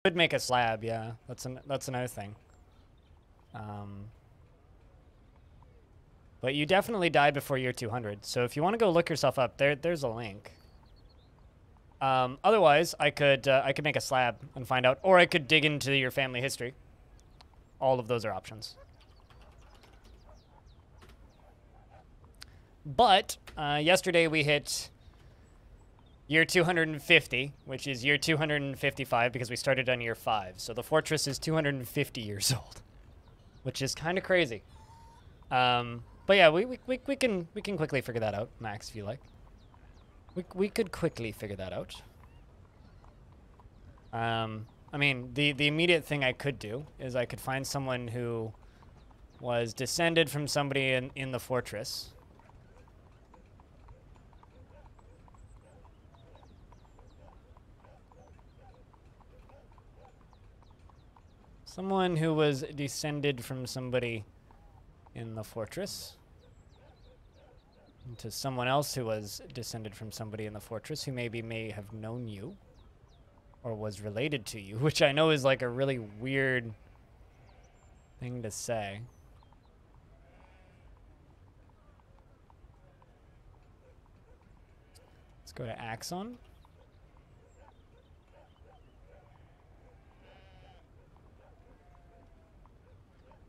could make a slab, yeah. That's another thing. But you definitely died before year 200, so if you want to go look yourself up, there's a link. Otherwise, I could make a slab and find out, or I could dig into your family history. All of those are options. But yesterday we hit year 250, which is year 255 because we started on year 5. So the fortress is 250 years old, which is kind of crazy. But yeah, we can quickly figure that out, Max, if you like. We could quickly figure that out. I mean, the immediate thing I could do is I could find someone who was descended from somebody in the fortress. Someone who was descended from somebody in the fortress. To someone else who was descended from somebody in the fortress who maybe may have known you or was related to you, which I know is like a really weird thing to say. Let's go to Axon.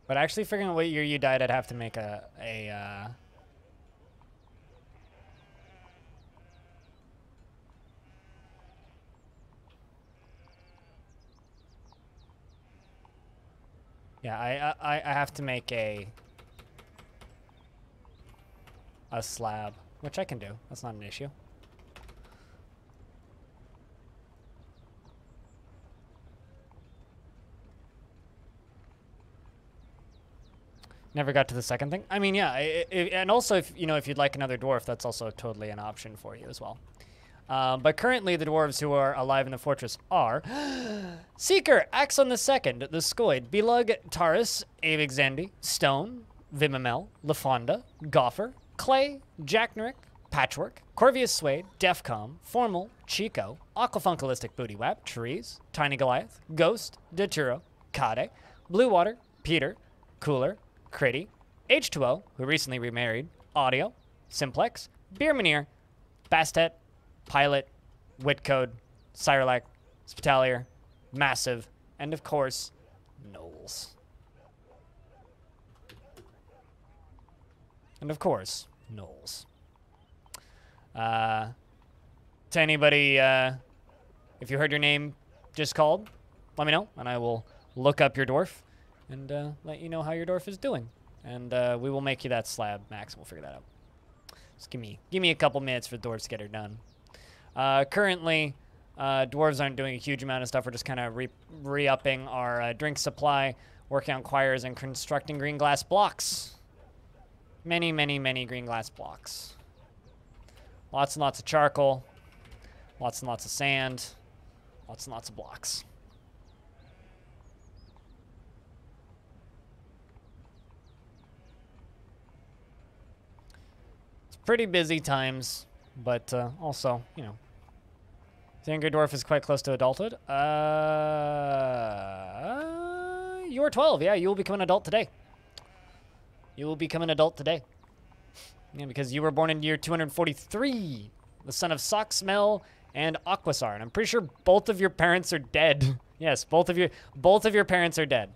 But actually figuring out what year you died, I'd have to make a yeah, I have to make a slab, which I can do. That's not an issue. Never got to the second thing. I mean, yeah, and also if you'd like another dwarf, that's also totally an option for you as well. But currently, the dwarves who are alive in the fortress are Seeker, Axon the Second, the Skoid, Belug, Taurus, Avexandi, Stone, Vimamel, Lafonda, Goffer, Clay, Jacknerick, Patchwork, Corvius Suede, Defcom, Formal, Chico, Aquafunkalistic Bootywap, Trees, Tiny Goliath, Ghost, Daturo, Kade, Bluewater, Peter, Cooler, Critty, H2O, who recently remarried, Audio, Simplex, Beermaneer, Bastet, Pilot, Whitcode, Cyrlac, Spitalier, Massive, and of course, Knowles. And of course, Knowles. To anybody, if you heard your name just called, let me know, and I will look up your dwarf and let you know how your dwarf is doing. And we will make you that slab, Max, and we'll figure that out. Just give me a couple minutes for the dwarves to get her done. Currently, dwarves aren't doing a huge amount of stuff. We're just kind of re-upping our drink supply, working on choirs, and constructing green glass blocks. Many, many, many green glass blocks. Lots and lots of charcoal. Lots and lots of sand. Lots and lots of blocks. It's pretty busy times, but also, you know, the younger dwarf is quite close to adulthood. You are 12. Yeah, you will become an adult today. You will become an adult today. Yeah, because you were born in year 243, the son of Socksmell and Aquasar, and I'm pretty sure both of your parents are dead. Yes, both of your parents are dead.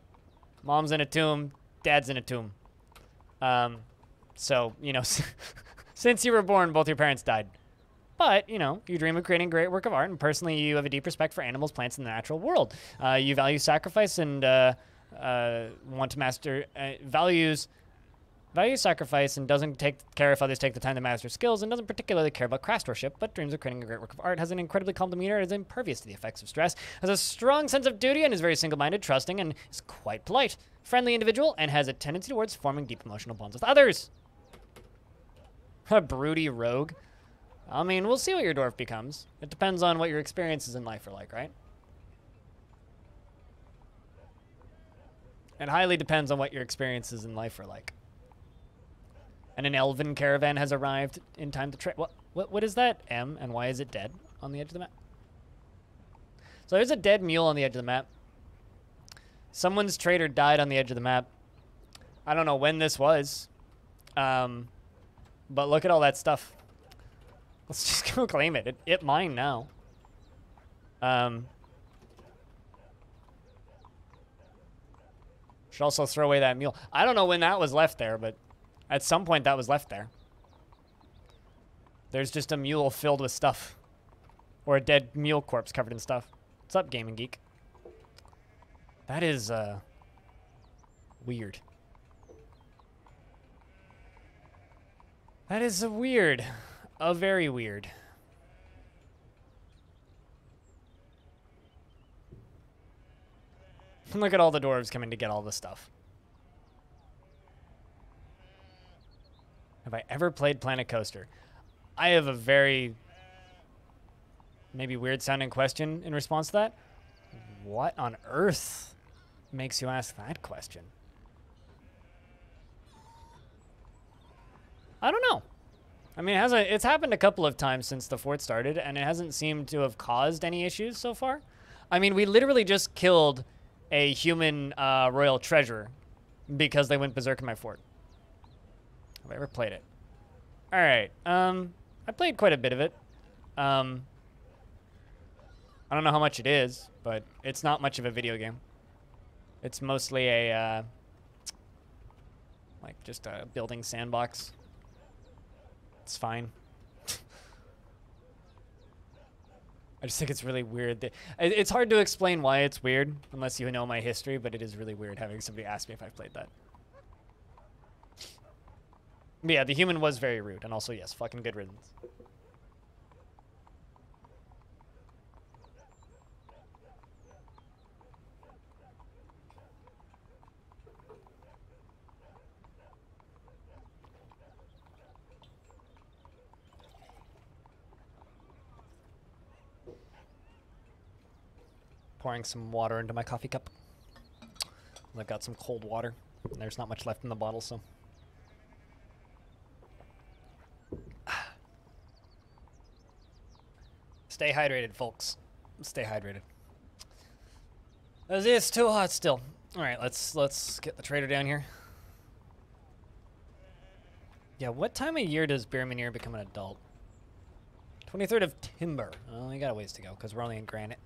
Mom's in a tomb, dad's in a tomb. So, you know, since you were born, both your parents died. But, you know, you dream of creating a great work of art, and personally, you have a deep respect for animals, plants, and the natural world. You value sacrifice and want to master values sacrifice and doesn't care if others take the time to master skills, and doesn't particularly care about craftsmanship, but dreams of creating a great work of art, has an incredibly calm demeanor, is impervious to the effects of stress, has a strong sense of duty, and is very single-minded, trusting, and is quite polite, friendly individual, and has a tendency towards forming deep emotional bonds with others. A broody rogue. I mean, we'll see what your dwarf becomes. It depends on what your experiences in life are like, right? It highly depends on what your experiences in life are like. And an elven caravan has arrived in time to trade. What is that? M, and why is it dead on the edge of the map? So there's a dead mule on the edge of the map. Someone's trader died on the edge of the map. I don't know when this was. But look at all that stuff. Let's just go claim it. It mine now. Should also throw away that mule. I don't know when that was left there, but at some point that was left there. There's just a mule filled with stuff. Or a dead mule corpse covered in stuff. What's up, Gaming Geek? That is, weird. That is weird. Very weird. Look at all the dwarves coming to get all the stuff. Have I ever played Planet Coaster? I have a very maybe weird sounding question in response to that. What on earth makes you ask that question? I don't know. I mean, it's happened a couple of times since the fort started, and it hasn't seemed to have caused any issues so far. I mean, we literally just killed a human royal treasurer because they went berserk in my fort. Have I ever played it? All right. I played quite a bit of it. I don't know how much it is, but it's not much of a video game. It's mostly a like just a building sandbox. It's fine. I just think it's really weird. It's hard to explain why it's weird unless you know my history, but it is really weird having somebody ask me if I've played that. But yeah, the human was very rude, and also, yes, fucking good riddance. Pouring some water into my coffee cup. I've got some cold water. And there's not much left in the bottle, so. Stay hydrated, folks. Stay hydrated. It's too hot still. All right, let's get the trader down here. Yeah, what time of year does Beermanir become an adult? 23rd of Timber. Oh, we got a ways to go because we're only in Granite.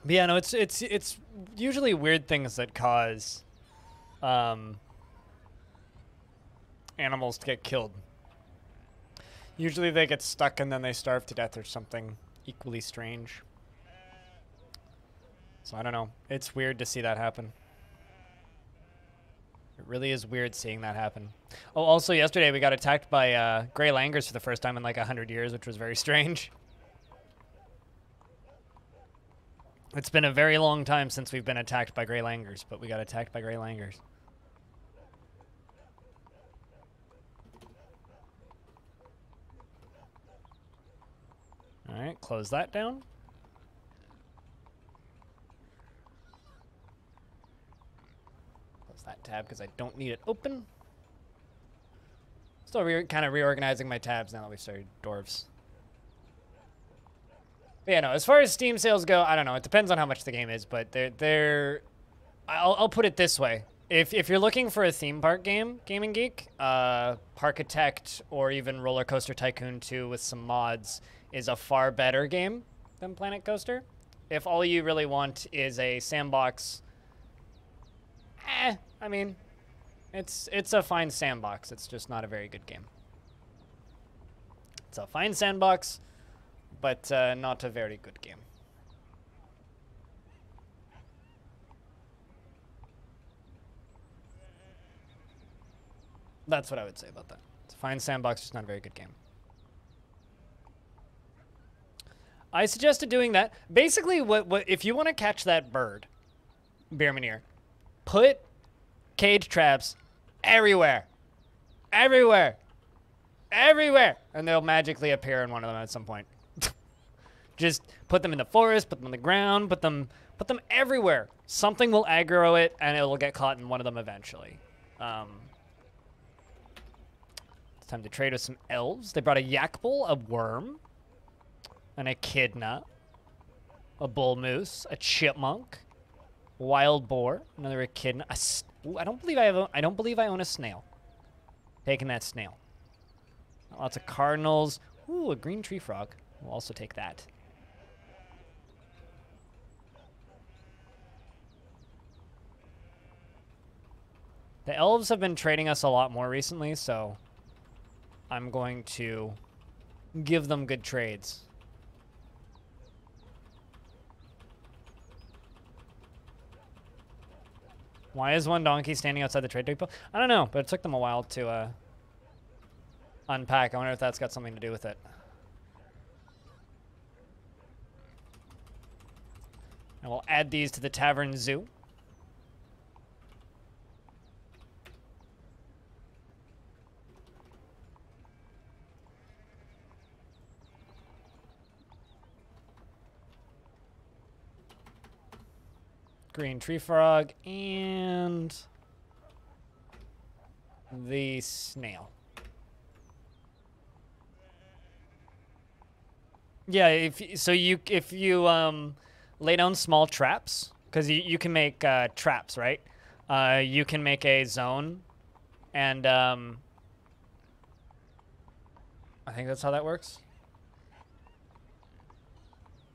But yeah, no, it's usually weird things that cause animals to get killed. Usually they get stuck and then they starve to death or something equally strange. So I don't know. It's weird to see that happen. It really is weird seeing that happen. Oh, also yesterday we got attacked by gray langurs for the first time in like 100 years, which was very strange. It's been a very long time since we've been attacked by gray langurs, but we got attacked by gray langurs. All right, close that down. Close that tab because I don't need it open. Still kind of reorganizing my tabs now that we've started dwarves. But yeah, no, as far as Steam sales go, I don't know. It depends on how much the game is, but I'll put it this way. If you're looking for a theme park game, Gaming Geek, Parkitect or even Roller Coaster Tycoon 2 with some mods is a far better game than Planet Coaster. If all you really want is a sandbox, I mean, it's a fine sandbox. It's just not a very good game. It's a fine sandbox, but not a very good game. That's what I would say about that. It's a fine sandbox, just not a very good game. I suggested doing that. Basically, what if you want to catch that bird, Beermanir, put cage traps everywhere. Everywhere. Everywhere. And they'll magically appear in one of them at some point. Just put them in the forest, put them on the ground, put them everywhere. Something will aggro it, and it will get caught in one of them eventually. It's time to trade with some elves. They brought a yak bull, a worm, an echidna, a bull moose, a chipmunk, wild boar, another echidna. Ooh, I don't believe I own a snail. Taking that snail. Lots of cardinals. Ooh, a green tree frog. We'll also take that. The elves have been trading us a lot more recently, so I'm going to give them good trades. Why is one donkey standing outside the trade depot? I don't know, but it took them a while to unpack. I wonder if that's got something to do with it. And we'll add these to the tavern zoo. Green tree frog and the snail. Yeah, if you lay down small traps, because you can make traps, right? You can make a zone, and I think that's how that works.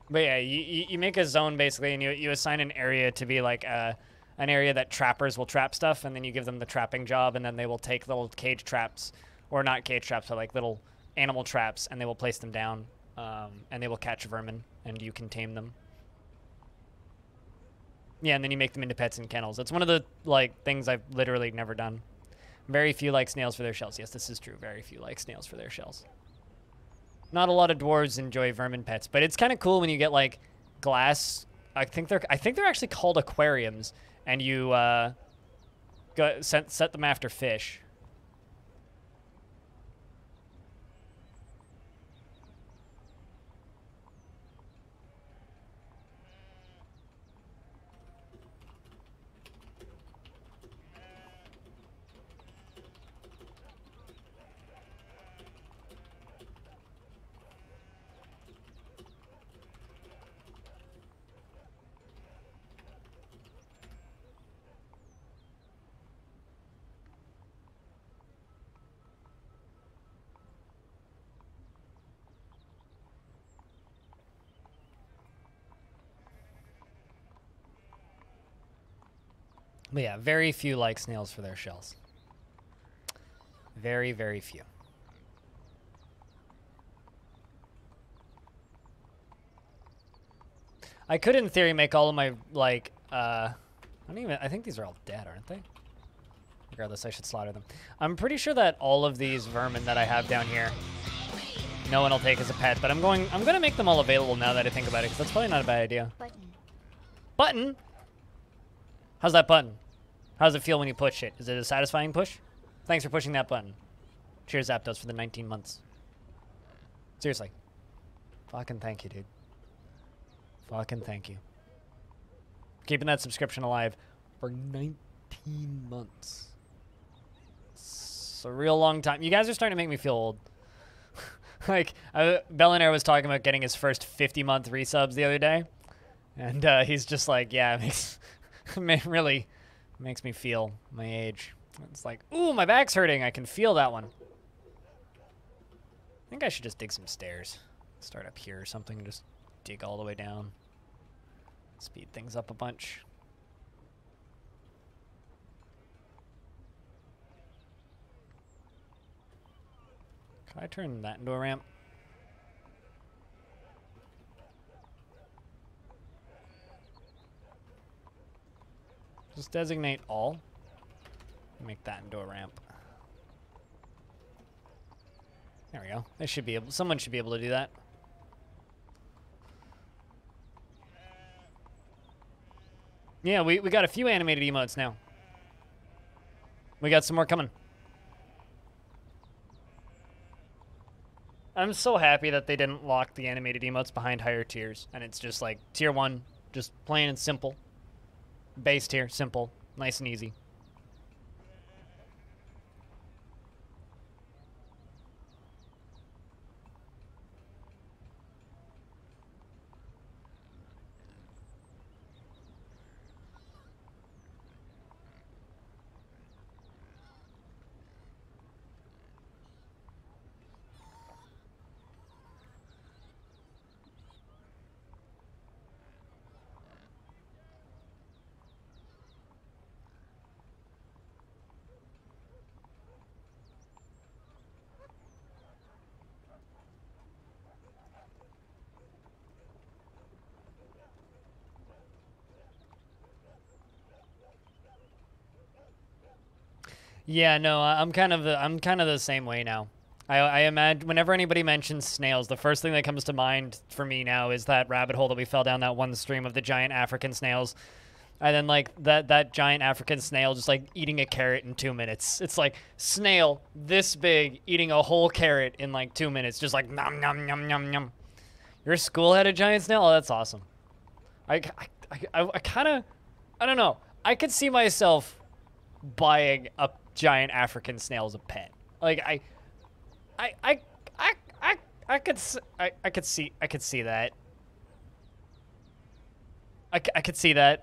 But yeah, you make a zone basically, and you assign an area to be like an area that trappers will trap stuff, and then you give them the trapping job, and then they will take little cage traps, or not cage traps, but like little animal traps, and they will place them down, and they will catch vermin, and you can tame them. Yeah, and then you make them into pets and kennels. It's one of the like things I've literally never done. Very few like snails for their shells. Yes, this is true. Very few like snails for their shells. Not a lot of dwarves enjoy vermin pets, but it's kind of cool when you get like glass. I think they're actually called aquariums, and you set them after fish. But yeah, very few like snails for their shells. Very, very few. I could, in theory, make all of my, like, I think these are all dead, aren't they? Regardless, I should slaughter them. I'm pretty sure that all of these vermin that I have down here, no one will take as a pet, but I'm gonna make them all available now that I think about it, because that's probably not a bad idea. Button? How's that button? How does it feel when you push it? Is it a satisfying push? Thanks for pushing that button. Cheers, Zapdos, for the 19 months. Seriously. Fucking thank you, dude. Fucking thank you. Keeping that subscription alive for 19 months. It's a real long time. You guys are starting to make me feel old. Like, Bellinaire was talking about getting his first 50-month resubs the other day. And he's just like, yeah, it really makes me feel my age. It's like, ooh, my back's hurting. I can feel that one. I think I should just dig some stairs. Start up here or something and just dig all the way down. Speed things up a bunch. Can I turn that into a ramp? Just designate all. Make that into a ramp. There we go. They should be able. Someone should be able to do that. Yeah, we got a few animated emotes now. We got some more coming. I'm so happy that they didn't lock the animated emotes behind higher tiers, and it's just like tier 1, just plain and simple. Base tier, simple, nice and easy. Yeah, no, I'm kind of the same way now. I imagine whenever anybody mentions snails, the first thing that comes to mind for me now is that rabbit hole that we fell down that one stream of the giant African snails. And then like that giant African snail just like eating a carrot in 2 minutes. It's like snail this big eating a whole carrot in like 2 minutes, just like nom nom nom nom nom. Your school had a giant snail? Oh, that's awesome. I kind of, I don't know. I could see myself buying a giant African snail as a pet. Like I could see that. I could see that.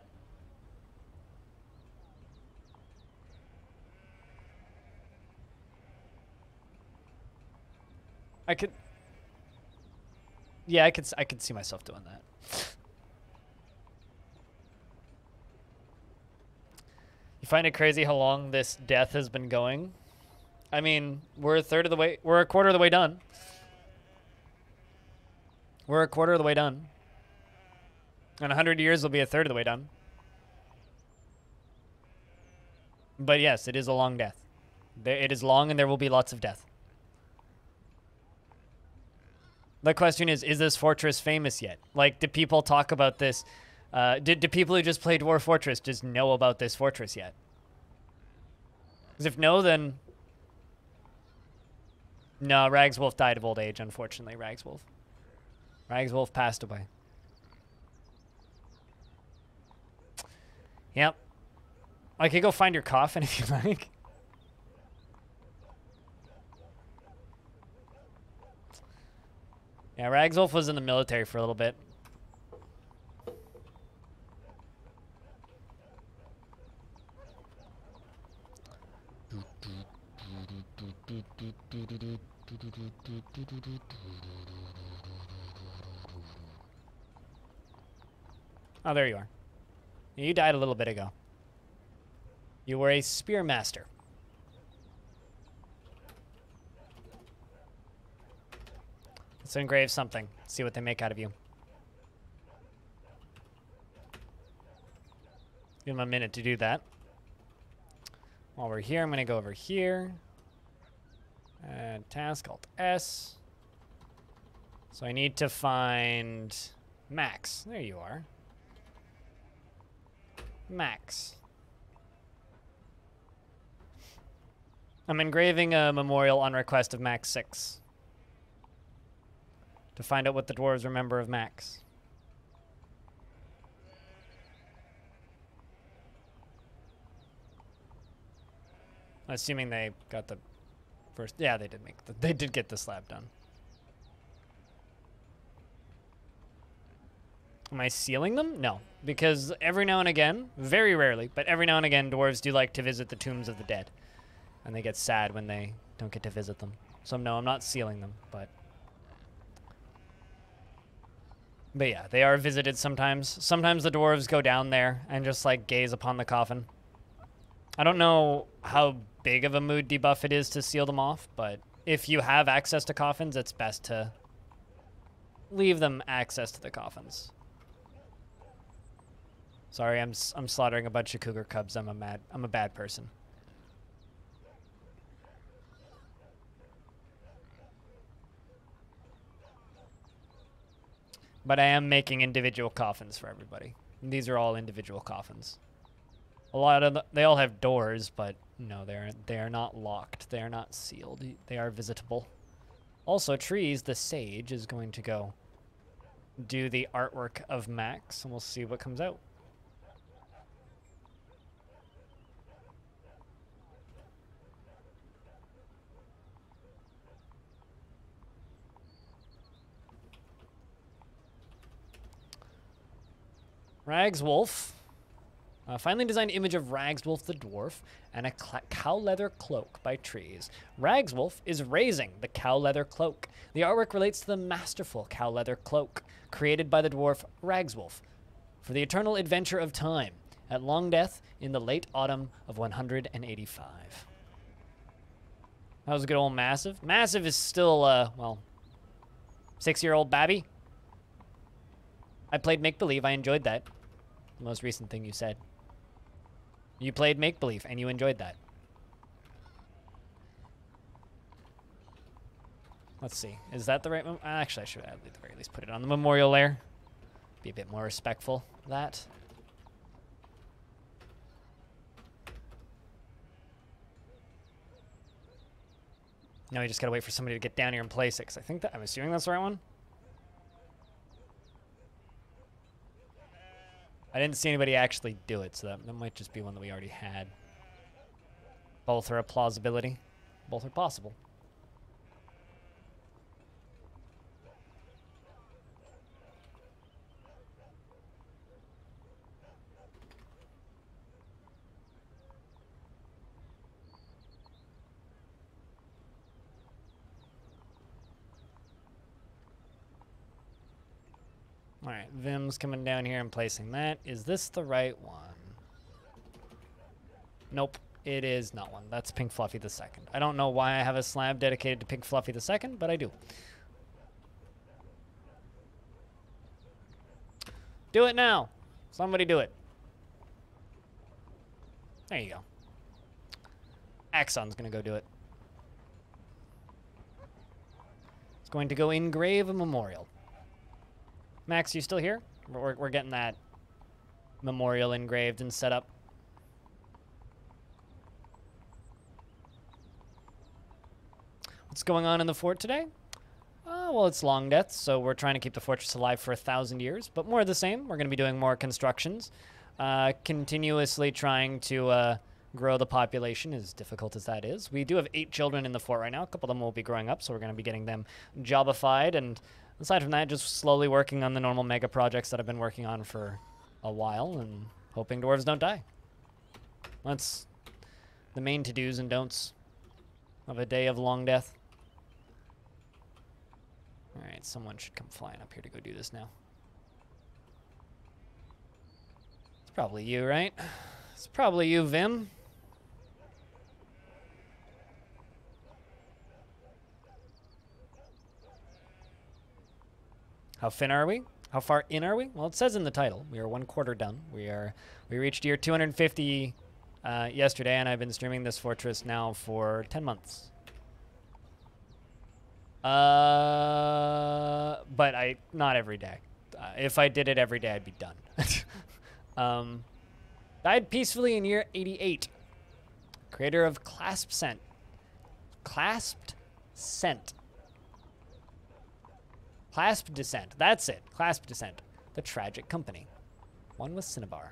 Yeah, I could see myself doing that. You find it crazy how long this death has been going? I mean, we're a quarter of the way done. We're a quarter of the way done. In 100 years, we'll be a third of the way done. But yes, it is a long death. It is long and there will be lots of death. The question is this fortress famous yet? Like, do people talk about this? Do people who just play Dwarf Fortress just know about this fortress yet? Because if no, then... No, Ragswolf died of old age, unfortunately, Ragswolf. Ragswolf passed away. Yep. I could go find your coffin if you like. Yeah, Ragswolf was in the military for a little bit. Oh, there you are. You died a little bit ago. You were a spearmaster. Let's engrave something. See what they make out of you. Give them a minute to do that. While we're here, I'm going to go over here. Task Alt S. So I need to find Max. There you are. Max. I'm engraving a memorial on request of Max 6. To find out what the dwarves remember of Max. Assuming they got the first... Yeah, they did they did get the slab done. Am I sealing them? No. Because every now and again, very rarely, but every now and again, dwarves do like to visit the tombs of the dead. And they get sad when they don't get to visit them. So no, I'm not sealing them, but yeah, they are visited sometimes. Sometimes the dwarves go down there and just like gaze upon the coffin. I don't know how big of a mood debuff it is to seal them off, but if you have access to coffins, it's best to leave them access to the coffins. Sorry, I'm slaughtering a bunch of cougar cubs. I'm a bad person. But I am making individual coffins for everybody. And these are all individual coffins. A lot of they all have doors, but no, they are not locked. They are not sealed. They are visitable. Also, Trees, the sage, is going to go do the artwork of Max, and we'll see what comes out. Ragswolf. Finally designed image of Ragswolf the Dwarf and a cow leather cloak by Trees. Ragswolf is raising the cow leather cloak. The artwork relates to the masterful cow leather cloak created by the dwarf Ragswolf for the eternal adventure of time at Longdeath in the late autumn of 185. That was a good old Massive. Massive is still, well, 6-year-old Babby. I played Make Believe. I enjoyed that. The most recent thing you said. You played Make Believe, and you enjoyed that. Let's see. Is that the right... Actually, I should at the very least put it on the memorial layer. Be a bit more respectful of that. Now we just gotta wait for somebody to get down here and place it, because I think that... I'm assuming that's the right one. I didn't see anybody actually do it, so that might just be one that we already had. Both are a plausibility. Both are possible. All right, Vim's coming down here and placing that. Is this the right one? Nope, it is not one. That's Pink Fluffy the Second. I don't know why I have a slab dedicated to Pink Fluffy the Second, but I do. Do it now. Somebody do it. There you go. Axon's gonna go do it. It's going to go engrave a memorial. Max, you still here? We're getting that memorial engraved and set up. What's going on in the fort today? Well, it's Longdeath, so we're trying to keep the fortress alive for 1,000 years, but more of the same. We're going to be doing more constructions, continuously trying to grow the population, as difficult as that is. We do have 8 children in the fort right now. A couple of them will be growing up, so we're going to be getting them jobified, and aside from that, just slowly working on the normal mega projects that I've been working on for a while and hoping dwarves don't die. That's the main to-dos and don'ts of a day of Longdeath. All right, someone should come flying up here to go do this now. It's probably you, right? It's probably you, Vim. How fin are we? How far in are we? Well, it says in the title. We are 1/4 done. We reached year 250 yesterday, and I've been streaming this fortress now for 10 months. But not every day. If I did it every day, I'd be done. Died peacefully in year 88. Creator of Clasped Scent. Clasped Scent. Clasped Descent. That's it. Clasped Descent. The Tragic Company. One with Cinnabar.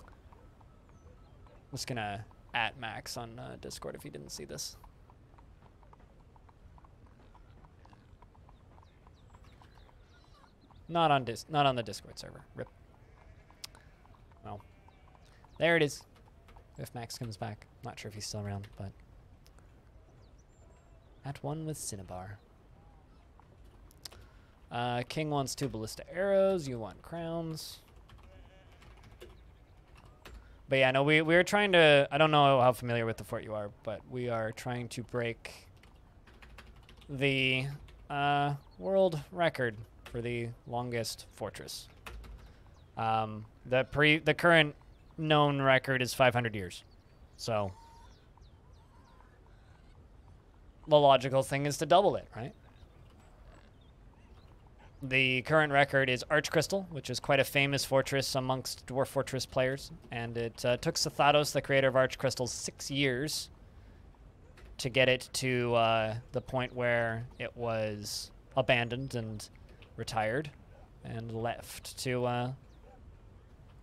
I'm just gonna @ Max on Discord if you didn't see this. Not on the Discord server. Rip. Well, there it is. If Max comes back, not sure if he's still around, but @ one with Cinnabar. King wants 2 ballista arrows. You want crowns. But yeah, no, we were trying to... I don't know how familiar with the fort you are, but we are trying to break the world record for the longest fortress. The current known record is 500 years. So the logical thing is to double it, right? The current record is Archcrystal, which is quite a famous fortress amongst Dwarf Fortress players. And it took Sathatos, the creator of Archcrystal, 6 years to get it to the point where it was abandoned and retired and left to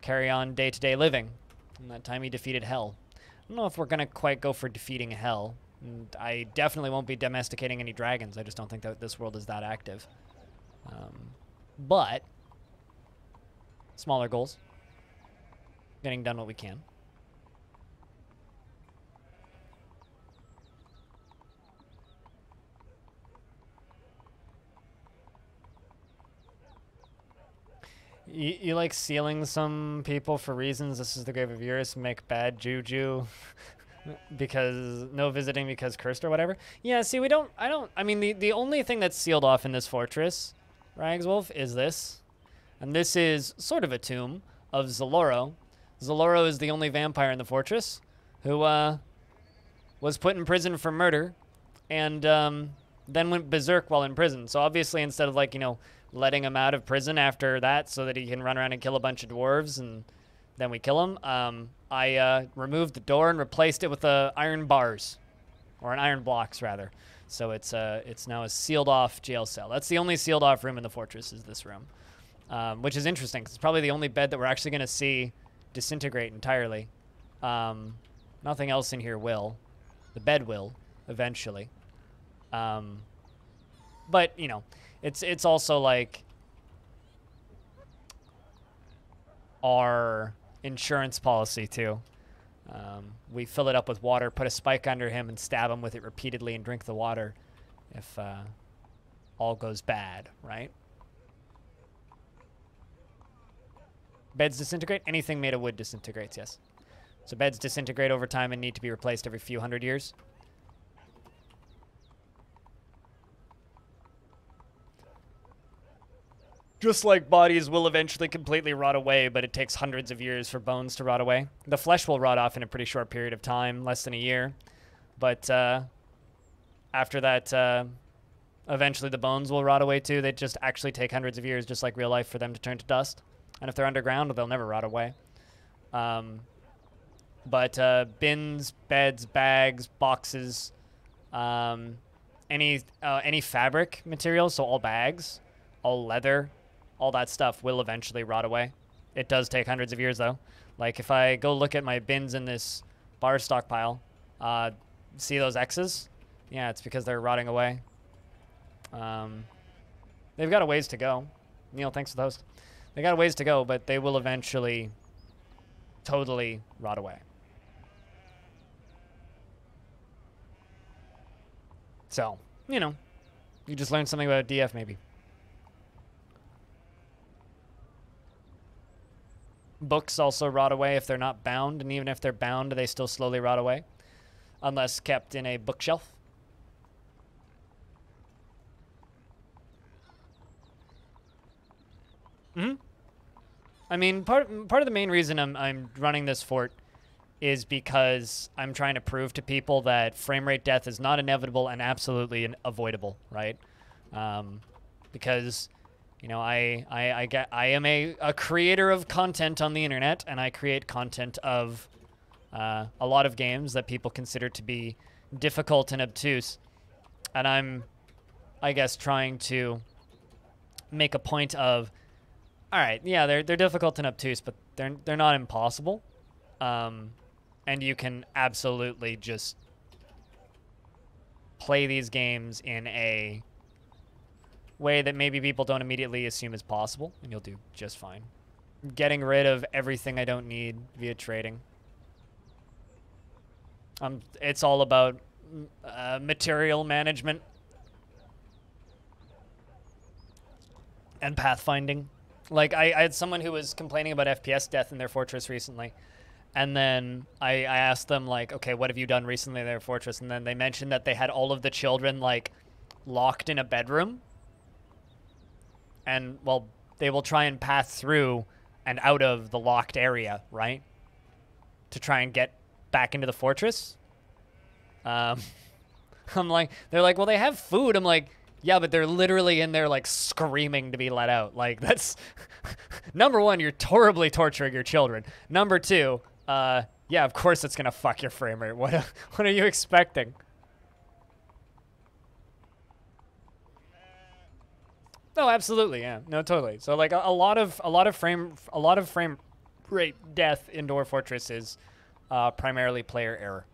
carry on day-to-day living. And that time he defeated Hell. I don't know if we're going to quite go for defeating Hell. And I definitely won't be domesticating any dragons. I just don't think that this world is that active. But smaller goals. Getting done what we can. You like sealing some people for reasons. This is the grave of Eurus. Make bad juju. Because no visiting because cursed or whatever. Yeah, see, I mean, the only thing that's sealed off in this fortress, Ragswolf, is this. And this is sort of a tomb of Zaloro. Zaloro is the only vampire in the fortress who was put in prison for murder and then went berserk while in prison. So obviously, instead of like, you know, letting him out of prison after that so that he can run around and kill a bunch of dwarves and then we kill him, I removed the door and replaced it with iron bars, or an iron blocks rather. So it's now a sealed off jail cell. That's the only sealed off room in the fortress, is this room, which is interesting because it's probably the only bed that we're actually going to see disintegrate entirely. Nothing else in here will. The bed will eventually. But you know, it's also like our insurance policy too. We fill it up with water, put a spike under him, and stab him with it repeatedly and drink the water if all goes bad, right? Beds disintegrate? Anything made of wood disintegrates, yes. So beds disintegrate over time and need to be replaced every few hundred years. Just like bodies will eventually completely rot away, but it takes hundreds of years for bones to rot away. The flesh will rot off in a pretty short period of time, less than a year. But after that, eventually the bones will rot away too. They just actually take hundreds of years, just like real life, for them to turn to dust. And if they're underground, they'll never rot away. But bins, beds, bags, boxes, any fabric material, so all bags, all leather, all that stuff will eventually rot away. It does take hundreds of years, though. Like, if I go look at my bins in this bar stockpile, see those X's? Yeah, it's because they're rotting away. They've got a ways to go. Neil, thanks for the host. They got a ways to go, but they will eventually totally rot away. So, you know, you just learned something about DF, maybe. Books also rot away if they're not bound, and even if they're bound, they still slowly rot away, unless kept in a bookshelf. I mean, part of the main reason I'm running this fort is because I'm trying to prove to people that frame rate death is not inevitable and absolutely avoidable, right? Because, you know, I am a creator of content on the internet, and I create content of a lot of games that people consider to be difficult and obtuse, and I'm, I guess, trying to make a point of, all right, yeah, they're difficult and obtuse, but they're not impossible, and you can absolutely just play these games in a way that maybe people don't immediately assume is possible, and you'll do just fine. Getting rid of everything I don't need via trading. It's all about material management and pathfinding. Like, I had someone who was complaining about FPS death in their fortress recently, and then I asked them, like, okay, what have you done recently in their fortress? And then they mentioned that they had all of the children, like, locked in a bedroom. And, well, they will try and pass through and out of the locked area, right? To try and get back into the fortress. I'm like, they're like, well, they have food. I'm like, yeah, but they're literally in there, like, screaming to be let out. Like, that's... Number one, you're horribly torturing your children. Number two, yeah, of course it's going to fuck your frame rate. What are you expecting? No, absolutely, yeah. No, totally. So, like, a lot of frame rate death in Dwarf Fortress is primarily player error.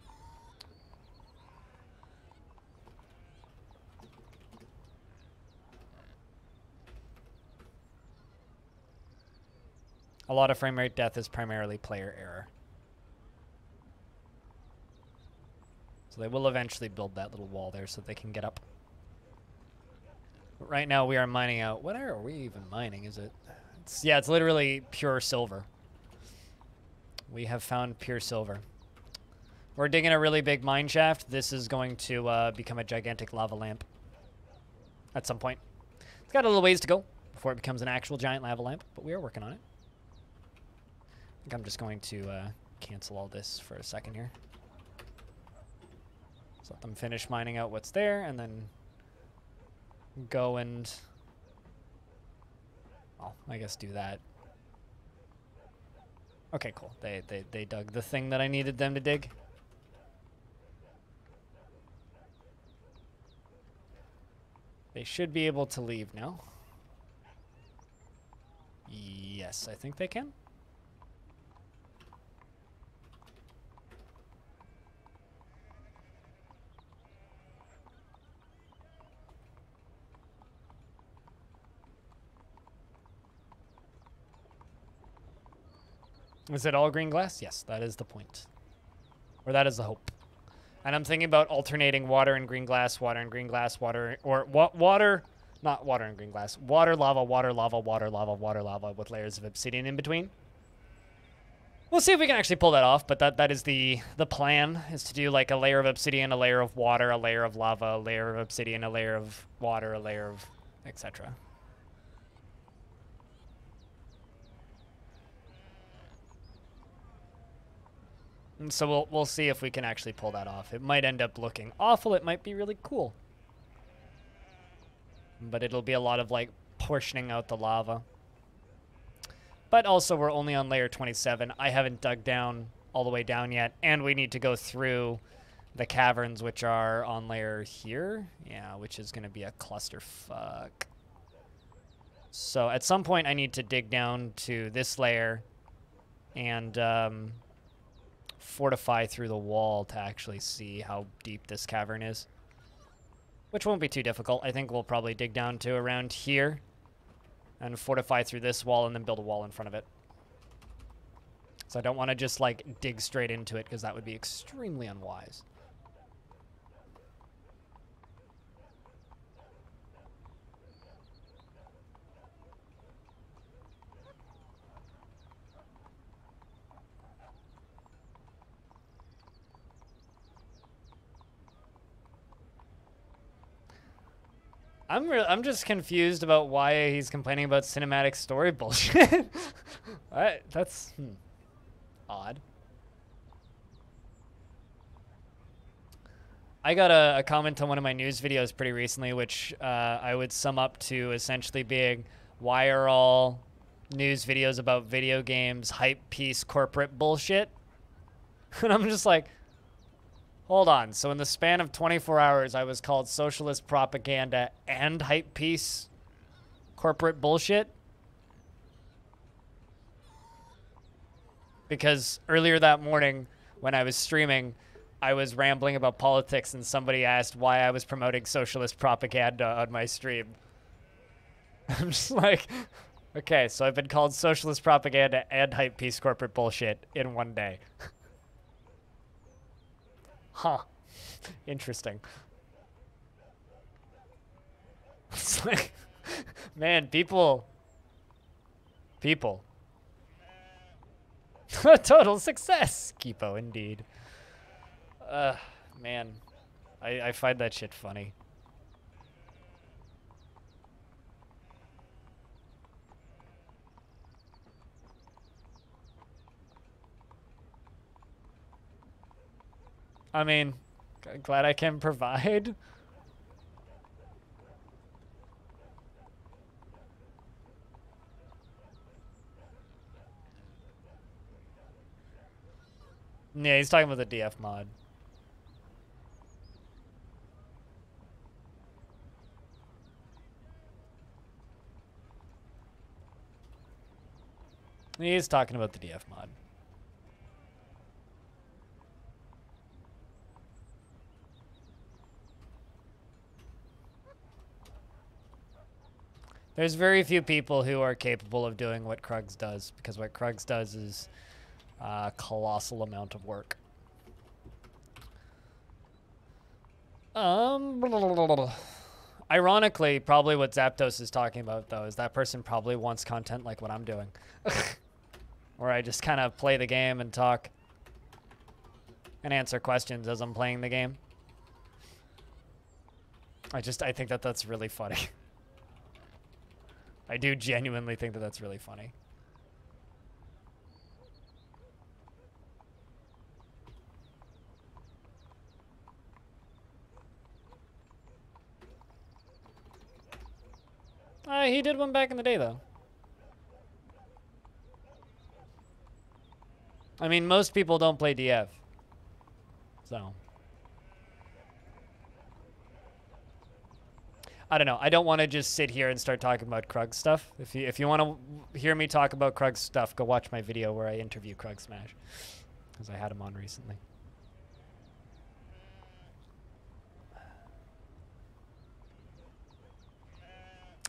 A lot of frame rate death is primarily player error. So they will eventually build that little wall there so they can get up. But right now we are mining out. What are we even mining? Is it? Yeah, it's literally pure silver. We have found pure silver. We're digging a really big mine shaft. This is going to become a gigantic lava lamp at some point. It's got a little ways to go before it becomes an actual giant lava lamp, but we are working on it. I think I'm just going to cancel all this for a second here. Just let them finish mining out what's there, and then go and... Oh, I guess do that. Okay, cool. They dug the thing that I needed them to dig. They should be able to leave now. Yes, I think they can. Is it all green glass? Yes, that is the point. Or that is the hope. And I'm thinking about alternating water and green glass, water and green glass, water, or water, not water and green glass, water, lava, water, lava, water, lava, water, lava, with layers of obsidian in between. We'll see if we can actually pull that off, but that is the plan, is to do like a layer of obsidian, a layer of water, a layer of lava, a layer of obsidian, a layer of water, a layer of etc. And so we'll see if we can actually pull that off. It might end up looking awful. It might be really cool. But it'll be a lot of, like, portioning out the lava. But also, we're only on layer 27. I haven't dug down all the way down yet. And we need to go through the caverns, which are on layer here. Yeah, which is going to be a clusterfuck. So at some point, I need to dig down to this layer and... fortify through the wall to actually see how deep this cavern is. Which won't be too difficult. I think we'll probably dig down to around here and fortify through this wall and then build a wall in front of it. So I don't want to just like dig straight into it because that would be extremely unwise. I'm just confused about why he's complaining about cinematic story bullshit. That's odd. I got a comment on one of my news videos pretty recently, which I would sum up to essentially being, why are all news videos about video games hype piece corporate bullshit? And I'm just like, hold on, so in the span of 24 hours, I was called socialist propaganda and hype piece corporate bullshit? Because earlier that morning, when I was streaming, I was rambling about politics and somebody asked why I was promoting socialist propaganda on my stream. I'm just like, okay, so I've been called socialist propaganda and hype piece corporate bullshit in one day. Huh. Interesting. It's like, man, people. Total success, Kipo, indeed. Man, I find that shit funny. I mean, glad I can provide. Yeah, he's talking about the DF mod. He's talking about the DF mod. There's very few people who are capable of doing what Krugs does, because what Krugs does is a colossal amount of work. Ironically, probably what Zapdos is talking about, though, is that person probably wants content like what I'm doing. Where I just kind of play the game and talk and answer questions as I'm playing the game. I think that that's really funny. I do genuinely think that that's really funny. He did one back in the day, though. I mean, most people don't play DF. So. I don't know. I don't want to just sit here and start talking about Krug stuff. If you want to hear me talk about Krug stuff, go watch my video where I interview Krug Smash. Because I had him on recently.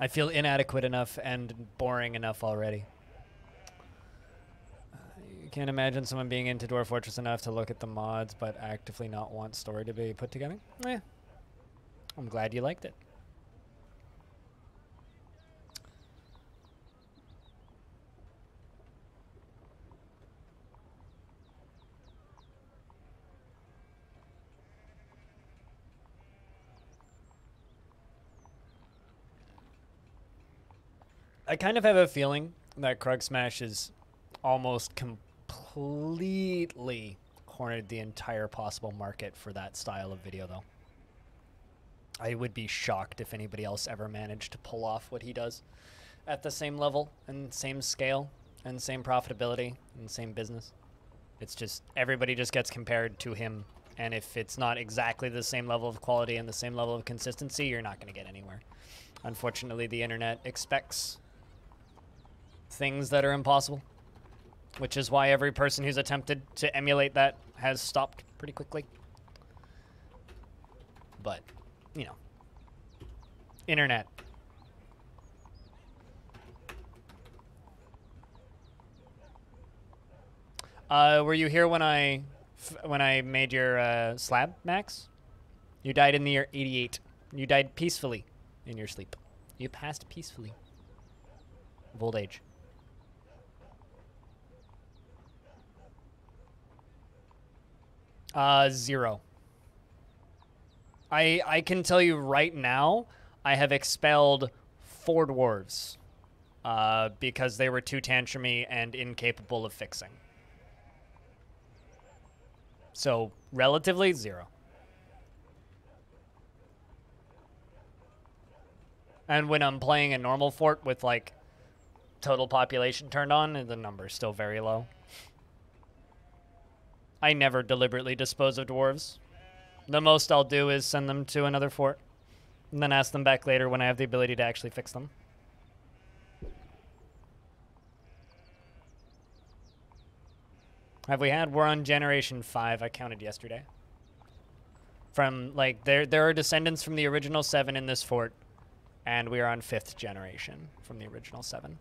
I feel inadequate enough and boring enough already. You can't imagine someone being into Dwarf Fortress enough to look at the mods but actively not want story to be put together? Eh. I'm glad you liked it. I kind of have a feeling that Krug Smash is almost completely cornered the entire possible market for that style of video, though. I would be shocked if anybody else ever managed to pull off what he does at the same level and same scale and same profitability and same business. It's just everybody just gets compared to him, and if it's not exactly the same level of quality and the same level of consistency, you're not going to get anywhere. Unfortunately, the internet expects things that are impossible, which is why every person who's attempted to emulate that has stopped pretty quickly. But, you know, internet. Were you here when I made your slab, Max? You died in the year 88. You died peacefully in your sleep. You passed peacefully of old age. 0. I can tell you right now, I have expelled 4 dwarves because they were too tantrumy and incapable of fixing. So, relatively 0. And when I'm playing a normal fort with, like, total population turned on, the number's still very low. I never deliberately dispose of dwarves. The most I'll do is send them to another fort, and then ask them back later when I have the ability to actually fix them. Have we had? We're on generation 5. I counted yesterday. From, like, there are descendants from the original 7 in this fort, and we are on 5th generation from the original 7.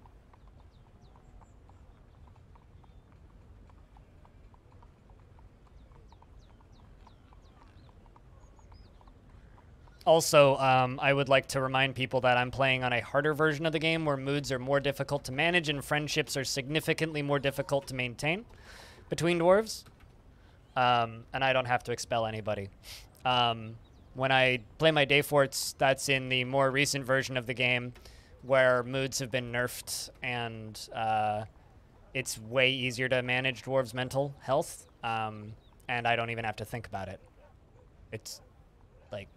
Also, I would like to remind people that I'm playing on a harder version of the game where moods are more difficult to manage and friendships are significantly more difficult to maintain between dwarves. And I don't have to expel anybody. When I play my day forts, that's in the more recent version of the game where moods have been nerfed and it's way easier to manage dwarves' mental health. And I don't even have to think about it. It's like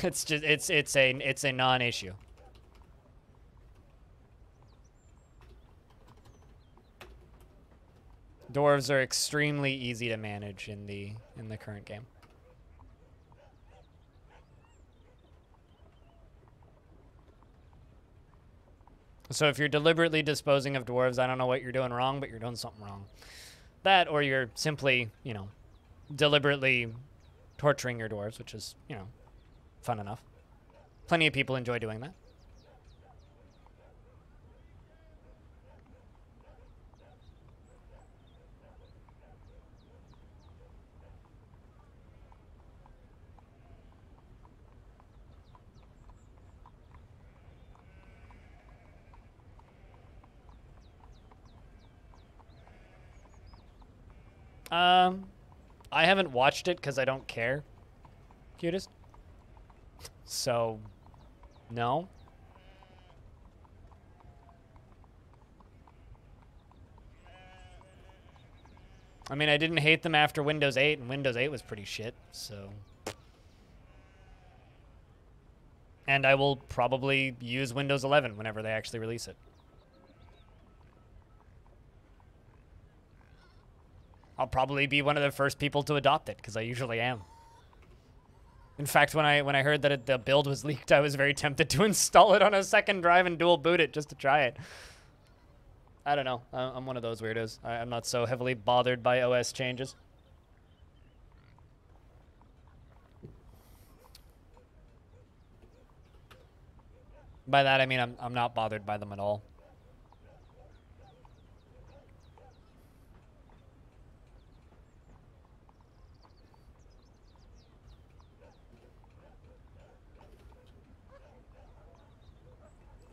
it's just it's a non-issue. Dwarves are extremely easy to manage in the current game. So if you're deliberately disposing of dwarves, I don't know what you're doing wrong, but you're doing something wrong. That, or you're simply, you know, deliberately torturing your dwarves, which is, you know, fun enough. Plenty of people enjoy doing that. I haven't watched it because I don't care, cutest. So, no. I mean, I didn't hate them after Windows 8, and Windows 8 was pretty shit, so. And I will probably use Windows 11 whenever they actually release it. I'll probably be one of the first people to adopt it, because I usually am. In fact, when I heard that the build was leaked, I was very tempted to install it on a second drive and dual boot it just to try it. I don't know. I'm one of those weirdos. I'm not so heavily bothered by OS changes. By that, I mean I'm not bothered by them at all.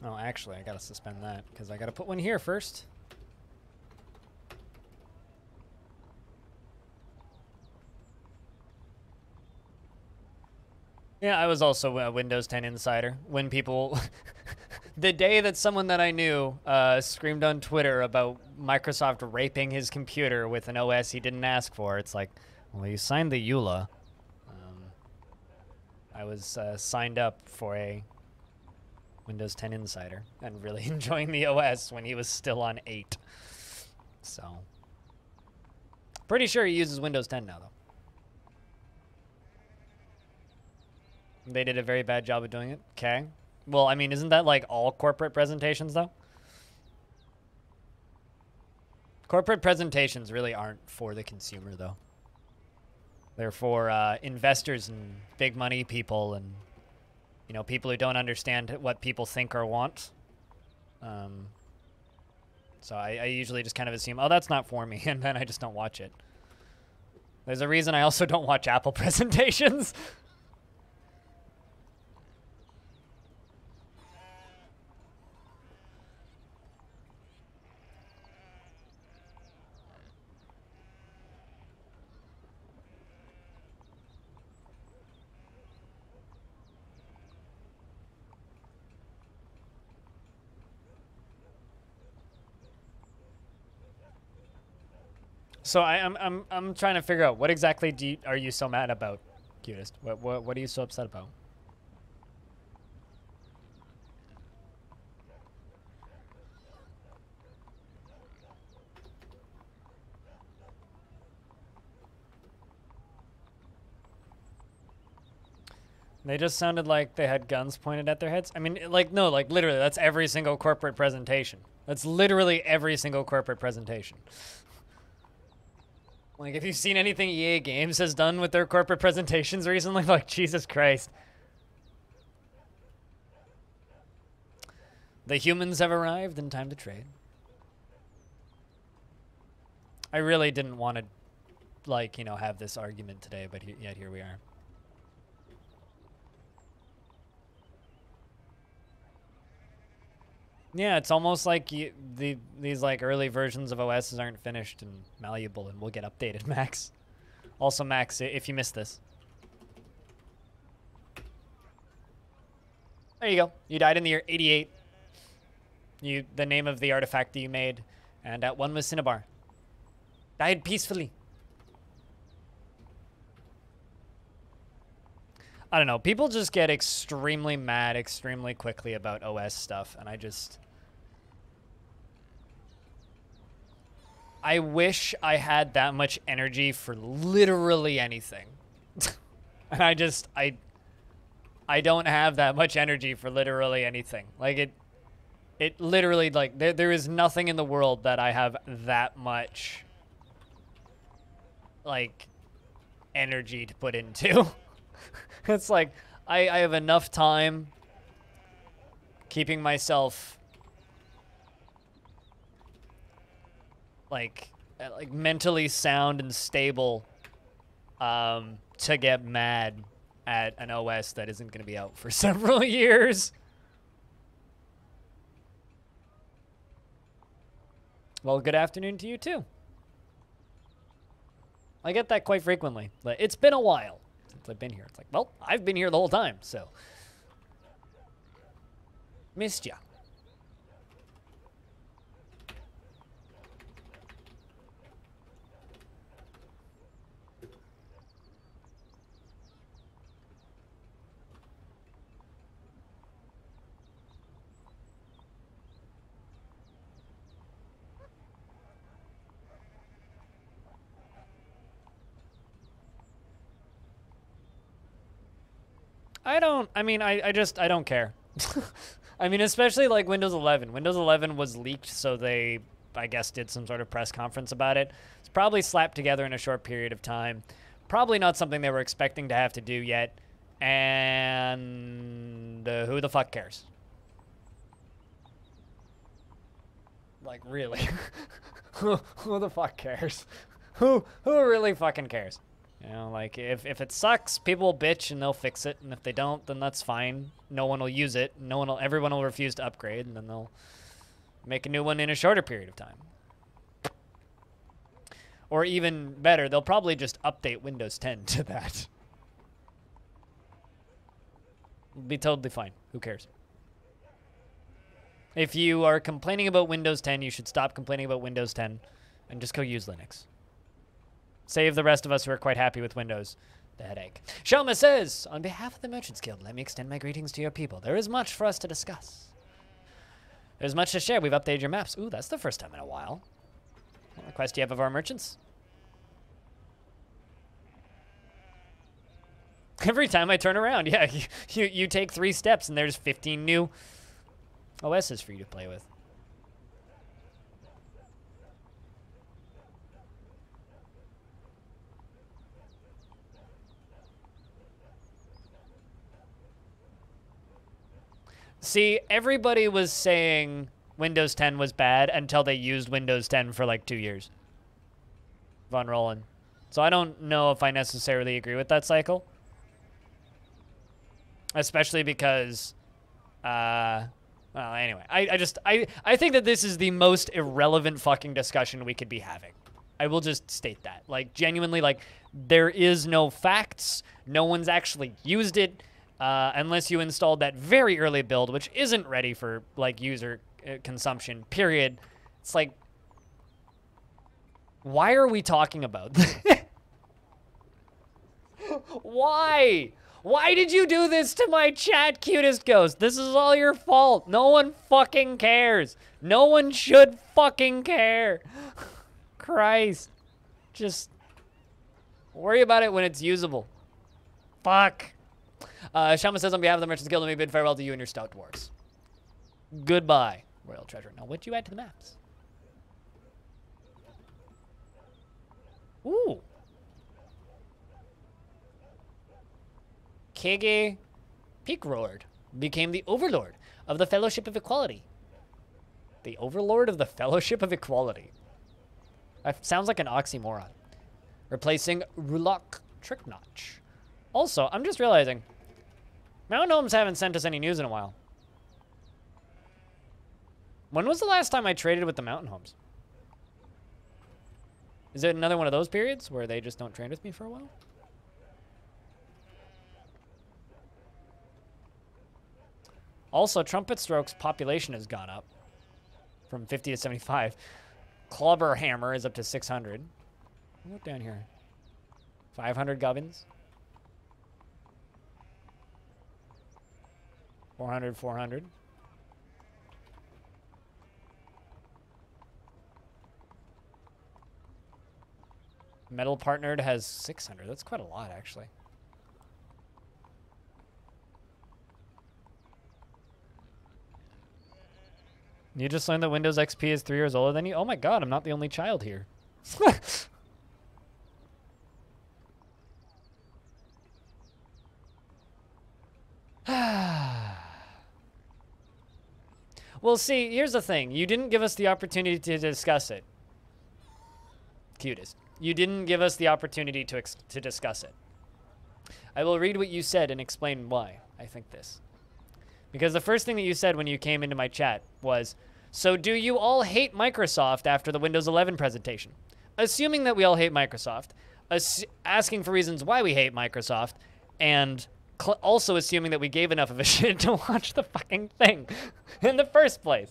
Oh, actually, I gotta suspend that, because I gotta put one here first. Yeah, I was also a Windows 10 insider when people... the day that someone that I knew screamed on Twitter about Microsoft raping his computer with an OS he didn't ask for, it's like, well, you signed the EULA. I was signed up for a Windows 10 insider and really enjoying the OS when he was still on 8. So, pretty sure he uses Windows 10 now, though. They did a very bad job of doing it. Okay. Well, I mean, isn't that like all corporate presentations, though? Corporate presentations really aren't for the consumer, though. They're for investors and big money people and, you know, people who don't understand what people think or want. So I usually just kind of assume, oh, that's not for me, and then I just don't watch it. There's a reason I also don't watch Apple presentations. So I'm trying to figure out what exactly are you so mad about, Cutest? What are you so upset about? They just sounded like they had guns pointed at their heads. I mean, like, no, like, literally, that's every single corporate presentation. That's literally every single corporate presentation. Like, if you've seen anything EA Games has done with their corporate presentations recently, like, Jesus Christ. The humans have arrived in time to trade. I really didn't want to, like, you know, have this argument today, but yet here we are. Yeah, it's almost like these like early versions of OSs aren't finished and malleable and will get updated, Max. Also, Max, if you missed this. There you go. You died in the year 88. The name of the artifact that you made, and one was Cinnabar. Died peacefully. I don't know. People just get extremely mad extremely quickly about OS stuff, and I wish I had that much energy for literally anything. And I don't have that much energy for literally anything. Like, it literally, like, there is nothing in the world that I have that much, like, energy to put into. It's like, I have enough time keeping myself, like mentally sound and stable, to get mad at an OS that isn't going to be out for several years. Well, good afternoon to you, too. I get that quite frequently. It's been a while since I've been here. It's like, well, I've been here the whole time, so. Missed ya. I don't care. I mean, especially like Windows 11. Windows 11 was leaked, so they, I guess, did some sort of press conference about it. It's probably slapped together in a short period of time. Probably not something they were expecting to have to do yet. And who the fuck cares? Like, really? Who the fuck cares? Who really fucking cares? You know, like, if it sucks, people will bitch and they'll fix it, and if they don't, then that's fine. No one will use it. Everyone will refuse to upgrade, and then they'll make a new one in a shorter period of time. Or even better, they'll probably just update Windows 10 to that. It'll be totally fine. Who cares? If you are complaining about Windows 10, you should stop complaining about Windows 10 and just go use Linux. Save the rest of us who are quite happy with Windows the headache. Shelma says, on behalf of the Merchants Guild, let me extend my greetings to your people. There is much for us to discuss. There's much to share. We've updated your maps. Ooh, that's the first time in a while. What request do you have of our merchants? Every time I turn around, yeah, you take 3 steps and there's 15 new OSs for you to play with. See, everybody was saying Windows 10 was bad until they used Windows 10 for like 2 years. Von Rollin. So I don't know if I necessarily agree with that cycle. Especially because, well, anyway. I think that this is the most irrelevant fucking discussion we could be having. I will just state that. Like, genuinely, like, there is no facts. No one's actually used it. Unless you installed that very early build, which isn't ready for, like, user consumption, period. It's like, why are we talking about this? Why? Why did you do this to my chat, Cutest Ghost? This is all your fault. No one fucking cares. No one should fucking care. Christ. Just worry about it when it's usable. Fuck. Shama says, on behalf of the Merchants Guild, let me bid farewell to you and your stout dwarves. Goodbye, Royal Treasure. Now, what'd you add to the maps? Ooh. Kege Peakrord became the Overlord of the Fellowship of Equality. The Overlord of the Fellowship of Equality. That sounds like an oxymoron. Replacing Rulok Tricknotch. Also, I'm just realizing, Mountain Homes haven't sent us any news in a while. When was the last time I traded with the Mountain Homes? Is it another one of those periods where they just don't trade with me for a while? Also, Trumpet Stroke's population has gone up from 50 to 75. Clobber Hammer is up to 600. Look down here. 500 gubbins. 400, 400. Metal Partnered has 600. That's quite a lot, actually. You just learned that Windows XP is 3 years older than you? Oh my god, I'm not the only child here. Well, see, here's the thing. You didn't give us the opportunity to discuss it. Cutest. You didn't give us the opportunity to discuss it. I will read what you said and explain why I think this. Because the first thing that you said when you came into my chat was, so do you all hate Microsoft after the Windows 11 presentation? Assuming that we all hate Microsoft, asking for reasons why we hate Microsoft, and also assuming that we gave enough of a shit to watch the fucking thing in the first place.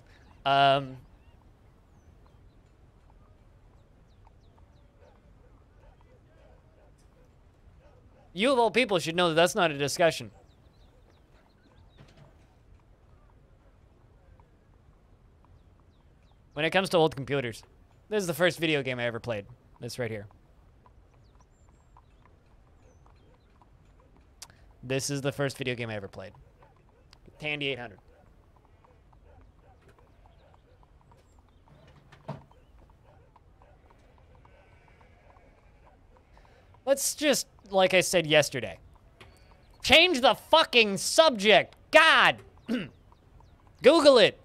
You of all people should know that that's not a discussion. When it comes to old computers, this is the first video game I ever played. This right here. This is the first video game I ever played. Tandy 800. Let's just, like I said yesterday, change the fucking subject. God. Google it.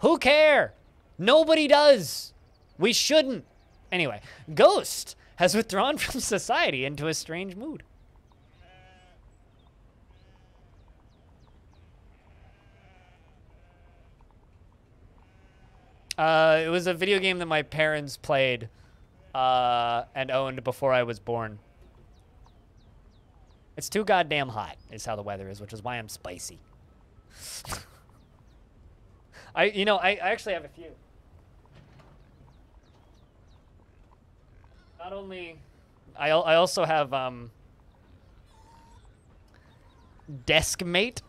Who care? Nobody does. We shouldn't. Anyway, Ghost has withdrawn from society into a strange mood. It was a video game that my parents played and owned before I was born. It's too goddamn hot, is how the weather is, which is why I'm spicy. I actually have a few. Not only, I also have Deskmate.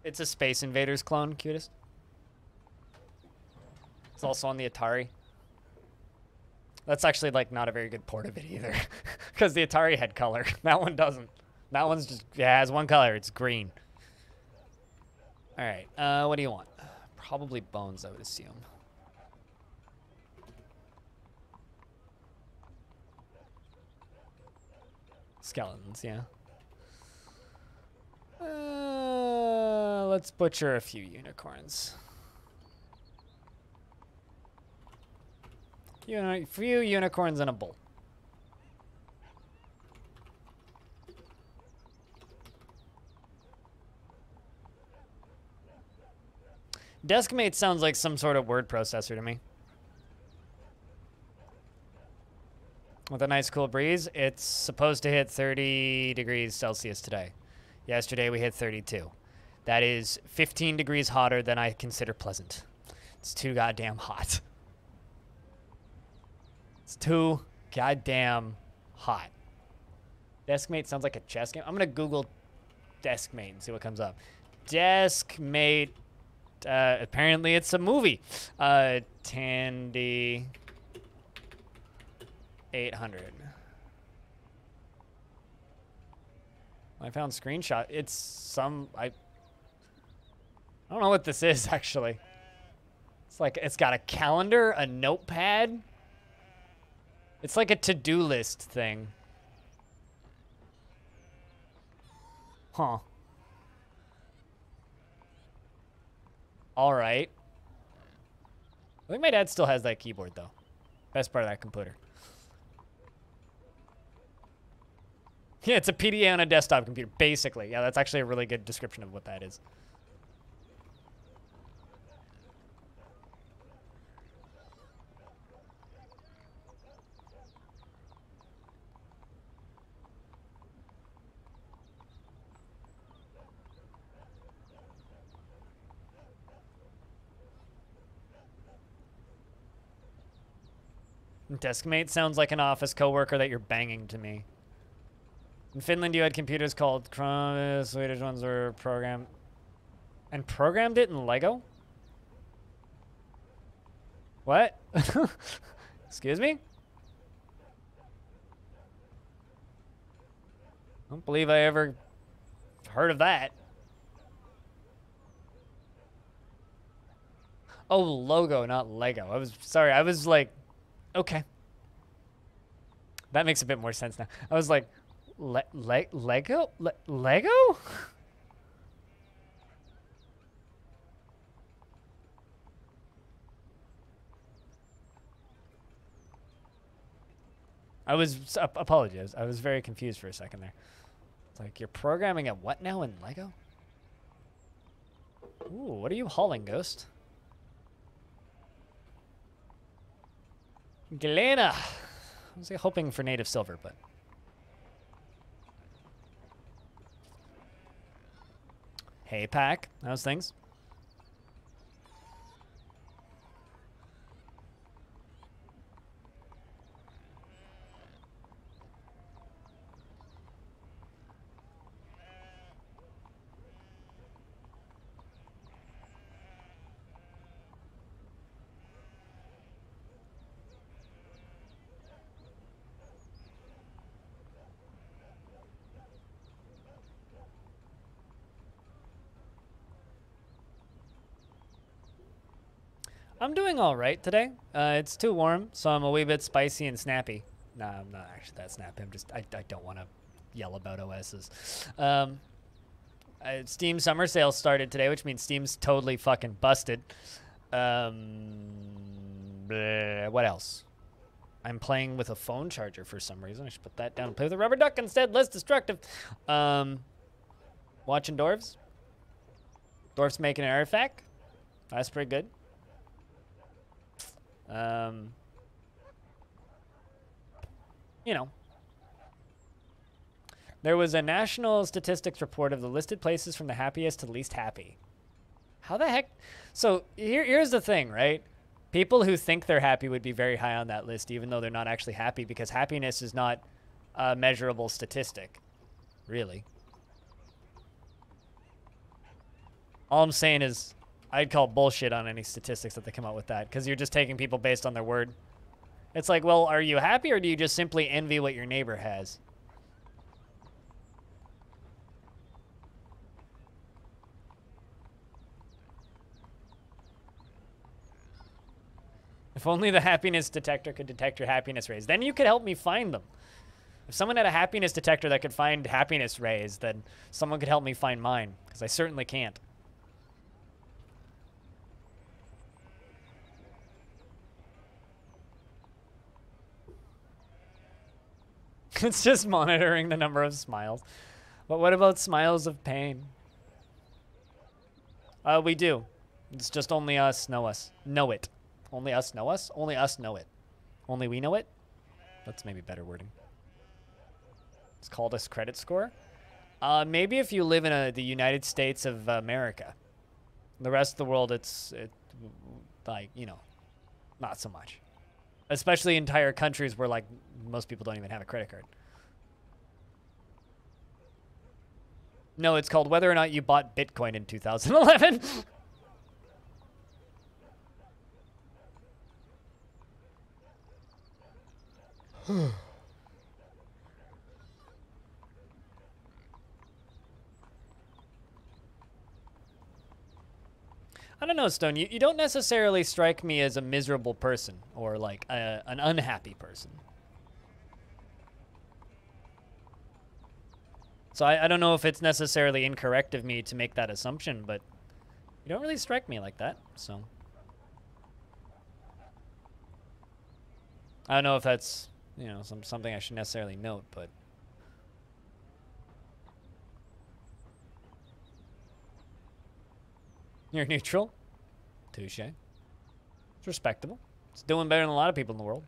It's a Space Invaders clone, cutest. It's also on the Atari. That's actually like not a very good port of it either, because the Atari had color. That one doesn't. That one's just, yeah, it has one color. It's green. All right. What do you want? Probably bones, I would assume. Skeletons, yeah. Let's butcher a few unicorns. Few unicorns and a bull. Deskmate sounds like some sort of word processor to me. With a nice cool breeze, it's supposed to hit 30 degrees Celsius today. Yesterday we hit 32. That is 15 degrees hotter than I consider pleasant. It's too goddamn hot. It's too goddamn hot. Deskmate sounds like a chess game. I'm gonna Google Deskmate and see what comes up. Deskmate. Apparently it's a movie. Tandy 800. I found screenshot. It's some, I don't know what this is actually. It's like, it's got a calendar, a notepad. It's like a to-do list thing. Huh. All right. I think my dad still has that keyboard, though. Best part of that computer. Yeah, it's a PDA on a desktop computer, basically. Yeah, that's actually a really good description of what that is. Deskmate sounds like an office coworker that you're banging to me. In Finland, you had computers called Cron. Swedish ones were programmed. And programmed it in Lego? What? Excuse me? I don't believe I ever heard of that. Oh, logo, not Lego. I was sorry. I was like, okay. That makes a bit more sense now. I was like, Lego? Lego? I was, apologies. I was very confused for a second there. It's like, you're programming a what now in Lego? Ooh, what are you hauling, Ghost? Galena. I was hoping for native silver, but... Hey, Pack. How's things? I'm doing all right today. It's too warm, so I'm a wee bit spicy and snappy. Nah, I'm not actually that snappy. I don't want to yell about OSs. Steam summer sale started today, which means Steam's totally fucking busted. What else? I'm playing with a phone charger for some reason. I should put that down and play with a rubber duck instead. Less destructive. Watching Dwarves. Dwarf's making an artifact. That's pretty good. You know. There was a national statistics report of the listed places from the happiest to the least happy. How the heck? So here's the thing, right? People who think they're happy would be very high on that list, even though they're not actually happy, because happiness is not a measurable statistic, really. All I'm saying is I'd call bullshit on any statistics that they come out with that, because you're just taking people based on their word. It's like, well, are you happy, or do you just simply envy what your neighbor has? If only the happiness detector could detect your happiness rays. Then you could help me find them. If someone had a happiness detector that could find happiness rays, then someone could help me find mine, because I certainly can't. It's just monitoring the number of smiles. But what about smiles of pain? We do. It's just only us know it. Only us know us? Only us know it. Only we know it? That's maybe better wording. It's called a credit score. Maybe if you live in the United States of America. The rest of the world, it's like, you know, not so much. Especially entire countries where, like, most people don't even have a credit card. No, it's called whether or not you bought Bitcoin in 2011. I don't know, Stone. You don't necessarily strike me as a miserable person or like an unhappy person. So I don't know if it's necessarily incorrect of me to make that assumption, but you don't really strike me like that, so. I don't know if that's, you know, something I should necessarily note, but. You're neutral. Touche. It's respectable. It's doing better than a lot of people in the world.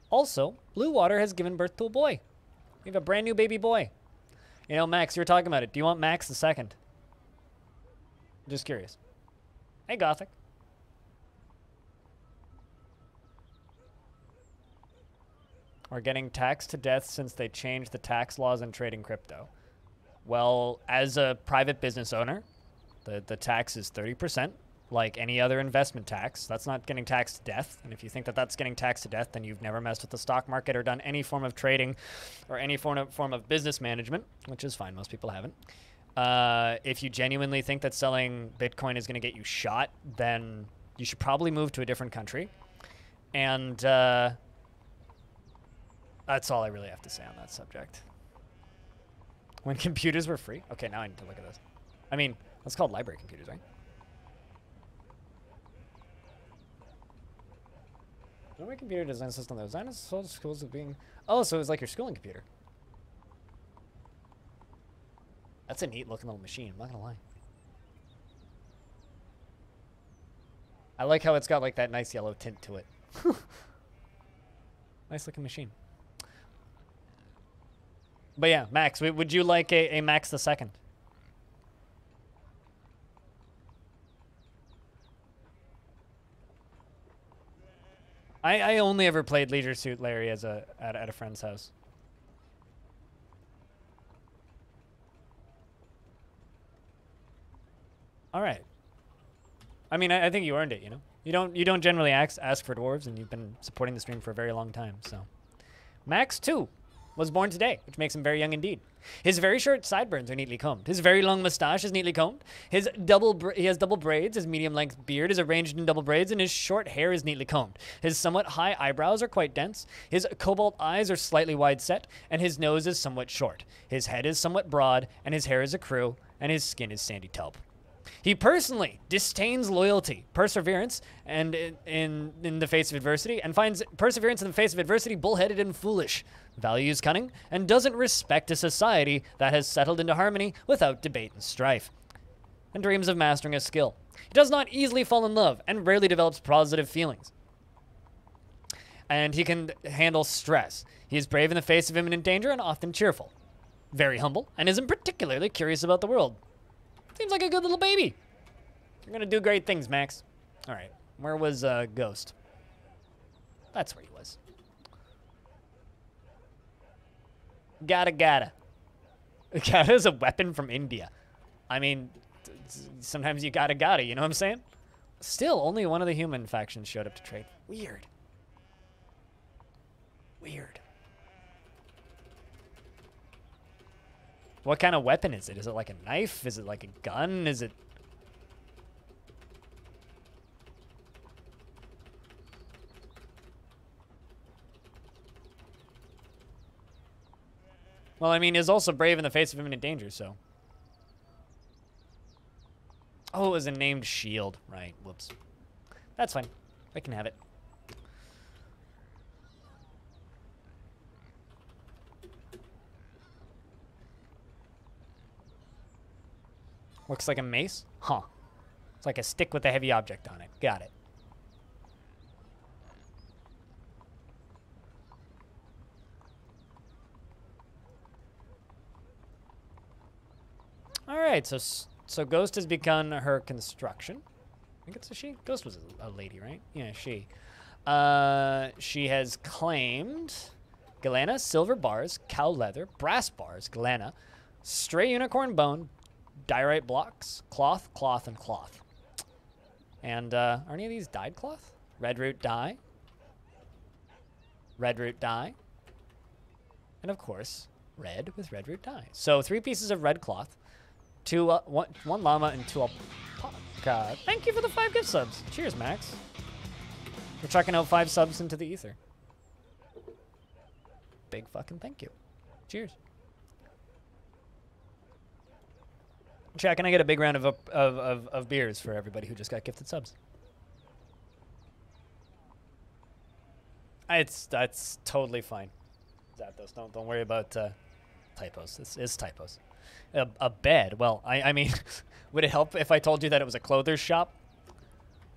Also, Blue Water has given birth to a boy. We have a brand new baby boy. You know, Max, you were talking about it. Do you want Max the second? Just curious. Hey, Gothic. Are getting taxed to death since they changed the tax laws in trading crypto. Well, as a private business owner, the tax is 30%, like any other investment tax. That's not getting taxed to death. And if you think that that's getting taxed to death, then you've never messed with the stock market or done any form of trading or any form of business management, which is fine. Most people haven't. If you genuinely think that selling Bitcoin is going to get you shot, then you should probably move to a different country. And that's all I really have to say on that subject. When computers were free? Okay, now I need to look at this. I mean, that's called library computers, right? My computer design system, the design is so schools of being... Oh, so it's like your schooling computer. That's a neat looking little machine, I'm not gonna lie. I like how it's got like that nice yellow tint to it. Nice looking machine. But yeah, Max, would you like a Max the Second? I only ever played Leisure Suit Larry as at a friend's house. All right. I mean, I think you earned it, you know? You don't generally ask for dwarves, and you've been supporting the stream for a very long time, so. Max 2. was born today, which makes him very young indeed. His very short sideburns are neatly combed. His very long mustache is neatly combed. He has double braids. His medium-length beard is arranged in double braids, and his short hair is neatly combed. His somewhat high eyebrows are quite dense. His cobalt eyes are slightly wide-set, and his nose is somewhat short. His head is somewhat broad, and his hair is a crew, and his skin is sandy taupe. He personally disdains loyalty, perseverance, and in the face of adversity, and finds perseverance in the face of adversity bullheaded and foolish, values cunning, and doesn't respect a society that has settled into harmony without debate and strife, and dreams of mastering a skill. He does not easily fall in love, and rarely develops positive feelings. And he can handle stress. He is brave in the face of imminent danger and often cheerful. Very humble, and isn't particularly curious about the world. Seems like a good little baby. You're gonna do great things, Max. All right, where was Ghost? That's where he was. Gotta. Gata is a weapon from India. I mean, sometimes you gotta, you know what I'm saying? Still, only one of the human factions showed up to trade. Weird. What kind of weapon is it? Is it like a knife? Is it like a gun? Is it... Well, I mean, he's also brave in the face of imminent danger, so... Oh, it was a named shield. Right, whoops. That's fine. I can have it. Looks like a mace? Huh. It's like a stick with a heavy object on it. Got it. All right, so Ghost has begun her construction. I think it's a she. Ghost was a lady, right? Yeah, she. She has claimed Galena, silver bars, cow leather, brass bars, Galena, stray unicorn bone, diorite blocks, cloth, and cloth. And are any of these dyed cloth? Red root dye. Red root dye. And of course, red with red root dye. So 3 pieces of red cloth, one llama, and 2 alpaca. Thank you for the 5 gift subs. Cheers, Max. We're chucking out 5 subs into the ether. Big fucking thank you. Cheers. Chat, can I get a big round of beers for everybody who just got gifted subs? That's totally fine. Zathos, don't worry about typos. This is typos. A bed. Well, I mean, would it help if I told you that it was a clother's shop?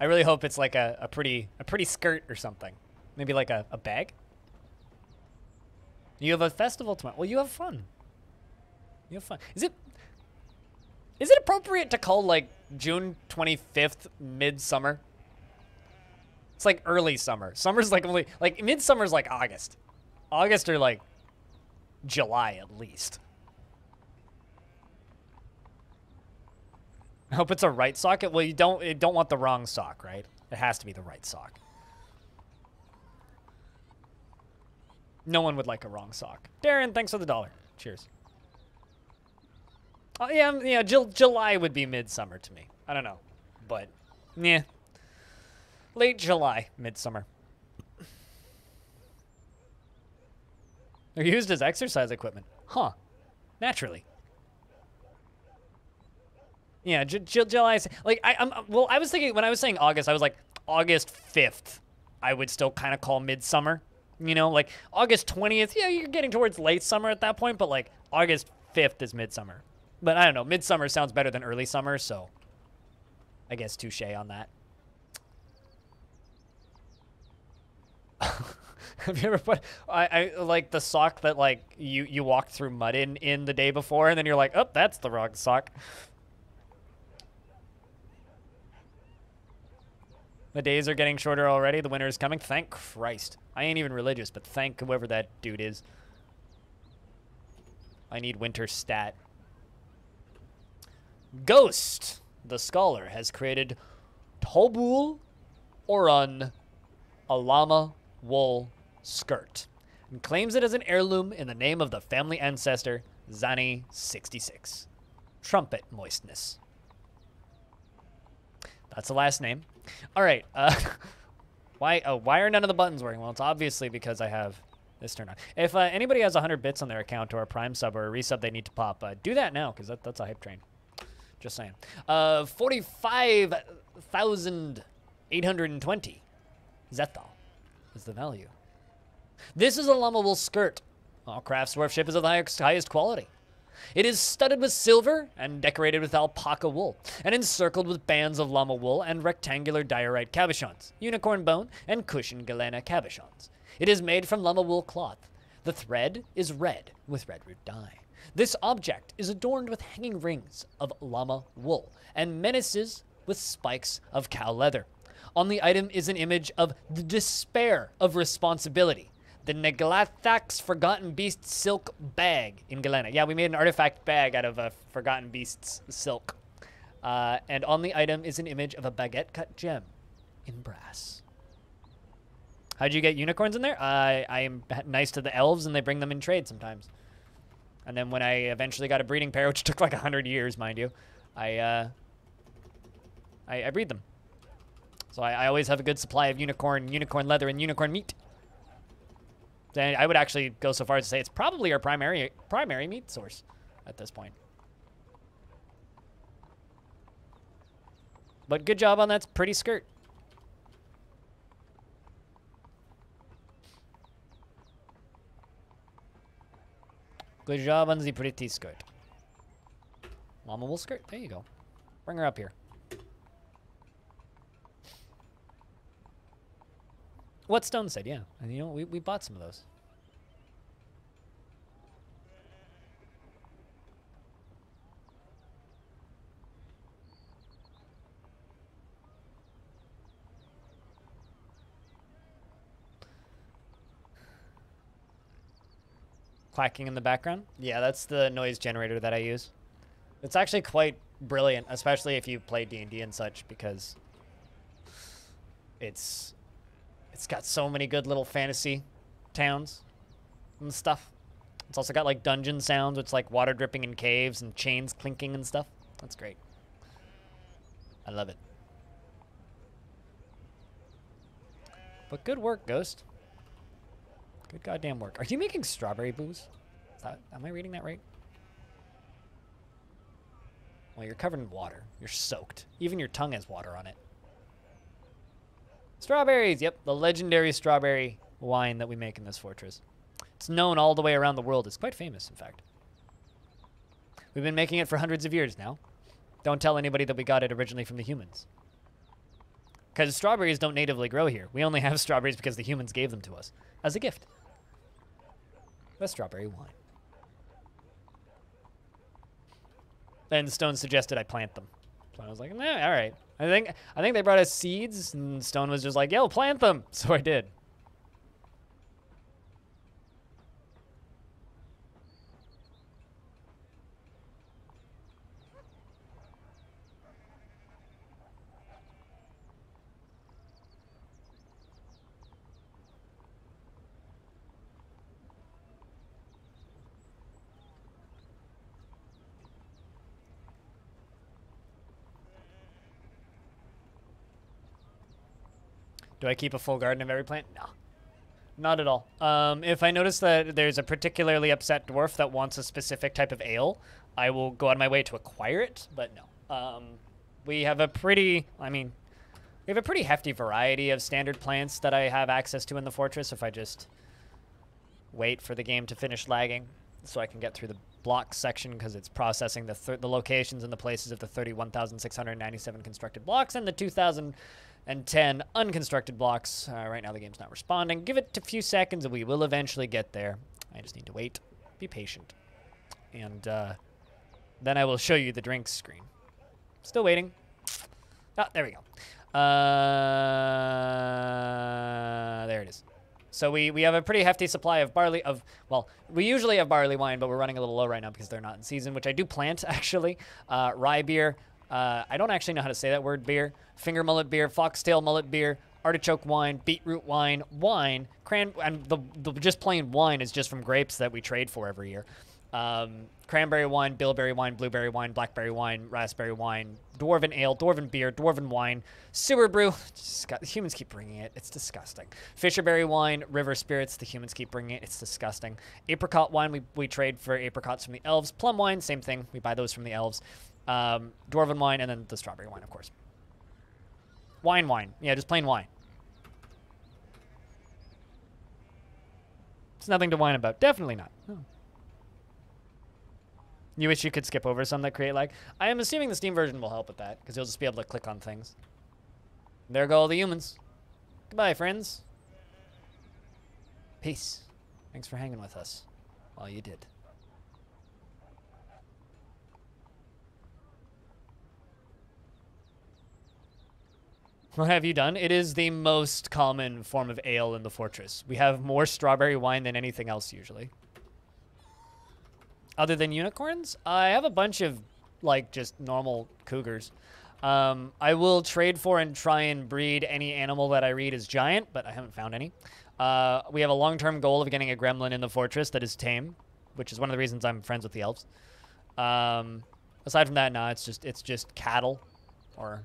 I really hope it's like a pretty skirt or something. Maybe like a bag. You have a festival tomorrow. Well, you have fun. You have fun. Is it appropriate to call, like, June 25th midsummer? It's like early summer. Summer's like only, like, midsummer's like August. August or, like, July at least. I hope it's a right socket. Well, you don't want the wrong sock, right? It has to be the right sock. No one would like a wrong sock. Darren, thanks for the $1. Cheers. Yeah, July would be midsummer to me. I don't know, but yeah, late July, midsummer. They're used as exercise equipment, huh? Naturally. Yeah, July. Like well, I was thinking when I was saying August, I was like August 5th. I would still kind of call midsummer. You know, like August 20th. Yeah, you're getting towards late summer at that point, but like August 5th is midsummer. But I don't know, midsummer sounds better than early summer, so I guess touche on that. Have you ever put, I like the sock that like you walked through mud in the day before, and then you're like, oh, that's the wrong sock. The days are getting shorter already. The winter is coming. Thank Christ. I ain't even religious, but thank whoever that dude is. I need winter stat. Ghost, the scholar, has created Tobul Orun, a llama wool skirt. and claims it as an heirloom in the name of the family ancestor, Zani66. Trumpet moistness. That's the last name. All right. Why are none of the buttons working? Well, it's obviously because I have this turned on. If anybody has 100 bits on their account or a Prime sub or a resub they need to pop, do that now, because that's a hype train. Just saying. 45,820 Zethal is the value. This is a llama wool skirt. All Crafts Dwarf ship is of the highest quality. It is studded with silver and decorated with alpaca wool, and encircled with bands of llama wool and rectangular diorite cabochons, unicorn bone, and cushion galena cabochons. It is made from llama wool cloth. The thread is red with red root dye. This object is adorned with hanging rings of llama wool and menaces with spikes of cow leather. On the item is an image of the despair of responsibility. The Neglathax Forgotten Beast silk bag in Galena. Yeah, we made an artifact bag out of a Forgotten Beast's silk. And on the item is an image of a baguette cut gem in brass. How'd you get unicorns in there? I am nice to the elves, and they bring them in trade sometimes. And then when I eventually got a breeding pair, which took like 100 years, mind you, I breed them. So I always have a good supply of unicorn leather, and unicorn meat. And I would actually go so far as to say it's probably our primary meat source at this point. But good job on that pretty skirt. Good job on the pretty skirt. Llama wool skirt. There you go. Bring her up here. What Stone said, yeah. And you know, we bought some of those. Clacking in the background? Yeah, that's the noise generator that I use. It's actually quite brilliant, especially if you play D&D and such, because it's got so many good little fantasy towns and stuff. It's also got like dungeon sounds, which like water dripping in caves and chains clinking and stuff. That's great. I love it. But good work, Ghost. Good goddamn work. Are you making strawberry booze? Am I reading that right? Well, you're covered in water. You're soaked. Even your tongue has water on it. Strawberries! Yep, the legendary strawberry wine that we make in this fortress. It's known all the way around the world. It's quite famous, in fact. We've been making it for hundreds of years now. Don't tell anybody that we got it originally from the humans. Because strawberries don't natively grow here. We only have strawberries because the humans gave them to us as a gift. The strawberry wine. And Stone suggested I plant them. So I was like, nah, all right. I think they brought us seeds, and Stone was just like, yo, plant them. So I did. Do I keep a full garden of every plant? No. Not at all. If I notice that there's a particularly upset dwarf that wants a specific type of ale, I will go out of my way to acquire it, but no. We have a pretty hefty variety of standard plants that I have access to in the fortress if I just wait for the game to finish lagging so I can get through the block section, because it's processing the locations and the places of the 31,697 constructed blocks and the 2,010 unconstructed blocks. Right now the game's not responding. Give it a few seconds and we will eventually get there. I just need to wait. Be patient. And then I will show you the drinks screen. Still waiting. Oh, there we go. There it is. So we have a pretty hefty supply of barley well, we usually have barley wine, but we're running a little low right now because they're not in season, which I do plant, actually. Rye beer. I don't actually know how to say that word, beer. Finger mullet beer, foxtail mullet beer, artichoke wine, beetroot wine, and the just plain wine is just from grapes that we trade for every year. Cranberry wine, bilberry wine, blueberry wine, blackberry wine, raspberry wine, dwarven ale, dwarven beer, dwarven wine, sewer brew. Humans keep bringing it. It's disgusting. Fisherberry wine, river spirits. The humans keep bringing it. It's disgusting. Apricot wine. We trade for apricots from the elves. Plum wine, same thing. We buy those from the elves. Dwarven wine, and then the strawberry wine, of course. Wine. Yeah, just plain wine. It's nothing to whine about. Definitely not. No. You wish you could skip over some that create lag? I am assuming the Steam version will help with that, because you'll just be able to click on things. There go all the humans. Goodbye, friends. Peace. Thanks for hanging with us while you did. What have you done? It is the most common form of ale in the fortress. We have more strawberry wine than anything else usually. Other than unicorns, I have a bunch of, like, just normal cougars. I will trade for and try and breed any animal that I read as giant, but I haven't found any. We have a long-term goal of getting a gremlin in the fortress that is tame, which is one of the reasons I'm friends with the elves. Aside from that, no, it's just cattle or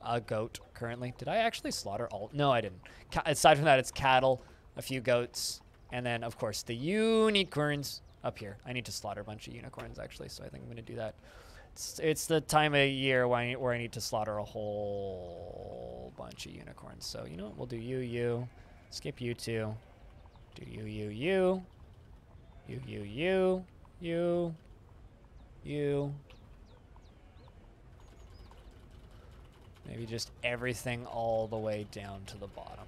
a goat currently. Did I actually slaughter all? No, I didn't. Aside from that, it's cattle, a few goats, and then, of course, the unicorns. Up here. I need to slaughter a bunch of unicorns, actually, so I think I'm going to do that. It's the time of year where I need to slaughter a whole bunch of unicorns. So, you know what? We'll do you. Skip you two. Do you. Maybe just everything all the way down to the bottom.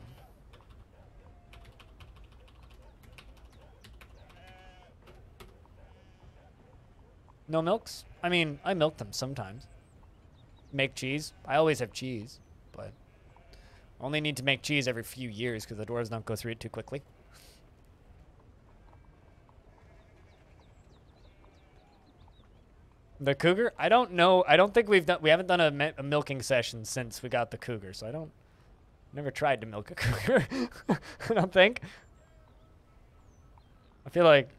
No milks? I mean, I milk them sometimes. Make cheese? I always have cheese, but only need to make cheese every few years because the dwarves don't go through it too quickly. The cougar? I don't know. I don't think we haven't done a milking session since we got the cougar, so never tried to milk a cougar. I don't think. I feel like,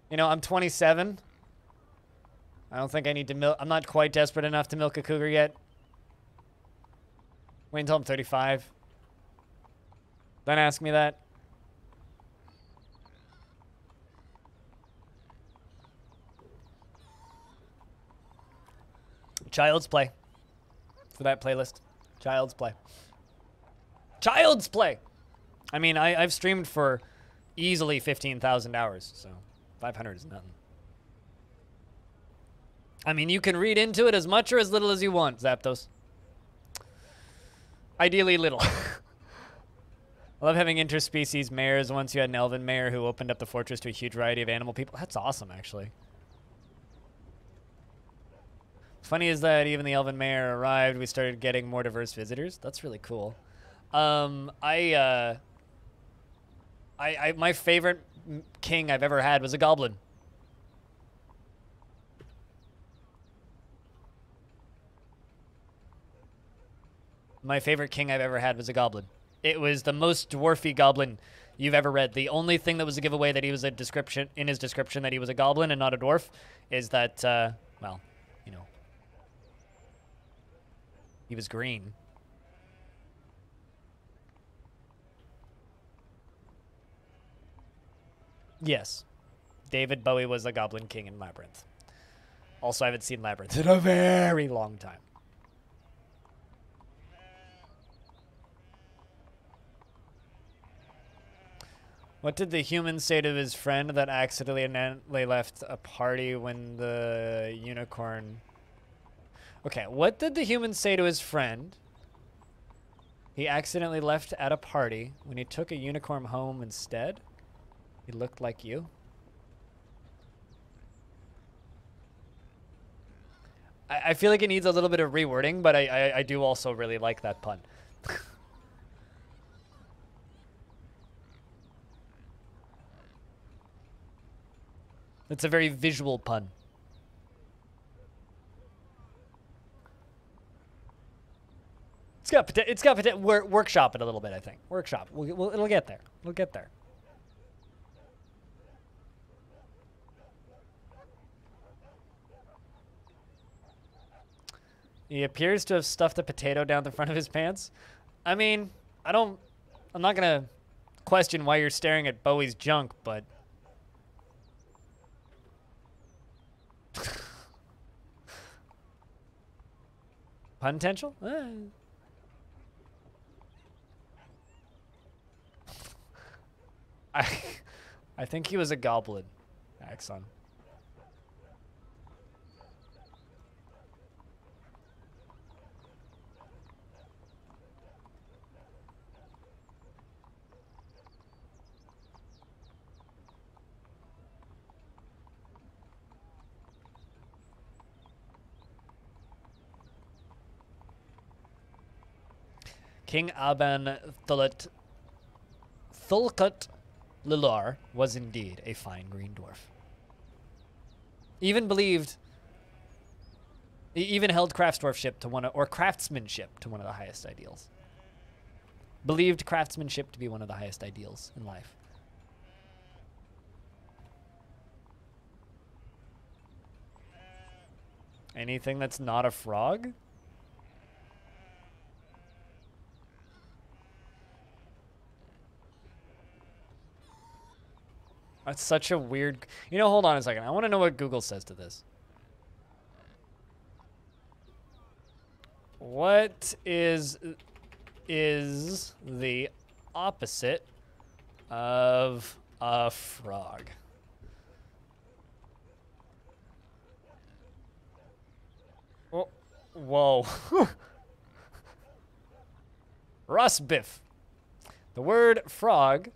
you know, I'm 27. I don't think I need to milk. I'm not quite desperate enough to milk a cougar yet. Wait until I'm 35. Don't ask me that. Child's Play. For that playlist. Child's Play. Child's Play! I mean, I've streamed for easily 15,000 hours, so 500 is nothing. I mean, you can read into it as much or as little as you want, Zapdos. Ideally little. I love having interspecies mares. Once you had an elven mare who opened up the fortress to a huge variety of animal people. That's awesome, actually. Funny is that even the elven mare arrived, we started getting more diverse visitors. That's really cool. My favorite king I've ever had was a goblin. My favorite king I've ever had was a goblin. It was the most dwarfy goblin you've ever read. The only thing that was a giveaway that he was in his description that he was a goblin and not a dwarf is that, well, you know, he was green. Yes. David Bowie was a goblin king in Labyrinth. Also, I haven't seen Labyrinth in a very long time. What did the human say to his friend that accidentally left a party when the unicorn... Okay, what did the human say to his friend? He accidentally left at a party when he took a unicorn home instead? He looked like you? I feel like it needs a little bit of rewording, but I do also really like that pun. It's a very visual pun. It's got potential. Workshop it a little bit, I think. Workshop. It'll get there. We'll get there. He appears to have stuffed a potato down the front of his pants. I mean, I'm not gonna question why you're staring at Bowie's junk, but potential? I think he was a goblin, Axon. King Aban Thulkut Lilar was indeed a fine green dwarf. He even held craftsmanship to one of the highest ideals. Believed craftsmanship to be one of the highest ideals in life. Anything that's not a frog? That's such a weird... You know, hold on a second. I want to know what Google says to this. What is the opposite of a frog? Oh, whoa. Rusbiff. The word frog,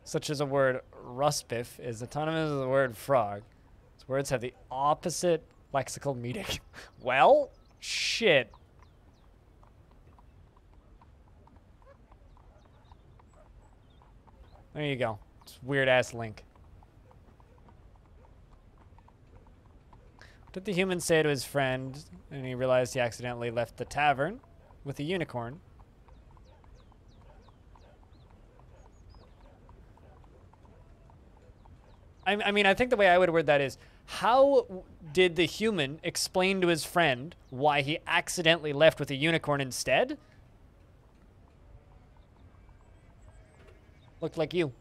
such as a word rusbiff, is autonomous of the word frog. Its words have the opposite lexical meaning. Well, shit. There you go. It's weird-ass link. What did the human say to his friend and he realized he accidentally left the tavern with a unicorn? I mean, I think the way I would word that is, how did the human explain to his friend why he accidentally left with a unicorn instead? Looked like you.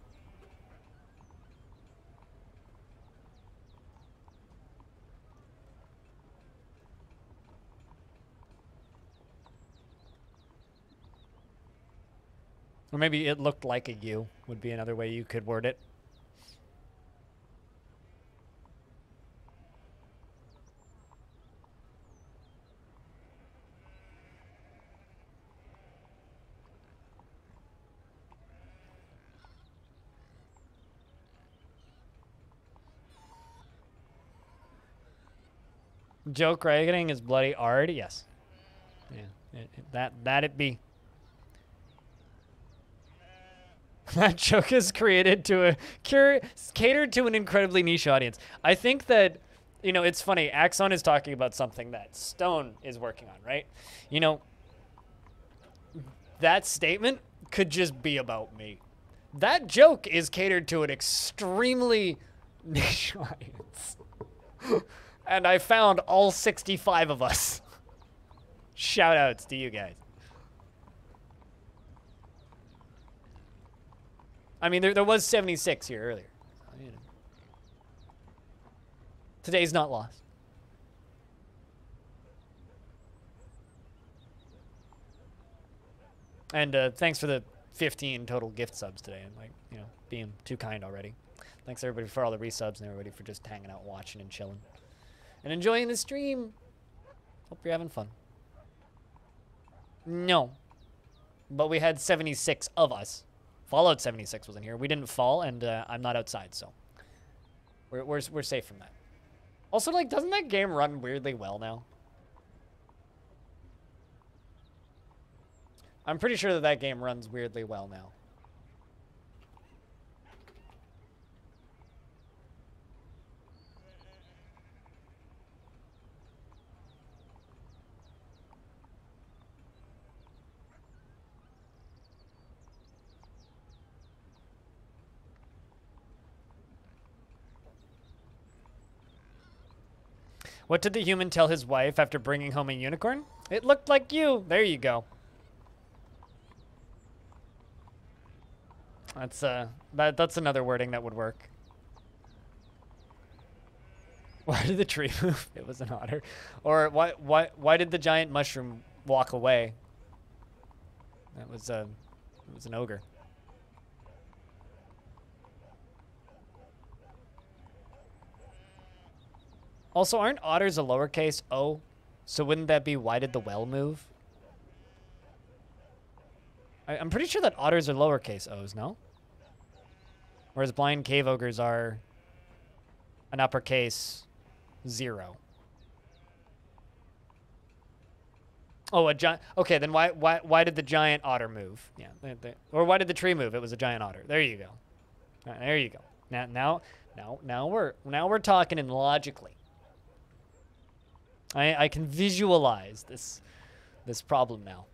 Or maybe it looked like a you would be another way you could word it. Joke writing is bloody hard. Yes. Yeah. That it be. That joke is created to catered to an incredibly niche audience. I think that, you know, it's funny. Axon is talking about something that Stone is working on, right? You know, that statement could just be about me. That joke is catered to an extremely niche audience. And I found all 65 of us. Shout outs to you guys. I mean, there was 76 here earlier. So, you know. Today's not lost. And thanks for the 15 total gift subs today. And, like, you know, being too kind already. Thanks everybody for all the resubs and everybody for just hanging out, watching, and chilling. And enjoying the stream. Hope you're having fun. No. But we had 76 of us. Fallout 76 wasn't here. We didn't fall, and I'm not outside, so we're safe from that. Also, like, doesn't that game run weirdly well now? I'm pretty sure that game runs weirdly well now. What did the human tell his wife after bringing home a unicorn? It looked like you. There you go. That's another wording that would work. Why did the tree move? It was an otter. Or why did the giant mushroom walk away? It was an ogre. Also, aren't otters a lowercase o? So wouldn't that be why did the well move? I'm pretty sure that otters are lowercase o's, no? Whereas blind cave ogres are an uppercase 0. Oh, a giant. Okay, then why did the giant otter move? Yeah, or why did the tree move? It was a giant otter. There you go. Right, there you go. Now we're talking in logically. I can visualize this problem now.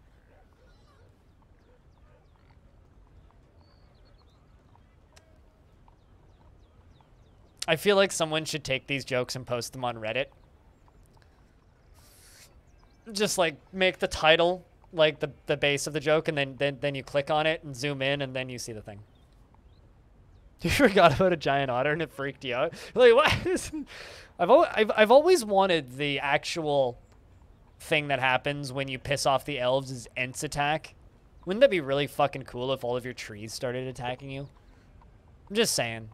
I feel like someone should take these jokes and post them on Reddit. Just like make the title like the base of the joke, and then you click on it and zoom in, and then you see the thing. You forgot about a giant otter and it freaked you out. Like what? I've always wanted the actual thing that happens when you piss off the elves is Ents attack. Wouldn't that be really fucking cool if all of your trees started attacking you? I'm just saying.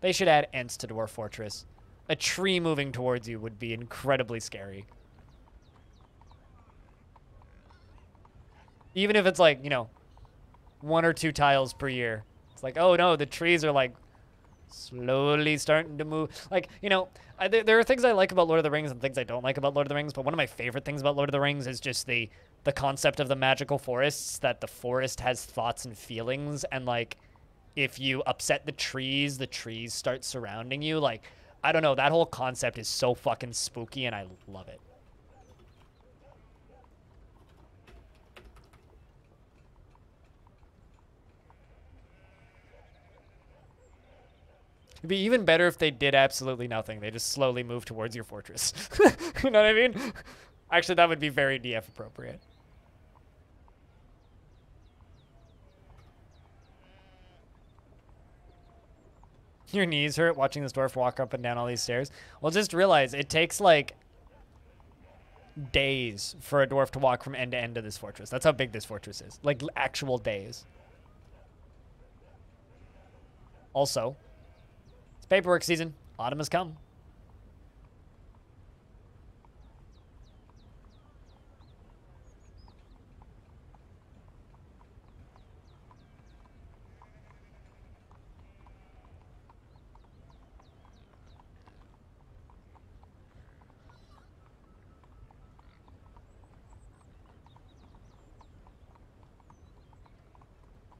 They should add Ents to Dwarf Fortress. A tree moving towards you would be incredibly scary. Even if it's like, you know, 1 or 2 tiles per year. It's like, oh no, the trees are like slowly starting to move. Like, you know, there are things I like about Lord of the Rings and things I don't like about Lord of the Rings, but one of my favorite things about Lord of the Rings is just the concept of the magical forests, that the forest has thoughts and feelings, and like, if you upset the trees start surrounding you. Like, I don't know, that whole concept is so fucking spooky and I love it. It'd be even better if they did absolutely nothing. They just slowly move towards your fortress. You know what I mean? Actually, that would be very DF appropriate. Your knees hurt watching this dwarf walk up and down all these stairs. Well, just realize it takes like days for a dwarf to walk from end to end of this fortress. That's how big this fortress is. Like actual days. Also, it's paperwork season. Autumn has come.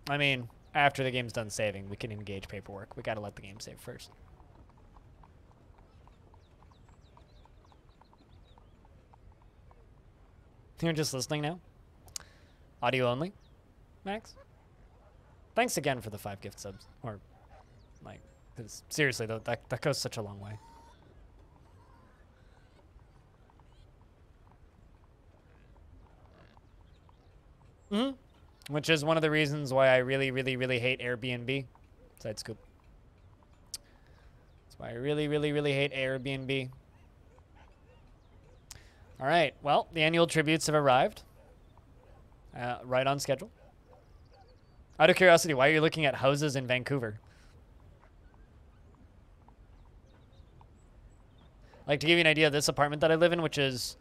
I mean, after the game's done saving, we can engage paperwork. We gotta let the game save first. You're just listening now? Audio only? Max? Thanks again for the 5 gift subs. Or, like, 'cause seriously, though, that goes such a long way. Mm-hmm. Which is one of the reasons why I really, really, really hate Airbnb. Side scoop. That's why I really, really, really hate Airbnb. All right. Well, the annual tributes have arrived. Right on schedule. Out of curiosity, why are you looking at houses in Vancouver? Like, to give you an idea, this apartment that I live in, which is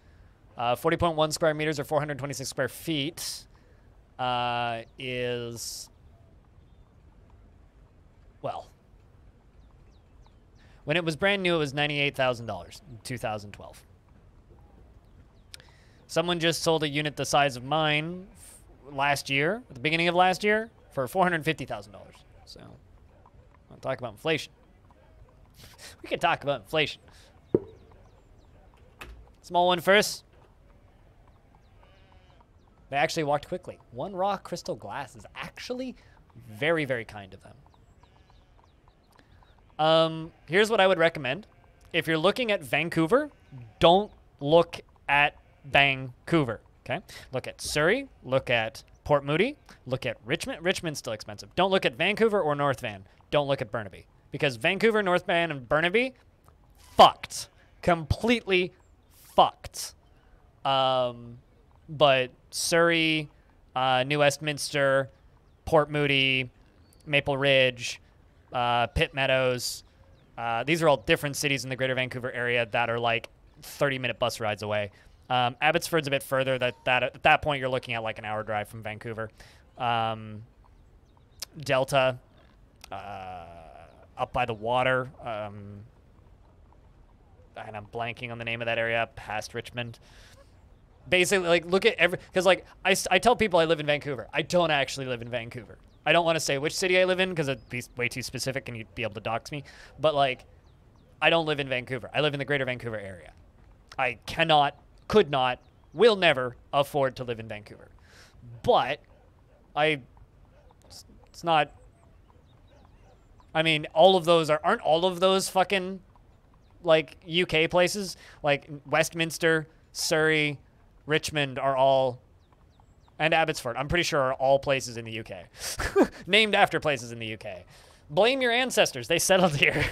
40.1 square meters or 426 square feet, is, well, when it was brand new, it was $98,000 in 2012. Someone just sold a unit the size of mine last year, at the beginning of last year, for $450,000. So, I'll talk about inflation. We can talk about inflation. Small one first. They actually walked quickly. 1 raw crystal glass is actually very, very kind of them. Here's what I would recommend. If you're looking at Vancouver, don't look at Vancouver, okay? Look at Surrey, look at Port Moody, look at Richmond. Richmond's still expensive. Don't look at Vancouver or North Van. Don't look at Burnaby. Because Vancouver, North Van, and Burnaby, fucked. Completely fucked. But Surrey, New Westminster, Port Moody, Maple Ridge, Pitt Meadows, these are all different cities in the greater Vancouver area that are like 30-minute bus rides away. Abbotsford's a bit further. At that point, you're looking at like an hour drive from Vancouver. Delta, up by the water, and I'm blanking on the name of that area, past Richmond. Basically, like, look at because like I tell people I live in Vancouver. I don't actually live in Vancouver. I don't want to say which city I live in because it'd be way too specific and you'd be able to dox me. But like, I don't live in Vancouver. I live in the greater Vancouver area. I cannot, could not, will never afford to live in Vancouver. But it's not, I mean, all of those aren't all of those fucking like UK places? Like Westminster, Surrey, Richmond are all, and Abbotsford, I'm pretty sure are all places in the UK. Named after places in the UK. Blame your ancestors. They settled here.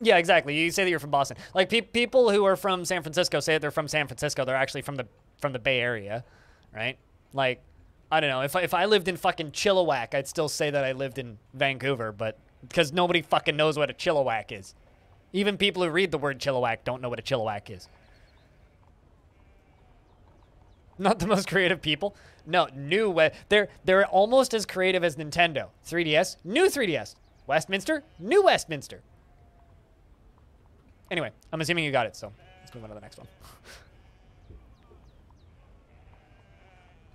Yeah, exactly. You say that you're from Boston. Like people who are from San Francisco say that they're from San Francisco. They're actually from the Bay Area, right? Like, I don't know. If I lived in fucking Chilliwack, I'd still say that I lived in Vancouver, but because nobody fucking knows what a Chilliwack is. Even people who read the word Chilliwack don't know what a Chilliwack is. Not the most creative people. No, they're almost as creative as Nintendo. 3DS, new 3DS. Westminster, new Westminster. Anyway, I'm assuming you got it, so let's move on to the next one.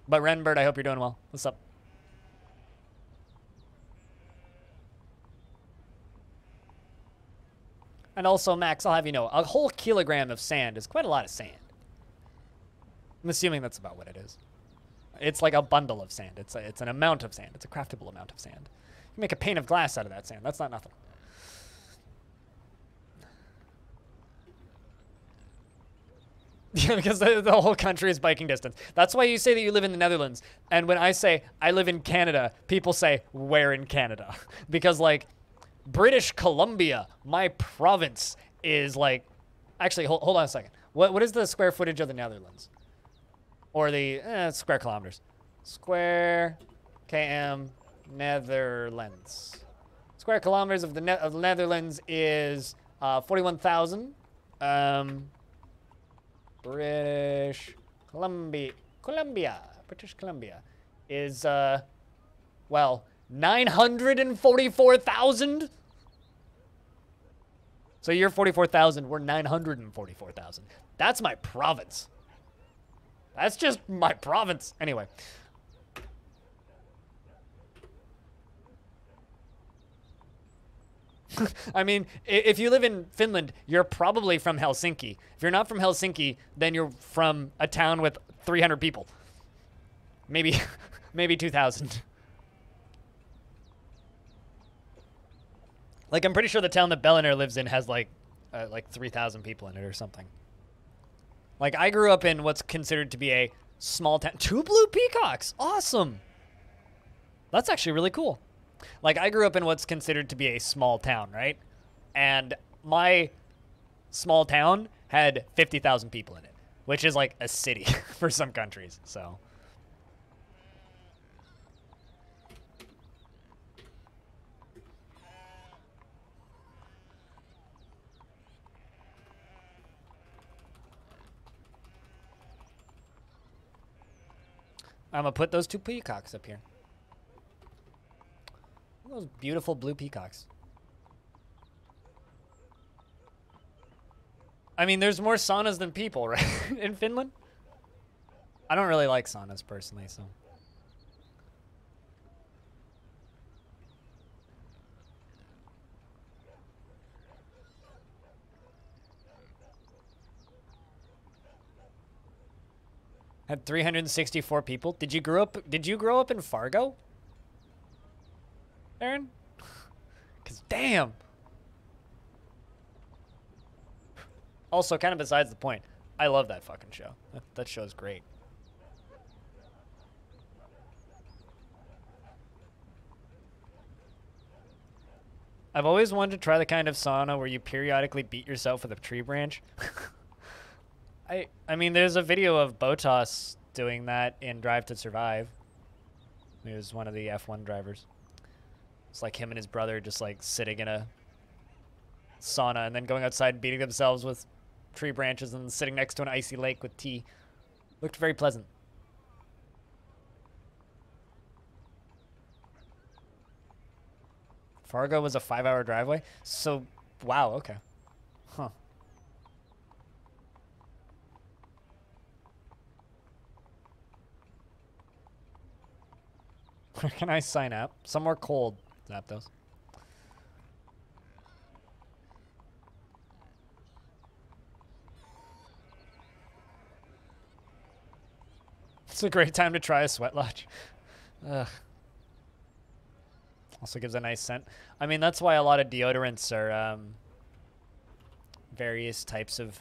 But Renbird, I hope you're doing well. What's up? And also, Max, I'll have you know, a whole kilogram of sand is quite a lot of sand. I'm assuming that's about what it is. It's like a bundle of sand. It's an amount of sand. It's a craftable amount of sand. You can make a pane of glass out of that sand. That's not nothing. Yeah, because the whole country is biking distance. That's why you say that you live in the Netherlands. And when I say I live in Canada, people say, where in Canada? Because, like, British Columbia, my province, is like... Actually, hold on a second. What is the square footage of the Netherlands? Or the square kilometers. Square km Netherlands. Square kilometers of the Netherlands is 41,000. British Columbia is, well, 944,000. So you're 44,000, we're 944,000. That's my province. That's just my province. Anyway. I mean, if you live in Finland, you're probably from Helsinki. If you're not from Helsinki, then you're from a town with 300 people. Maybe 2,000. Like, I'm pretty sure the town that Bellinair lives in has, like 3,000 people in it or something. Like, I grew up in what's considered to be a small town. 2 blue peacocks! Awesome! That's actually really cool. Like, I grew up in what's considered to be a small town, right? And my small town had 50,000 people in it, which is like a city for some countries, so. I'm gonna put those 2 peacocks up here. Those beautiful blue peacocks. I mean, there's more saunas than people, right? In Finland? I don't really like saunas personally, so. Had 364 people. Did you grow up in Fargo? Aaron? Cause damn. Also, kind of besides the point, I love that fucking show. That show's great. I've always wanted to try the kind of sauna where you periodically beat yourself with a tree branch. I mean, there's a video of Botas doing that in Drive to Survive. He was one of the F1 drivers. It's like him and his brother just like sitting in a sauna and then going outside and beating themselves with tree branches and sitting next to an icy lake with tea. Looked very pleasant. Fargo was a 5-hour driveway? So, wow, okay. Huh. Where can I sign up? Somewhere cold. Zapdos. It's a great time to try a sweat lodge. Ugh. Also gives a nice scent. I mean, that's why a lot of deodorants are various types of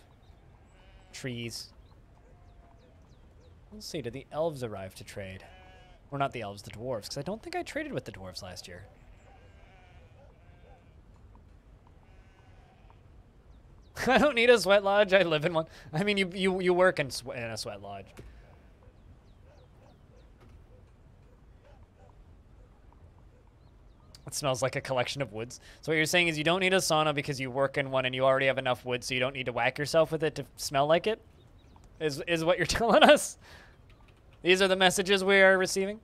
trees. Let's see, did the elves arrive to trade? Or not the elves, the dwarves, because I don't think I traded with the dwarves last year. I don't need a sweat lodge, I live in one. I mean, you work in a sweat lodge. It smells like a collection of woods. So what you're saying is you don't need a sauna because you work in one and you already have enough wood, so you don't need to whack yourself with it to smell like it? Is what you're telling us? These are the messages we are receiving?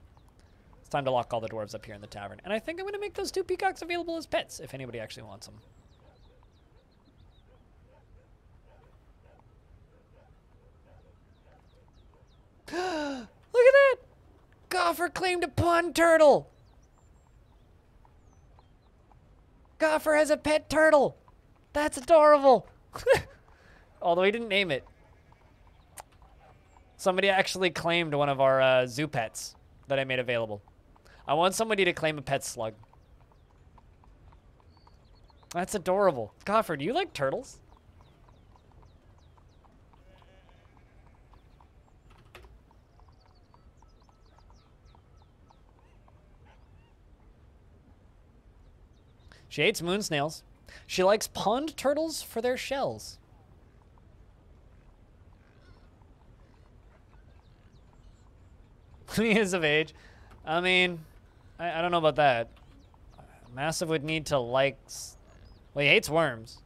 It's time to lock all the dwarves up here in the tavern. And I think I'm going to make those 2 peacocks available as pets, if anybody actually wants them. Look at that! Gopher claimed a pond turtle! Gopher has a pet turtle! That's adorable! Although he didn't name it. Somebody actually claimed one of our zoo pets that I made available. I want somebody to claim a pet slug. That's adorable. Gopher, do you like turtles? She hates moon snails. She likes pond turtles for their shells. He is of age. I mean, I don't know about that. Massive would need to like... Well, he hates worms.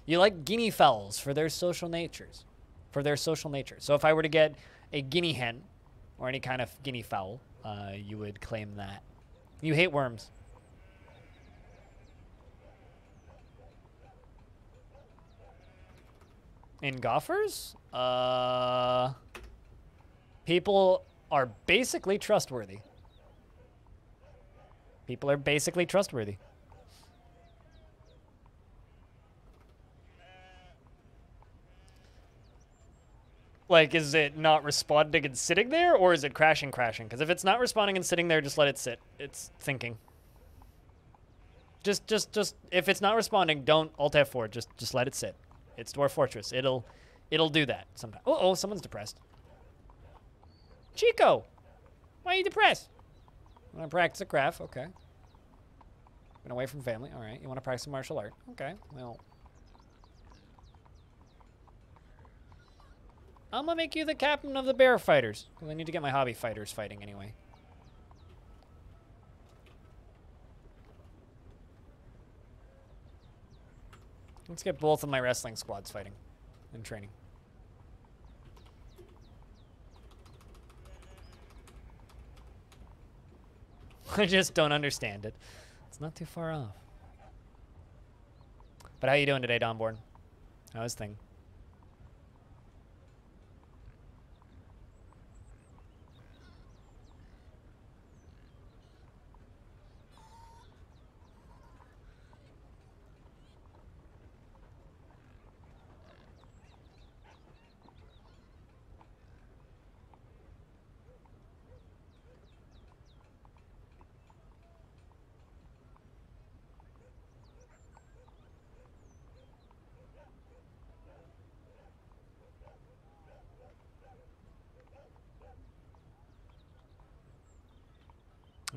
You like guinea fowls for their social natures. For their social nature. So if I were to get a guinea hen, or any kind of guinea fowl, you would claim that. You hate worms. In Gophers? People are basically trustworthy. People are basically trustworthy. Like, is it not responding and sitting there, or is it crashing? Because if it's not responding and sitting there, just let it sit. It's thinking. Just, if it's not responding, don't Alt F4. Just let it sit. It's Dwarf Fortress. It'll do that sometimes. Oh, someone's depressed. Chico, why are you depressed? Want to practice a craft? Okay. Been away from family. All right. You want to practice a martial art? Okay. Well, I'm gonna make you the captain of the bear fighters. Because I need to get my hobby fighters fighting anyway. Let's get both of my wrestling squads fighting and training. I just don't understand it. It's not too far off. But how you doing today, Donborn? How's things?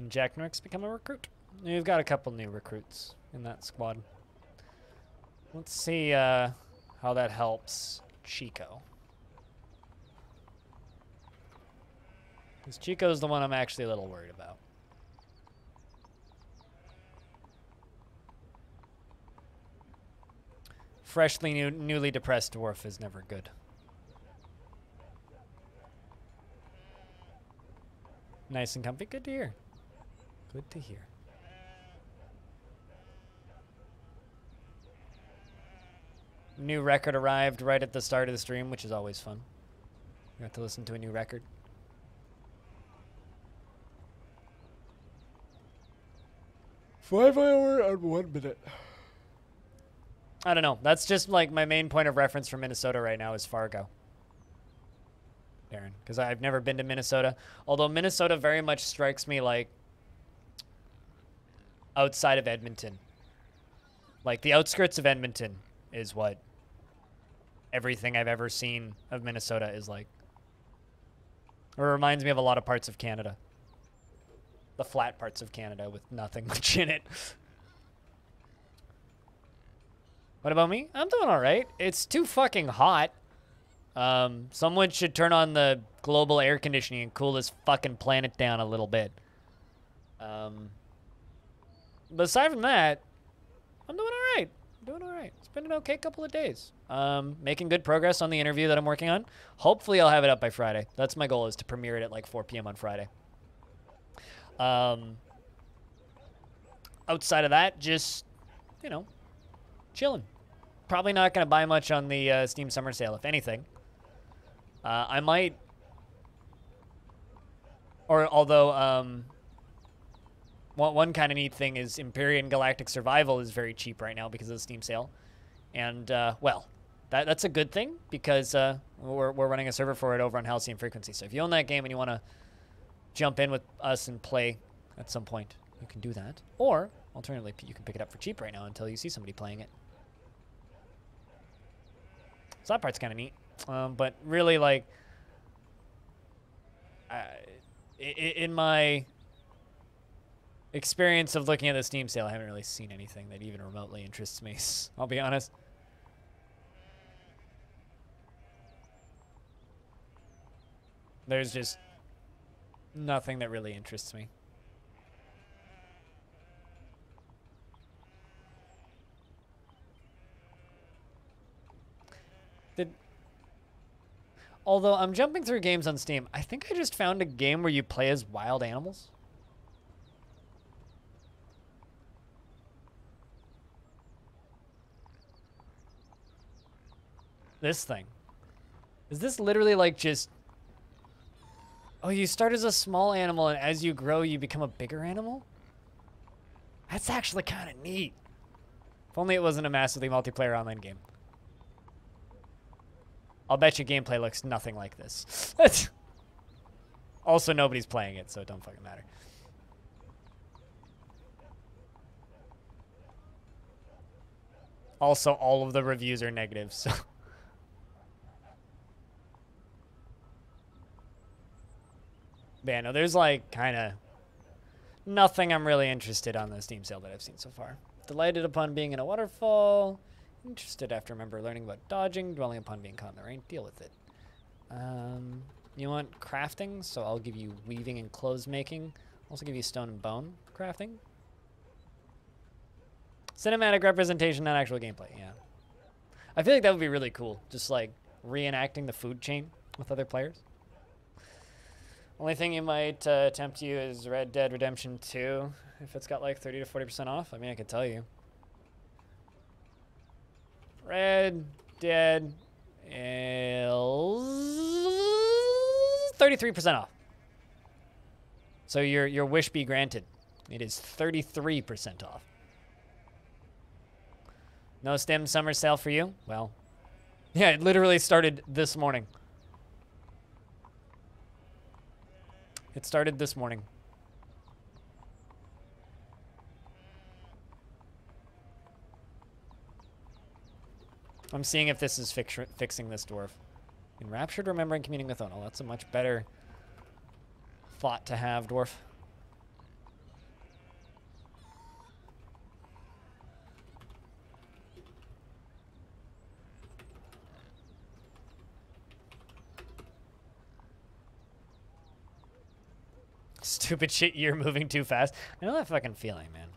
And Jack Norrick's become a recruit. We've got a couple new recruits in that squad. Let's see how that helps Chico. Because Chico's the one I'm actually a little worried about. Freshly newly depressed dwarf is never good. Nice and comfy. Good to hear. Good to hear. New record arrived right at the start of the stream, which is always fun. You got to listen to a new record. $5 and 1 minute. I don't know. That's just like my main point of reference for Minnesota right now is Fargo. Darren, because I've never been to Minnesota. Although Minnesota very much strikes me like outside of Edmonton. Like the outskirts of Edmonton is what everything I've ever seen of Minnesota is like. It reminds me of a lot of parts of Canada. The flat parts of Canada with nothing much in it. What about me? I'm doing all right. It's too fucking hot. Someone should turn on the global air conditioning and cool this fucking planet down a little bit. But aside from that, I'm doing all right. Doing all right. It's been an okay couple of days. Making good progress on the interview that I'm working on. Hopefully I'll have it up by Friday. That's my goal, is to premiere it at like 4 p.m. on Friday. Outside of that, just, you know, chilling. Probably not going to buy much on the Steam Summer Sale, if anything. I might, or although one kind of neat thing is Empyrean Galactic Survival is very cheap right now because of the Steam Sale. And, well, that's a good thing because we're running a server for it over on Halcyon Frequency. So if you own that game and you want to jump in with us and play at some point, you can do that. Or, alternatively, you can pick it up for cheap right now until you see somebody playing it. So that part's kind of neat. But really, like, in my experience of looking at the Steam sale, I haven't really seen anything that even remotely interests me, I'll be honest. There's just nothing that really interests me. Although I'm jumping through games on Steam, I think I just found a game where you play as wild animals. This thing. Is this literally like just... Oh, you start as a small animal and as you grow you become a bigger animal? That's actually kind of neat. If only it wasn't a massively multiplayer online game. I'll bet you gameplay looks nothing like this. Also, nobody's playing it, so it don't fucking matter. Also, all of the reviews are negative, so... But yeah, no, there's like kind of nothing I'm really interested on the Steam sale that I've seen so far. Delighted upon being in a waterfall. Interested after learning about dodging, dwelling upon being caught in the rain. Deal with it. You want crafting, so I'll give you weaving and clothes making. Also give you stone and bone crafting. Cinematic representation, not actual gameplay, yeah. I feel like that would be really cool, just like reenacting the food chain with other players. Only thing you might tempt you is Red Dead Redemption 2, if it's got like 30 to 40% off. I mean, I could tell you. Red Dead is 33% off. So your wish be granted. It is 33% off. No Steam Summer Sale for you? Well, yeah, it literally started this morning. It started this morning. I'm seeing if this is fixing this dwarf. Enraptured, remembering communing with Ono. That's a much better thought to have, dwarf. Stupid shit year moving too fast. I know that fucking feeling, man.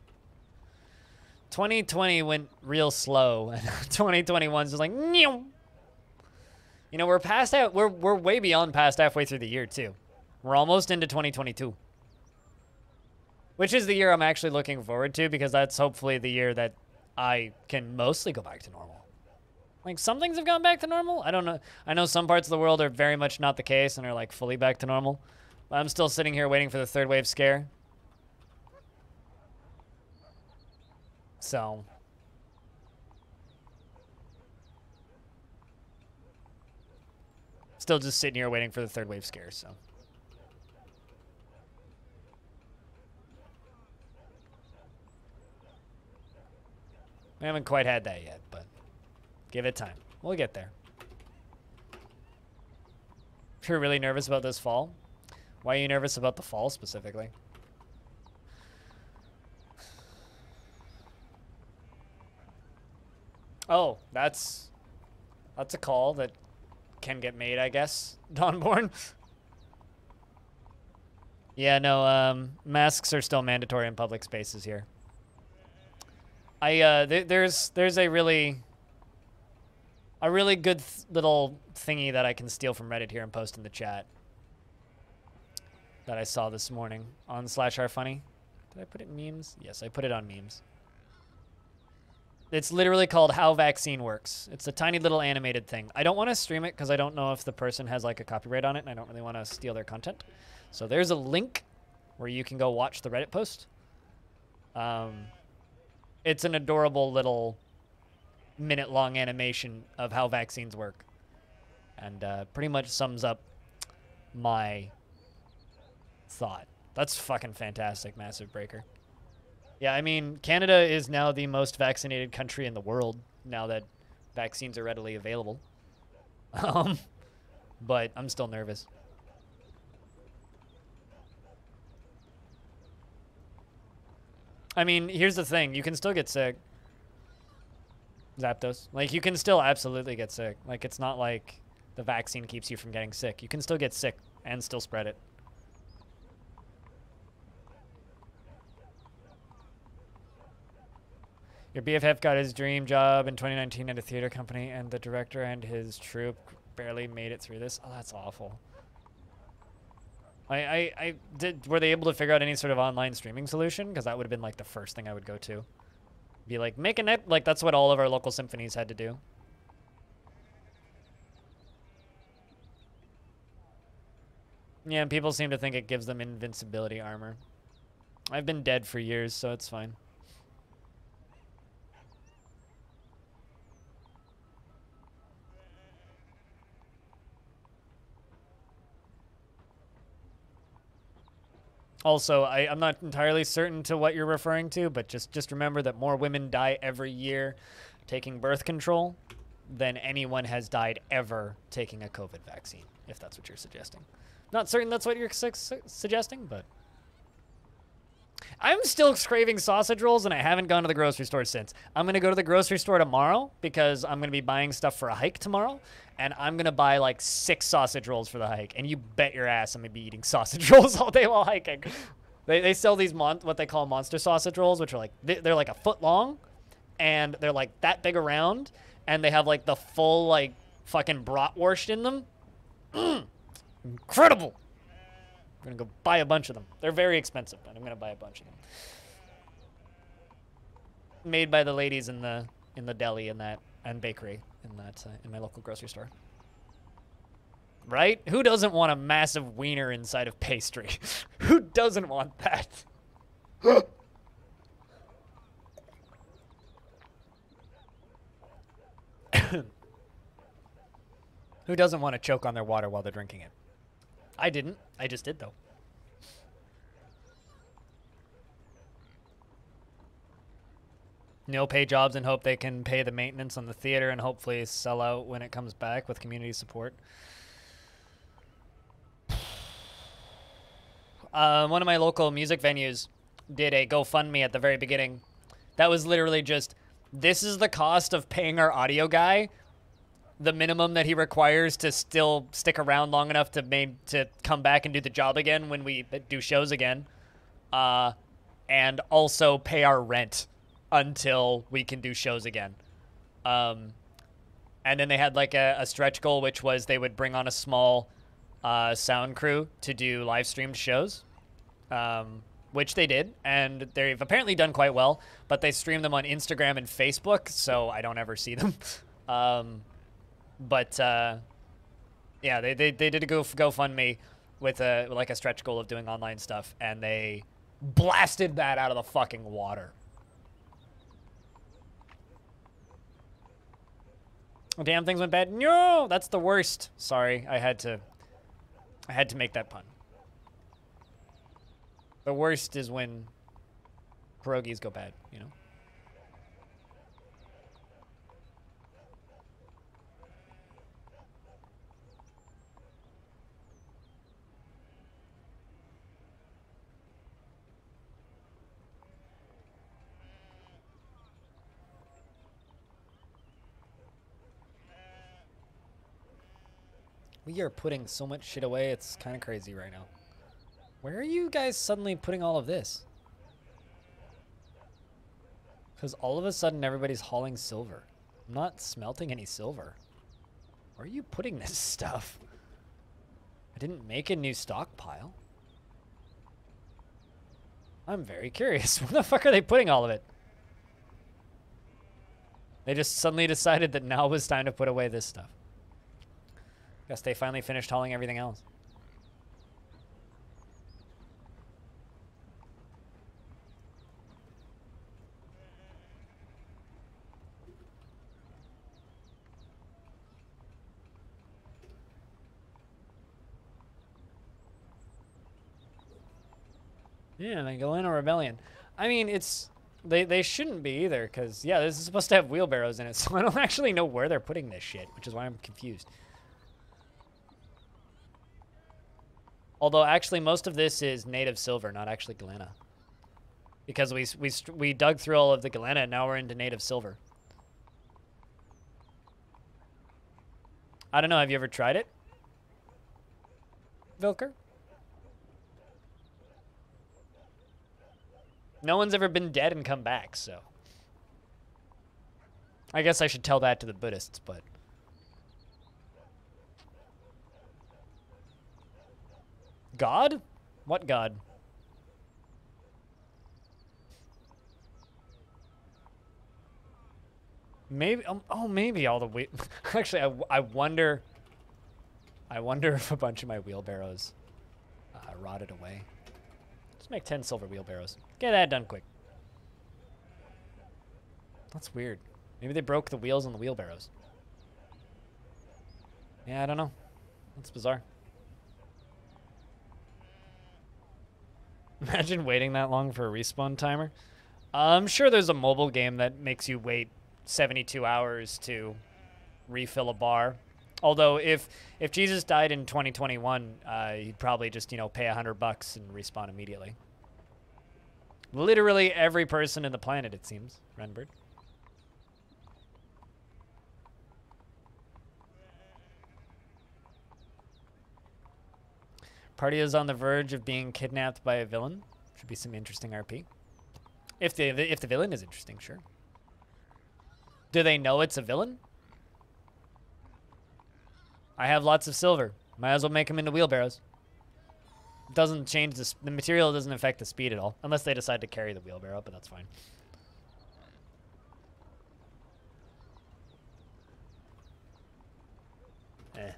2020 went real slow, and 2021's just like, New. You know, we're past that. We're way beyond past halfway through the year too. We're almost into 2022, which is the year I'm actually looking forward to because that's hopefully the year that I can mostly go back to normal. Like, some things have gone back to normal. I don't know. I know some parts of the world are very much not the case and are like fully back to normal. But I'm still sitting here waiting for the third wave scare. So. Still just sitting here waiting for the third wave scare, so. We haven't quite had that yet, but give it time. We'll get there. If you're really nervous about this fall, why are you nervous about the fall specifically? Oh, that's a call that can get made, I guess. Dawnborn. Yeah, no, masks are still mandatory in public spaces here. There's a really good little thingy that I can steal from Reddit here and post in the chat that I saw this morning on /rfunny. Did I put it in memes? Yes, I put it on memes. It's literally called How Vaccine Works. It's a tiny little animated thing. I don't want to stream it because I don't know if the person has like a copyright on it and I don't really want to steal their content. So there's a link where you can go watch the Reddit post. It's an adorable little minute-long animation of how vaccines work. And pretty much sums up my thought. That's fucking fantastic, Massive Breaker. Yeah, I mean, Canada is now the most vaccinated country in the world now that vaccines are readily available. But I'm still nervous. I mean, here's the thing. You can still get sick. Zapdos. Like, you can still absolutely get sick. Like, it's not like the vaccine keeps you from getting sick. You can still get sick and still spread it. Your BFF got his dream job in 2019 at a theater company, and the director and his troupe barely made it through this. Oh, that's awful. Were they able to figure out any sort of online streaming solution? Because that would have been like the first thing I would go to. Be like, make a net, like that's what all of our local symphonies had to do. Yeah, and people seem to think it gives them invincibility armor. I've been dead for years, so it's fine. Also, I'm not entirely certain to what you're referring to, but just remember that more women die every year taking birth control than anyone has died ever taking a COVID vaccine, if that's what you're suggesting. Not certain that's what you're suggesting, but... I'm still craving sausage rolls, and I haven't gone to the grocery store since. I'm going to go to the grocery store tomorrow because I'm going to be buying stuff for a hike tomorrow, and I'm going to buy like 6 sausage rolls for the hike, and you bet your ass I'm going to be eating sausage rolls all day while hiking. They sell these what they call monster sausage rolls, which are like, they're like a foot long, and they're like that big around, and they have like the full like fucking bratwurst in them. Incredible. I'm gonna go buy a bunch of them. They're very expensive, but I'm gonna buy a bunch of them. Made by the ladies in the deli and bakery in my local grocery store. Right? Who doesn't want a massive wiener inside of pastry? Who doesn't want that? Who doesn't want to choke on their water while they're drinking it? I didn't. I just did, though. No pay jobs and hope they can pay the maintenance on the theater and hopefully sell out when it comes back with community support. One of my local music venues did a GoFundMe at the very beginning. That was literally just, this is the cost of paying our audio guy the minimum that he requires to still stick around long enough to come back and do the job again when we do shows again, and also pay our rent until we can do shows again. And then they had like a stretch goal, which was they would bring on a small sound crew to do live streamed shows, which they did, and they've apparently done quite well, but they stream them on Instagram and Facebook, so I don't ever see them. Yeah, they did a GoFundMe with like a stretch goal of doing online stuff, and they blasted that out of the fucking water. Oh, damn, things went bad. No, that's the worst. Sorry, I had to make that pun. The worst is when pierogies go bad, you know? We are putting so much shit away, it's kind of crazy right now. Where are you guys suddenly putting all of this? Because all of a sudden everybody's hauling silver. I'm not smelting any silver. Where are you putting this stuff? I didn't make a new stockpile. I'm very curious. Where the fuck are they putting all of it? They just suddenly decided that now was time to put away this stuff. Guess they finally finished hauling everything else. Yeah, they go in a rebellion. I mean, it's... They shouldn't be either, because, yeah, this is supposed to have wheelbarrows in it, so I don't actually know where they're putting this shit, which is why I'm confused. Although, actually, most of this is native silver, not actually galena. Because we dug through all of the galena, and now we're into native silver. I don't know, have you ever tried it? Vilker? No one's ever been dead and come back, so... I guess I should tell that to the Buddhists, but... God? What God? Maybe, oh, maybe all the wheel... Actually, I wonder if a bunch of my wheelbarrows rotted away. Let's make 10 silver wheelbarrows. Get that done quick. That's weird. Maybe they broke the wheels on the wheelbarrows. Yeah, I don't know. That's bizarre. Imagine waiting that long for a respawn timer. I'm sure there's a mobile game that makes you wait 72 hours to refill a bar. Although if Jesus died in 2021, he'd probably just, you know, pay $100 and respawn immediately. Literally every person in the planet, it seems. Renbird. Party is on the verge of being kidnapped by a villain. Should be some interesting RP. If the villain is interesting, sure. Do they know it's a villain? I have lots of silver. Might as well make them into wheelbarrows. Doesn't change the material doesn't affect the speed at all, unless they decide to carry the wheelbarrow, but that's fine. Eh.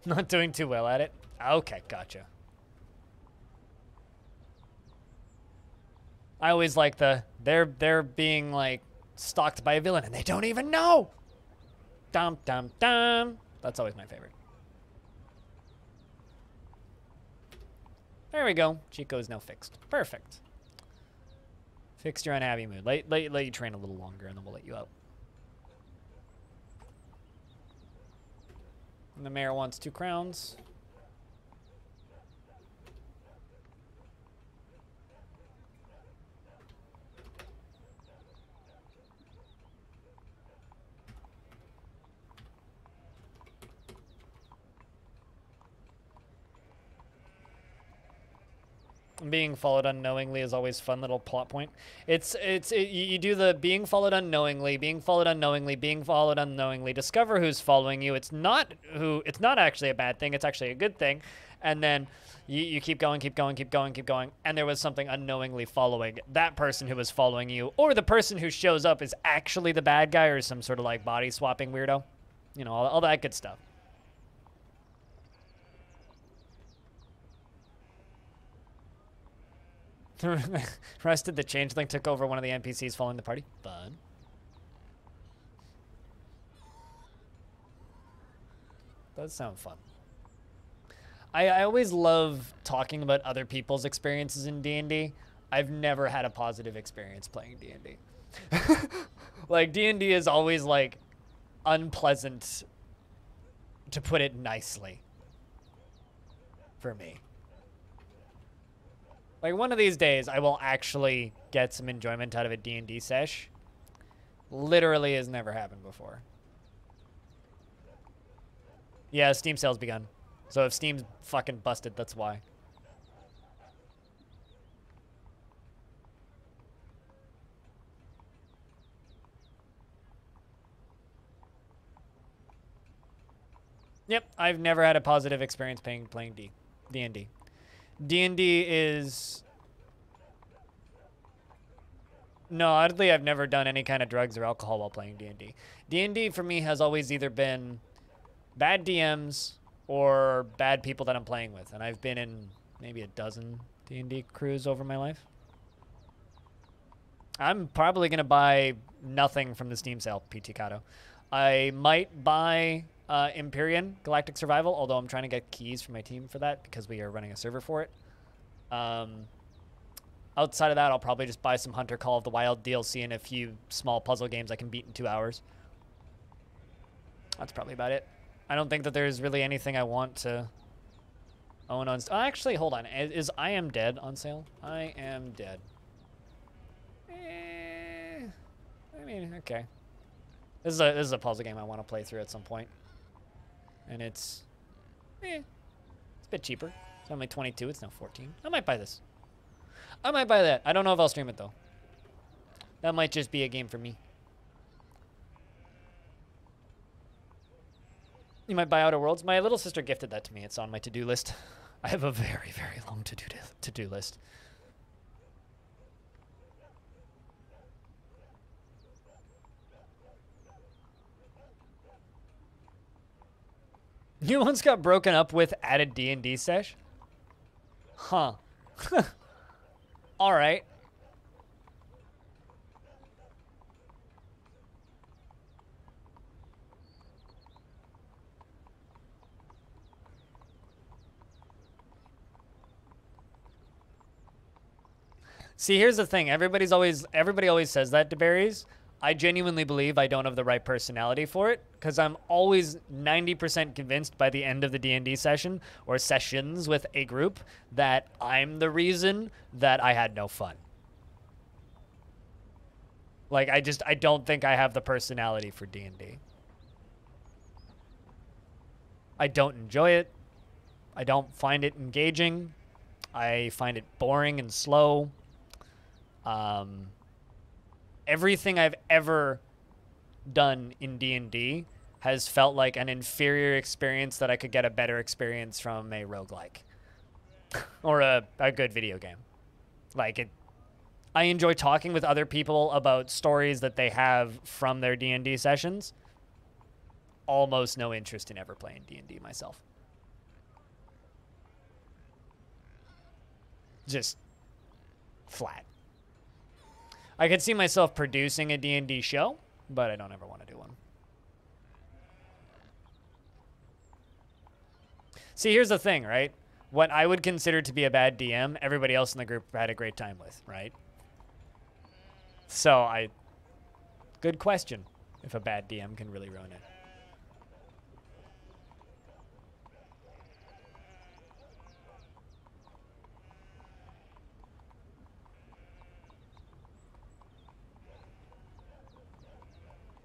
Not doing too well at it? Okay, gotcha. I always like they're being like stalked by a villain and they don't even know. Dum dum dum. That's always my favorite. There we go. Chico is now fixed. Perfect. Fixed your unhappy mood. Let you train a little longer and then we'll let you out. And the mayor wants 2 crowns. Being followed unknowingly is always fun little plot point. You do the being followed unknowingly, being followed unknowingly, being followed unknowingly. Discover who's following you. It's not actually a bad thing. It's actually a good thing. And then you keep going, keep going, keep going, keep going. And there was something unknowingly following that person who was following you, or the person who shows up is actually the bad guy or some sort of like body swapping weirdo. You know, all that good stuff. Rested, the changeling took over one of the NPCs following the party. Fun. Does sound fun. I always love talking about other people's experiences in D&D. I've never had a positive experience playing D&D. Like, D&D is always, like, unpleasant, to put it nicely, for me. Like, one of these days, I will actually get some enjoyment out of a D&D sesh. Literally has never happened before. Yeah, Steam sale's begun. So if Steam's fucking busted, that's why. Yep, I've never had a positive experience playing D&D. D&D is... No, oddly, I've never done any kind of drugs or alcohol while playing D&D. D&D for me has always either been bad DMs or bad people that I'm playing with. And I've been in maybe a dozen D&D crews over my life. I'm probably going to buy nothing from the Steam sale, PT Kato. I might buy Empyrean Galactic Survival, although I'm trying to get keys for my team for that because we are running a server for it. Outside of that, I'll probably just buy some Hunter Call of the Wild DLC and a few small puzzle games I can beat in 2 hours. That's probably about it. I don't think that there's really anything I want to own on... Oh, actually, hold on. Is I Am Dead on sale? I Am Dead. I mean, okay. This is a puzzle game I want to play through at some point. And it's a bit cheaper. It's only 22. It's now 14. I might buy this. I might buy that. I don't know if I'll stream it, though. That might just be a game for me. You might buy Outer Worlds. My little sister gifted that to me. It's on my to-do list. I have a very, very long to-do list. You once got broken up with at a D&D sesh? Huh. All right. See, here's the thing. Everybody always says that to berries. I genuinely believe I don't have the right personality for it because I'm always 90% convinced by the end of the D&D session or sessions with a group that I'm the reason that I had no fun. Like, I don't think I have the personality for D&D. I don't enjoy it. I don't find it engaging. I find it boring and slow. Everything I've ever done in D&D has felt like an inferior experience that I could get a better experience from a roguelike or a good video game. Like, I enjoy talking with other people about stories that they have from their D&D sessions. Almost no interest in ever playing D&D myself. Just flat. I could see myself producing a D&D show, but I don't ever want to do one. See, here's the thing, right? What I would consider to be a bad DM, everybody else in the group had a great time with, right? So good question, if a bad DM can really ruin it.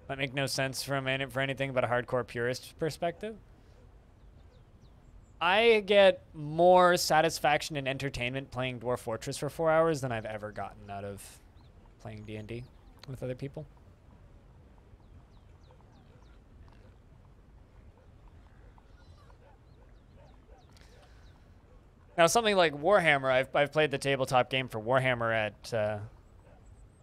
That make no sense for anything but a hardcore purist perspective. I get more satisfaction and entertainment playing Dwarf Fortress for 4 hours than I've ever gotten out of playing D&D with other people. Now, something like Warhammer, I've played the tabletop game for Warhammer at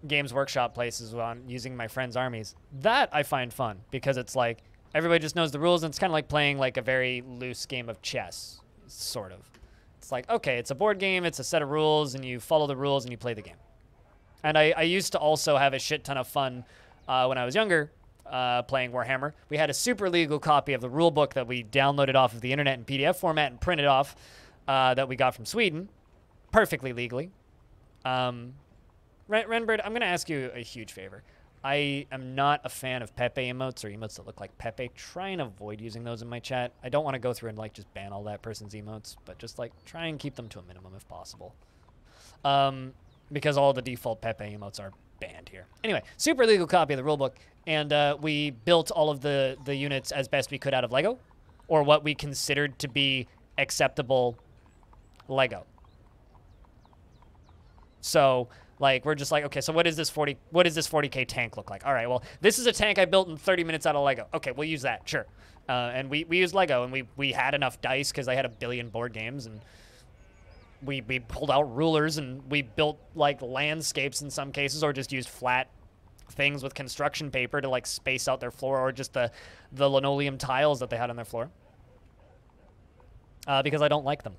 Games Workshop places on using my friends' armies. That I find fun because it's like everybody just knows the rules, and it's kind of like playing like a very loose game of chess, sort of. It's like, okay, it's a board game, it's a set of rules, and you follow the rules and you play the game. And I used to also have a shit ton of fun when I was younger playing Warhammer. We had a super legal copy of the rule book that we downloaded off of the internet in PDF format and printed off that we got from Sweden, perfectly legally. Renbird, I'm going to ask you a huge favor. I am not a fan of Pepe emotes or emotes that look like Pepe. Try and avoid using those in my chat. I don't want to go through and like just ban all that person's emotes, but just like try and keep them to a minimum if possible. Because all the default Pepe emotes are banned here. Anyway, super legal copy of the rulebook, and we built all of the units as best we could out of Lego, or what we considered to be acceptable Lego. So, like, we're just like, okay, so what does this 40K tank look like? All right, well, this is a tank I built in 30 minutes out of Lego. Okay, we'll use that, sure. And we used Lego, and we had enough dice because I had a billion board games, and we pulled out rulers, and we built, like, landscapes in some cases, or just used flat things with construction paper to, like, space out their floor, or just the linoleum tiles that they had on their floor. Because I don't like them.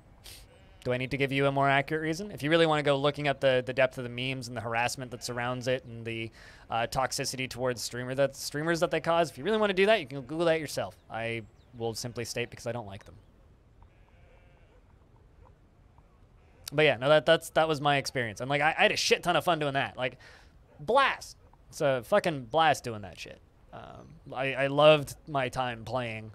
Do I need to give you a more accurate reason? If you really want to go looking at the depth of the memes and the harassment that surrounds it and the toxicity towards streamers that they cause, if you really want to do that, you can Google that yourself. I will simply state because I don't like them. But yeah, no, that was my experience. And like I had a shit ton of fun doing that. Like, blast. It's a fucking blast doing that shit. I loved my time playing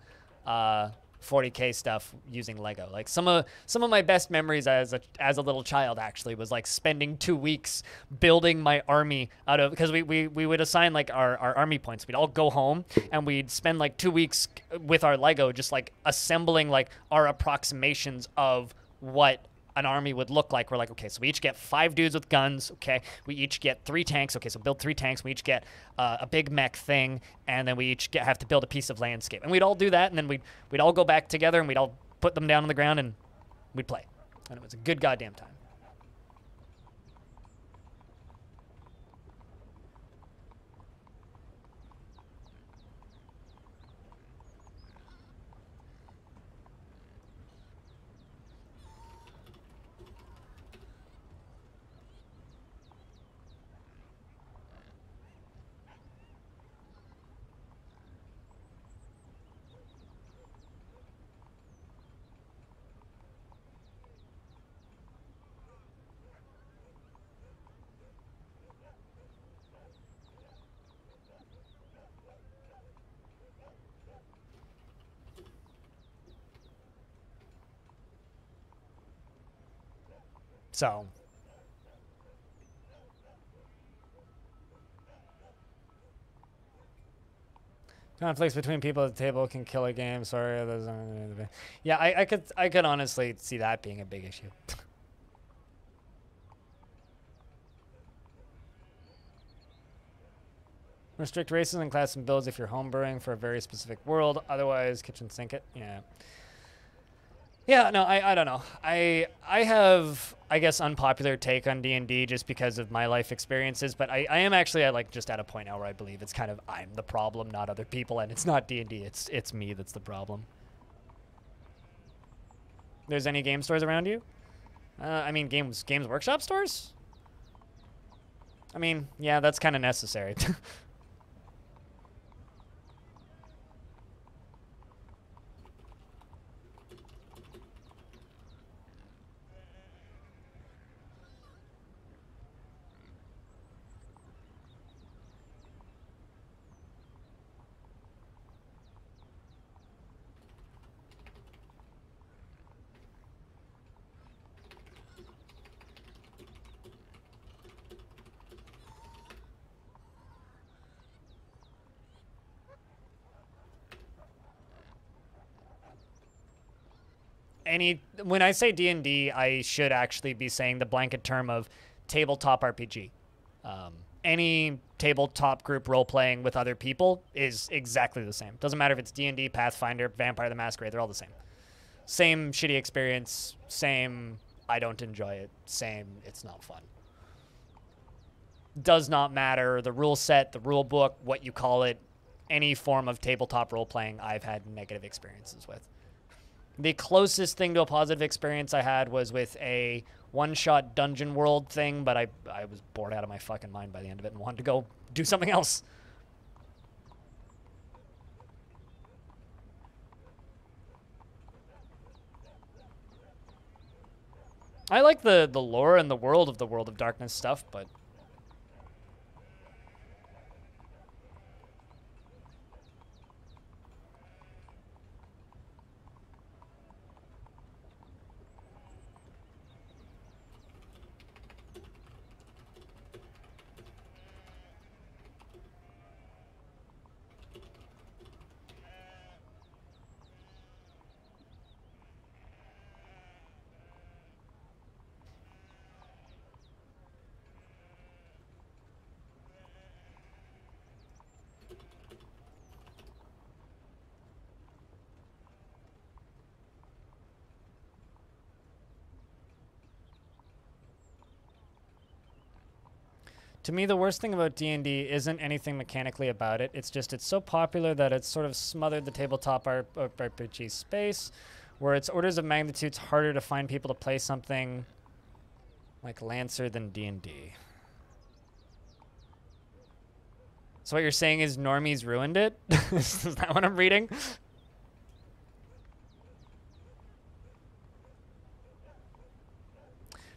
40K stuff using Lego. Like some of my best memories as a little child actually was like spending 2 weeks building my army out of, because we would assign like our army points. We'd all go home and we'd spend like 2 weeks with our Lego just like assembling like our approximations of what an army would look like. We're like, okay, so we each get 5 dudes with guns. Okay, we each get 3 tanks. Okay, so build 3 tanks. We each get a big mech thing, and then we each have to build a piece of landscape. And we'd all do that, and then we'd all go back together, and we'd all put them down on the ground, and we'd play. And it was a good goddamn time. So, conflicts between people at the table can kill a game. Sorry, yeah, I could honestly see that being a big issue. Restrict races and class and builds if you're homebrewing for a very specific world. Otherwise, kitchen sink it. Yeah. Yeah, no, I don't know. I have, I guess, unpopular take on D&D just because of my life experiences, but I am actually like just at a point now where I believe it's kind of I'm the problem, not other people, and it's not D&D, it's me that's the problem. There's any game stores around you? I mean, Games Workshop stores? I mean, yeah, that's kind of necessary. when I say D&D, I should actually be saying the blanket term of tabletop RPG. Any tabletop group role-playing with other people is exactly the same. Doesn't matter if it's D&D, Pathfinder, Vampire the Masquerade, they're all the same. Same shitty experience, same I don't enjoy it, same it's not fun. Does not matter the rule set, the rule book, what you call it, any form of tabletop role-playing I've had negative experiences with. The closest thing to a positive experience I had was with a one-shot dungeon world thing, but I was bored out of my fucking mind by the end of it and wanted to go do something else. I like the lore and the world of Darkness stuff, but to me, the worst thing about D&D isn't anything mechanically about it. It's just it's so popular that it's sort of smothered the tabletop RPG space, where it's orders of magnitudes harder to find people to play something like Lancer than D&D. So what you're saying is normies ruined it? Is that what I'm reading?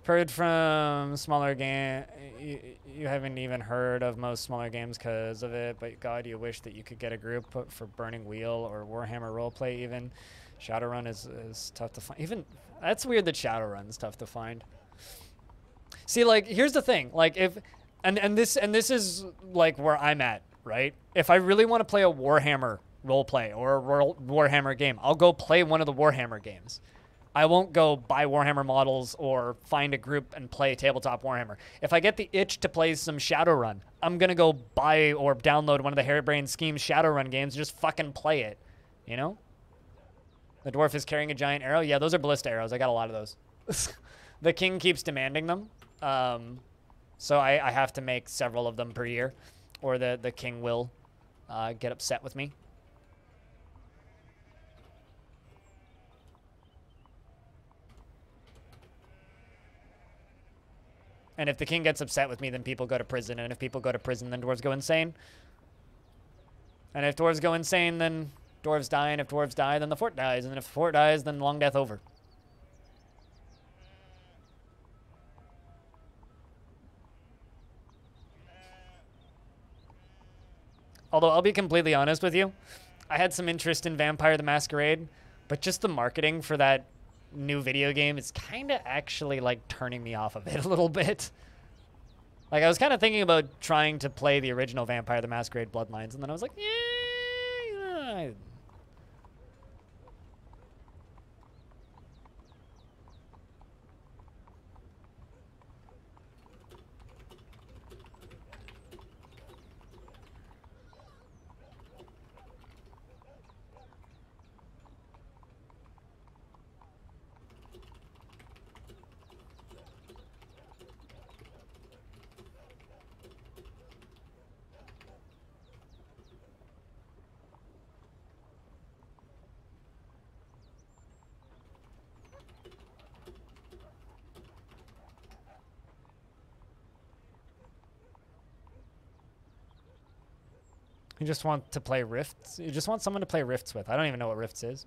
Heard from smaller game. You haven't even heard of most smaller games because of it, but God, you wish that you could get a group for Burning Wheel or Warhammer Roleplay even. Shadowrun is tough to find. Even, that's weird that Shadowrun's tough to find. See, like, here's the thing. Like, if, and this is, like, where I'm at, right? If I really want to play a Warhammer roleplay or a Warhammer game, I'll go play one of the Warhammer games. I won't go buy Warhammer models or find a group and play tabletop Warhammer. If I get the itch to play some Shadowrun, I'm going to go buy or download one of the Harebrained Schemes Shadowrun games and just fucking play it, you know? The dwarf is carrying a giant arrow. Yeah, those are ballista arrows. I got a lot of those. The king keeps demanding them. So I have to make several of them per year, or the king will get upset with me. And if the king gets upset with me, then people go to prison. And if people go to prison, then dwarves go insane. And if dwarves go insane, then dwarves die. And if dwarves die, then the fort dies. And if the fort dies, then Longdeath over. Although I'll be completely honest with you, I had some interest in Vampire the Masquerade, but just the marketing for that new video game is kind of actually like turning me off of it a little bit. Like I was kind of thinking about trying to play the original Vampire the Masquerade Bloodlines, and then I was like, yeah. You just want to play Rifts? You just want someone to play Rifts with. I don't even know what Rifts is.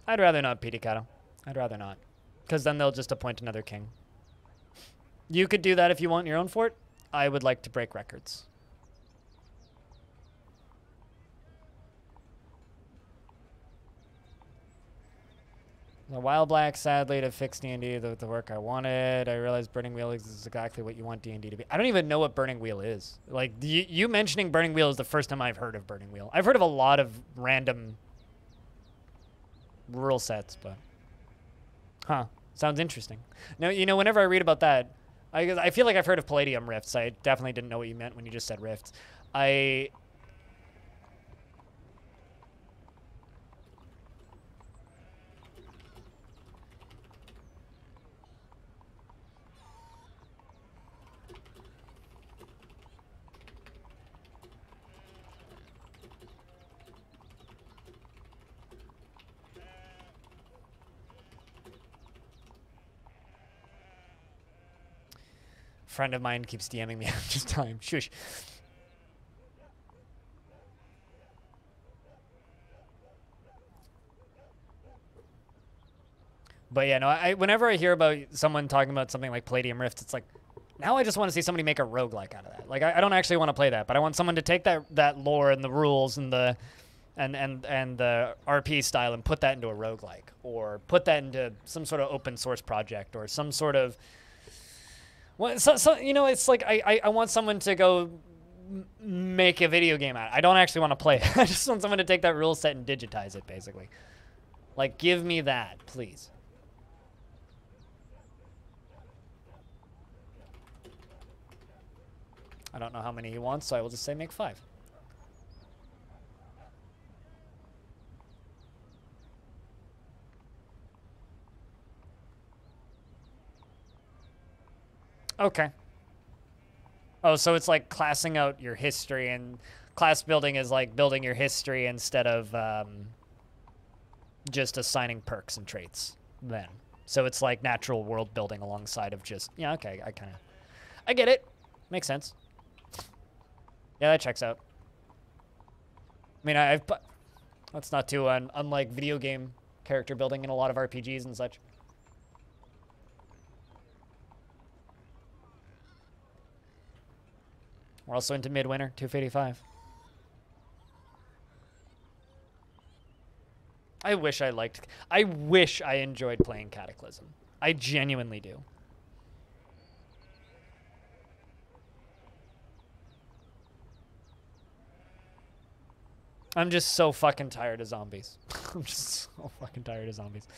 I'd rather not, Pidicado. I'd rather not. Because then they'll just appoint another king. You could do that if you want your own fort. I would like to break records. The Wild Black, sadly, to fix D&D the work I wanted. I realized Burning Wheel is exactly what you want D&D to be. I don't even know what Burning Wheel is. Like, you mentioning Burning Wheel is the first time I've heard of Burning Wheel. I've heard of a lot of random rule sets, but huh, sounds interesting. Now, you know, whenever I read about that, I feel like I've heard of Palladium rifts. I definitely didn't know what you meant when you just said rifts. Friend of mine keeps DMing me. I'm just telling him, shush. But yeah, no, whenever I hear about someone talking about something like Palladium Rift, it's like, now I just want to see somebody make a roguelike out of that. Like, I don't actually want to play that, but I want someone to take that lore and the rules and the the RP style and put that into a roguelike, or put that into some sort of open source project, or some sort of, well, so you know, it's like I want someone to go make a video game out of it. I don't actually want to play it. I just want someone to take that rule set and digitize it, basically. Like, give me that, please. I don't know how many he wants, so I will just say make 5. Okay. Oh, so it's like classing out your history, and class building is like building your history instead of just assigning perks and traits then. So it's like natural world building alongside of just, yeah, okay, I get it. Makes sense. Yeah, that checks out. I mean, that's not too unlike video game character building in a lot of RPGs and such. We're also into Midwinter, 255. I wish I enjoyed playing Cataclysm. I genuinely do. I'm just so fucking tired of zombies. I'm just so fucking tired of zombies.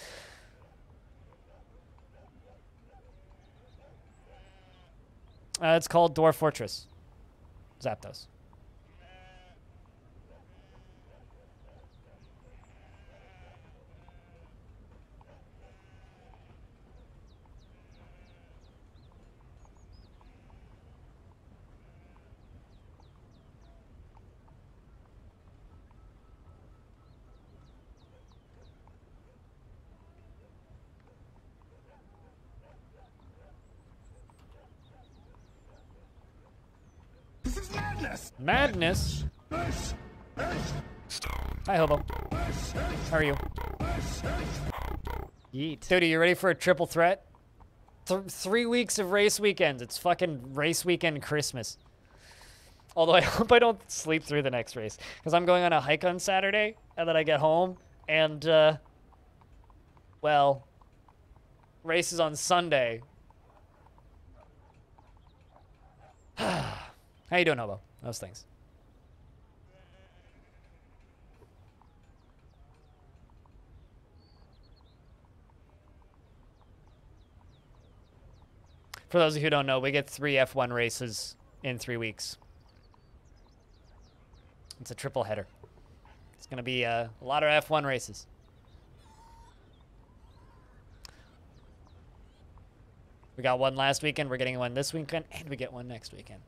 It's called Dwarf Fortress. Zapdos. Madness? Hi, Hobo. How are you? Yeet. Dude, are you ready for a triple threat? 3 weeks of race weekends. It's fucking race weekend Christmas. Although I hope I don't sleep through the next race, because I'm going on a hike on Saturday, and then I get home, and, well, race is on Sunday. How you doing, Hobo? Those things. For those of you who don't know, we get 3 F1 races in 3 weeks. It's a triple header. It's going to be a lot of F1 races. We got one last weekend, we're getting one this weekend, and we get one next weekend.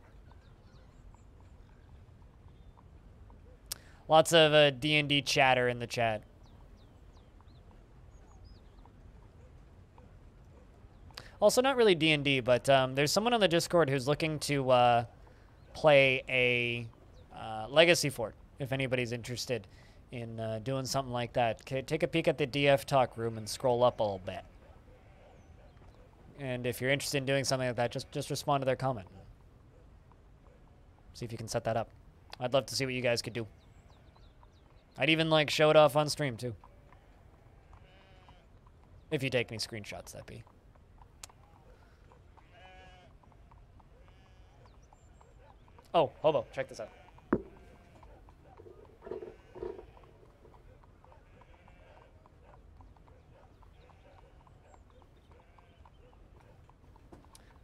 Lots of D&D chatter in the chat. Also, not really D&D, but there's someone on the Discord who's looking to play a Legacy Fort, if anybody's interested in doing something like that. Take a peek at the DF Talk room and scroll up a little bit. And if you're interested in doing something like that, just respond to their comment. See if you can set that up. I'd love to see what you guys could do. I'd even, like, show it off on stream, too. If you take any screenshots, that'd be. Oh, Hobo, check this out.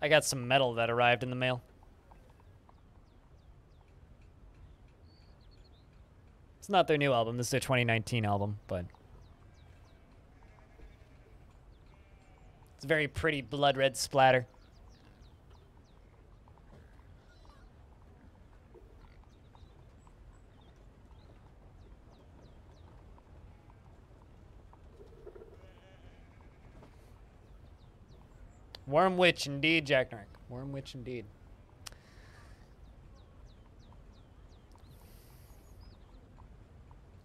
I got some metal that arrived in the mail. It's not their new album. This is their 2019 album, but it's a very pretty blood red splatter. Worm Witch, indeed, Jack Nark. Worm Witch, indeed.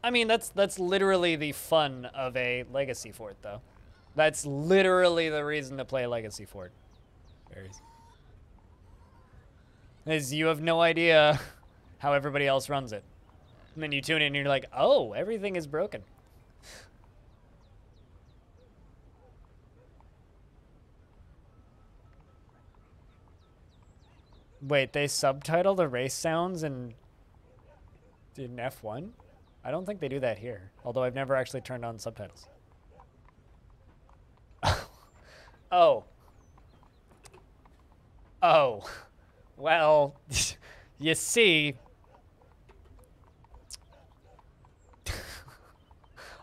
I mean, that's literally the fun of a Legacy Fort, though. That's literally the reason to play Legacy Fort. Is you have no idea how everybody else runs it. And then you tune in and you're like, oh, everything is broken. Wait, they subtitle the race sounds in F1? I don't think they do that here, although I've never actually turned on subtitles. Oh. Oh. Well, you see.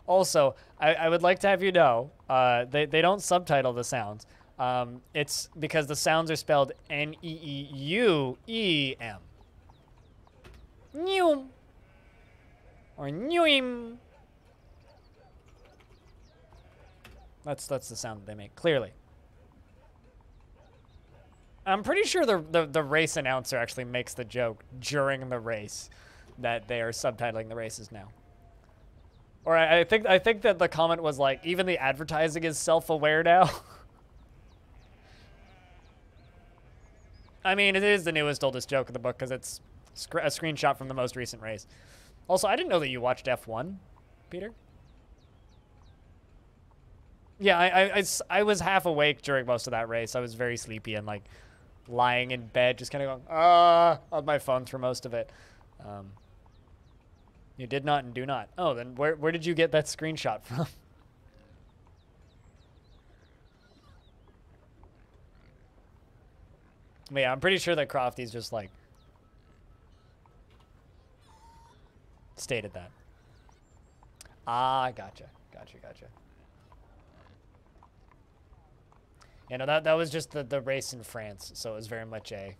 Also, I would like to have you know, they don't subtitle the sounds. It's because the sounds are spelled N-E-E-U-E-M. Neum. Or Newim. That's the sound that they make, clearly. I'm pretty sure the race announcer actually makes the joke during the race that they are subtitling the races now. Or I think that the comment was like, even the advertising is self-aware now. I mean, it is the newest, oldest joke in the book because it's a screenshot from the most recent race. Also, I didn't know that you watched F1, Peter. Yeah, I was half awake during most of that race. I was very sleepy and like lying in bed, just kind of going, on my phone for most of it. You did not and do not. Oh, then where did you get that screenshot from? Yeah, I'm pretty sure that Crofty's just like stated that. Ah, gotcha. You know, that was just the race in France, so it was very much a...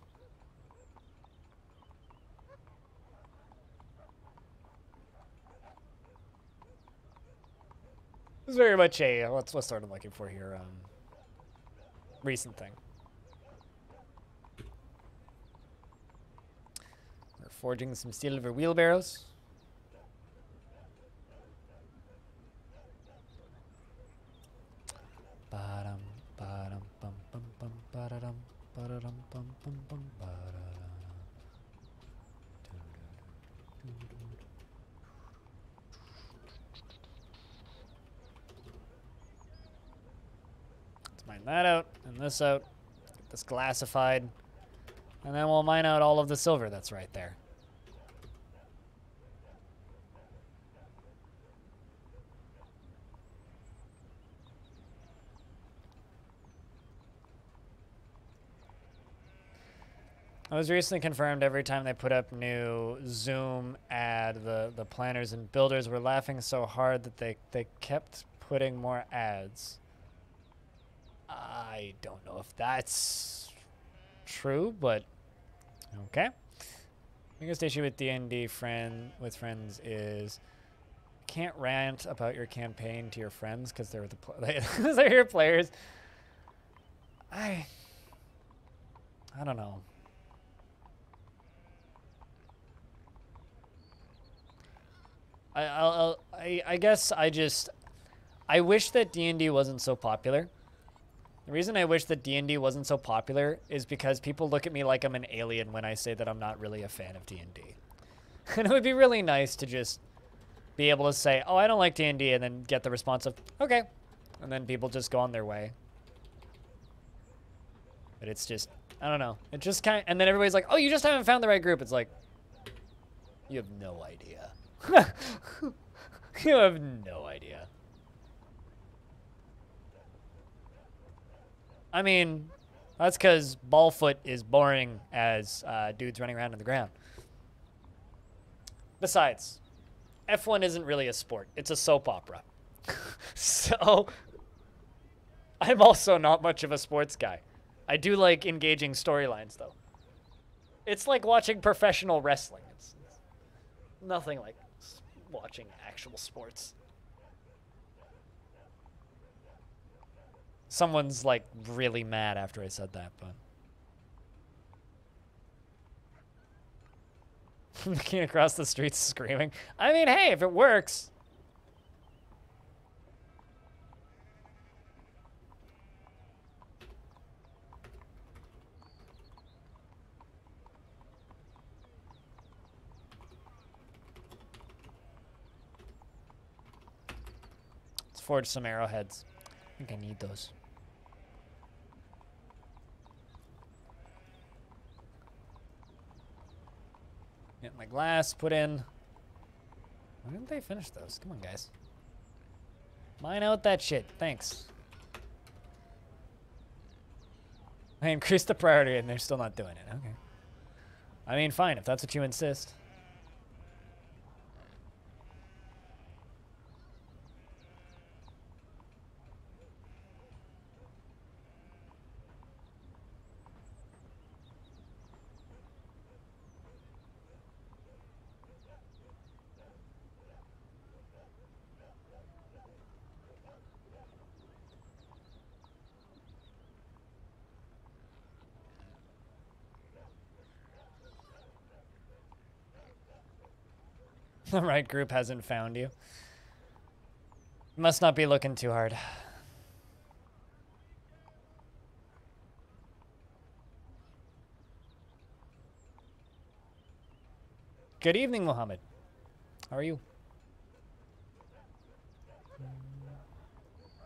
It was very much a, what's the word I'm looking for here, recent thing. We're forging some silver wheelbarrows. Let's mine that out and this out. Get this glassified. And then we'll mine out all of the silver that's right there. I was recently confirmed every time they put up new Zoom ad, the planners and builders were laughing so hard that they kept putting more ads. I don't know if that's true, but okay. Biggest issue with D&D with friends is can't rant about your campaign to your friends because they're they're your players. I don't know. I guess I wish that D&D wasn't so popular. The reason I wish that D&D wasn't so popular is because people look at me like I'm an alien when I say that I'm not really a fan of D&D. And it would be really nice to just be able to say, oh, I don't like D&D, and then get the response of, okay. And then people just go on their way. But it's just, I don't know. It just kind of, and then everybody's like, oh, you just haven't found the right group. It's like, you have no idea. You have no idea. I mean, That's because ballfoot is boring as dudes running around on the ground. Besides, F1 isn't really a sport. It's a soap opera. So, I'm also not much of a sports guy. I do like engaging storylines, though. It's like watching professional wrestling. It's nothing like watching actual sports. Someone's, like, really mad after I said that, but... Looking across the streets screaming. I mean, hey, if it works. Let's forge some arrowheads. I think I need those. Get my glass put in. Why didn't they finish those? Come on, guys. Mine out that shit. Thanks. I increased the priority and they're still not doing it. Okay. I mean, fine, if that's what you insist. The right group hasn't found you. Must not be looking too hard. Good evening, Mohammed. How are you?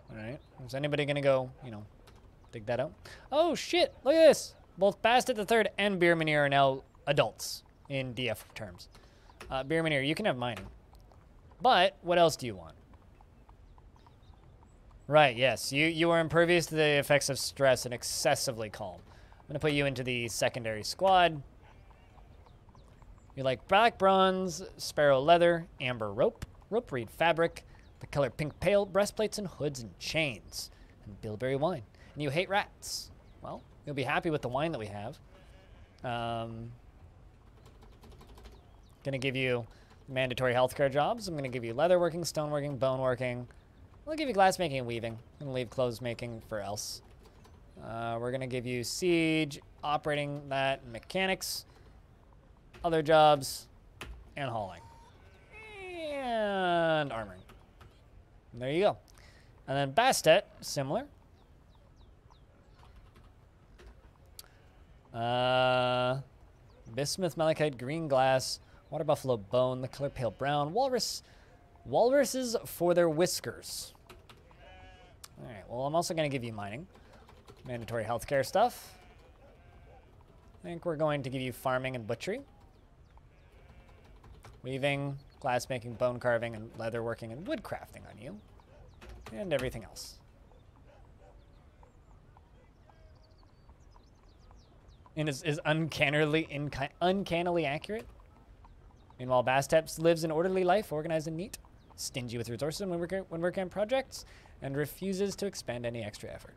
Alright. Is anybody gonna go, you know, dig that out? Oh, shit! Look at this! Both Bastet the Third and Beermanier are now adults in DF terms. Beermanier, you can have mining. But, what else do you want? Right, yes. You are impervious to the effects of stress and excessively calm. I'm going to put you into the secondary squad. You like black bronze, sparrow leather, amber rope, rope reed fabric, the color pink pale, breastplates and hoods and chains, and bilberry wine. And you hate rats. Well, you'll be happy with the wine that we have. Gonna give you mandatory healthcare jobs. I'm gonna give you leatherworking, stoneworking, boneworking. I'll give you glassmaking and weaving. I'm gonna leave clothes making for else. We're gonna give you siege, operating that, mechanics, other jobs, and hauling. And armoring. And there you go. And then Bastet, similar. Bismuth, malachite, green glass, water buffalo bone, the color pale brown, walruses for their whiskers. All right, well, I'm also going to give you mining. Mandatory healthcare stuff. I think we're going to give you farming and butchery. Weaving, glassmaking, bone carving, and leatherworking and wood crafting on you. And everything else. And is uncannily accurate. Meanwhile, Bastet lives an orderly life, organized and neat, stingy with resources when working on projects, and refuses to expend any extra effort.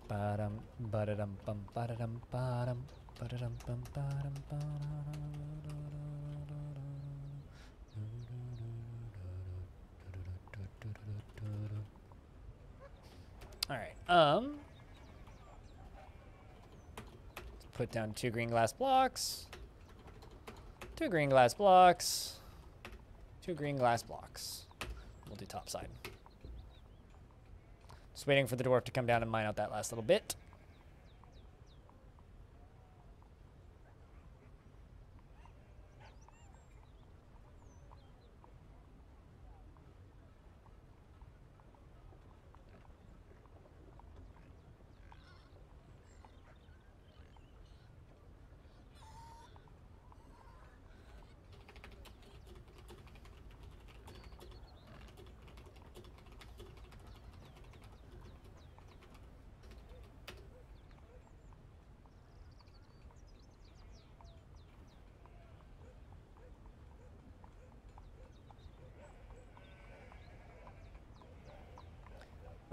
Ba-dum, ba-da-dum, bum, ba-da-dum, ba-dum, ba-da-dum, bum, ba-dum, ba-da-dum. All right. Let's put down 2 green glass blocks. 2 green glass blocks. 2 green glass blocks. We'll do top side. Just waiting for the dwarf to come down and mine out that last little bit.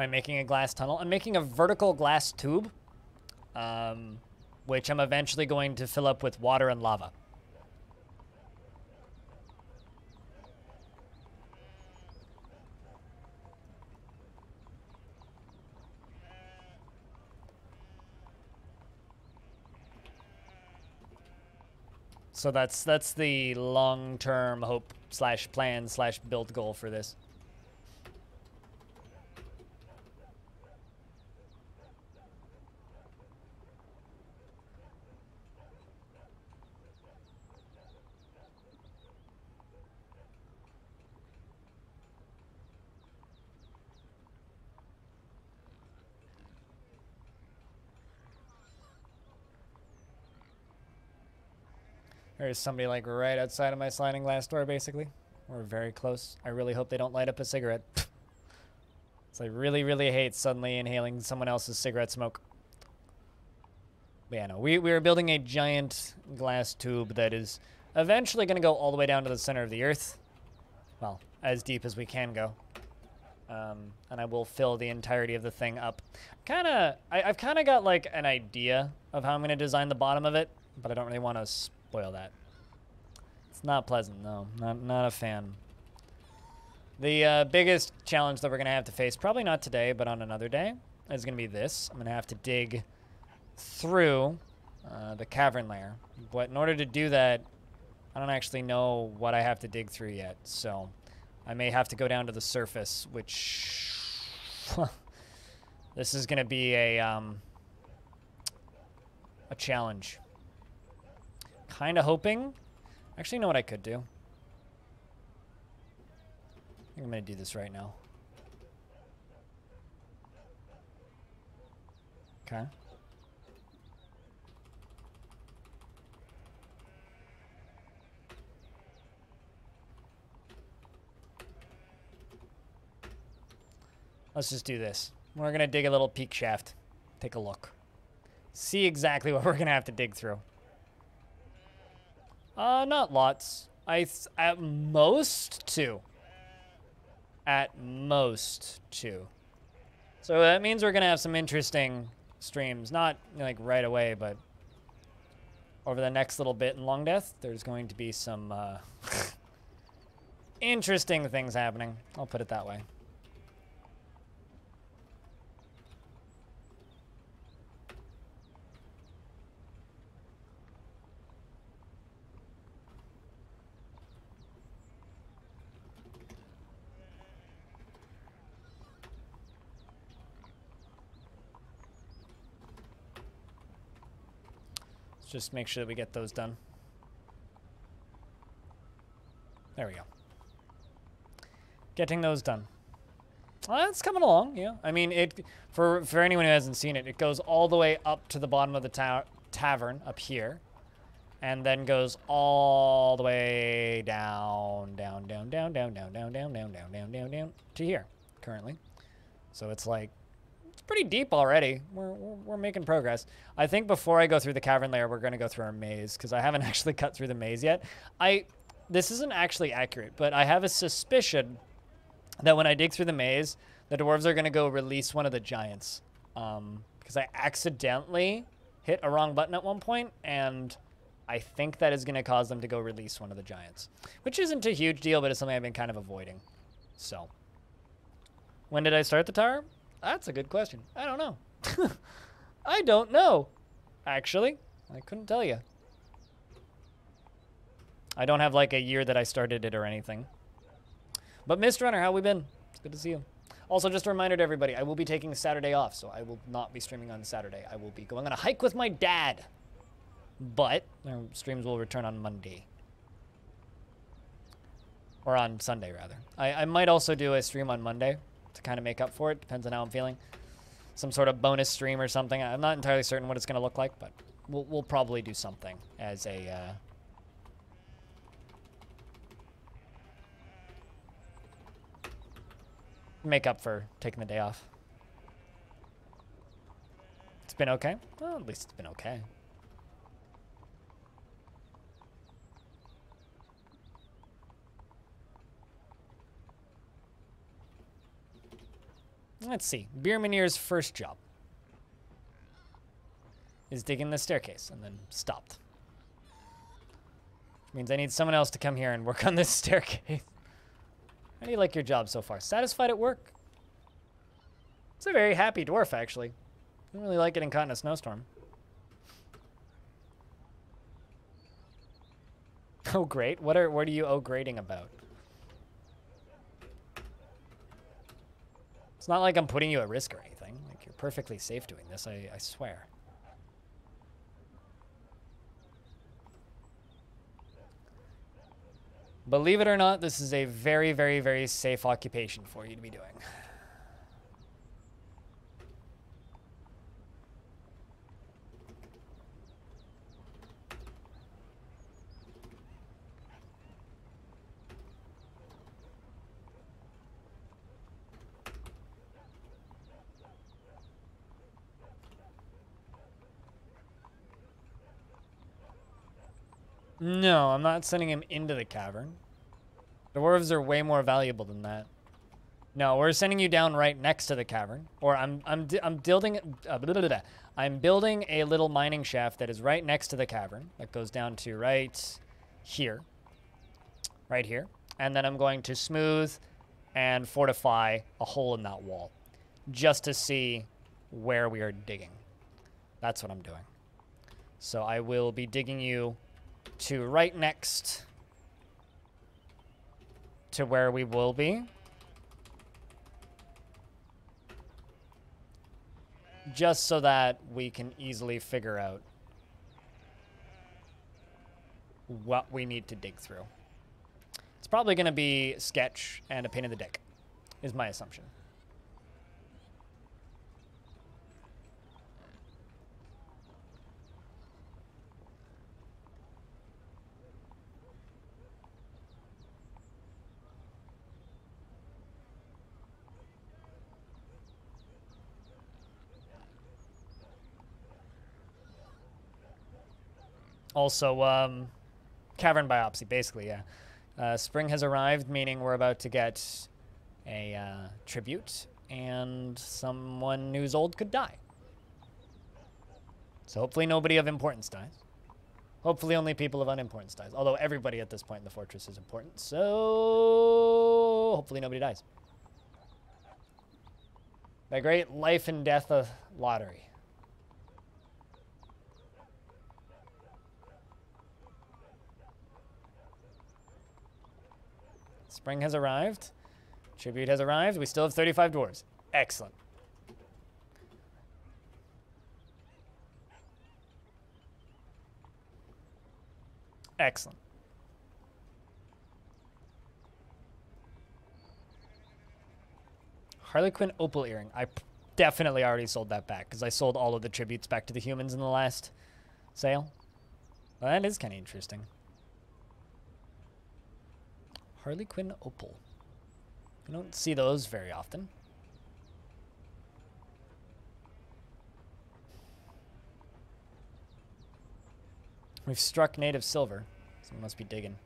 by making a glass tunnel. I'm making a vertical glass tube, which I'm eventually going to fill up with water and lava. So that's the long-term hope slash plan slash build goal for this. There's somebody like right outside of my sliding glass door, basically. We're very close. I really hope they don't light up a cigarette. So I really, really hate suddenly inhaling someone else's cigarette smoke. But yeah, no, we are building a giant glass tube that is eventually going to go all the way down to the center of the earth. Well, as deep as we can go. And I will fill the entirety of the thing up. I've kind of got like an idea of how I'm going to design the bottom of it, but I don't really want to spoil that. It's not pleasant, no. Not a fan. The biggest challenge that we're going to have to face, probably not today, but on another day, is going to be this. I'm going to have to dig through the cavern layer. But in order to do that, I don't actually know what I have to dig through yet. So I may have to go down to the surface, which... this is going to be a challenge. Kind of hoping. Actually, you know what I could do? I think I'm going to do this right now. Okay. Let's just do this. We're going to dig a little peak shaft. Take a look. See exactly what we're going to have to dig through. Not lots. At most, 2. At most, 2. So that means we're going to have some interesting streams. Not, like, right away, but over the next little bit in Longdeath, there's going to be some, interesting things happening. I'll put it that way. Just make sure that we get those done. There we go. Getting those done. Well, it's coming along, yeah. I mean, for anyone who hasn't seen it, it goes all the way up to the bottom of the tavern up here, and then goes all the way down to here currently. So it's like pretty deep already. We're making progress. I think before I go through the cavern layer, we're going to go through our maze, because I haven't actually cut through the maze yet. This isn't actually accurate, but I have a suspicion that when I dig through the maze, the dwarves are going to go release one of the giants. Because I accidentally hit a wrong button at one point, and I think that is going to cause them to go release one of the giants. Which isn't a huge deal, but it's something I've been kind of avoiding. So, when did I start the tower? That's a good question. I don't know. I don't know, actually. I couldn't tell you. I don't have like a year that I started it or anything. But Mist Runner, how we been? It's good to see you. Also, just a reminder to everybody, I will be taking Saturday off, so I will not be streaming on Saturday. I will be going on a hike with my dad. But our streams will return on Monday. Or on Sunday, rather. I might also do a stream on Monday to kind of make up for it. Depends on how I'm feeling. Some sort of bonus stream or something. I'm not entirely certain what it's going to look like, but we'll probably do something as a... make up for taking the day off. It's been okay? Well, at least it's been okay. Let's see. Beermanier's first job is digging the staircase and then stopped. Which means I need someone else to come here and work on this staircase. How do you like your job so far? Satisfied at work? It's a very happy dwarf, actually. Don't really like getting caught in a snowstorm. Oh, great. What are you oh-grading about? It's not like I'm putting you at risk or anything. Like, you're perfectly safe doing this, I swear. Believe it or not, this is a very, very, very safe occupation for you to be doing. No, I'm not sending him into the cavern. Dwarves are way more valuable than that. No, we're sending you down right next to the cavern. Or I'm building I'm building a little mining shaft that is right next to the cavern that goes down to right here. Right here. And then I'm going to smooth and fortify a hole in that wall just to see where we are digging. That's what I'm doing. So I will be digging you to right next to where we will be. Just so that we can easily figure out what we need to dig through. It's probably going to be sketch and a pain in the dick, is my assumption. Also, cavern biopsy, basically, yeah. Spring has arrived, meaning we're about to get a tribute, and someone who's old could die. So hopefully nobody of importance dies. Hopefully only people of unimportance dies. Although everybody at this point in the fortress is important, so hopefully nobody dies. The great life and death of lottery. Spring has arrived. Tribute has arrived. We still have 35 dwarves. Excellent. Excellent. Harlequin opal earring. I definitely already sold that back because I sold all of the tributes back to the humans in the last sale. Well, that is kind of interesting. Harlequin opal. You don't see those very often. We've struck native silver, so we must be digging.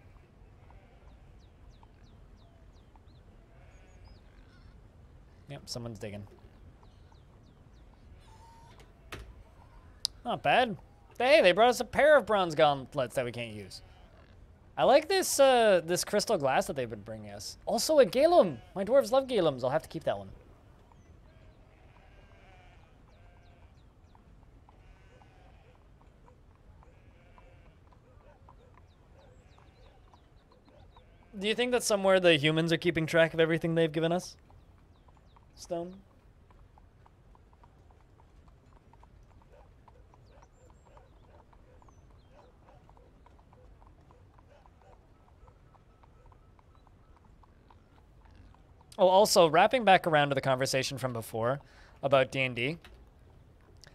Yep, someone's digging. Not bad. Hey, they brought us a pair of bronze gauntlets that we can't use. I like this this crystal glass that they've been bringing us. Also a Galum. My dwarves love Galums. I'll have to keep that one. Do you think that somewhere the humans are keeping track of everything they've given us? Stone? Oh, also, wrapping back around to the conversation from before about D&D,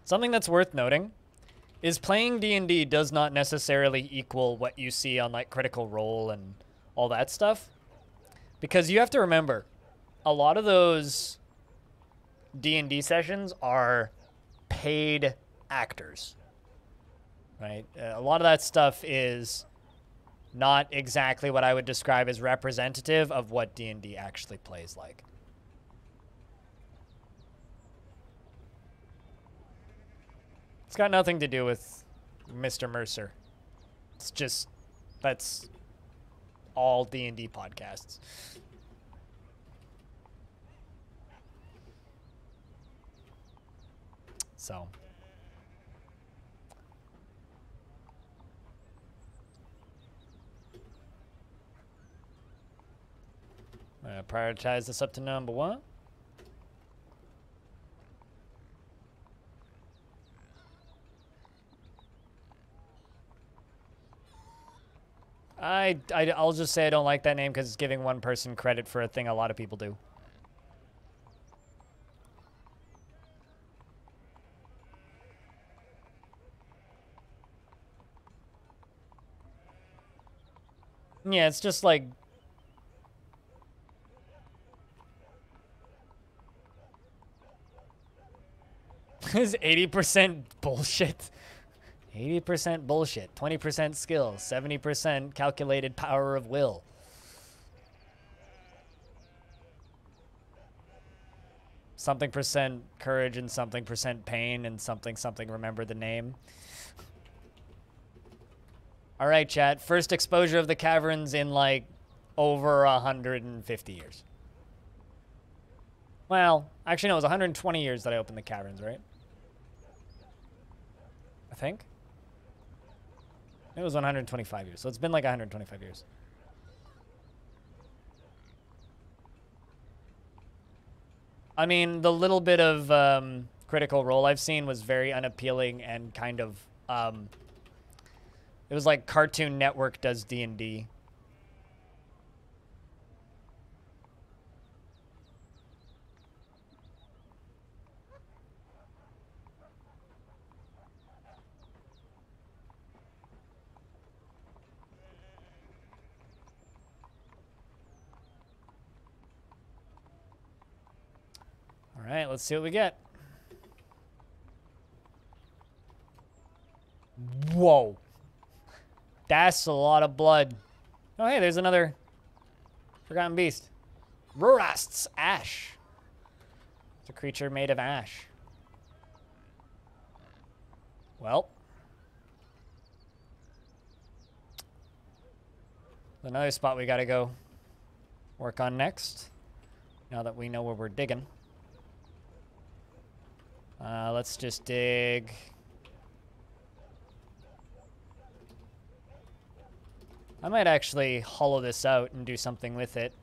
something that's worth noting is playing D&D does not necessarily equal what you see on, like, Critical Role and all that stuff. Because you have to remember, a lot of those D&D sessions are paid actors, right? A lot of that stuff is not exactly what I would describe as representative of what D&D actually plays like. It's got nothing to do with Mr. Mercer. It's just, that's all D&D podcasts. So. I'm gonna prioritize this up to number 1. I'll just say I don't like that name because it's giving one person credit for a thing a lot of people do. Yeah, it's just like... This is 80% bullshit. 80% bullshit, 20% skill, 70% calculated power of will. Something percent courage and something percent pain and something remember the name. All right, chat. First exposure of the caverns in like over 150 years. Well, actually no, it was 120 years that I opened the caverns, right? I think. It was 125 years, so it's been like 125 years. I mean, the little bit of Critical Role I've seen was very unappealing and kind of... it was like Cartoon Network does D&D. All right, let's see what we get. Whoa. That's a lot of blood. Oh, hey, there's another Forgotten Beast. Rurast's Ash. It's a creature made of ash. Well. Another spot we gotta go work on next. Now that we know where we're digging. Let's just dig. I might actually hollow this out and do something with it.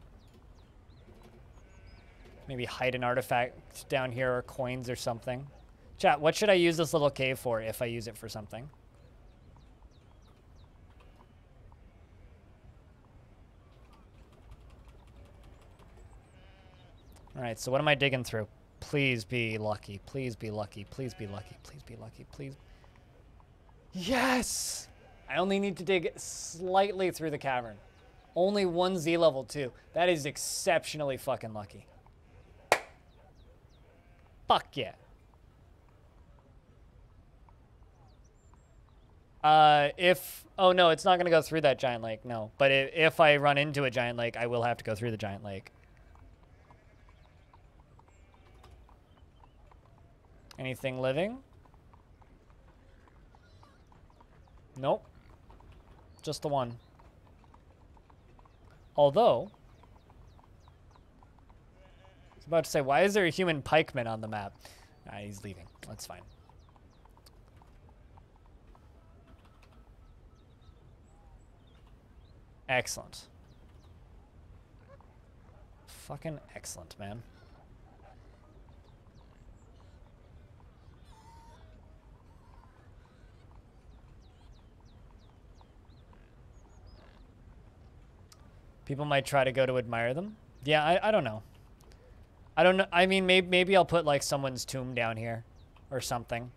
Maybe hide an artifact down here or coins or something. Chat, what should I use this little cave for if I use it for something? All right, so what am I digging through? Please be lucky. Please be lucky. Please be lucky. Please be lucky. Please. Yes! I only need to dig slightly through the cavern. Only 1 Z level too. That is exceptionally fucking lucky. Fuck yeah. Oh no, it's not gonna go through that giant lake, no. But if I run into a giant lake, I will have to go through the giant lake. Anything living? Nope. Just the one. Although, I was about to say, why is there a human pikeman on the map? Ah, he's leaving. That's fine. Excellent. Fucking excellent, man. People might try to go to admire them. Yeah, I don't know. I don't know. I mean, maybe I'll put like someone's tomb down here or something.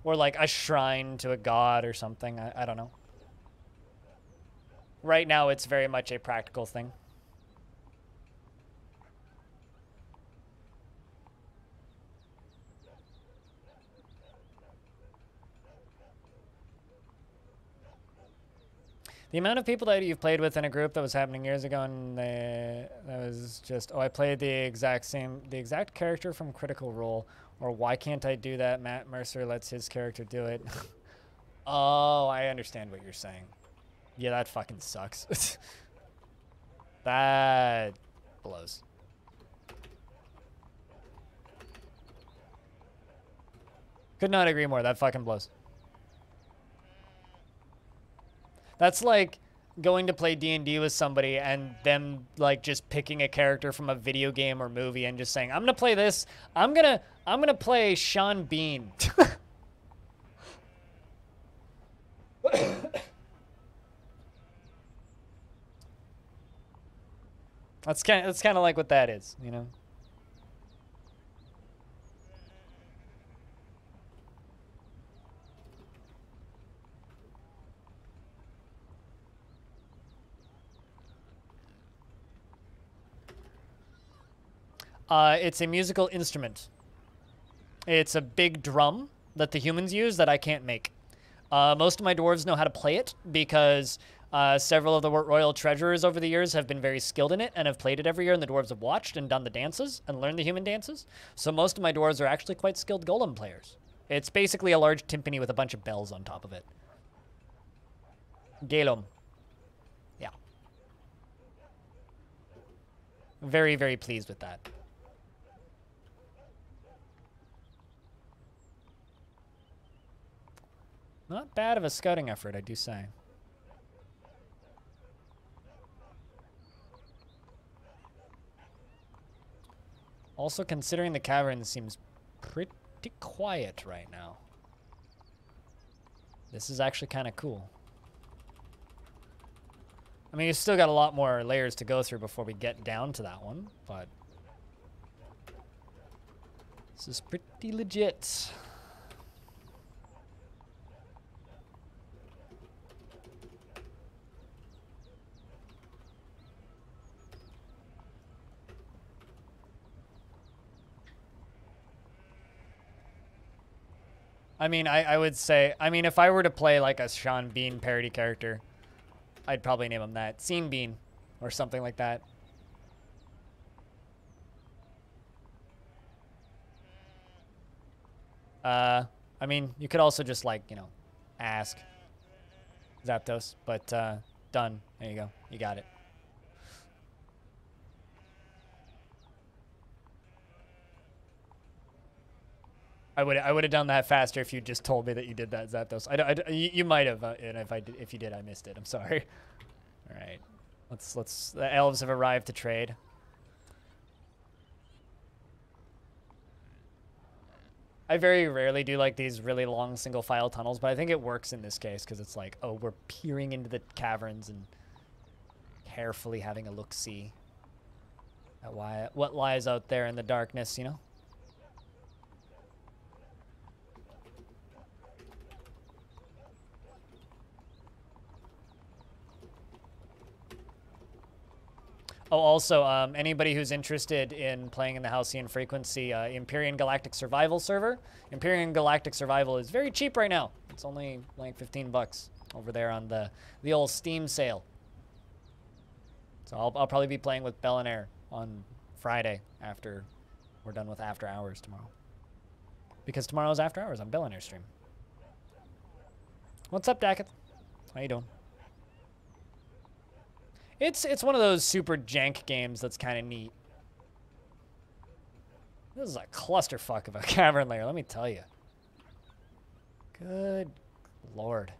Or like a shrine to a god or something. I don't know. Right now, it's very much a practical thing. The amount of people that you've played with in a group that was happening years ago, and that was just, oh, I played the exact character from Critical Role. Or why can't I do that? Matt Mercer lets his character do it. Oh, I understand what you're saying. Yeah, that fucking sucks. That blows. Could not agree more. That fucking blows. That's like going to play D&D with somebody and them like just picking a character from a video game or movie and just saying, "I'm gonna play this. I'm gonna play Sean Bean." That's kind of like what that is, you know. It's a musical instrument. It's a big drum that the humans use that I can't make. Most of my dwarves know how to play it because several of the royal treasurers over the years have been very skilled in it and have played it every year, and the dwarves have watched and done the dances and learned the human dances. So most of my dwarves are actually quite skilled golem players. It's basically a large timpani with a bunch of bells on top of it. Golem. Yeah. Very, very pleased with that. Not bad of a scouting effort, I do say. Also, considering the cavern seems pretty quiet right now. This is actually kind of cool. I mean, you still got a lot more layers to go through before we get down to that one, but this is pretty legit. I mean, I would say, I mean, if I were to play like a Sean Bean parody character, I'd probably name him that. Scene Bean or something like that. I mean, you could also just like, you know, ask Zapdos, but done. There you go. You got it. I would have done that faster if you just told me that you did that, Zapdos. You might have, and if you did, I missed it. I'm sorry. All right, let's. The elves have arrived to trade. I very rarely do like these really long single file tunnels, but I think it works in this case because it's like, oh, we're peering into the caverns and carefully having a look-see at what lies out there in the darkness, you know. Oh, also, anybody who's interested in playing in the Halcyon Frequency Empyrean Galactic Survival server, Empyrean Galactic Survival is very cheap right now. It's only like 15 bucks over there on the old Steam sale. So I'll probably be playing with Bellinair on Friday after we're done with After Hours tomorrow. Because tomorrow's After Hours on Bellinair stream. What's up, Dacketh? How you doing? It's one of those super jank games that's kind of neat. This is a clusterfuck of a cavern layer, let me tell you. Good lord.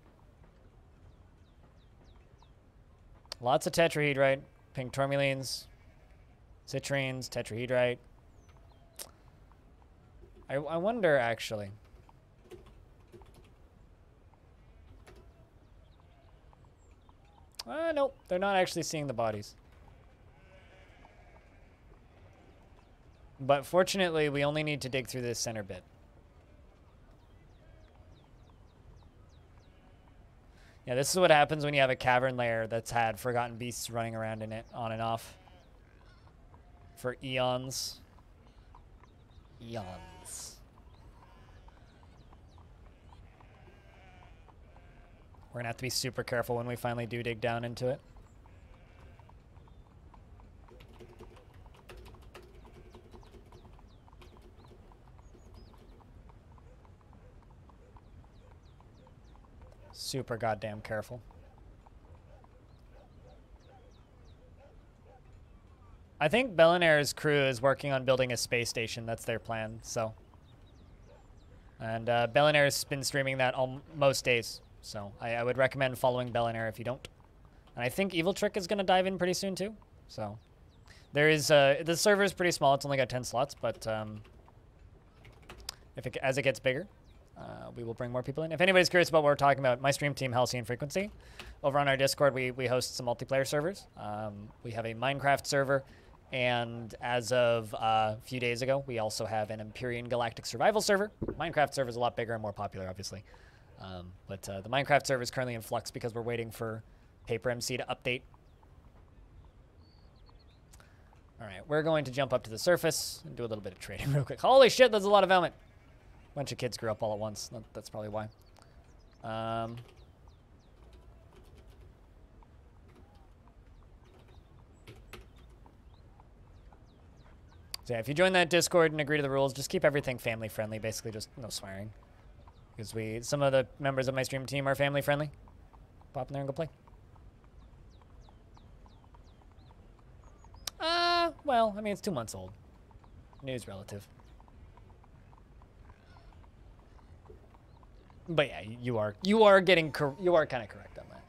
Lots of tetrahedrite, pink tourmalines, citrines, tetrahedrite. I wonder, actually. Nope, they're not actually seeing the bodies. But fortunately, we only need to dig through this center bit. Yeah, this is what happens when you have a cavern layer that's had forgotten beasts running around in it on and off for eons. Eons. We're gonna have to be super careful when we finally do dig down into it. Super goddamn careful. I think Bellinair's crew is working on building a space station. That's their plan, so. And Bellinair's been streaming that most days, so I would recommend following Bellinair if you don't. And I think Evil Trick is going to dive in pretty soon, too. So, there is, the server is pretty small. It's only got 10 slots, but as it gets bigger, we will bring more people in. If anybody's curious about what we're talking about, my stream team, Halcyon Frequency, over on our Discord, we host some multiplayer servers. We have a Minecraft server, and as of a few days ago, we also have an Empyrean Galactic Survival server. Minecraft server is a lot bigger and more popular, obviously. But the Minecraft server is currently in flux because we're waiting for Paper MC to update. All right, we're going to jump up to the surface and do a little bit of trading real quick. Holy shit, there's a lot of element. Bunch of kids grew up all at once. That's probably why. So yeah, if you join that Discord and agree to the rules, just keep everything family friendly. Basically, just no swearing, because some of the members of my stream team are family friendly. Pop in there and go play. Well, I mean, it's 2 months old. News relative. But yeah, you are kind of correct on that.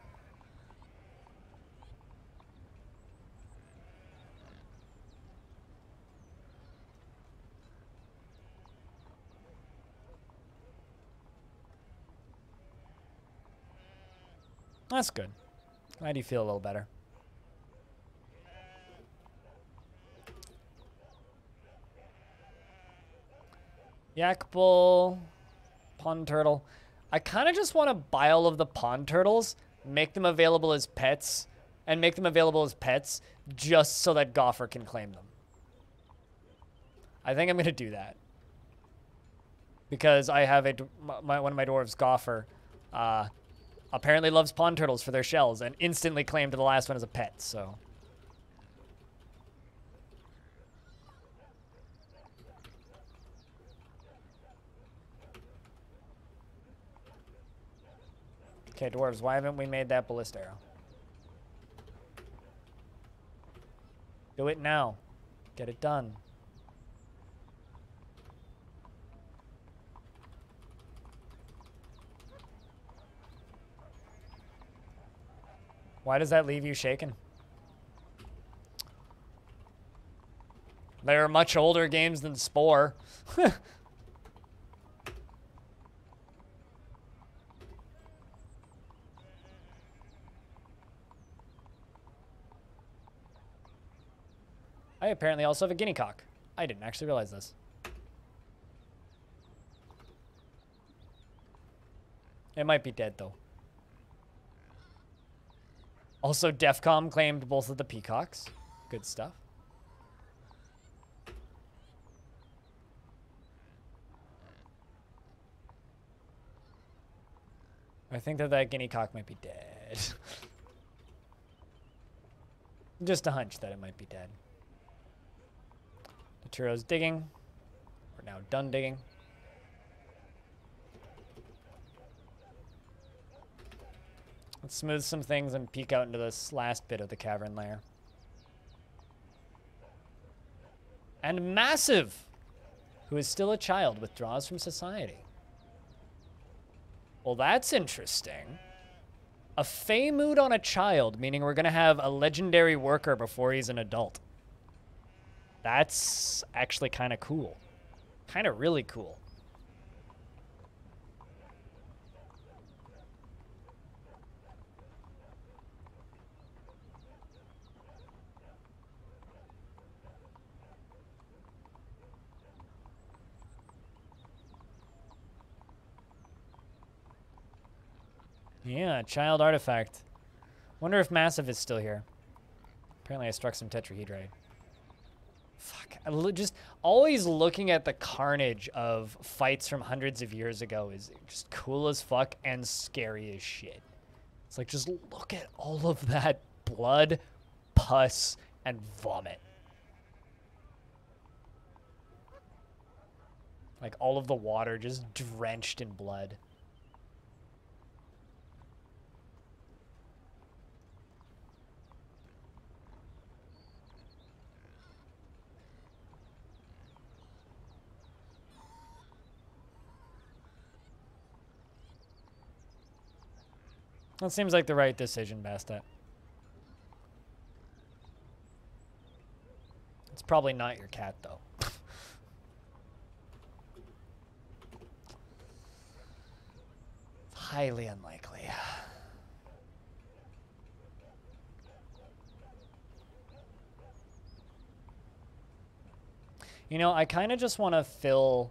That's good. Glad you feel a little better. Yak bull, pond turtle. I kind of just want to buy all of the pond turtles, make them available as pets, just so that Gopher can claim them. I think I'm going to do that. Because I have one of my dwarves, Gopher, apparently loves pond turtles for their shells and instantly claimed the last one as a pet, so. Okay, dwarves, why haven't we made that ballista arrow? Do it now. Get it done. Why does that leave you shaken? They are much older games than Spore. I apparently also have a guinea cock. I didn't actually realize this. It might be dead, though. Also, Defcom claimed both of the peacocks. Good stuff. I think that guinea cock might be dead. Just a hunch that it might be dead. Naturo's digging. We're now done digging. Let's smooth some things and peek out into this last bit of the cavern layer. And Massive, who is still a child, withdraws from society. Well, that's interesting. A Fey mood on a child, meaning we're going to have a legendary worker before he's an adult. That's actually kind of cool. Kind of really cool. Yeah, child artifact. Wonder if Massive is still here. Apparently I struck some tetrahedrite. Fuck. Just always looking at the carnage of fights from hundreds of years ago is just cool as fuck and scary as shit. It's like, just look at all of that blood, pus, and vomit. Like all of the water just drenched in blood. That seems like the right decision, Bastet. It's probably not your cat, though. It's highly unlikely. You know, I kind of just want to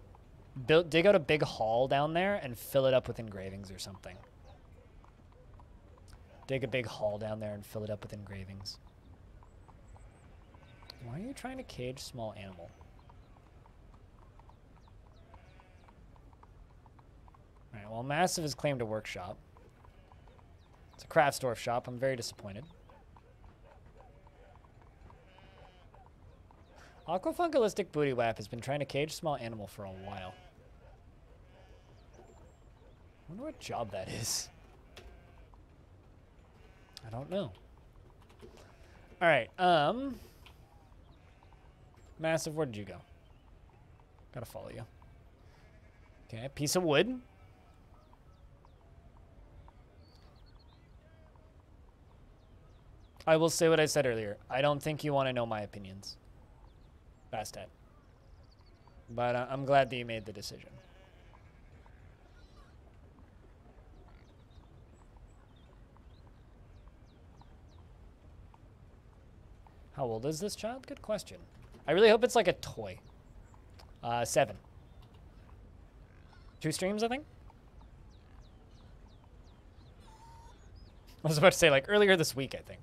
dig out a big hall down there and fill it up with engravings or something. Dig a big hall down there and fill it up with engravings. Why are you trying to cage small animal? Alright, well, Massive has claimed a workshop. It's a Craftsdorf shop. I'm very disappointed. Aquafunkalistic Booty Wap has been trying to cage small animal for a while. I wonder what job that is. I don't know. Alright, Massive, where did you go? Gotta follow you. Okay, piece of wood. I will say what I said earlier. I don't think you want to know my opinions. Bastet. But I'm glad that you made the decision. How old is this child? Good question. I really hope it's like a toy. 7. 2 streams, I think? I was about to say, like, earlier this week, I think.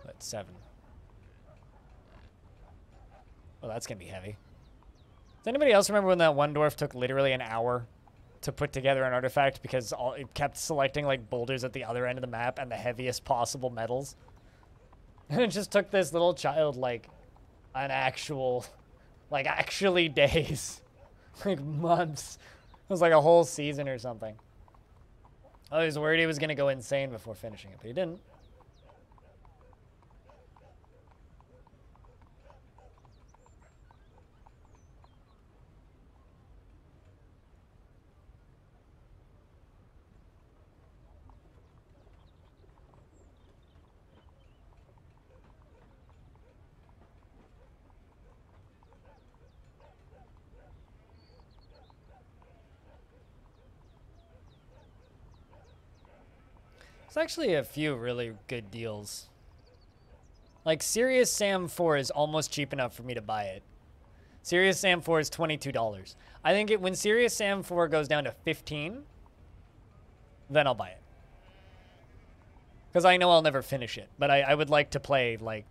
But 7. Oh, that's going to be heavy. Does anybody else remember when that one dwarf took literally an hour to put together an artifact because it kept selecting, like, boulders at the other end of the map and the heaviest possible metals? And it just took this little child, like, an actual, like, actually days. Like, months. It was like a whole season or something. I was worried he was going to go insane before finishing it, but he didn't. There's actually a few really good deals. Like, Serious Sam 4 is almost cheap enough for me to buy it. Serious Sam 4 is $22. I think when Serious Sam 4 goes down to 15, then I'll buy it. Because I know I'll never finish it. But I would like to play, like,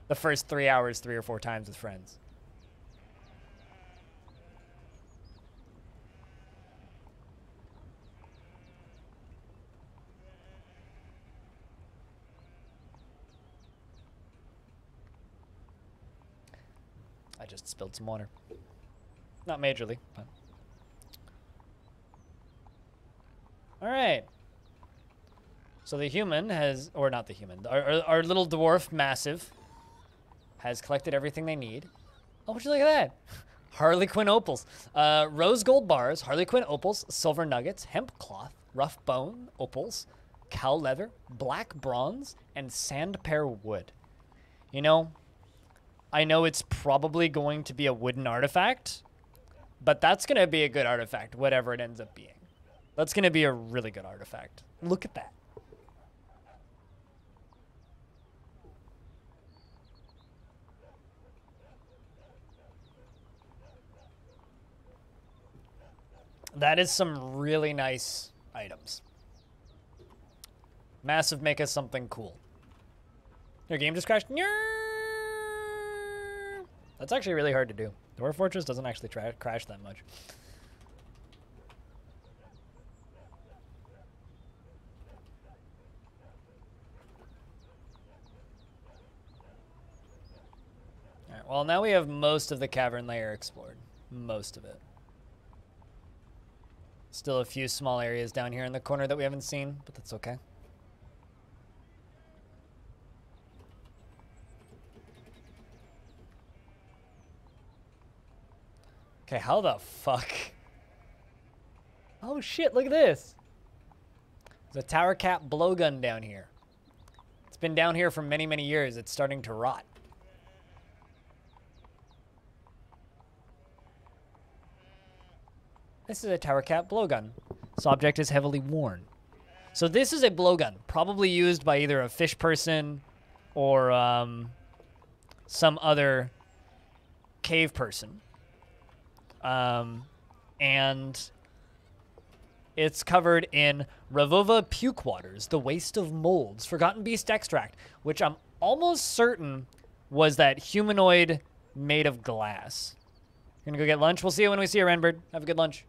the first 3 hours 3 or 4 times with friends. I just spilled some water. Not majorly, but... Alright. So the human has... Or not the human. Our little dwarf, Massive, has collected everything they need. Oh, would you look at that? Harlequin opals. Rose gold bars, Harlequin opals, silver nuggets, hemp cloth, rough bone opals, cow leather, black bronze, and sandpear wood. You know... I know it's probably going to be a wooden artifact, but that's going to be a good artifact, whatever it ends up being. That's going to be a really good artifact. Look at that. That is some really nice items. Massive, make us something cool. Your game just crashed. That's actually really hard to do. Dwarf Fortress doesn't actually crash that much. Alright, well, now we have most of the cavern layer explored. Most of it. Still a few small areas down here in the corner that we haven't seen, but that's okay. Okay, how the fuck? Oh shit, look at this. There's a tower cap blowgun down here. It's been down here for many, many years. It's starting to rot. This is a tower cap blowgun. This object is heavily worn. So this is a blowgun, probably used by either a fish person or some other cave person. And it's covered in Ravova puke waters, the waste of molds, forgotten beast extract, which I'm almost certain was that humanoid made of glass. You're gonna go get lunch? We'll see you when we see you, Renbird. Have a good lunch.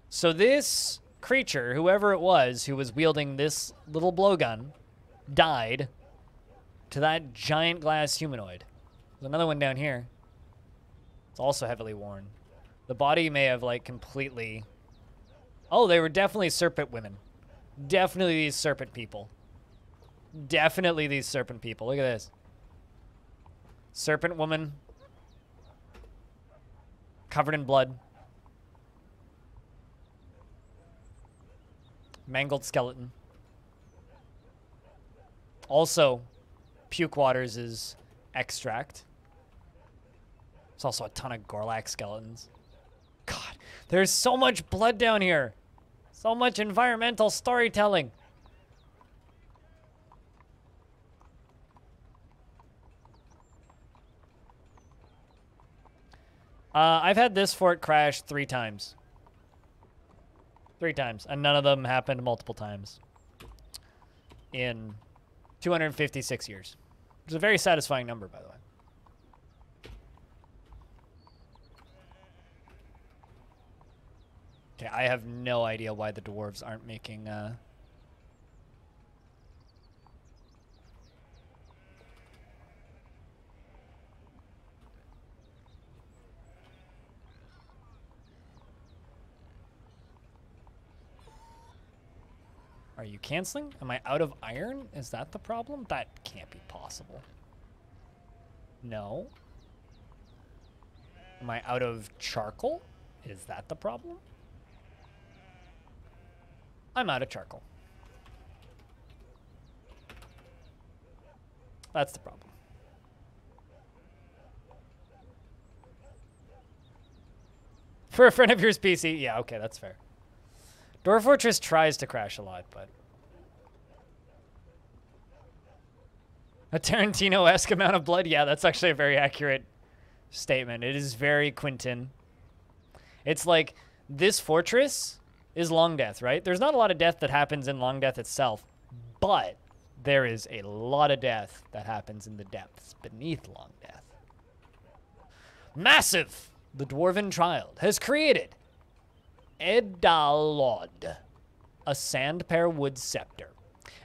So this creature, whoever it was who was wielding this little blowgun, died to that giant glass humanoid. There's another one down here. It's also heavily worn. The body may have, like, completely... Oh, they were definitely serpent women. Definitely these serpent people. Definitely these serpent people. Look at this. Serpent woman. Covered in blood. Mangled skeleton. Also, puke waters is extract. There's also a ton of Gorlak skeletons. God, there's so much blood down here. So much environmental storytelling. I've had this fort crash 3 times. 3 times, and none of them happened multiple times in 256 years. It's a very satisfying number, by the way. Okay, I have no idea why the dwarves aren't making... Are you canceling? Am I out of iron? Is that the problem? That can't be possible. No. Am I out of charcoal? Is that the problem? I'm out of charcoal. That's the problem. For a friend of yours, PC. Yeah, okay, that's fair. Dwarf Fortress tries to crash a lot, but... A Tarantino-esque amount of blood? Yeah, that's actually a very accurate statement. It is very Quentin. It's like, this fortress is Longdeath, right? There's not a lot of death that happens in Longdeath itself, but there is a lot of death that happens in the depths beneath Longdeath. Massive! The Dwarven Child has created Edalod, a sandpear wood scepter,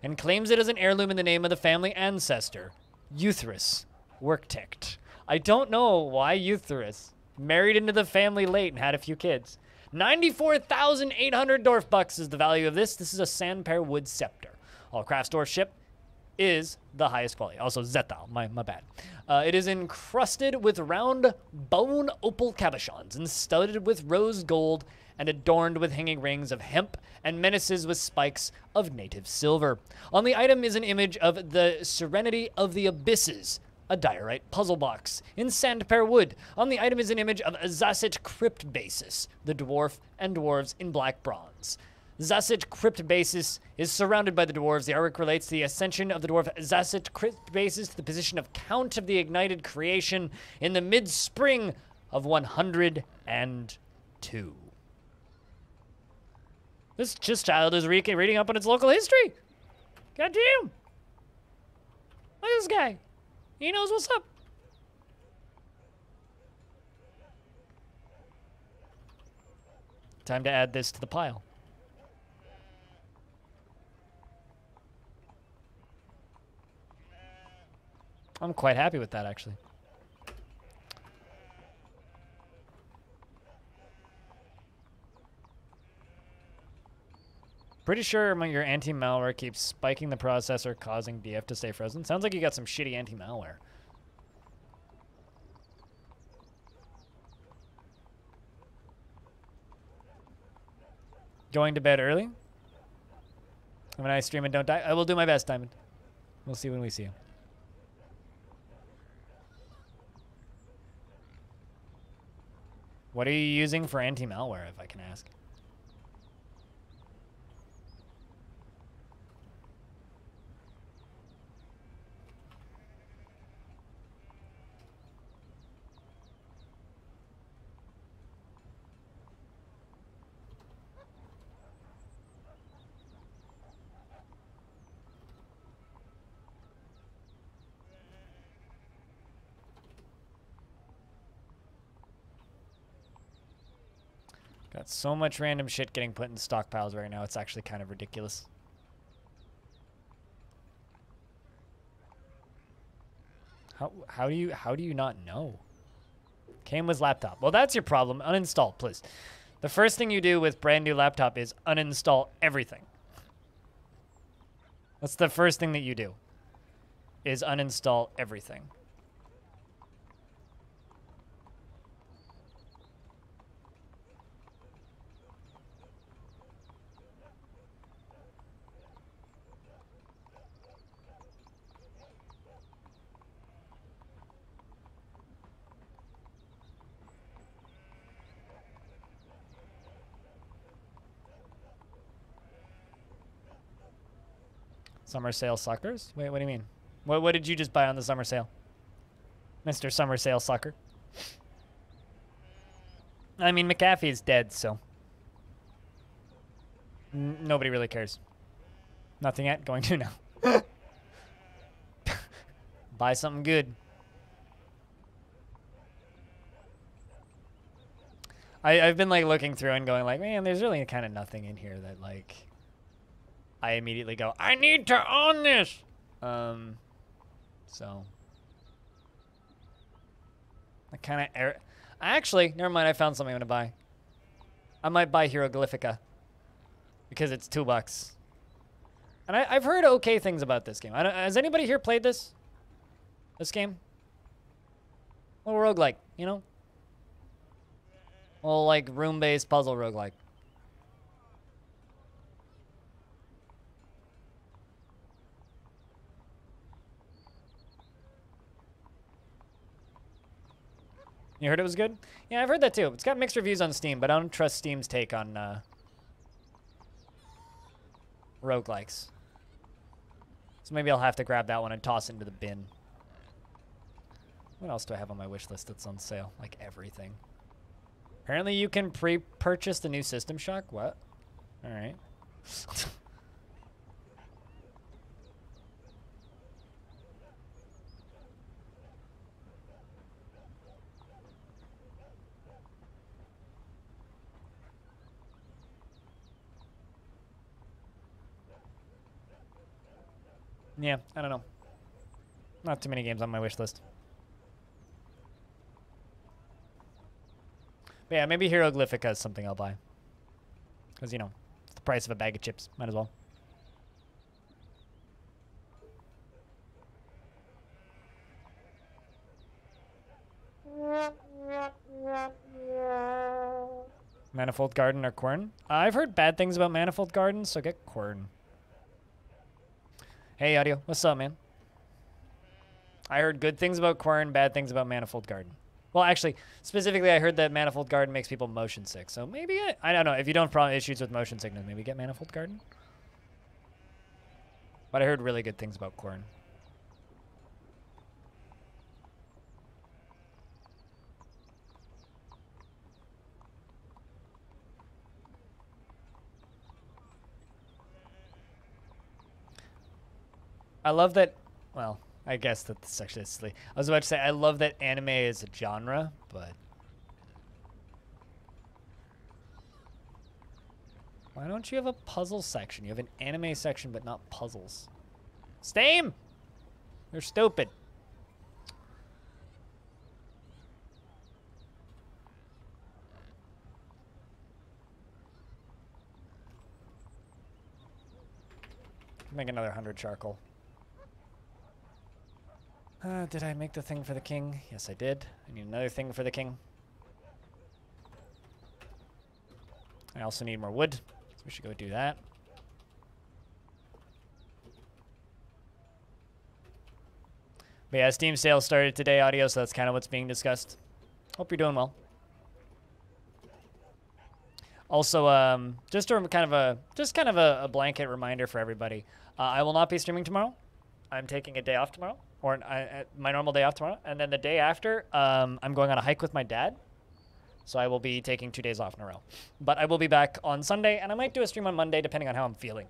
and claims it as an heirloom in the name of the family ancestor, Euthris Worktict. I don't know why Euthris. Married into the family late and had a few kids. 94,800 Dwarf bucks is the value of this. This is a sandpear wood scepter. All crafts dwarf ship is the highest quality. Also Zetal, my bad. It is encrusted with round bone opal cabochons and studded with rose gold and adorned with hanging rings of hemp and menaces with spikes of native silver. On the item is an image of the Serenity of the Abysses, a diorite puzzle box in sandpear wood. On the item is an image of Zasset Crypt Basis, the dwarf and dwarves in black bronze. Zasset Crypt Basis is surrounded by the dwarves. The artwork relates to the ascension of the dwarf Zasset Crypt Basis to the position of Count of the Ignited Creation in the mid-spring of 102. This child is reading up on its local history. God damn. Look at this guy. He knows what's up. Time to add this to the pile. I'm quite happy with that, actually. Pretty sure your anti-malware keeps spiking the processor, causing DF to stay frozen. Sounds like you got some shitty anti-malware. Going to bed early? When I stream and don't die? I will do my best, Diamond. We'll see when we see you. What are you using for anti-malware, if I can ask? Got so much random shit getting put in stockpiles right now. It's actually kind of ridiculous. How do you not know? Came with laptop. Well, that's your problem. Uninstall, please. The first thing you do with brand new laptop is uninstall everything. That's the first thing that you do. Is uninstall everything. Summer sale suckers? Wait, what do you mean? What did you just buy on the summer sale? Mr. Summer Sale Sucker. I mean, McAfee is dead, so. Nobody really cares. Nothing yet? Going to now. Buy something good. I've been, like, looking through and going, like, man, there's really kind of nothing in here that, like, I immediately go, I need to own this! So. I kind of... Actually, never mind, I found something I'm going to buy. I might buy Hieroglyphica. Because it's $2. And I've heard okay things about this game. Has anybody here played this? This game? Well, roguelike, you know? Well, like, room-based puzzle roguelike. You heard it was good? Yeah, I've heard that too. It's got mixed reviews on Steam, but I don't trust Steam's take on roguelikes. So maybe I'll have to grab that one and toss it into the bin. What else do I have on my wish list that's on sale? Like everything. Apparently you can pre-purchase the new System Shock? What? Alright. Yeah, I don't know. Not too many games on my wish list. But yeah, maybe Hieroglyphica is something I'll buy. Because, you know, it's the price of a bag of chips. Might as well. Manifold Garden or Quern? I've heard bad things about Manifold Garden, so get Quern. Hey, Audio. What's up, man? I heard good things about Quern, bad things about Manifold Garden. Well, actually, specifically, I heard that Manifold Garden makes people motion sick. So maybe, I don't know. If you don't have issues with motion sickness, maybe get Manifold Garden. But I heard really good things about Quern. I love that, well, I guess that's actually silly. I was about to say, I love that anime is a genre, but... Why don't you have a puzzle section? You have an anime section, but not puzzles. Steam! You're stupid. Make another 100 charcoal. Did I make the thing for the king? Yes, I did. I need another thing for the king. I also need more wood. So we should go do that. But yeah, Steam sale started today, audio, so that's kind of what's being discussed. Hope you're doing well. Also, just a kind of a blanket reminder for everybody. I will not be streaming tomorrow. I'm taking a day off tomorrow, or my normal day off tomorrow, and then the day after, I'm going on a hike with my dad. So I will be taking 2 days off in a row. But I will be back on Sunday, and I might do a stream on Monday, depending on how I'm feeling.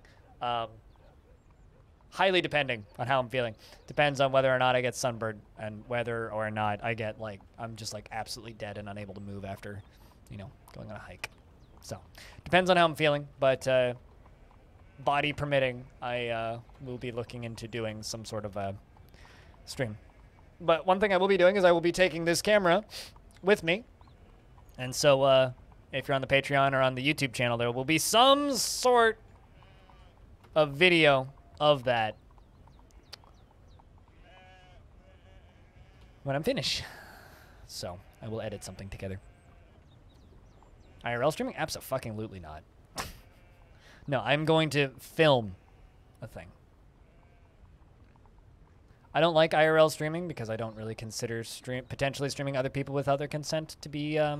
Highly depending on how I'm feeling. Depends on whether or not I get sunburned, and whether or not I get, like, I'm just, like, absolutely dead and unable to move after, you know, going on a hike. So, depends on how I'm feeling, but body permitting, I will be looking into doing some sort of a stream. But one thing I will be doing is I will be taking this camera with me. And so, if you're on the Patreon or on the YouTube channel, there will be some sort of video of that when I'm finished. So, I will edit something together. IRL streaming? Abso-fucking-lutely not. No, I'm going to film a thing. I don't like IRL streaming because I don't really consider potentially streaming other people without their consent to be a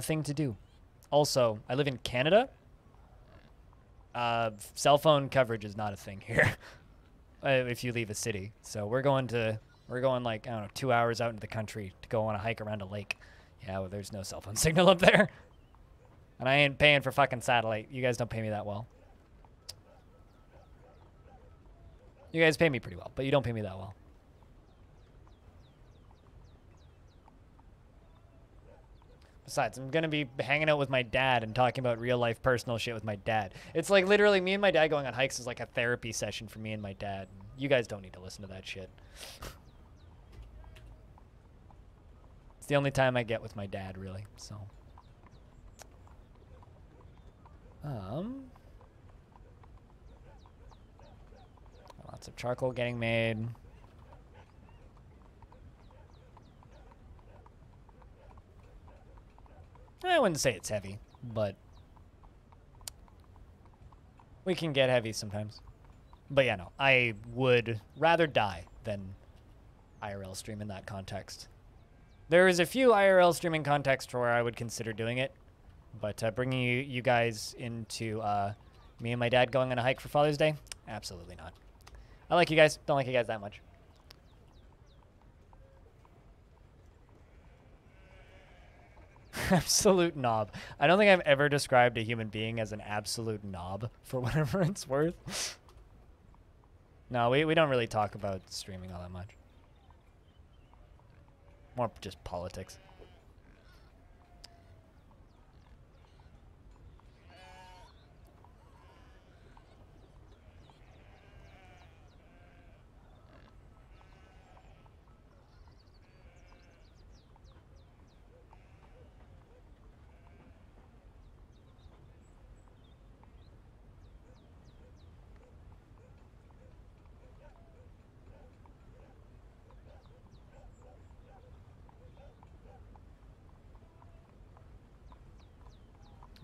thing to do. Also, I live in Canada. Cell phone coverage is not a thing here if you leave a city. So we're going like, I don't know, 2 hours out into the country to go on a hike around a lake. Yeah, well, there's no cell phone signal up there. And I ain't paying for fucking satellite. You guys don't pay me that well. You guys pay me pretty well, but you don't pay me that well. Besides, I'm going to be hanging out with my dad and talking about real-life personal shit with my dad. It's like literally me and my dad going on hikes is like a therapy session for me and my dad. You guys don't need to listen to that shit. It's the only time I get with my dad, really, so. Lots of charcoal getting made. I wouldn't say it's heavy, but we can get heavy sometimes. But yeah, no, I would rather die than IRL stream in that context. There is a few IRL streaming contexts where I would consider doing it, but bringing you guys into me and my dad going on a hike for Father's Day, absolutely not. I like you guys, don't like you guys that much. Absolute knob. I don't think I've ever described a human being as an absolute knob, for whatever it's worth. No, we don't really talk about streaming all that much. More just politics.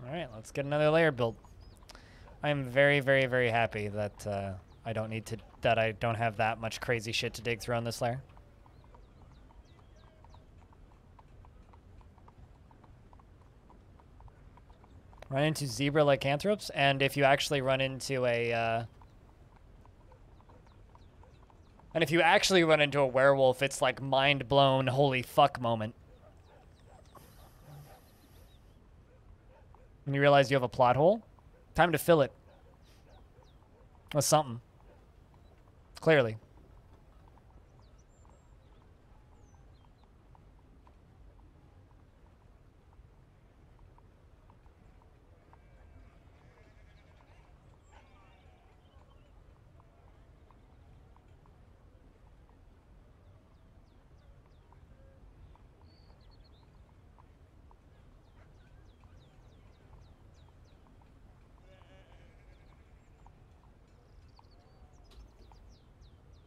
All right, let's get another layer built. I'm very, very, very happy that I don't have that much crazy shit to dig through on this layer. Run into zebra lycanthropes, and if you actually run into a werewolf, it's like mind blown, holy fuck moment. When you realize you have a plot hole, time to fill it with something. Clearly.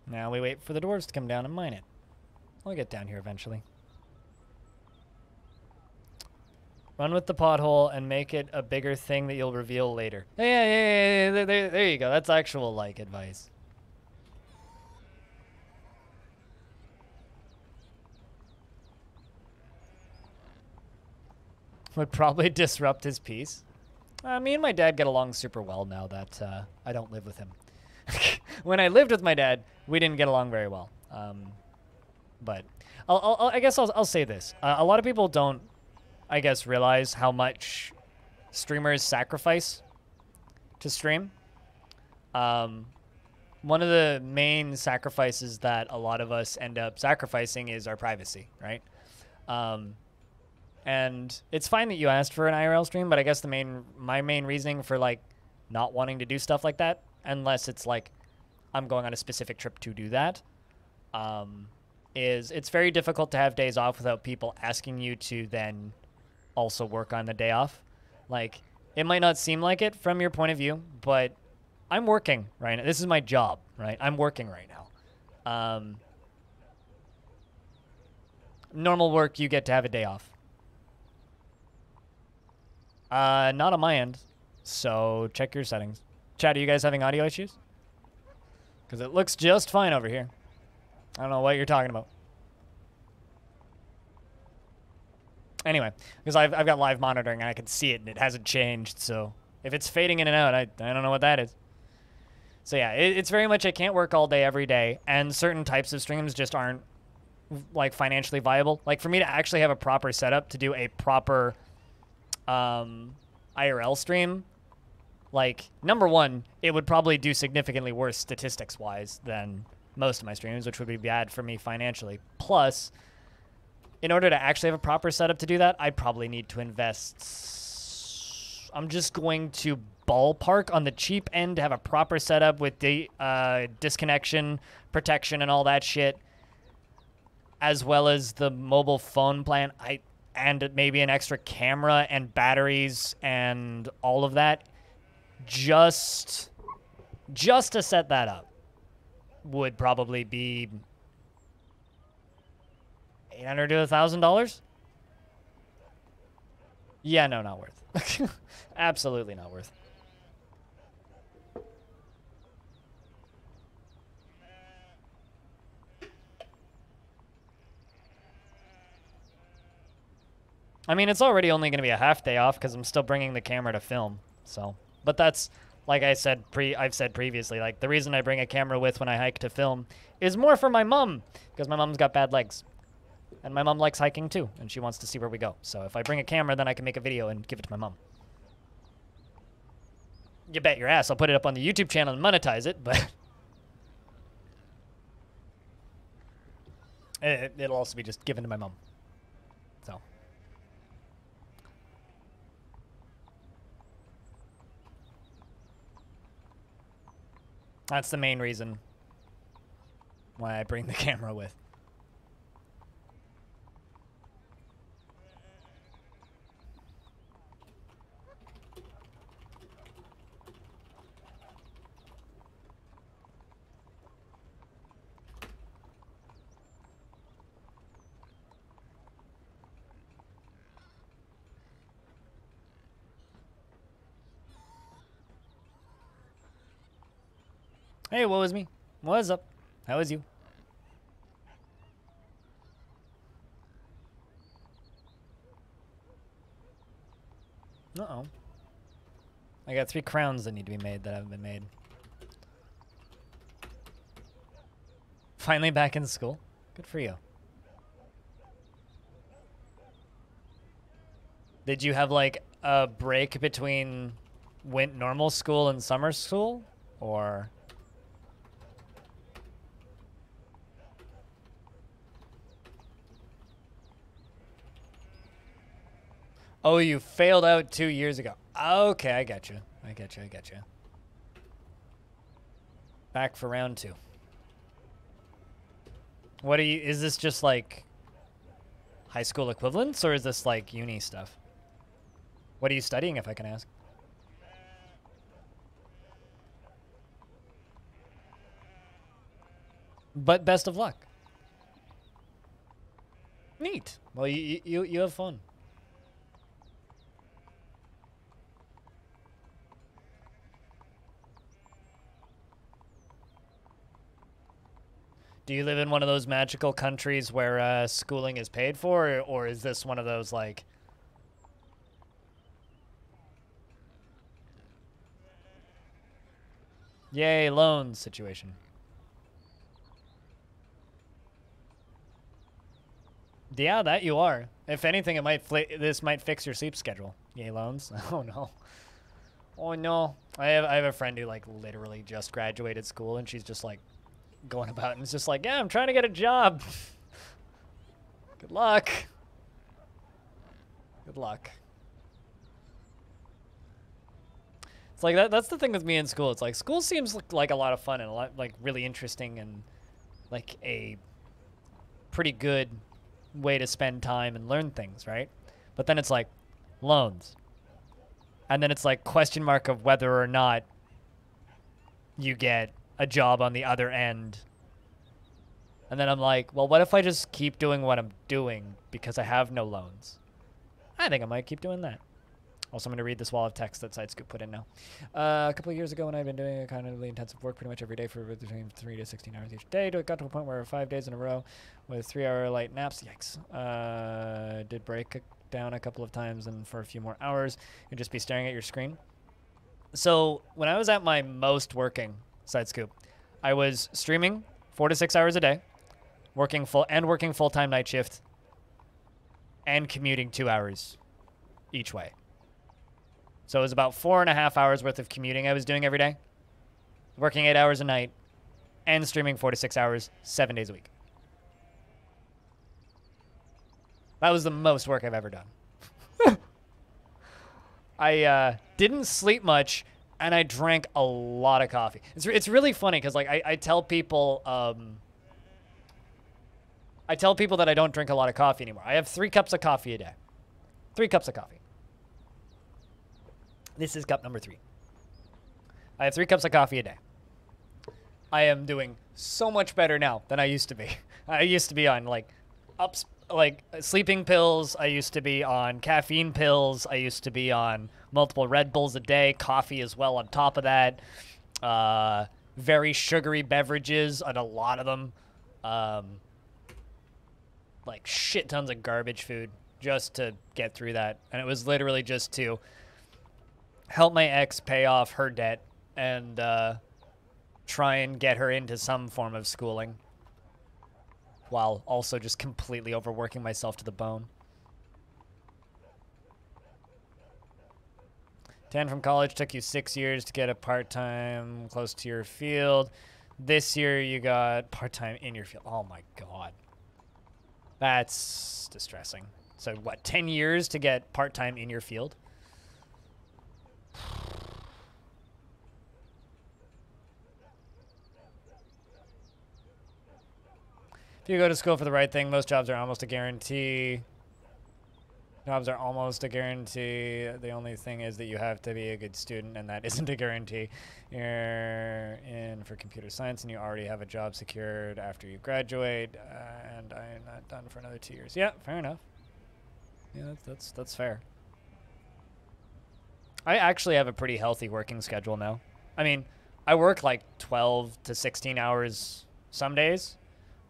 Now we wait for the dwarves to come down and mine it. I'll get down here eventually. Run with the pothole and make it a bigger thing that you'll reveal later. Yeah. There you go. That's actual, like, advice. Would probably disrupt his peace. Me and my dad get along super well now that I don't live with him. When I lived with my dad, we didn't get along very well. But I guess I'll say this. A lot of people don't, I guess, realize how much streamers sacrifice to stream. One of the main sacrifices that a lot of us end up sacrificing is our privacy, right? And it's fine that you asked for an IRL stream, but I guess my main reasoning for like not wanting to do stuff like that, unless it's like I'm going on a specific trip to do that, is it's very difficult to have days off without people asking you to then also work on the day off. Like, it might not seem like it from your point of view, but I'm working right now. This is my job, right? I'm working right now. Normal work, you get to have a day off. Not on my end, so check your settings. Chat, are you guys having audio issues? Because it looks just fine over here. I don't know what you're talking about. Anyway, because I've got live monitoring and I can see it and it hasn't changed, so if it's fading in and out, I don't know what that is. So yeah, it's very much I can't work all day every day, and certain types of streams just aren't like financially viable. Like for me to actually have a proper setup to do a proper IRL stream, like number one, it would probably do significantly worse statistics wise than most of my streams, which would be bad for me financially. Plus, in order to actually have a proper setup to do that, I'd probably need to invest, I'm just going to ballpark on the cheap end to have a proper setup with the disconnection, protection, and all that shit, as well as the mobile phone plan, and maybe an extra camera and batteries and all of that, just to set that up would probably be $800 to $1,000. Yeah, no, not worth. Absolutely not worth. I mean, it's already only going to be a half day off because I'm still bringing the camera to film. So, but that's, like I said, I've said previously, like the reason I bring a camera with when I hike to film is more for my mom, because my mom's got bad legs. And my mom likes hiking too, and she wants to see where we go. So if I bring a camera, then I can make a video and give it to my mom. You bet your ass I'll put it up on the YouTube channel and monetize it, but it'll also be just given to my mom. So. That's the main reason why I bring the camera with. Hey, what was me? What's up? How is you? Uh-oh. I got 3 crowns that need to be made that haven't been made. Finally back in school? Good for you. Did you have, like, a break between normal school and summer school? Or... Oh, you failed out 2 years ago. Okay, I got you. I got you. Back for round 2. What are you, is this just like high school equivalents, or is this like uni stuff? What are you studying, if I can ask? But best of luck. Neat. Well, you have fun. Do you live in one of those magical countries where schooling is paid for, or is this one of those, like... Yay, loans situation? Yeah, that you are. If anything, it might this might fix your sleep schedule. Yay, loans. Oh, no. Oh, no. I have a friend who, like, literally just graduated school, and she's just, like, going about and it's just like, yeah, I'm trying to get a job. Good luck. Good luck. It's like that's the thing with me in school. It's like school seems like a lot of fun and a lot like really interesting and like a pretty good way to spend time and learn things, right? But then it's like loans. And then it's like question mark of whether or not you get a job on the other end. And then I'm like, well, what if I just keep doing what I'm doing because I have no loans? I think I might keep doing that. Also, I'm going to read this wall of text that SideScoop put in now. A couple of years ago when I'd been doing a kind of really intensive work pretty much every day for between 3 to 16 hours each day, it got to a point where 5 days in a row with 3-hour light naps, yikes, did break down a couple of times and for a few more hours, you'd just be staring at your screen. So when I was at my most working, SideScoop, I was streaming 4 to 6 hours a day, working full-time night shift, and commuting 2 hours each way. So it was about 4.5 hours worth of commuting I was doing every day, working 8 hours a night, and streaming 4 to 6 hours, 7 days a week. That was the most work I've ever done. I didn't sleep much, and I drank a lot of coffee. It's really funny because like I tell people that I don't drink a lot of coffee anymore. I have 3 cups of coffee a day. 3 cups of coffee. This is cup number 3. I have 3 cups of coffee a day. I am doing so much better now than I used to be. I used to be on like sleeping pills. I used to be on caffeine pills. I used to be on multiple Red Bulls a day, coffee as well on top of that. Very sugary beverages, and a lot of them. Like shit tons of garbage food just to get through that. And it was literally just to help my ex pay off her debt and try and get her into some form of schooling while also just completely overworking myself to the bone. Tan from college took you 6 years to get a part-time close to your field. This year you got part-time in your field. Oh my God. That's distressing. So what, 10 years to get part-time in your field? If you go to school for the right thing, most jobs are almost a guarantee. Jobs are almost a guarantee. The only thing is that you have to be a good student, and that isn't a guarantee. You're in for computer science, and you already have a job secured after you graduate, and I'm not done for another 2 years. Yeah, fair enough. Yeah, that's fair. I actually have a pretty healthy working schedule now. I mean, I work like 12 to 16 hours some days,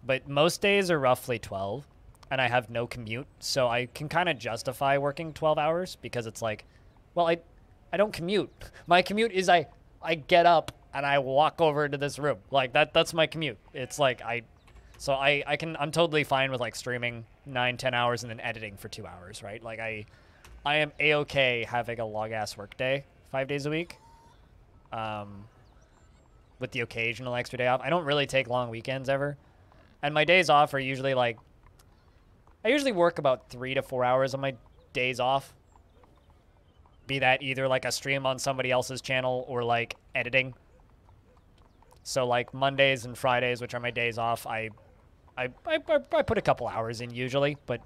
but most days are roughly 12, and I have no commute, so I can kind of justify working 12 hours because it's like, well, I don't commute. My commute is I get up and I walk over to this room. Like that's my commute. It's like I'm totally fine with like streaming 9-10 hours and then editing for 2 hours, right? Like I am a-okay having a long-ass work day 5 days a week, with the occasional extra day off. I don't really take long weekends ever. And my days off are usually like, I usually work about 3 to 4 hours on my days off. Be that either like a stream on somebody else's channel or like editing. So like Mondays and Fridays, which are my days off, I put a couple hours in usually, but,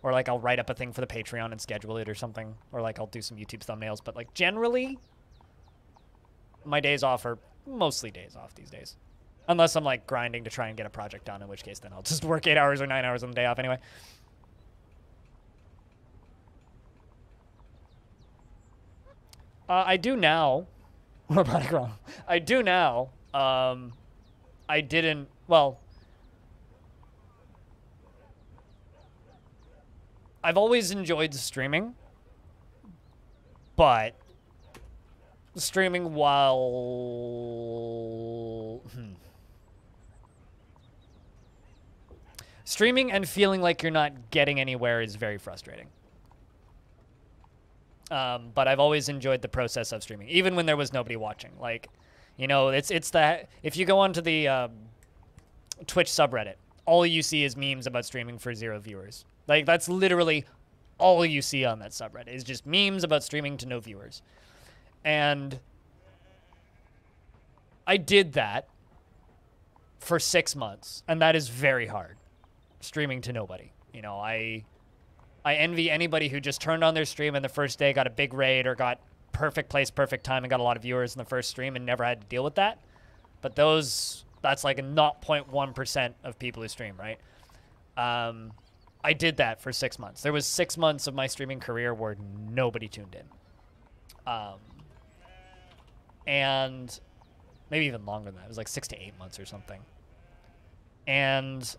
or like I'll write up a thing for the Patreon and schedule it or something. Or like I'll do some YouTube thumbnails, but like generally my days off are mostly days off these days. Unless I'm like grinding to try and get a project done, in which case then I'll just work 8 hours or 9 hours on the day off anyway. I do now. Robotic wrong. I do now. I didn't, well, I've always enjoyed streaming, but streaming while... Streaming and feeling like you're not getting anywhere is very frustrating. But I've always enjoyed the process of streaming, even when there was nobody watching. Like, you know, it's that if you go onto the Twitch subreddit, all you see is memes about streaming for 0 viewers. Like, that's literally all you see on that subreddit is just memes about streaming to no viewers. And I did that for 6 months, and that is very hard. Streaming to nobody. You know, I envy anybody who just turned on their stream and the first day got a big raid or got perfect place, perfect time and got a lot of viewers in the first stream and never had to deal with that. But that's like a 0.1% of people who stream, right? I did that for 6 months. There was 6 months of my streaming career where nobody tuned in. And maybe even longer than that. It was like 6 to 8 months or something. And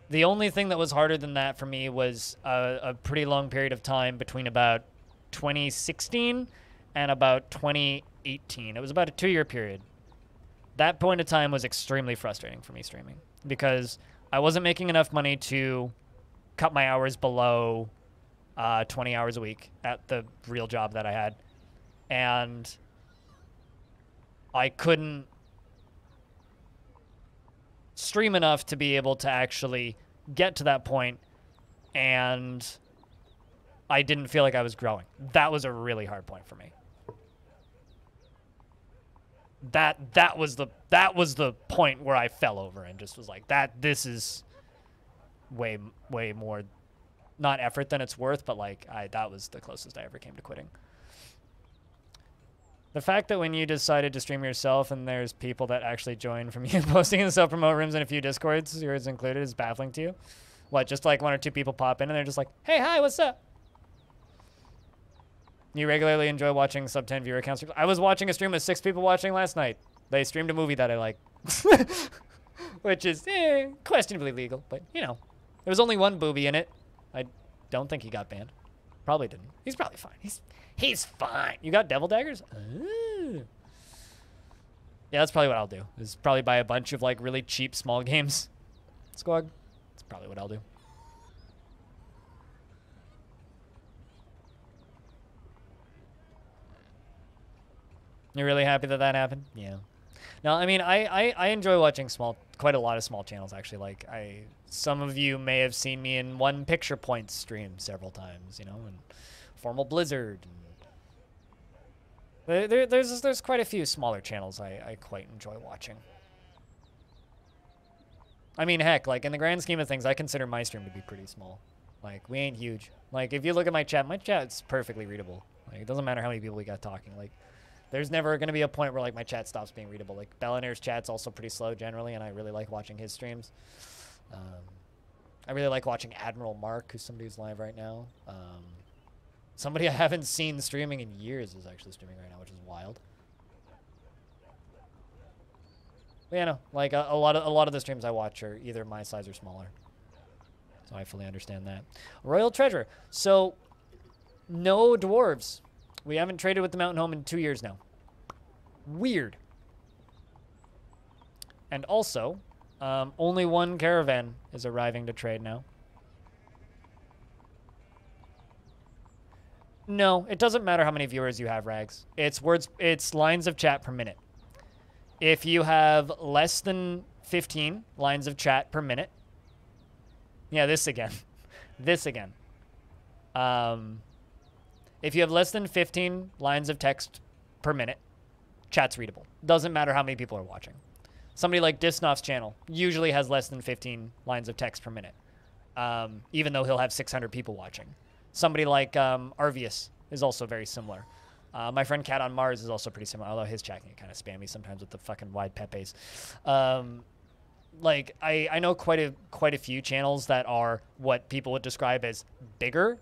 the only thing that was harder than that for me was a pretty long period of time between about 2016 and about 2018. It was about a 2-year period. That point of time was extremely frustrating for me streaming because I wasn't making enough money to cut my hours below 20 hours a week at the real job that I had. And I couldn't stream enough to be able to actually get to that point, and I didn't feel like I was growing. That was a really hard point for me. That was the point where I fell over and just was like, this is way more not effort than it's worth, but like that was the closest I ever came to quitting. The fact that when you decided to stream yourself and there's people that actually join from you posting in the self-promote rooms and a few Discords, yours included, is baffling to you? What, just like 1 or 2 people pop in and they're just like, hey, hi, what's up? You regularly enjoy watching sub 10 viewer counts? I was watching a stream with 6 people watching last night. They streamed a movie that I like. Which is questionably legal, but you know. There was only 1 booby in it. I don't think he got banned. Probably didn't. He's probably fine. He's fine. You got devil daggers? Ooh. Yeah, that's probably what I'll do. Is probably buy a bunch of like really cheap small games. Squad. That's probably what I'll do. You're really happy that that happened? Yeah. No, I mean, I enjoy watching quite a lot of small channels actually. Like some of you may have seen me in One Picture Point stream several times, you know, and Formal Blizzard. And there's quite a few smaller channels I quite enjoy watching. I mean, heck, like in the grand scheme of things, I consider my stream to be pretty small. Like we ain't huge. Like if you look at my chat's perfectly readable. Like it doesn't matter how many people we got talking. Like there's never going to be a point where like my chat stops being readable. Like Bellinair's chat's also pretty slow generally, and I really like watching his streams. I really like watching Admiral Mark, who's somebody who's live right now. Somebody I haven't seen streaming in years is actually streaming right now, which is wild. But yeah, no, like a lot of the streams I watch are either my size or smaller, so I fully understand that. Royal Treasure. So, no dwarves. We haven't traded with the Mountain Home in 2 years now. Weird. And also, only 1 caravan is arriving to trade now. No, it doesn't matter how many viewers you have, Rags. It's lines of chat per minute. If you have less than 15 lines of chat per minute, yeah, this again. This again. If you have less than 15 lines of text per minute, chat's readable. Doesn't matter how many people are watching. Somebody like Disnoff's channel usually has less than 15 lines of text per minute, even though he'll have 600 people watching. Somebody like Arvius is also very similar. My friend Cat on Mars is also pretty similar, although his chat can get kind of spammy sometimes with the fucking wide pepes. Like, I know quite a few channels that are what people would describe as bigger.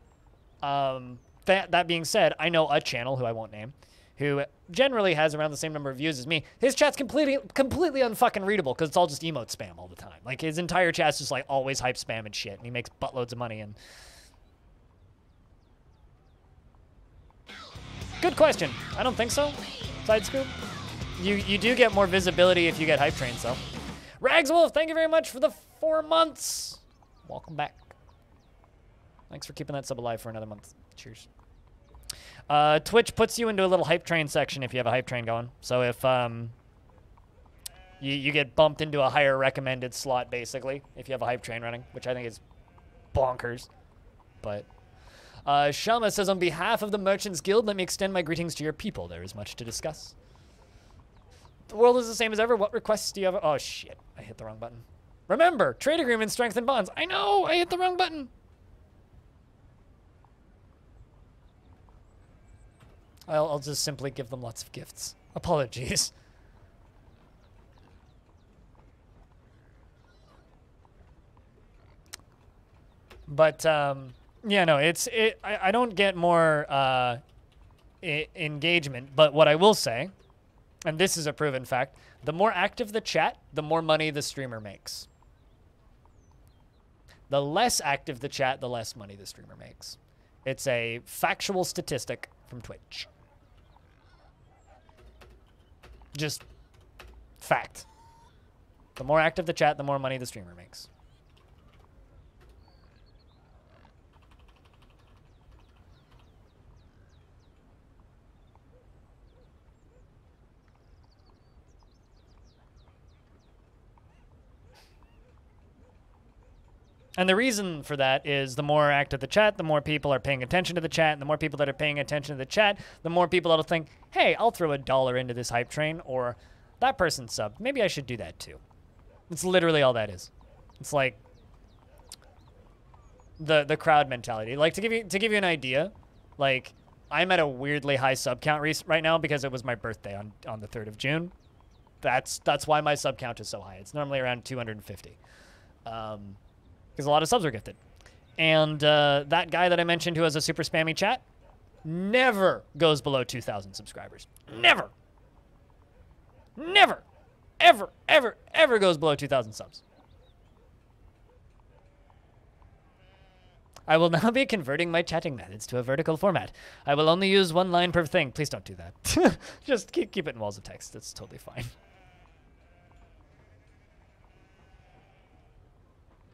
That being said, I know a channel, who I won't name, who generally has around the same number of views as me, his chat's completely unfucking readable because it's all just emote spam all the time. Like, his entire chat's just, like, always hype spam and shit, and he makes buttloads of money. And good question. I don't think so. Side scoop. You do get more visibility if you get hype trains, though. Ragswolf, thank you very much for the 4 months. Welcome back. Thanks for keeping that sub alive for another month. Cheers. Twitch puts you into a little hype train section if you have a hype train going. So if you get bumped into a higher recommended slot, basically, if you have a hype train running, which I think is bonkers. But Shama says, on behalf of the Merchants Guild, let me extend my greetings to your people. There is much to discuss. The world is the same as ever. What requests do you have? Oh, shit. I hit the wrong button. Remember, trade agreements strengthen bonds. I know. I hit the wrong button. I'll just simply give them lots of gifts. Apologies. But, yeah, no, I don't get more engagement, but what I will say, and this is a proven fact, the more active the chat, the more money the streamer makes. The less active the chat, the less money the streamer makes. It's a factual statistic from Twitch. Just fact. The more active the chat, the more money the streamer makes. And the reason for that is the more active the chat, the more people are paying attention to the chat, and the more people that are paying attention to the chat, the more people that'll think, hey, I'll throw $1 into this hype train, or that person subbed. Maybe I should do that too. It's literally all that is. It's like the crowd mentality. Like, to give you an idea, like, I'm at a weirdly high sub count right now because it was my birthday on the 3rd of June. That's why my sub count is so high. It's normally around 250. Because a lot of subs are gifted. And that guy that I mentioned who has a super spammy chat never goes below 2,000 subscribers. Never. Never. Ever, ever, ever goes below 2,000 subs. I will now be converting my chatting methods to a vertical format. I will only use 1 line per thing. Please don't do that. Just keep it in walls of text. That's totally fine.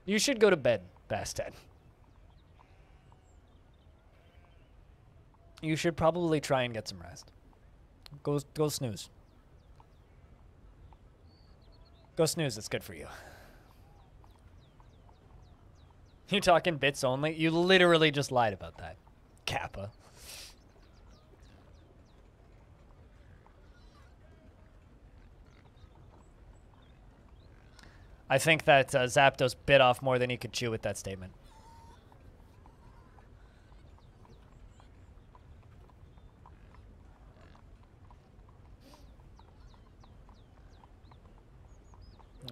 You should go to bed, Bastet. You should probably try and get some rest. Go snooze. Go snooze, it's good for you. You talking bits only? You literally just lied about that. Kappa. I think that Zapdos bit off more than he could chew with that statement.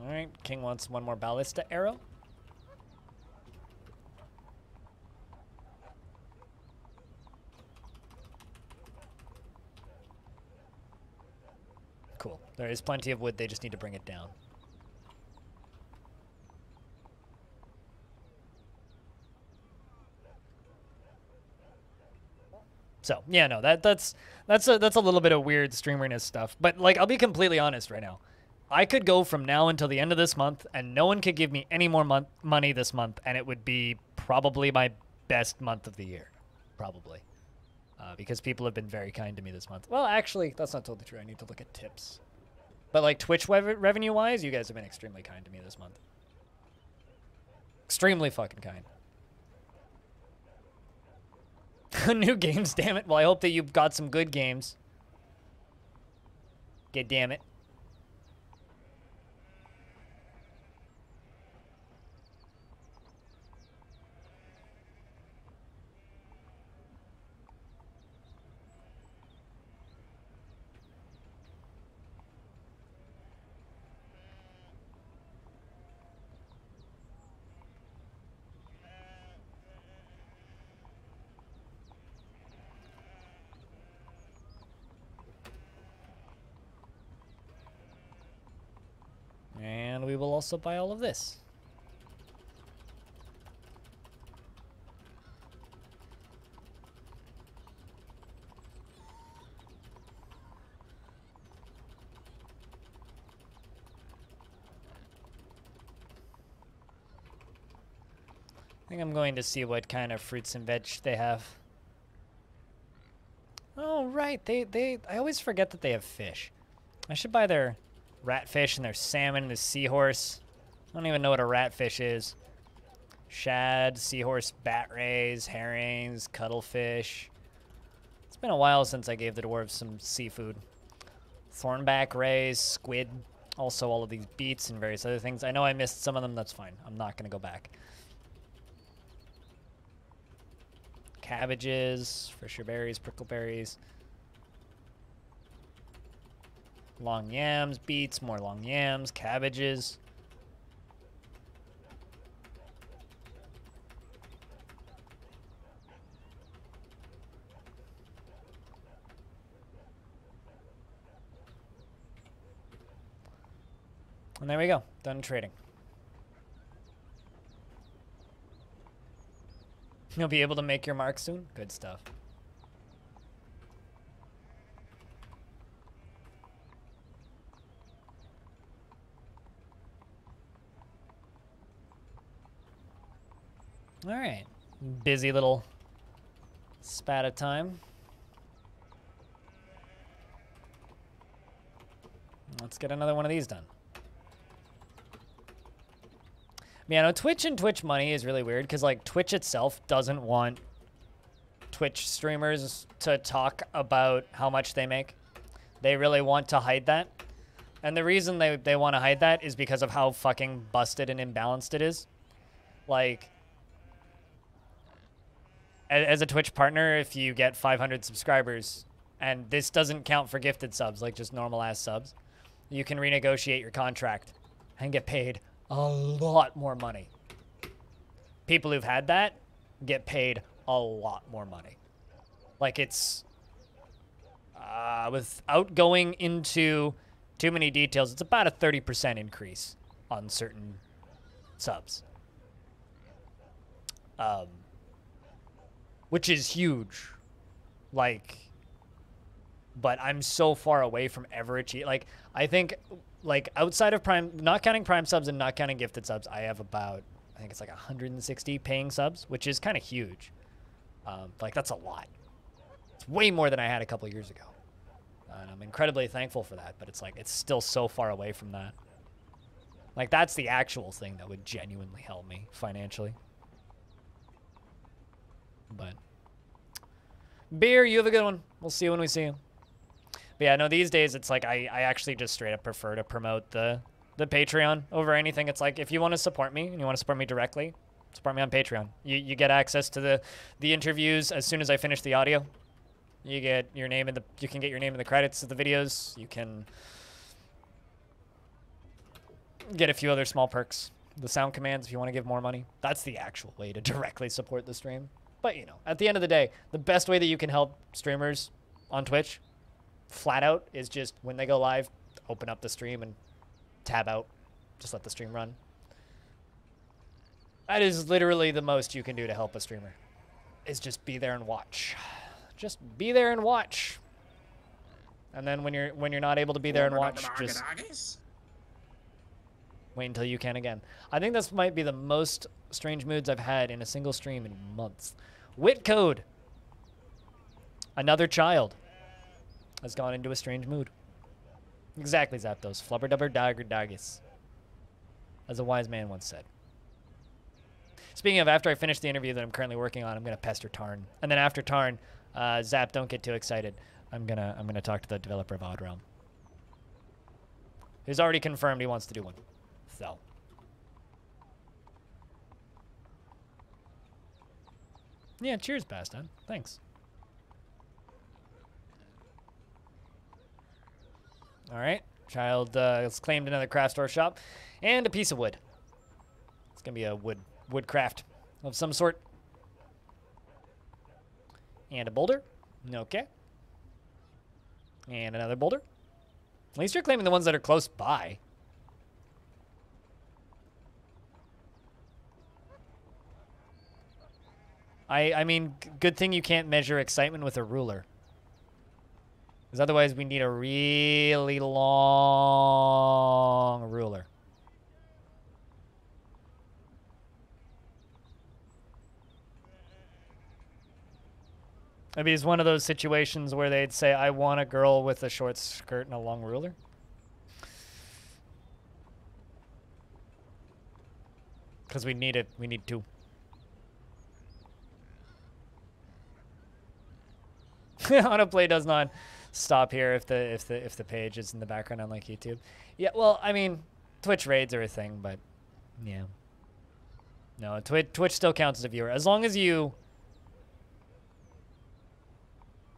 All right, King wants 1 more ballista arrow. Cool. There is plenty of wood. They just need to bring it down. So yeah, no, that's a little bit of weird streamerness stuff. But like, I'll be completely honest right now. I could go from now until the end of this month, and no one could give me any more money this month, and it would be probably my best month of the year, probably, because people have been very kind to me this month. Well, actually, that's not totally true. I need to look at tips. But like Twitch revenue-wise, you guys have been extremely kind to me this month. Extremely fucking kind. New games, damn it. Well, I hope that you've got some good games. God damn it. will also buy all of this. I think I'm going to see what kind of fruits and veg they have. Oh, right. I always forget that they have fish. I should buy their ratfish and their salmon and the seahorse. I don't even know what a ratfish is. Shad, seahorse, bat rays, herrings, cuttlefish. It's been a while since I gave the dwarves some seafood. Thornback rays, squid. Also all of these beets and various other things. I know I missed some of them. That's fine. I'm not going to go back. Cabbages, Fisher berries, prickleberries. Long yams, beets, more long yams, cabbages. And there we go. Done trading. You'll be able to make your mark soon? Good stuff. All right. Busy little spat of time. Let's get another one of these done. Yeah, no, Twitch and Twitch money is really weird because, like, Twitch itself doesn't want Twitch streamers to talk about how much they make. They really want to hide that. And the reason they want to hide that is because of how fucking busted and imbalanced it is. Like, as a Twitch partner, if you get 500 subscribers, and this doesn't count for gifted subs, like just normal-ass subs, you can renegotiate your contract and get paid a lot more money. People who've had that get paid a lot more money. Like, it's without going into too many details, it's about a 30% increase on certain subs. Which is huge. Like, but I'm so far away from ever achieving. Like, I think, like, outside of Prime, not counting Prime subs and not counting gifted subs, I have about, I think it's like 160 paying subs, which is kind of huge. Like, that's a lot. It's way more than I had a couple years ago. And I'm incredibly thankful for that, but it's like, it's still so far away from that. Like, that's the actual thing that would genuinely help me financially. But, Beer, you have a good one. We'll see you when we see you. But yeah, no, these days it's like I actually just straight up prefer to promote the Patreon over anything. It's like, if you want to support me and you want to support me directly, support me on Patreon. You get access to the interviews as soon as I finish the audio. You get your name you can get your name in the credits of the videos. You can get a few other small perks. The sound commands if you want to give more money. That's the actual way to directly support the stream. But, you know, at the end of the day, the best way that you can help streamers on Twitch, flat out, is just when they go live, open up the stream and tab out. Just let the stream run. That is literally the most you can do to help a streamer, is just be there and watch. Just be there and watch. And then when you're not able to be there and watch, just wait until you can again. I think this might be the most strange moods I've had in a single stream in months. Wit code. Another child has gone into a strange mood. Exactly, Zapdos. Flubberdubber dagger daggis. As a wise man once said. Speaking of, after I finish the interview that I'm currently working on, I'm gonna pester Tarn. And then after Tarn, Zap, don't get too excited. I'm gonna talk to the developer of Odd Realm. He's already confirmed he wants to do one. So. Yeah, cheers, Baston. Thanks. All right, child has claimed another craft store shop and a piece of wood. It's gonna be a wood craft of some sort. And a boulder. Okay. And another boulder. At least you're claiming the ones that are close by. I mean, good thing you can't measure excitement with a ruler. Because otherwise we need a really long ruler. Maybe it's one of those situations where they'd say, I want a girl with a short skirt and a long ruler. Because we need it. We need two. Autoplay does not stop here if the page is in the background, unlike YouTube. Yeah, well, I mean, Twitch raids are a thing, but yeah. No, Twitch still counts as a viewer. As long as you...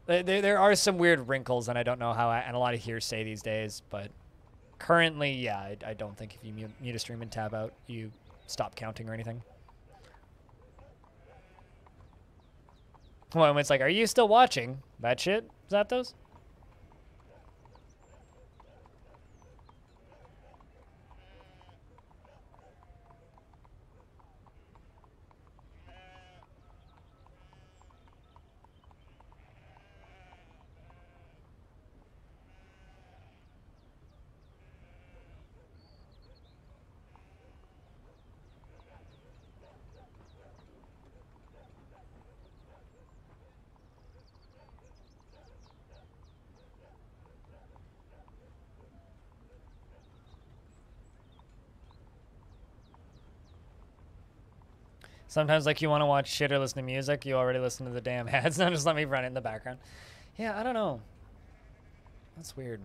There are some weird wrinkles, and I don't know how, and a lot of hearsay these days, but currently, yeah, I don't think if you mute a stream and tab out, you stop counting or anything. Well, it's like, are you still watching that shit, Zapdos? Sometimes, like, you want to watch shit or listen to music, you already listen to the damn ads. Now just let me run it in the background. Yeah, I don't know. That's weird.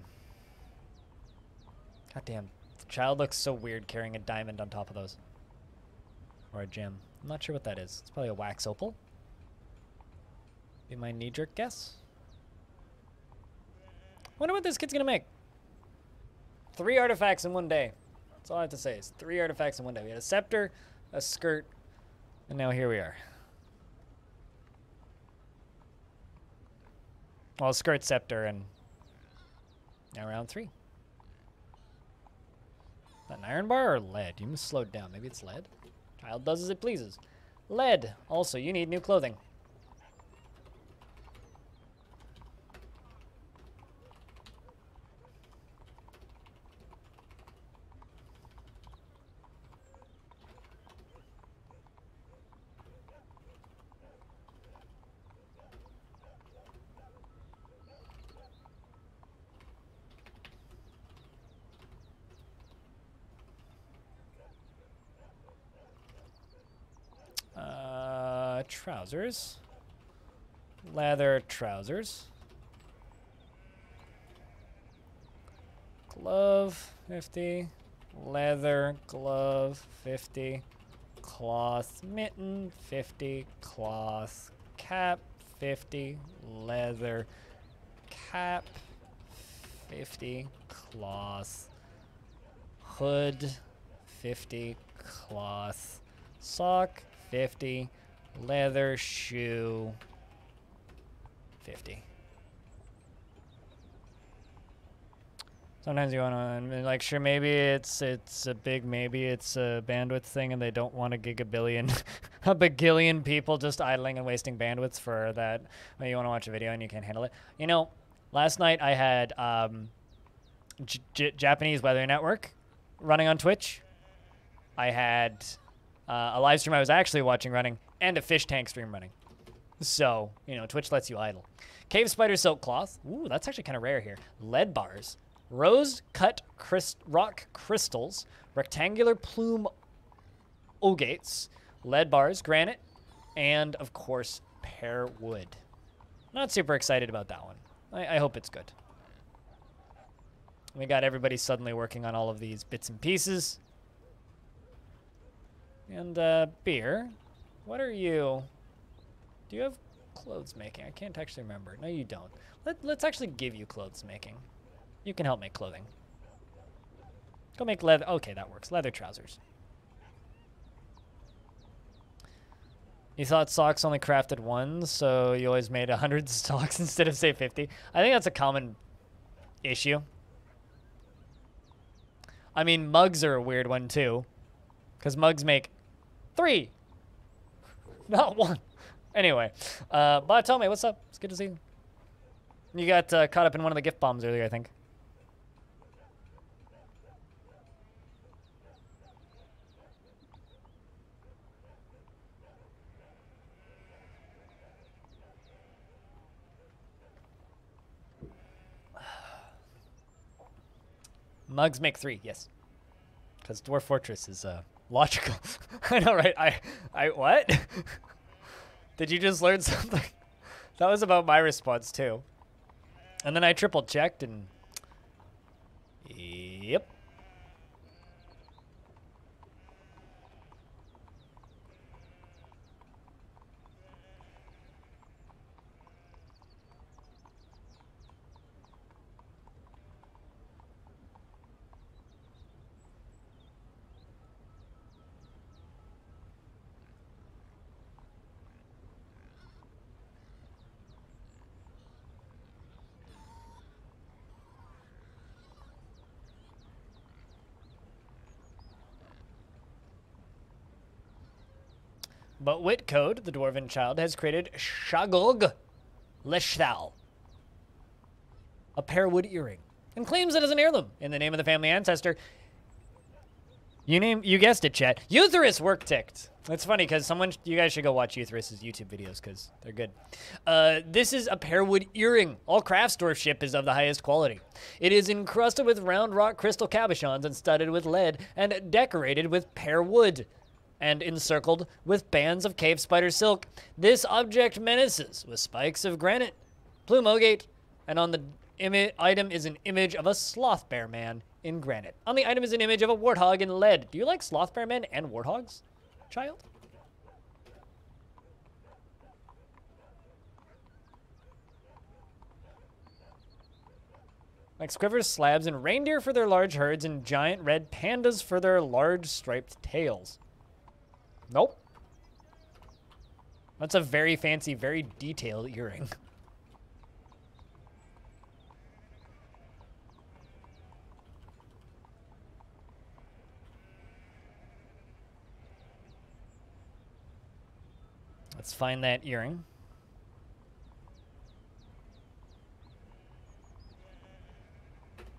God damn. The child looks so weird carrying a diamond on top of those. Or a gem. I'm not sure what that is. It's probably a wax opal. Be my knee-jerk guess. Wonder what this kid's gonna make. 3 artifacts in one day. That's all I have to say is 3 artifacts in one day. We had a scepter, a skirt, and now here we are. Well, skirt, scepter, and now round 3. Is that an iron bar or lead? You must slow down. Maybe it's lead? Child does as it pleases. Lead. Also, you need new clothing. Trousers. Leather trousers. Glove, 50. Leather glove, 50. Cloth mitten, 50. Cloth cap, 50. Leather cap, 50. Cloth hood, 50. Cloth sock, 50. Leather shoe, 50. Sometimes you want to, like, sure, maybe it's a big, maybe it's a bandwidth thing and they don't want a gigabillion, a bagillion people just idling and wasting bandwidths for that. When you want to watch a video and you can't handle it. You know, last night I had Japanese Weather Network running on Twitch. I had a live stream I was actually watching running, and a fish tank stream running. So, you know, Twitch lets you idle. Cave spider silk cloth. Ooh, that's actually kind of rare here. Lead bars. Rose cut rock crystals. Rectangular plume ogates. Lead bars, granite, and, of course, pear wood. Not super excited about that one. I hope it's good. We got everybody suddenly working on all of these bits and pieces. And, beer. What are you? Do you have clothes making? I can't actually remember. No, you don't. Let's actually give you clothes making. You can help make clothing. Go make leather. Okay, that works. Leather trousers. You thought socks only crafted one, so you always made 100 socks instead of, say, 50. I think that's a common issue. I mean, mugs are a weird one, too. Because mugs make 3. Not 1. Anyway, but tell me, what's up? It's good to see you. You got caught up in one of the gift bombs earlier, I think. Mugs make 3, yes. Because Dwarf Fortress is logical. I know, right? I what? Did you just learn something? That was about my response too. And then I triple checked and yep. But Witcode, the dwarven child, has created Shagog Leshthal, a pearwood earring, and claims it as an heirloom in the name of the family ancestor. You guessed it, chat. Euthyrus work ticked. It's funny because you guys should go watch Euthyrus's YouTube videos because they're good. This is a pearwood earring. All Craftsdwarf ship is of the highest quality. It is encrusted with round rock crystal cabochons and studded with lead and decorated with pearwood and encircled with bands of cave spider silk. This object menaces with spikes of granite, plumogate, and on the item is an image of a sloth bear man in granite. On the item is an image of a warthog in lead. Do you like sloth bear men and warthogs, child? Like squivers, slabs, and reindeer for their large herds, and giant red pandas for their large striped tails. Nope. That's a very fancy, very detailed earring. Let's find that earring.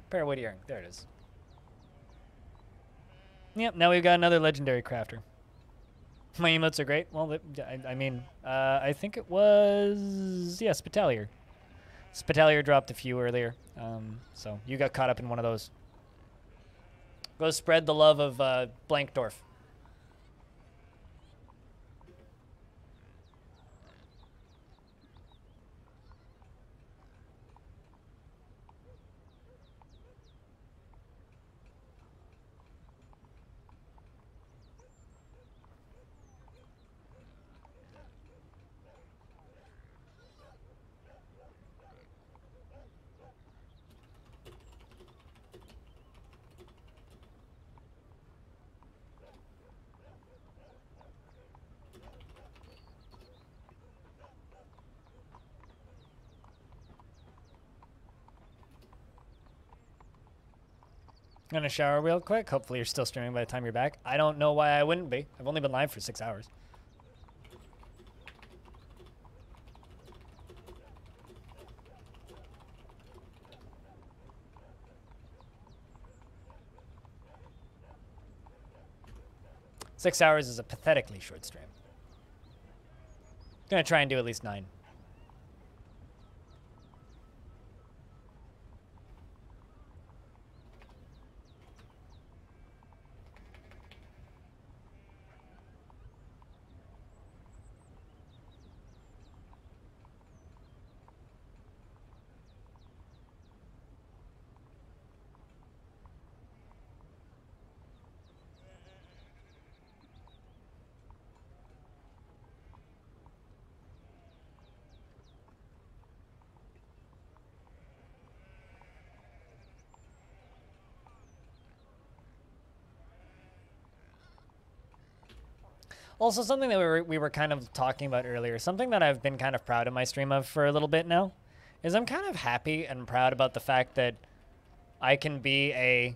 Pearwood earring. There it is. Yep, now we've got another legendary crafter. My emotes are great. Well, I mean, I think it was, yeah, Spitalier. Spitalier dropped a few earlier, so you got caught up in one of those. Go spread the love of Blank Dwarf. I'm gonna shower real quick. Hopefully you're still streaming by the time you're back. I don't know why I wouldn't be. I've only been live for 6 hours. Six hours is a pathetically short stream. Gonna try and do at least 9. Also, something that we were kind of talking about earlier, something that I've been kind of proud of my stream of for a little bit now, is I'm kind of happy and proud about the fact that I can be a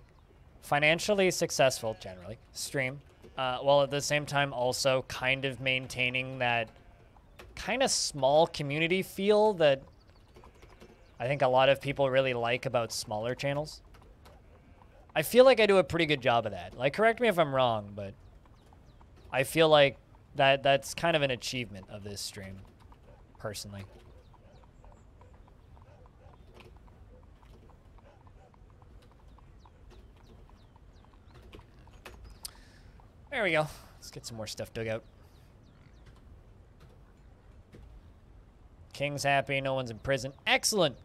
financially successful, generally, stream, while at the same time also kind of maintaining that kind of small community feel that I think a lot of people really like about smaller channels. I feel like I do a pretty good job of that. Like, correct me if I'm wrong, but I feel like that's kind of an achievement of this stream, personally. There we go. Let's get some more stuff dug out. King's happy. No one's in prison. Excellent.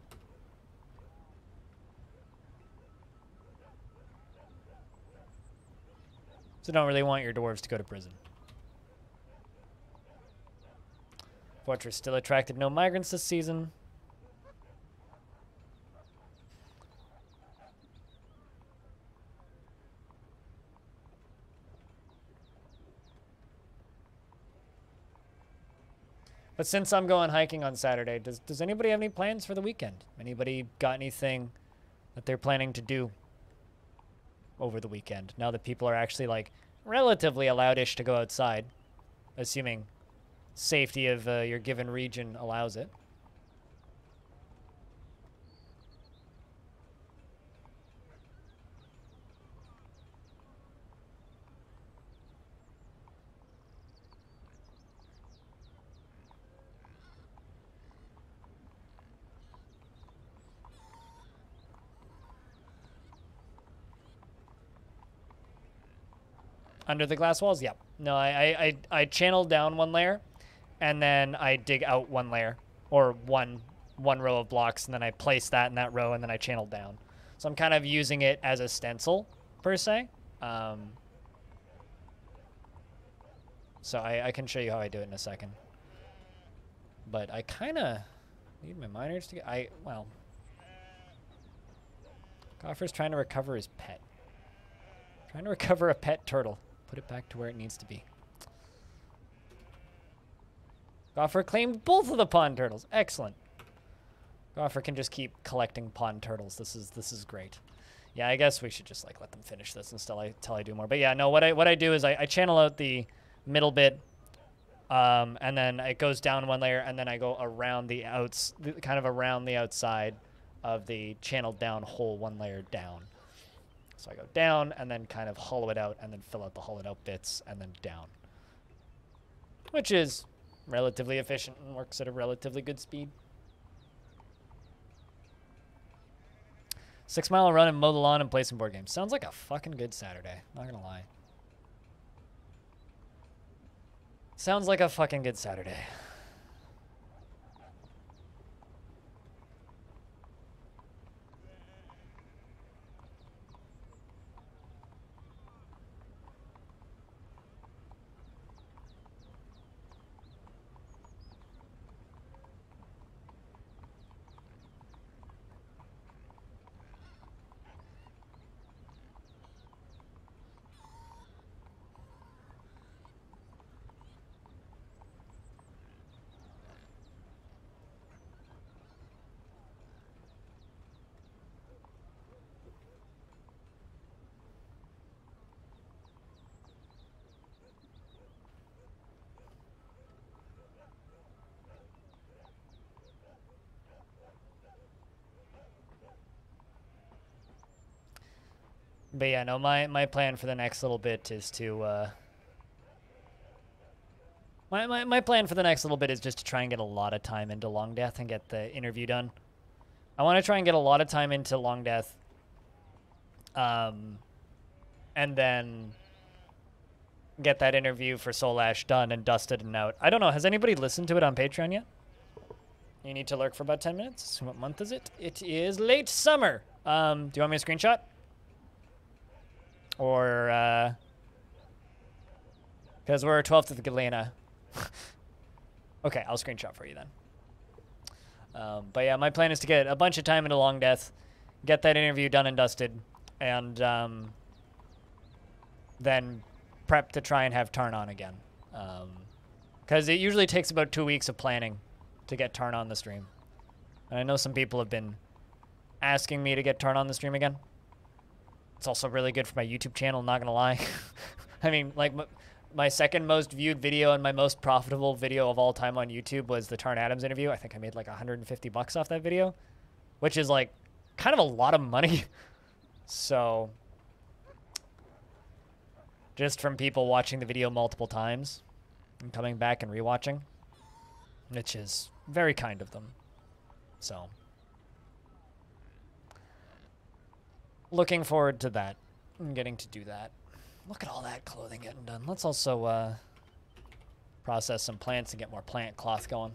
So don't really want your dwarves to go to prison. Fortress still attracted no migrants this season. But since I'm going hiking on Saturday, does anybody have any plans for the weekend? Anybody got anything that they're planning to do over the weekend, now that people are actually, like, relatively allowed-ish to go outside, assuming safety of your given region allows it? Under the glass walls? Yep. No, I channel down one layer, and then I dig out one layer, or one row of blocks, and then I place that in that row, and then I channel down. So I'm kind of using it as a stencil, per se. So I can show you how I do it in a second. But I kind of need my miners to get... well... Goffer's trying to recover his pet. Trying to recover a pet turtle. Put it back to where it needs to be. Goffer claimed both of the pond turtles. Excellent. Goffer can just keep collecting pond turtles. This is great. Yeah, I guess we should just like let them finish this until I do more. But yeah, no, what I do is I channel out the middle bit, and then it goes down one layer, and then I go around the kind of around the outside of the channeled down hole one layer down. So I go down and then kind of hollow it out and then fill out the hollowed out bits and then down. Which is relatively efficient and works at a relatively good speed. 6 mile run and mow the lawn and play some board games. Sounds like a fucking good Saturday. Not gonna lie. Sounds like a fucking good Saturday. But yeah, no, my plan for the next little bit is to, my plan for the next little bit is just to try and get a lot of time into Longdeath and get the interview done. I want to try and get a lot of time into Longdeath, and then get that interview for Soul Ash done and dusted and out. I don't know, has anybody listened to it on Patreon yet? You need to lurk for about 10 minutes. What month is it? It is late summer. Do you want me to screenshot? Or, because we're 12th of Galena. Okay, I'll screenshot for you then. But yeah, my plan is to get a bunch of time into Longdeath, get that interview done and dusted, and then prep to try and have Tarn on again. Because it usually takes about 2 weeks of planning to get Tarn on the stream. And I know some people have been asking me to get Tarn on the stream again. It's also really good for my YouTube channel, not gonna lie. I mean, like, my second most viewed video and my most profitable video of all time on YouTube was the Tarn Adams interview. I think I made like $150 off that video, which is like kind of a lot of money. So just from people watching the video multiple times and coming back and rewatching, which is very kind of them. So looking forward to that and getting to do that. Look at all that clothing getting done. Let's also process some plants and get more plant cloth going.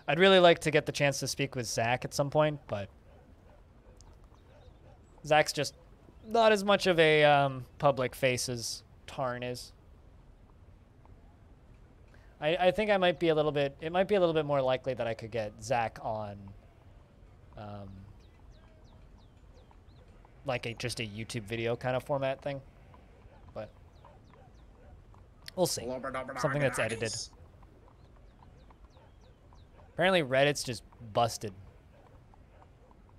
I'd really like to get the chance to speak with Zach at some point, but Zach's just not as much of a public face as Tarn is. I think I might be a little bit, it might be a little bit more likely that I could get Zach on like just a YouTube video kind of format thing, but we'll see. Something that's edited. Apparently Reddit's just busted.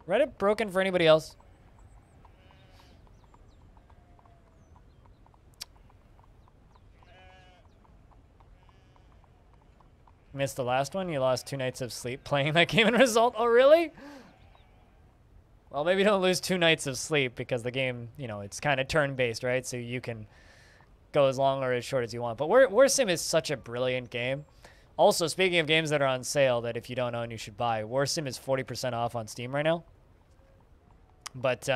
Reddit broken for anybody else? Missed the last one? You lost 2 nights of sleep playing that game and result? Oh, really? Well, maybe don't lose 2 nights of sleep because the game, you know, it's kind of turn-based, right? So you can go as long or as short as you want. But War Sim is such a brilliant game. Also, speaking of games that are on sale that if you don't own, you should buy, War Sim is 40% off on Steam right now. But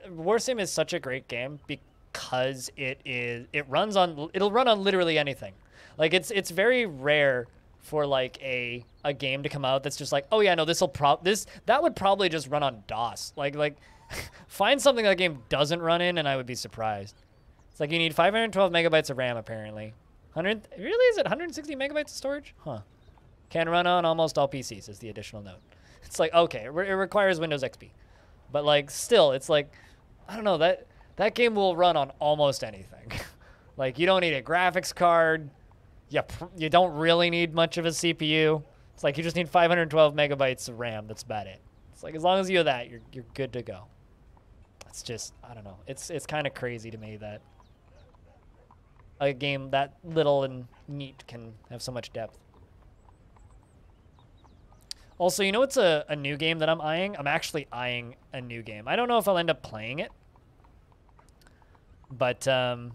War Sim is such a great game because it'll run on literally anything. Like it's very rare for like a game to come out that's just like, oh yeah, no, that would probably just run on DOS. Like find something that game doesn't run in and I would be surprised. It's like you need 512 megabytes of RAM apparently. Really? Is it 160 megabytes of storage? Huh. Can run on almost all PCs is the additional note. It's like, okay, it requires Windows XP. But like still, it's like, I don't know, that game will run on almost anything. Like you don't need a graphics card. You don't really need much of a CPU. It's like you just need 512 megabytes of RAM. That's about it. It's like as long as you have that, you're good to go. It's just, I don't know. It's kind of crazy to me that a game that little and neat can have so much depth. Also, you know what's a new game that I'm eyeing? I'm actually eyeing a new game. I don't know if I'll end up playing it, but I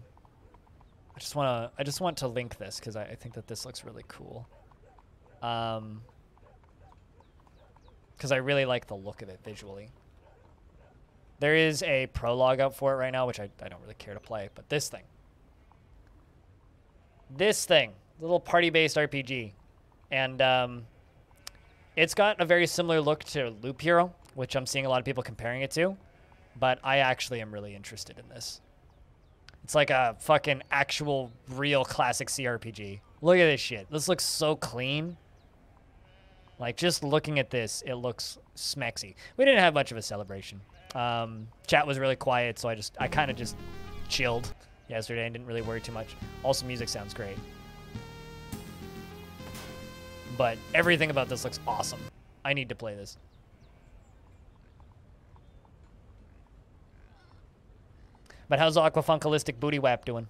just want to link this because I think that this looks really cool. Because I really like the look of it visually. There is a prologue out for it right now, which I don't really care to play, but this thing, little party-based RPG, and it's got a very similar look to Loop Hero, which I'm seeing a lot of people comparing it to, but I actually am really interested in this. It's like a fucking actual real classic CRPG. Look at this shit. This looks so clean. Like just looking at this, it looks smexy. We didn't have much of a celebration. Chat was really quiet, so I kind of just chilled yesterday and didn't really worry too much. Also, music sounds great. But everything about this looks awesome. I need to play this. But how's Aquafunkalistic Booty Wap doing?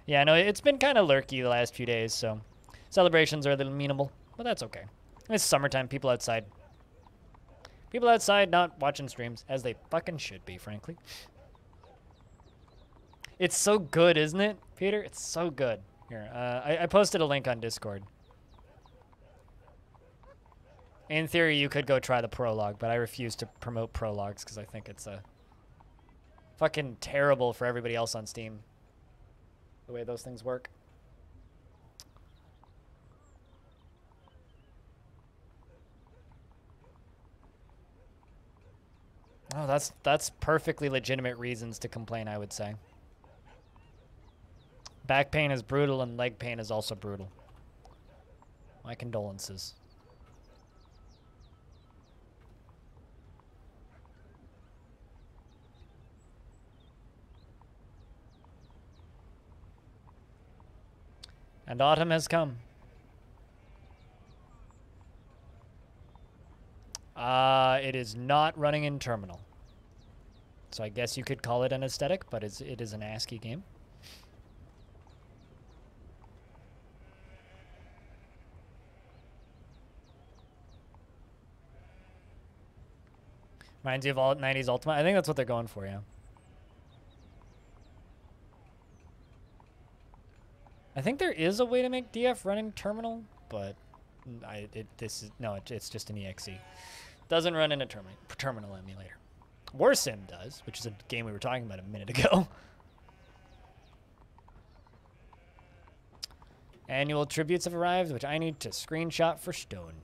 Yeah, no, it's been kind of lurky the last few days, so celebrations are a little meanable, but that's okay. It's summertime, people outside. People outside not watching streams, as they fucking should be, frankly. It's so good, isn't it, Peter? It's so good. Here, I posted a link on Discord. In theory, you could go try the prologue, but I refuse to promote prologues because I think it's fucking terrible for everybody else on Steam. The way those things work. Oh, that's perfectly legitimate reasons to complain, I would say. Back pain is brutal and leg pain is also brutal. My condolences. And autumn has come. It is not running in terminal. So I guess you could call it an aesthetic, but it is an ASCII game. Reminds you of all 90s Ultimate. I think that's what they're going for, yeah. I think there is a way to make DF run in terminal, but it's just an EXE. Doesn't run in a terminal emulator. War Sim does, which is a game we were talking about a minute ago. Annual tributes have arrived, which I need to screenshot for Stone.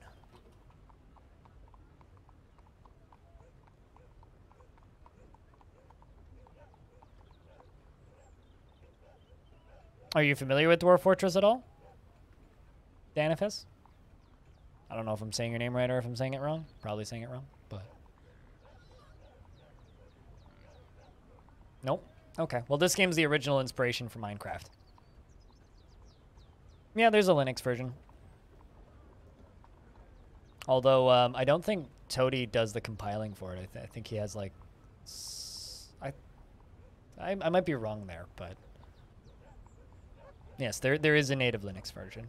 Are you familiar with Dwarf Fortress at all? Danifus? I don't know if I'm saying your name right or if I'm saying it wrong. Probably saying it wrong, but... Nope. Okay. Well, this game's the original inspiration for Minecraft. Yeah, there's a Linux version. Although, I don't think Toady does the compiling for it. I think he has, like... I might be wrong there, but... Yes, there is a native Linux version.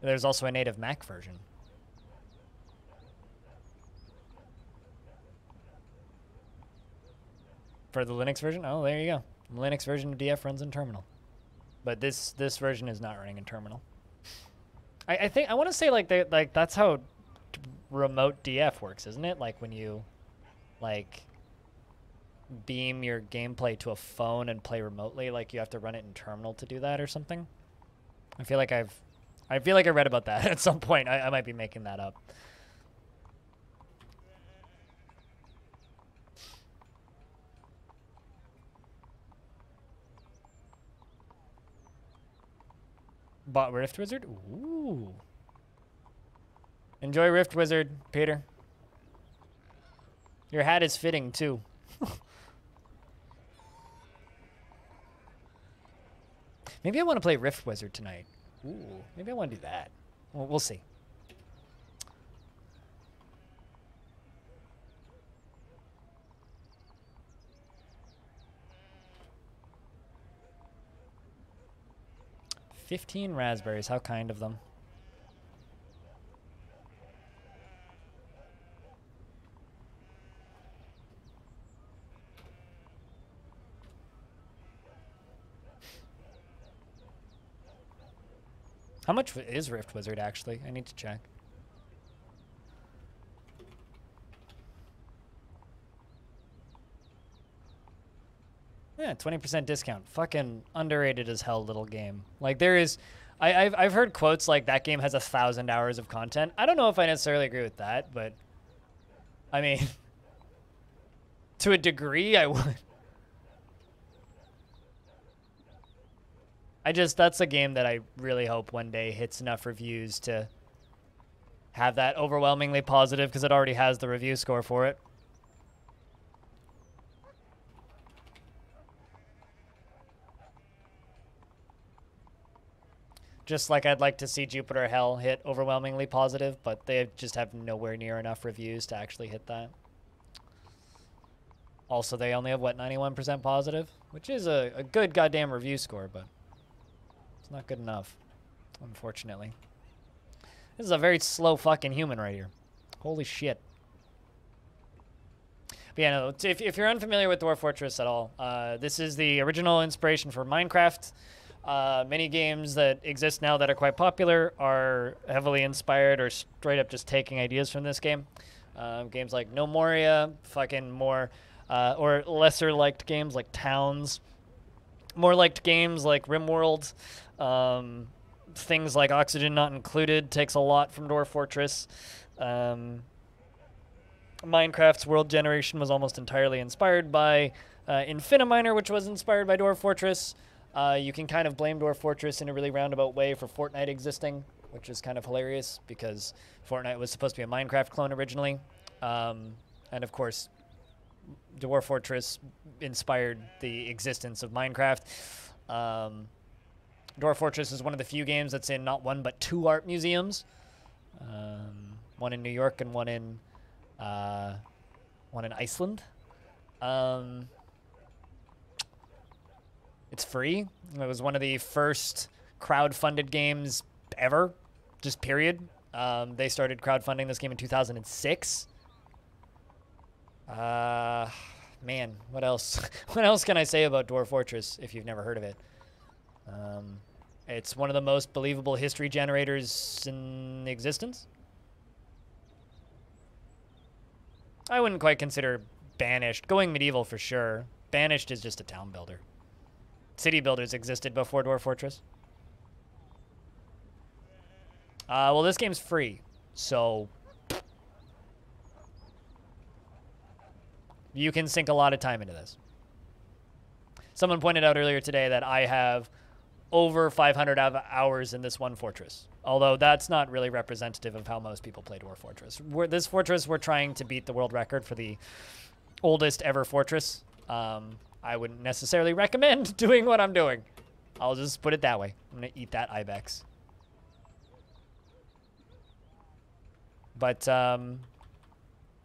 There's also a native Mac version. For the Linux version? Oh, there you go. The Linux version of DF runs in terminal. But this version is not running in terminal. I think I want to say like that's how remote DF works, isn't it? Like when you like beam your gameplay to a phone and play remotely, like you have to run it in terminal to do that or something. I feel like I read about that at some point. I might be making that up. Bought Rift Wizard? Ooh. Enjoy Rift Wizard, Peter. Your hat is fitting, too. Maybe I want to play Rift Wizard tonight. Ooh, maybe I want to do that. Well, we'll see. $15 raspberries, how kind of them. How much is Rift Wizard, actually? I need to check. Yeah, 20% discount. Fucking underrated as hell little game. Like, there is... I've heard quotes like, that game has 1,000 hours of content. I don't know if I necessarily agree with that, but... I mean... to a degree, I would. That's a game that I really hope one day hits enough reviews to have that overwhelmingly positive, because it already has the review score for it. Just like I'd like to see Jupiter Hell hit overwhelmingly positive, but they just have nowhere near enough reviews to actually hit that. Also, they only have, what, 91% positive? Which is a good goddamn review score, but... it's not good enough, unfortunately. This is a very slow fucking human right here. Holy shit. But yeah, no, if you're unfamiliar with Dwarf Fortress at all, this is the original inspiration for Minecraft. Many games that exist now that are quite popular are heavily inspired or straight up just taking ideas from this game. Games like No Moria, fucking more, or lesser liked games like Towns. More liked games like RimWorld. Things like Oxygen Not Included takes a lot from Dwarf Fortress. Minecraft's world generation was almost entirely inspired by Infiniminer, which was inspired by Dwarf Fortress. You can kind of blame Dwarf Fortress in a really roundabout way for Fortnite existing. which is kind of hilarious because Fortnite was supposed to be a Minecraft clone originally. And of course, Dwarf Fortress inspired the existence of Minecraft. Dwarf Fortress is one of the few games that's in not one but two art museums. One in New York and one in Iceland. It's free. It was one of the first crowd-funded games ever, just period. They started crowdfunding this game in 2006. Man, what else? What else can I say about Dwarf Fortress if you've never heard of it? It's one of the most believable history generators in existence. I wouldn't quite consider Banished. Going medieval for sure. Banished is just a town builder. City builders existed before Dwarf Fortress. Well, this game's free, so you can sink a lot of time into this. Someone pointed out earlier today that I have over 500 hours in this one fortress, although that's not really representative of how most people play Dwarf Fortress. This fortress, we're trying to beat the world record for the oldest ever fortress. I wouldn't necessarily recommend doing what I'm doing. I'll just put it that way. I'm going to eat that ibex. But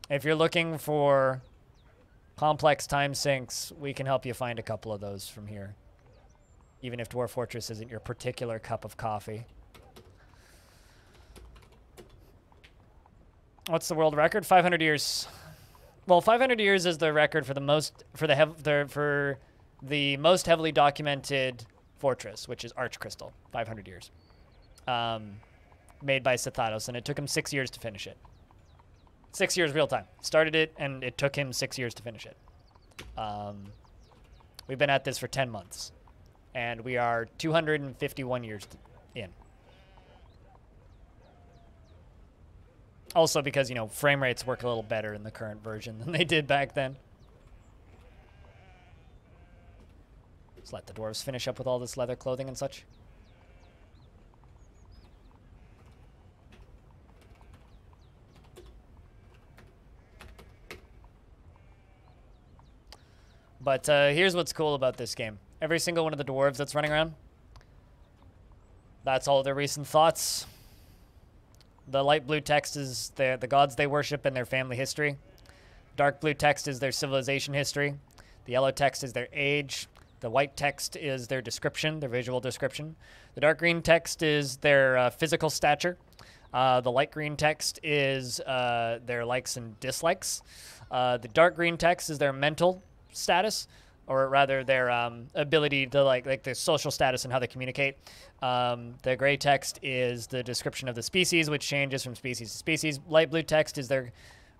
if you're looking for complex time sinks, we can help you find a couple of those from here, even if Dwarf Fortress isn't your particular cup of coffee. What's the world record? 500 years. Well, 500 years is the record for the most heavily documented fortress, which is Arch Crystal. 500 years. Made by Sathatos, and it took him 6 years to finish it. 6 years real time. Started it, and it took him 6 years to finish it. We've been at this for 10 months, and we are 251 years in. Also because, you know, frame rates work a little better in the current version than they did back then. Just let the dwarves finish up with all this leather clothing and such. But here's what's cool about this game. Every single one of the dwarves that's running around, that's all their recent thoughts. The light blue text is the gods they worship and their family history. Dark blue text is their civilization history. The yellow text is their age. The white text is their description, their visual description. The dark green text is their physical stature. The light green text is their likes and dislikes. The dark green text is their mental status, or rather their ability to like their social status and how they communicate. The gray text is the description of the species, which changes from species to species. Light blue text is their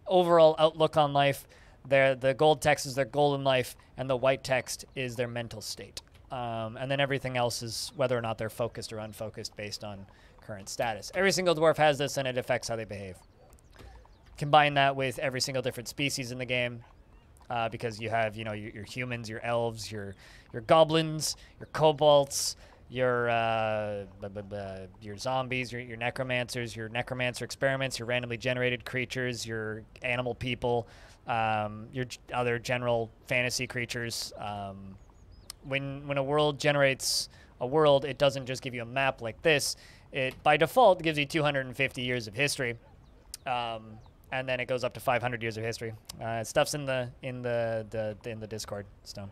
overall outlook on life. The gold text is their goal in life, and the white text is their mental state. And then everything else is whether or not they're focused or unfocused based on current status. Every single dwarf has this, and it affects how they behave. Combine that with every single different species in the game. Because you have, you know, your humans, your elves, your goblins, your kobolds, your zombies, your necromancers, your necromancer experiments, your randomly generated creatures, your animal people, your other general fantasy creatures. When a world generates a world, it doesn't just give you a map like this. It by default gives you 250 years of history. And then it goes up to 500 years of history. Stuff's in the Discord, Stone.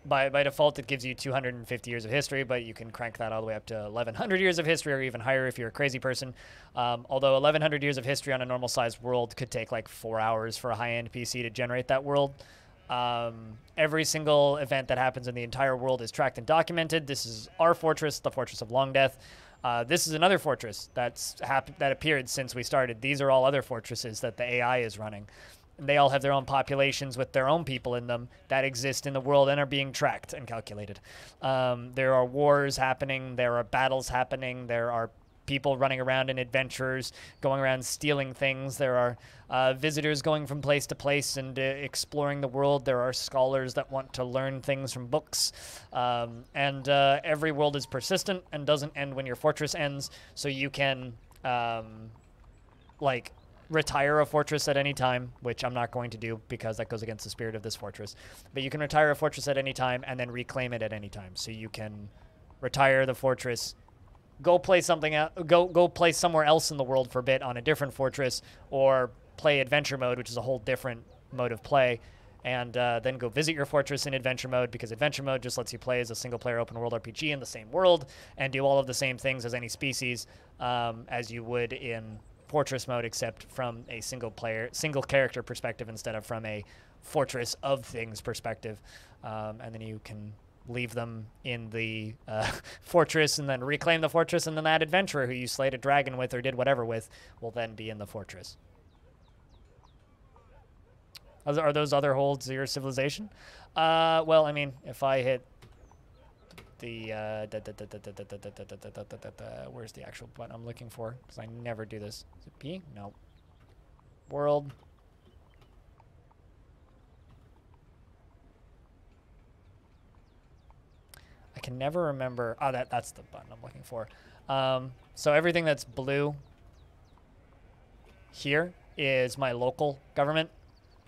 By default, it gives you 250 years of history, but you can crank that all the way up to 1,100 years of history, or even higher if you're a crazy person. Although 1,100 years of history on a normal-sized world could take like 4 hours for a high-end PC to generate that world. Every single event that happens in the entire world is tracked and documented. This is our fortress, the Fortress of Longdeath. This is another fortress that appeared since we started. These are all other fortresses that the AI is running. And they all have their own populations with their own people in them that exist in the world and are being tracked and calculated. There are wars happening. There are battles happening. There are people running around and adventurers going around stealing things. There are visitors going from place to place and exploring the world. There are scholars that want to learn things from books. And every world is persistent and doesn't end when your fortress ends. So you can, like, retire a fortress at any time, which I'm not going to do because that goes against the spirit of this fortress. But you can retire a fortress at any time and then reclaim it at any time. So you can retire the fortress, go play something out, go play somewhere else in the world for a bit on a different fortress, or play adventure mode, which is a whole different mode of play, and then go visit your fortress in adventure mode, because adventure mode just lets you play as a single-player open-world RPG in the same world and do all of the same things as any species as you would in fortress mode, except from a single character perspective instead of from a fortress of things perspective. And then you can leave them in the fortress and then reclaim the fortress, and then that adventurer who you slayed a dragon with or did whatever with will then be in the fortress. Are those other holds your civilization? Well, I mean, if I hit the where's the actual button I'm looking for? Because I never do this. Is it P? No. World. I can never remember. Oh, that's the button I'm looking for. So everything that's blue here is my local government.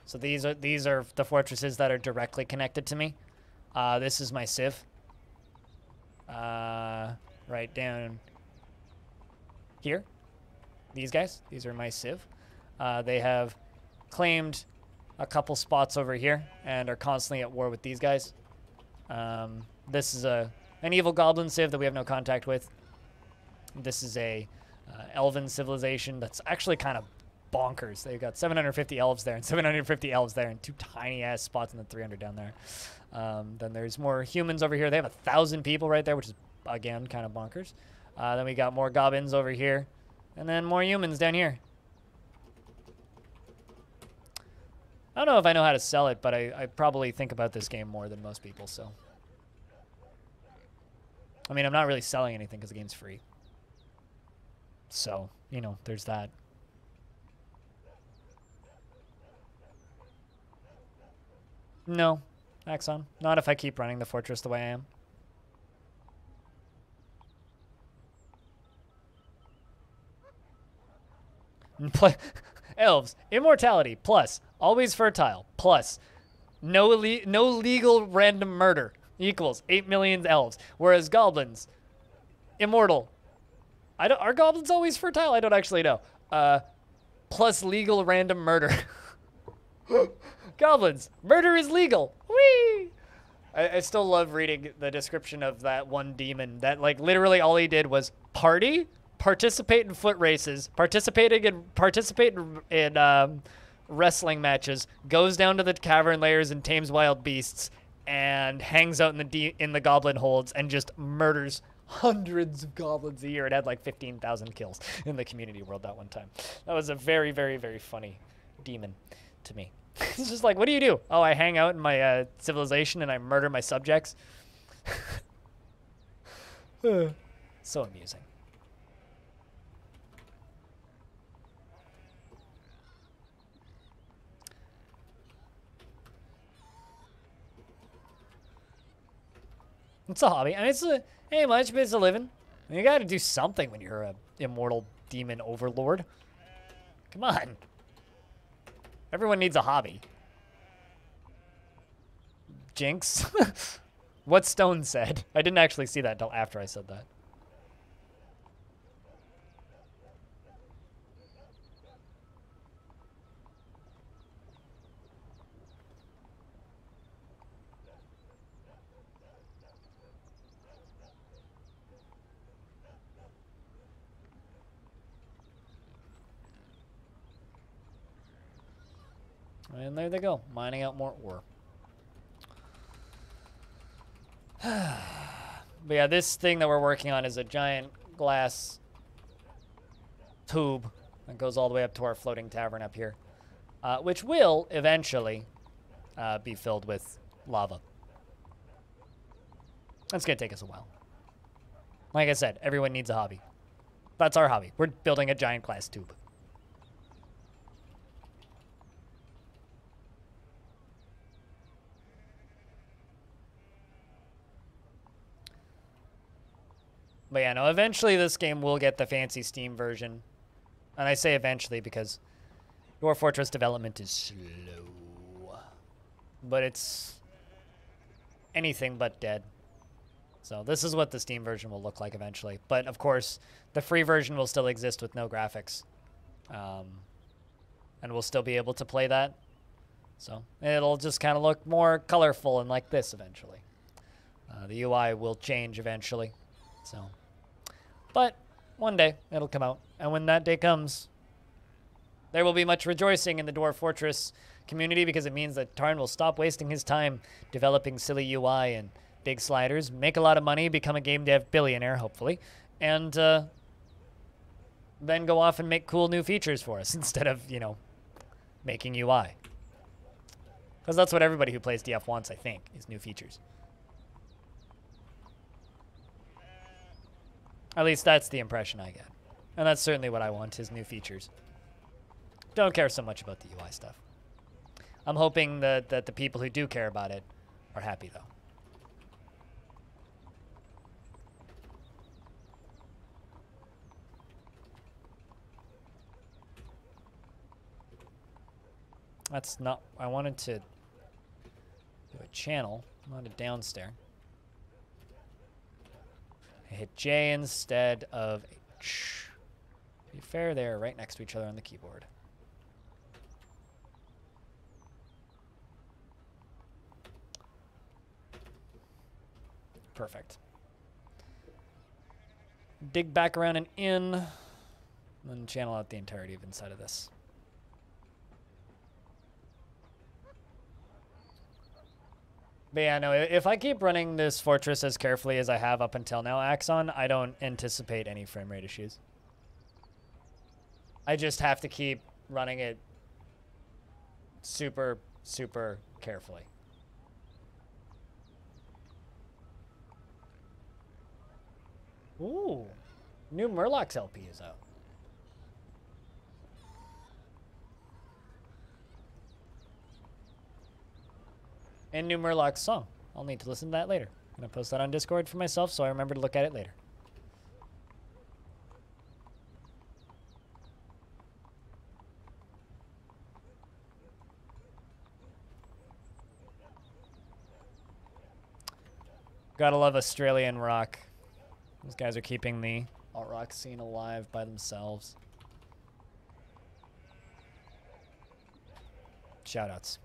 So these are the fortresses that are directly connected to me. This is my civ. Right down here. These guys. These are my civ. They have claimed a couple spots over here and are constantly at war with these guys. This is an evil goblin civ that we have no contact with. This is a elven civilization that's actually kind of bonkers. They've got 750 elves there and 750 elves there and 2 tiny-ass spots and then 300 down there. Then there's more humans over here. They have 1,000 people right there, which is, again, kind of bonkers. Then we got more goblins over here. And then more humans down here. I don't know if I know how to sell it, but I probably think about this game more than most people, so. I mean, I'm not really selling anything because the game's free. So, you know, there's that. No, Axon. Not if I keep running the fortress the way I am. Elves, immortality, plus, always fertile, plus, no legal random murder, equals 8 million elves. Whereas goblins, immortal. Are goblins always fertile? I don't actually know. Plus legal random murder. Goblins, murder is legal. Whee! I still love reading the description of that one demon that, like, literally all he did was party, participate in foot races, participate in wrestling matches, goes down to the cavern layers and tames wild beasts, and hangs out in the goblin holds and just murders hundreds of goblins a year. It had like 15,000 kills in the community world that one time. That was a very, very, very funny demon to me. It's just like, what do you do? Oh, I hang out in my civilization and I murder my subjects. So amusing. It's a hobby. I mean, hey, much, but it's a living. You got to do something when you're a immortal demon overlord. Come on. Everyone needs a hobby. Jinx. What Stone said. I didn't actually see that until after I said that. And there they go, mining out more ore. But yeah, this thing that we're working on is a giant glass tube that goes all the way up to our floating tavern up here, which will eventually be filled with lava. That's going to take us a while. Like I said, everyone needs a hobby. That's our hobby. We're building a giant glass tube. But yeah, no, eventually this game will get the fancy Steam version. And I say eventually because Dwarf Fortress development is slow. But it's anything but dead. So this is what the Steam version will look like eventually. But of course, the free version will still exist with no graphics. And we'll still be able to play that. So it'll just kind of look more colorful and like this eventually. The UI will change eventually. So, but one day it'll come out. And when that day comes, there will be much rejoicing in the Dwarf Fortress community because it means that Tarn will stop wasting his time developing silly UI and big sliders, make a lot of money, become a game dev billionaire, hopefully, and then go off and make cool new features for us instead of, you know, making UI. Because that's what everybody who plays DF wants, I think, is new features. At least that's the impression I get. And that's certainly what I want, is new features. Don't care so much about the UI stuff. I'm hoping that the people who do care about it are happy, though. That's not... I wanted to do a channel, not a downstair. I hit J instead of H. To be fair, they're right next to each other on the keyboard. Perfect. Dig back around and in, and then channel out the entirety of inside of this. But yeah, no, if I keep running this fortress as carefully as I have up until now, Axon, I don't anticipate any frame rate issues. I just have to keep running it super, super carefully. Ooh, new Murloc's LP is out. And new Murloc's song. I'll need to listen to that later. I'm going to post that on Discord for myself so I remember to look at it later. Gotta love Australian rock. Those guys are keeping the alt rock scene alive by themselves. Shoutouts.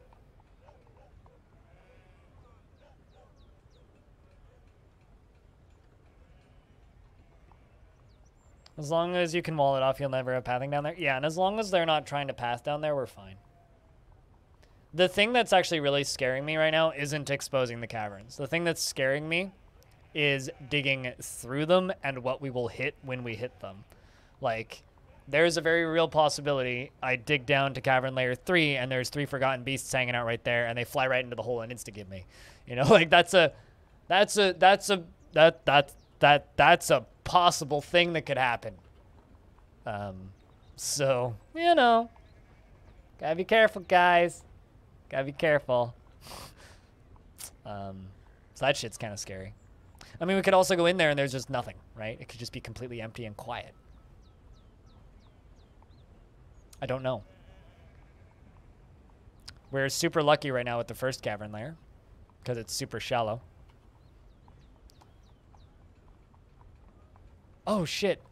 As long as you can wall it off, you'll never have pathing down there. Yeah, and as long as they're not trying to path down there, we're fine. The thing that's actually really scaring me right now isn't exposing the caverns. The thing that's scaring me is digging through them and what we will hit when we hit them. Like, there's a very real possibility I dig down to cavern layer 3 and there's 3 forgotten beasts hanging out right there and they fly right into the hole and insta-give me. You know, like that's a possible thing that could happen. So, you know, gotta be careful, guys. Gotta be careful. So that shit's kind of scary. I mean, we could also go in there and there's just nothing, right? It could just be completely empty and quiet. I don't know. We're super lucky right now with the first cavern layer because it's super shallow. Oh, shit.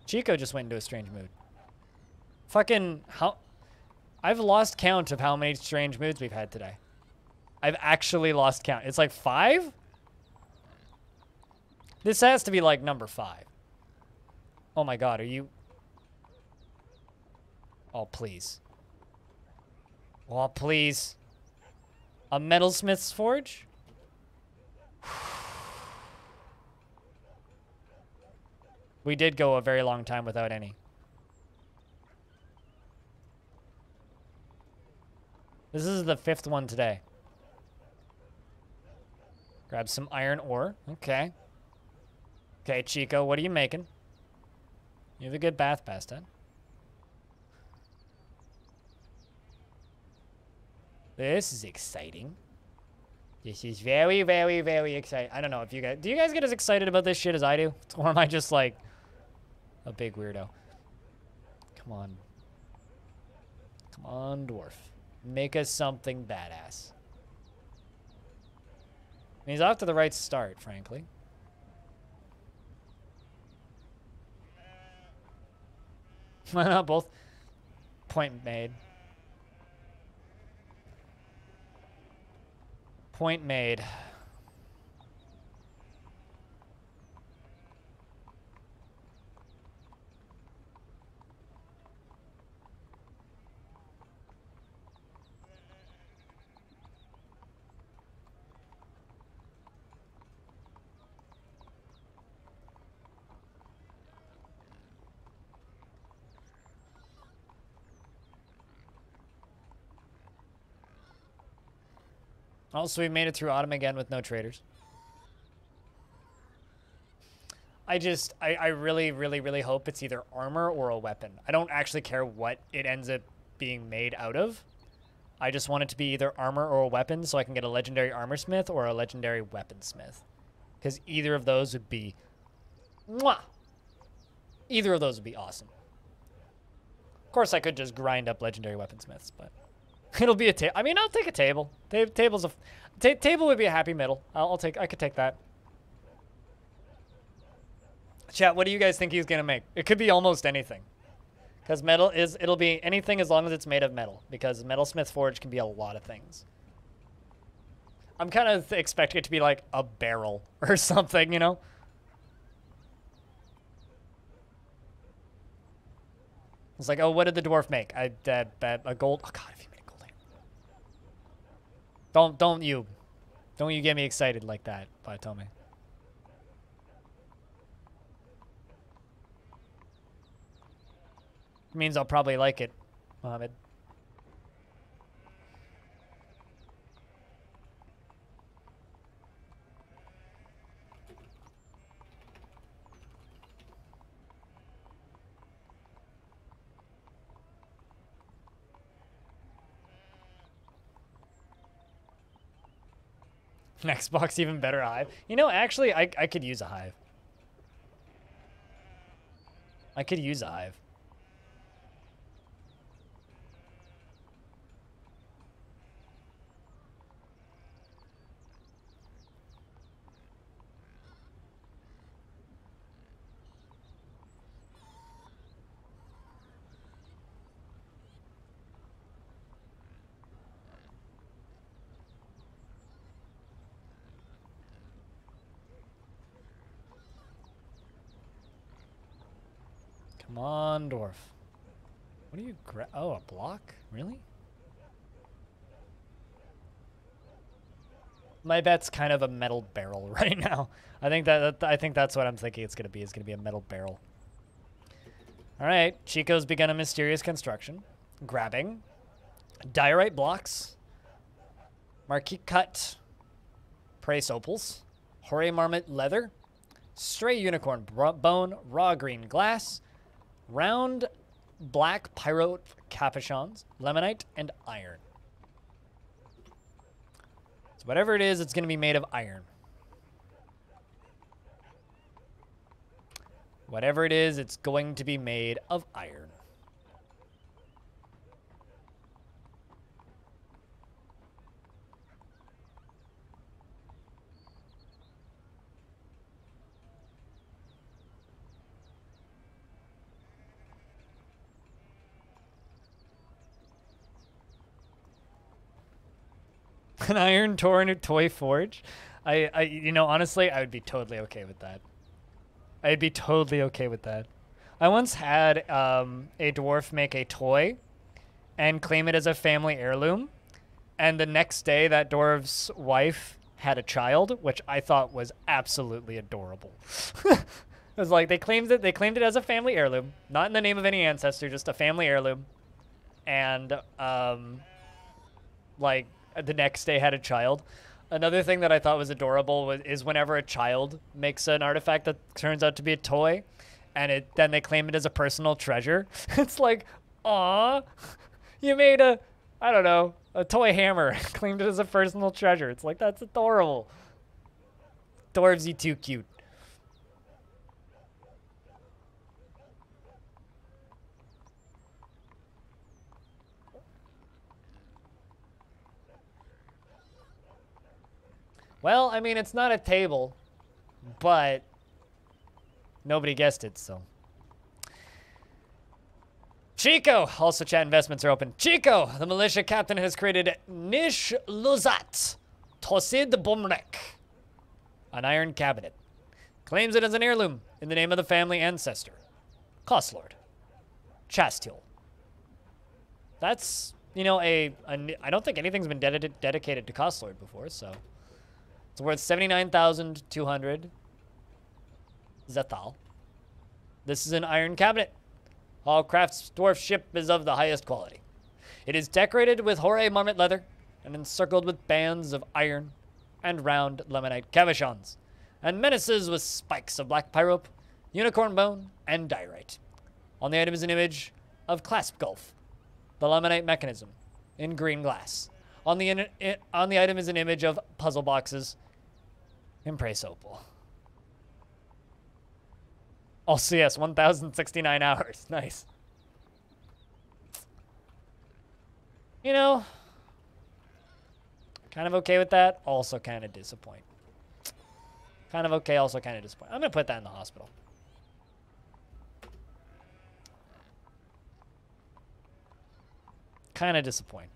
Chico just went into a strange mood. Fucking, how... I've lost count of how many strange moods we've had today. I've actually lost count. It's like 5? This has to be like number 5. Oh my god, are you... Oh, please. Oh, please. A metalsmith's forge? We did go a very long time without any. This is the 5th one today. Grab some iron ore. Okay. Okay, Chico, what are you making? You have a good bath past that. This is exciting. This is very, very, very exciting. I don't know if you guys... Do you guys get as excited about this shit as I do? Or am I just, like, a big weirdo? Come on. Come on, Dwarf. Make us something badass. He's off to the right start, frankly. Why not both? Point made. Point made. Also, we made it through autumn again with no traders. I really, really, really hope it's either armor or a weapon. I don't actually care what it ends up being made out of. I just want it to be either armor or a weapon so I can get a legendary armor smith or a legendary weapon smith. Because either of those would be... Mwah! Either of those would be awesome. Of course, I could just grind up legendary weaponsmiths, but... It'll be a table. I mean, I'll take a table. Table's a table would be a happy middle. I could take that. Chat, what do you guys think he's gonna make? It could be almost anything, because it'll be anything as long as it's made of metal. Because Metalsmith Forge can be a lot of things. I'm kind of expecting it to be like a barrel or something, you know. It's like, oh, what did the dwarf make? A gold. Oh God, if you made a gold hammer. Don't you get me excited like that, Tommy. It means I'll probably like it, Mohammed. Next box, even better hive. You know, actually, I could use a hive. I could use a hive. Come on, Dwarf. What are you oh, a block? Really? My bet's kind of a metal barrel right now. I think that's what I'm thinking it's gonna be. It's gonna be a metal barrel. All right, Chico's begun a mysterious construction. Grabbing. Diorite blocks. Marquee cut. Praise opals. Horay marmot leather. Stray unicorn bone. Raw green glass. Round black pyro capuchons, lemonite, and iron. So whatever it is, it's going to be made of iron. Whatever it is, it's going to be made of iron. An iron toy forge? You know, honestly, I would be totally okay with that. I'd be totally okay with that. I once had a dwarf make a toy and claim it as a family heirloom. And the next day, that dwarf's wife had a child, which I thought was absolutely adorable. It was like they claimed it as a family heirloom, not in the name of any ancestor, just a family heirloom. And like the next day had a child. Another thing that I thought was adorable is whenever a child makes an artifact that turns out to be a toy, and then they claim it as a personal treasure. It's like, aw, you made I don't know, a toy hammer, claimed it as a personal treasure. It's like, that's adorable. Dwarves, you too cute. Well, I mean, it's not a table, but nobody guessed it, so. Chico! Also, chat investments are open. Chico, the militia captain, has created Nish Luzat Tosid Bumrek, an iron cabinet. Claims it as an heirloom in the name of the family ancestor. Costlord. Chastil. That's, you know, I don't think anything's been dedicated to Costlord before, so. It's worth 79,200 Zethal. This is an iron cabinet. Hallcraft's dwarf ship is of the highest quality. It is decorated with horay marmot leather and encircled with bands of iron and round lemonite cabochons, and menaces with spikes of black pyrope, unicorn bone, and diorite. On the item is an image of Clasp Gulf, the lemonite mechanism, in green glass. On the item is an image of puzzle boxes, Impress Opal. Also, yes, 1,069 hours. Nice. You know, kind of okay with that. Also kind of disappointed. Kind of okay, also kind of disappointed. I'm going to put that in the hospital. Kind of disappointed.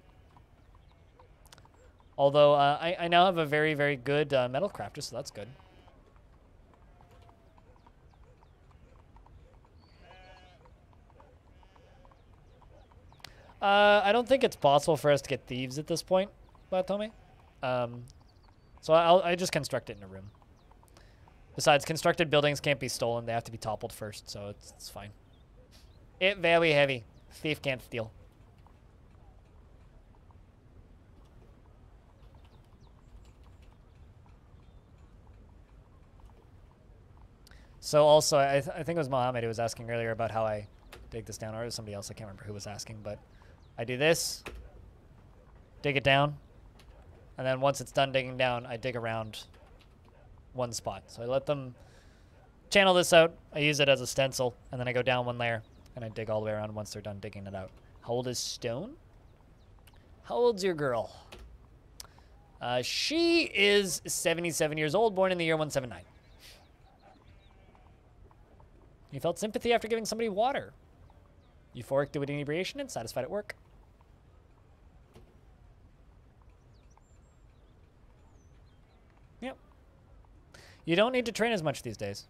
Although, I now have a very, very good metal crafter, so that's good. I don't think it's possible for us to get thieves at this point, Batome. So I just construct it in a room. Besides, constructed buildings can't be stolen. They have to be toppled first, so it's fine. It very heavy. Thief can't steal. So also, I think it was Mohammed who was asking earlier about how I dig this down, or it was somebody else. I can't remember who was asking, but I do this, dig it down, and then once it's done digging down, I dig around one spot. So I let them channel this out. I use it as a stencil, and then I go down one layer, and I dig all the way around once they're done digging it out. How old is Stone? How old's your girl? She is 77 years old, born in the year 179. You felt sympathy after giving somebody water. Euphoric due to inebriation and satisfied at work. Yep. You don't need to train as much these days.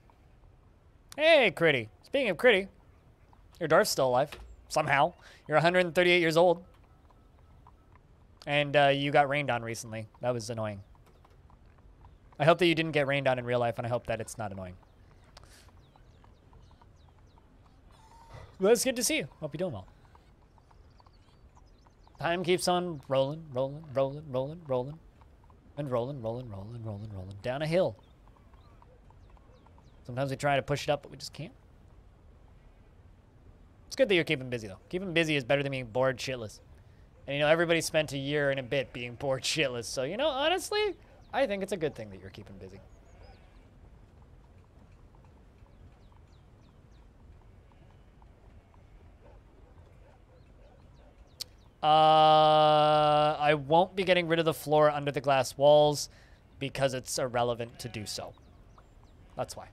Hey, Critty. Speaking of Critty, your dwarf's still alive. Somehow. You're 138 years old. And you got rained on recently. That was annoying. I hope that you didn't get rained on in real life, and I hope that it's not annoying. Well, it's good to see you. Hope you're doing well. Time keeps on rolling, rolling, rolling, rolling, rolling, and rolling, rolling, rolling, rolling, rolling down a hill. Sometimes we try to push it up, but we just can't. It's good that you're keeping busy, though. Keeping busy is better than being bored shitless. And, you know, everybody spent a year and a bit being bored shitless. So, you know, honestly, I think it's a good thing that you're keeping busy. I won't be getting rid of the floor under the glass walls because it's irrelevant to do so. That's why.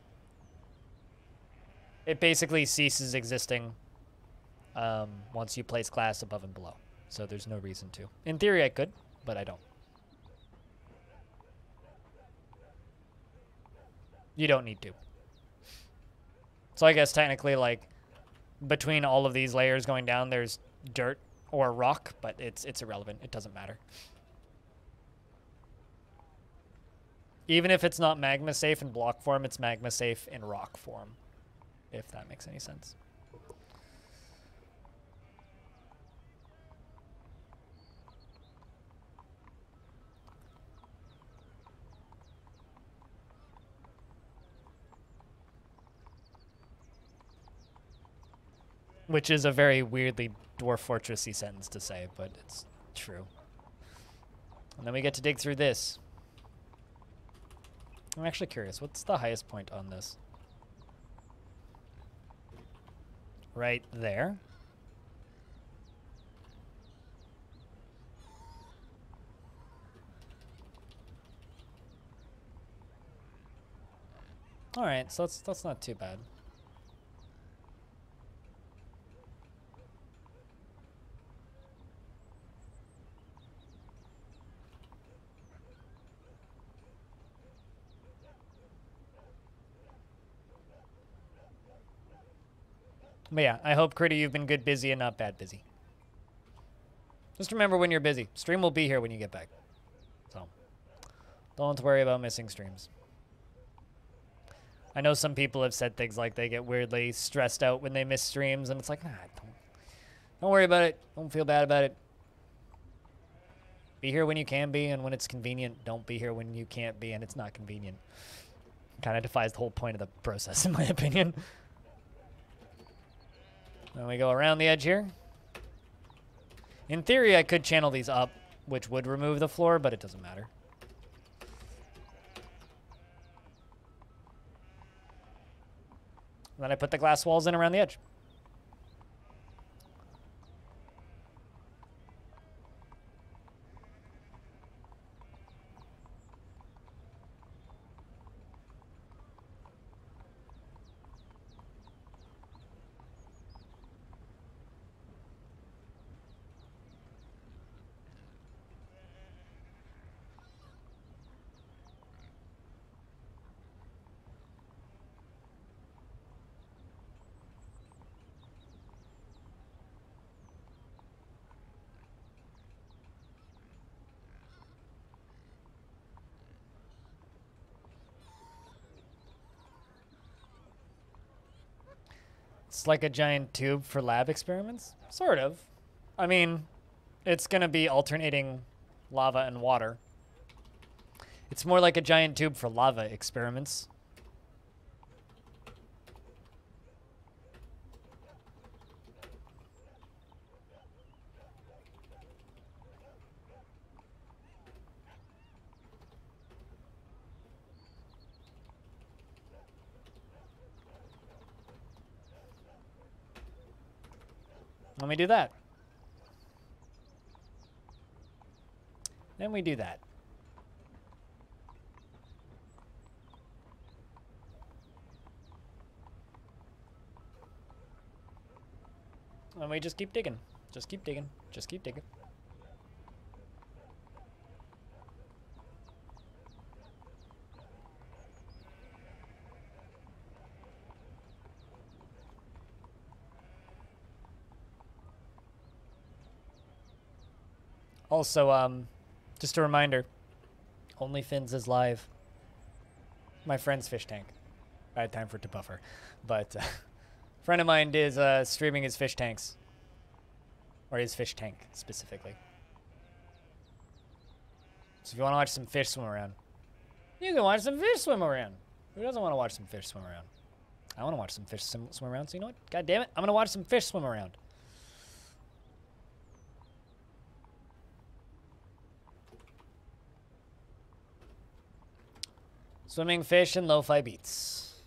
It basically ceases existing once you place glass above and below. So there's no reason to. In theory, I could, but I don't. You don't need to. So I guess technically, like, between all of these layers going down, there's dirt or rock, but it's irrelevant. It doesn't matter. Even if it's not magma safe in block form, it's magma safe in rock form, if that makes any sense. Which is a very weirdly Dwarf Fortressy sentence to say, but it's true. And then we get to dig through this. I'm actually curious, what's the highest point on this? Right there. All right, so that's not too bad. But yeah, I hope, Critty, you've been good busy and not bad busy. Just remember when you're busy. Stream will be here when you get back. So, don't worry about missing streams. I know some people have said things like they get weirdly stressed out when they miss streams, and it's like, nah, don't worry about it. Don't feel bad about it. Be here when you can be, and when it's convenient, don't be here when you can't be, and it's not convenient. Kind of defies the whole point of the process, in my opinion. Then we go around the edge here. In theory, I could channel these up, which would remove the floor, but it doesn't matter. And then I put the glass walls in around the edge. It's like a giant tube for lab experiments? Sort of. I mean, it's going to be alternating lava and water. It's more like a giant tube for lava experiments. Let me do that. Then we do that. And we just keep digging. Just keep digging. Just keep digging. Also, just a reminder, OnlyFins is live. My friend's fish tank. I had time for it to buffer. But a friend of mine is streaming his fish tanks. Or his fish tank, specifically. So if you want to watch some fish swim around, you can watch some fish swim around. Who doesn't want to watch some fish swim around? I want to watch some fish swim around, so you know what? God damn it, I'm going to watch some fish swim around. Swimming fish and lo-fi beats.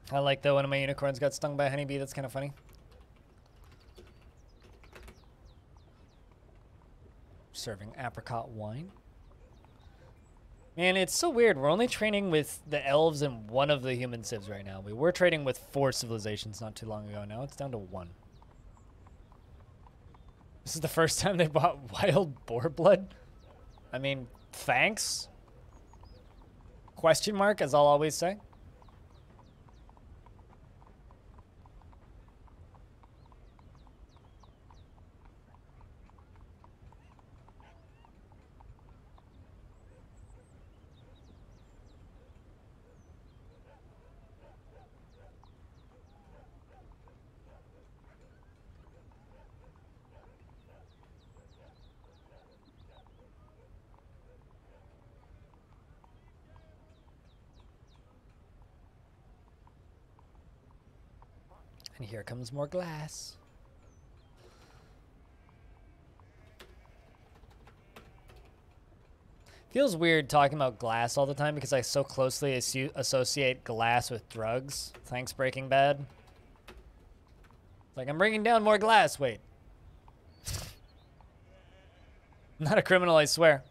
I like that one of my unicorns got stung by a honeybee. That's kind of funny. Serving apricot wine. Man, it's so weird. We're only training with the elves and one of the human civs right now. We were trading with 4 civilizations not too long ago. Now it's down to 1. This is the first time they bought wild boar blood? I mean, thanks? Question mark, as I'll always say. And here comes more glass. Feels weird talking about glass all the time because I so closely associate glass with drugs. Thanks, Breaking Bad. Like, I'm bringing down more glass. Wait. I'm not a criminal, I swear.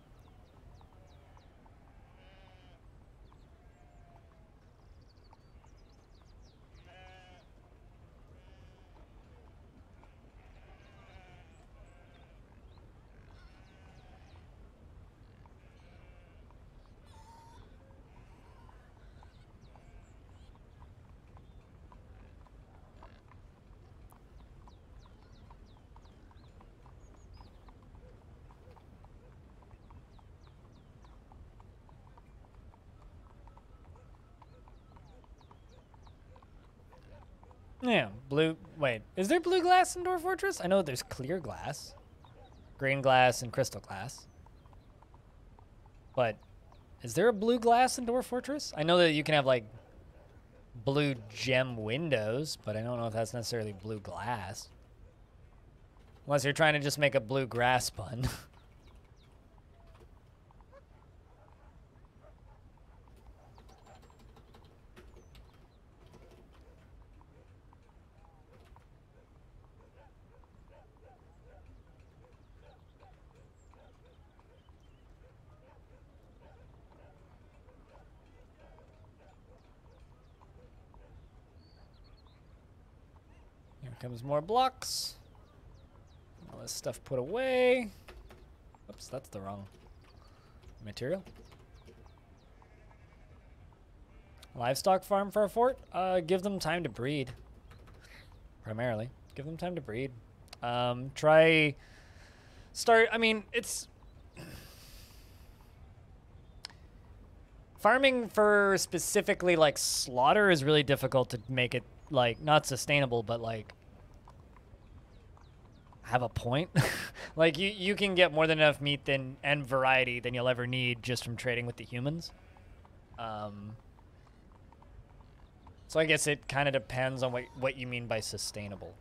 Yeah, blue. Wait, is there blue glass in Dwarf Fortress? I know there's clear glass, green glass, and crystal glass. But is there a blue glass in Dwarf Fortress? I know that you can have like blue gem windows, but I don't know if that's necessarily blue glass. Unless you're trying to just make a blue grass pun. Comes more blocks. All this stuff put away. Oops, that's the wrong material. Livestock farm for a fort? Give them time to breed. Primarily. Give them time to breed. I mean, it's... Farming for specifically, like, slaughter is really difficult to make it, like, not sustainable, but, like, have a point. Like, you can get more than enough meat and variety than you'll ever need just from trading with the humans. So I guess it kind of depends on what you mean by sustainable.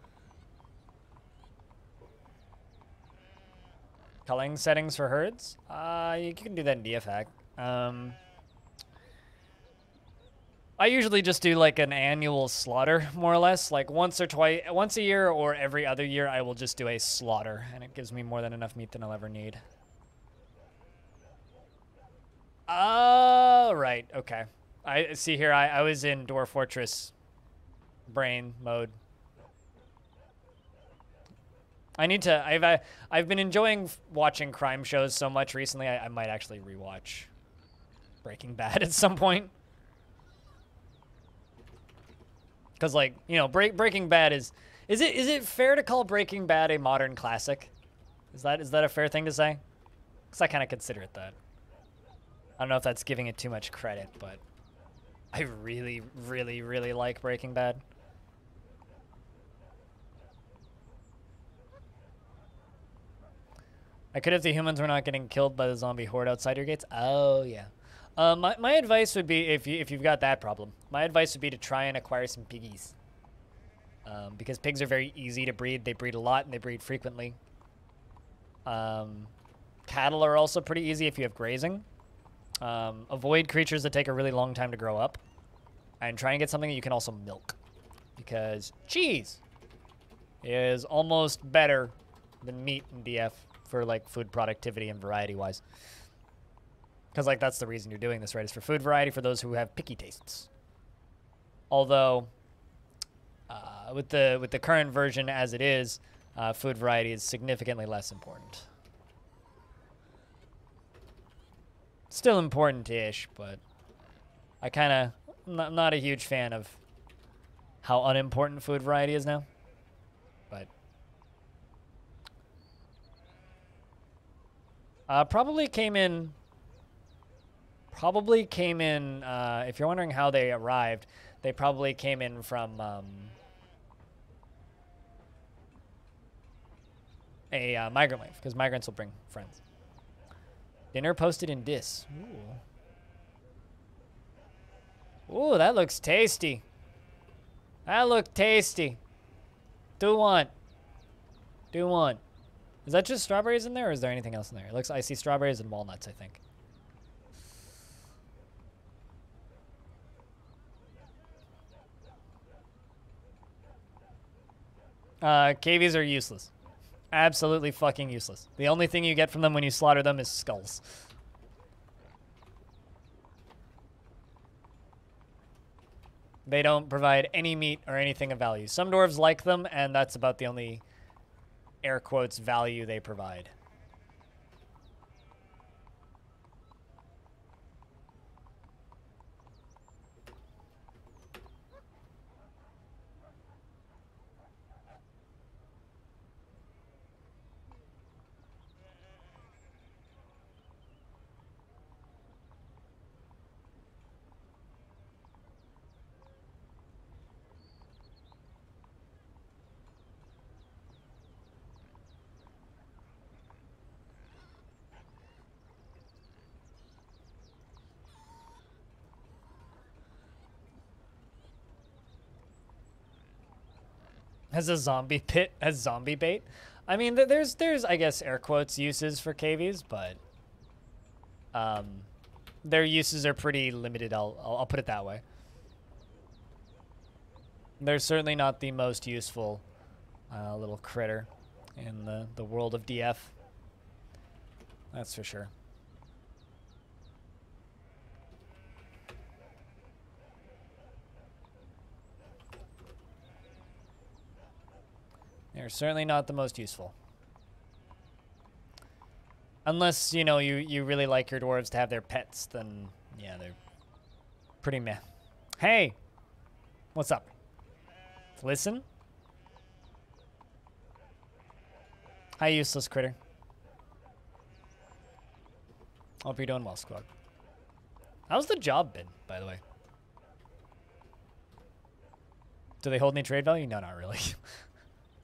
Culling settings for herds? You can do that in DFAC. I usually just do like an annual slaughter, more or less. Like once a year or every other year, I will just do a slaughter, and it gives me more than enough meat than I'll ever need. Oh, right, okay. I see here, I was in Dwarf Fortress brain mode. I need to, I've been enjoying watching crime shows so much recently, I might actually rewatch Breaking Bad at some point. Because, like, you know, Breaking Bad is it fair to call Breaking Bad a modern classic? Is that a fair thing to say? Because I kind of consider it that. I don't know if that's giving it too much credit, but I really, really, really like Breaking Bad. I could if the humans were not getting killed by the zombie horde outside your gates. Oh, yeah. My advice would be, if you've got that problem, my advice would be to try and acquire some piggies. Because pigs are very easy to breed. They breed a lot and they breed frequently. Cattle are also pretty easy if you have grazing. Avoid creatures that take a really long time to grow up. And try and get something that you can also milk. Because cheese is almost better than meat in DF for like food productivity and variety-wise. Because, like, that's the reason you're doing this, right? Is for food variety for those who have picky tastes. Although, with the current version as it is, food variety is significantly less important. Still important-ish, but I kind of not a huge fan of how unimportant food variety is now. But probably came in, if you're wondering how they arrived, they probably came in from a migrant wave, because migrants will bring friends. Dinner posted in Dis. Ooh. Ooh, that looks tasty. That looked tasty. Do one. Do one. Is that just strawberries in there, or is there anything else in there? It looks. I see strawberries and walnuts, I think. KVs are useless. Absolutely fucking useless. The only thing you get from them when you slaughter them is skulls. They don't provide any meat or anything of value. Some dwarves like them, and that's about the only, air quotes, value they provide. As a zombie pit, as zombie bait. I mean, there's I guess air quotes uses for KVs, but their uses are pretty limited. I'll put it that way. They're certainly not the most useful little critter in the world of DF. That's for sure. They're certainly not the most useful. Unless, you know, you really like your dwarves to have their pets, then, yeah, they're pretty meh. Hey! What's up? Listen? Hi, useless critter. Hope you're doing well, squad. How's the job been, by the way? Do they hold any trade value? No, not really.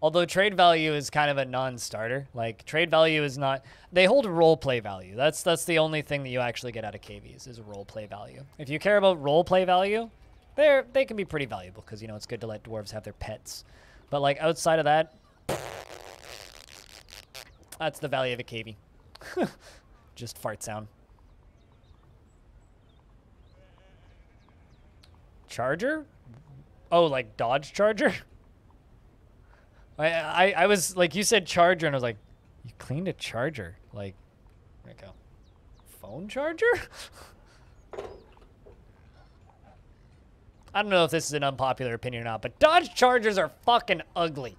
Although trade value is kind of a non-starter. Like, trade value is not... They hold roleplay value. That's the only thing that you actually get out of KVs is roleplay value. If you care about roleplay value, they can be pretty valuable because, you know, it's good to let dwarves have their pets. But, like, outside of that, that's the value of a KV. Just fart sound. Charger? Oh, like Dodge Charger? I was, like, you said charger, and I was like, you cleaned a charger. Like, there we go. Phone charger? I don't know if this is an unpopular opinion or not, but Dodge Chargers are fucking ugly.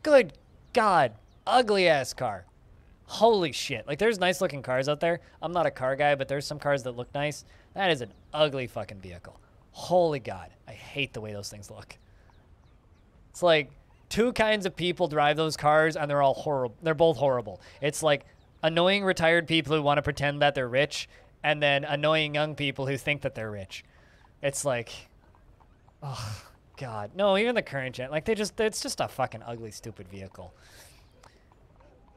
Good God. Ugly-ass car. Holy shit. Like, there's nice-looking cars out there. I'm not a car guy, but there's some cars that look nice. That is an ugly fucking vehicle. Holy God. I hate the way those things look. It's like... Two kinds of people drive those cars, and they're all horrible. They're both horrible. It's like annoying retired people who want to pretend that they're rich, and then annoying young people who think that they're rich. It's like, oh, God. No, even the current gen. Like, it's just a fucking ugly, stupid vehicle.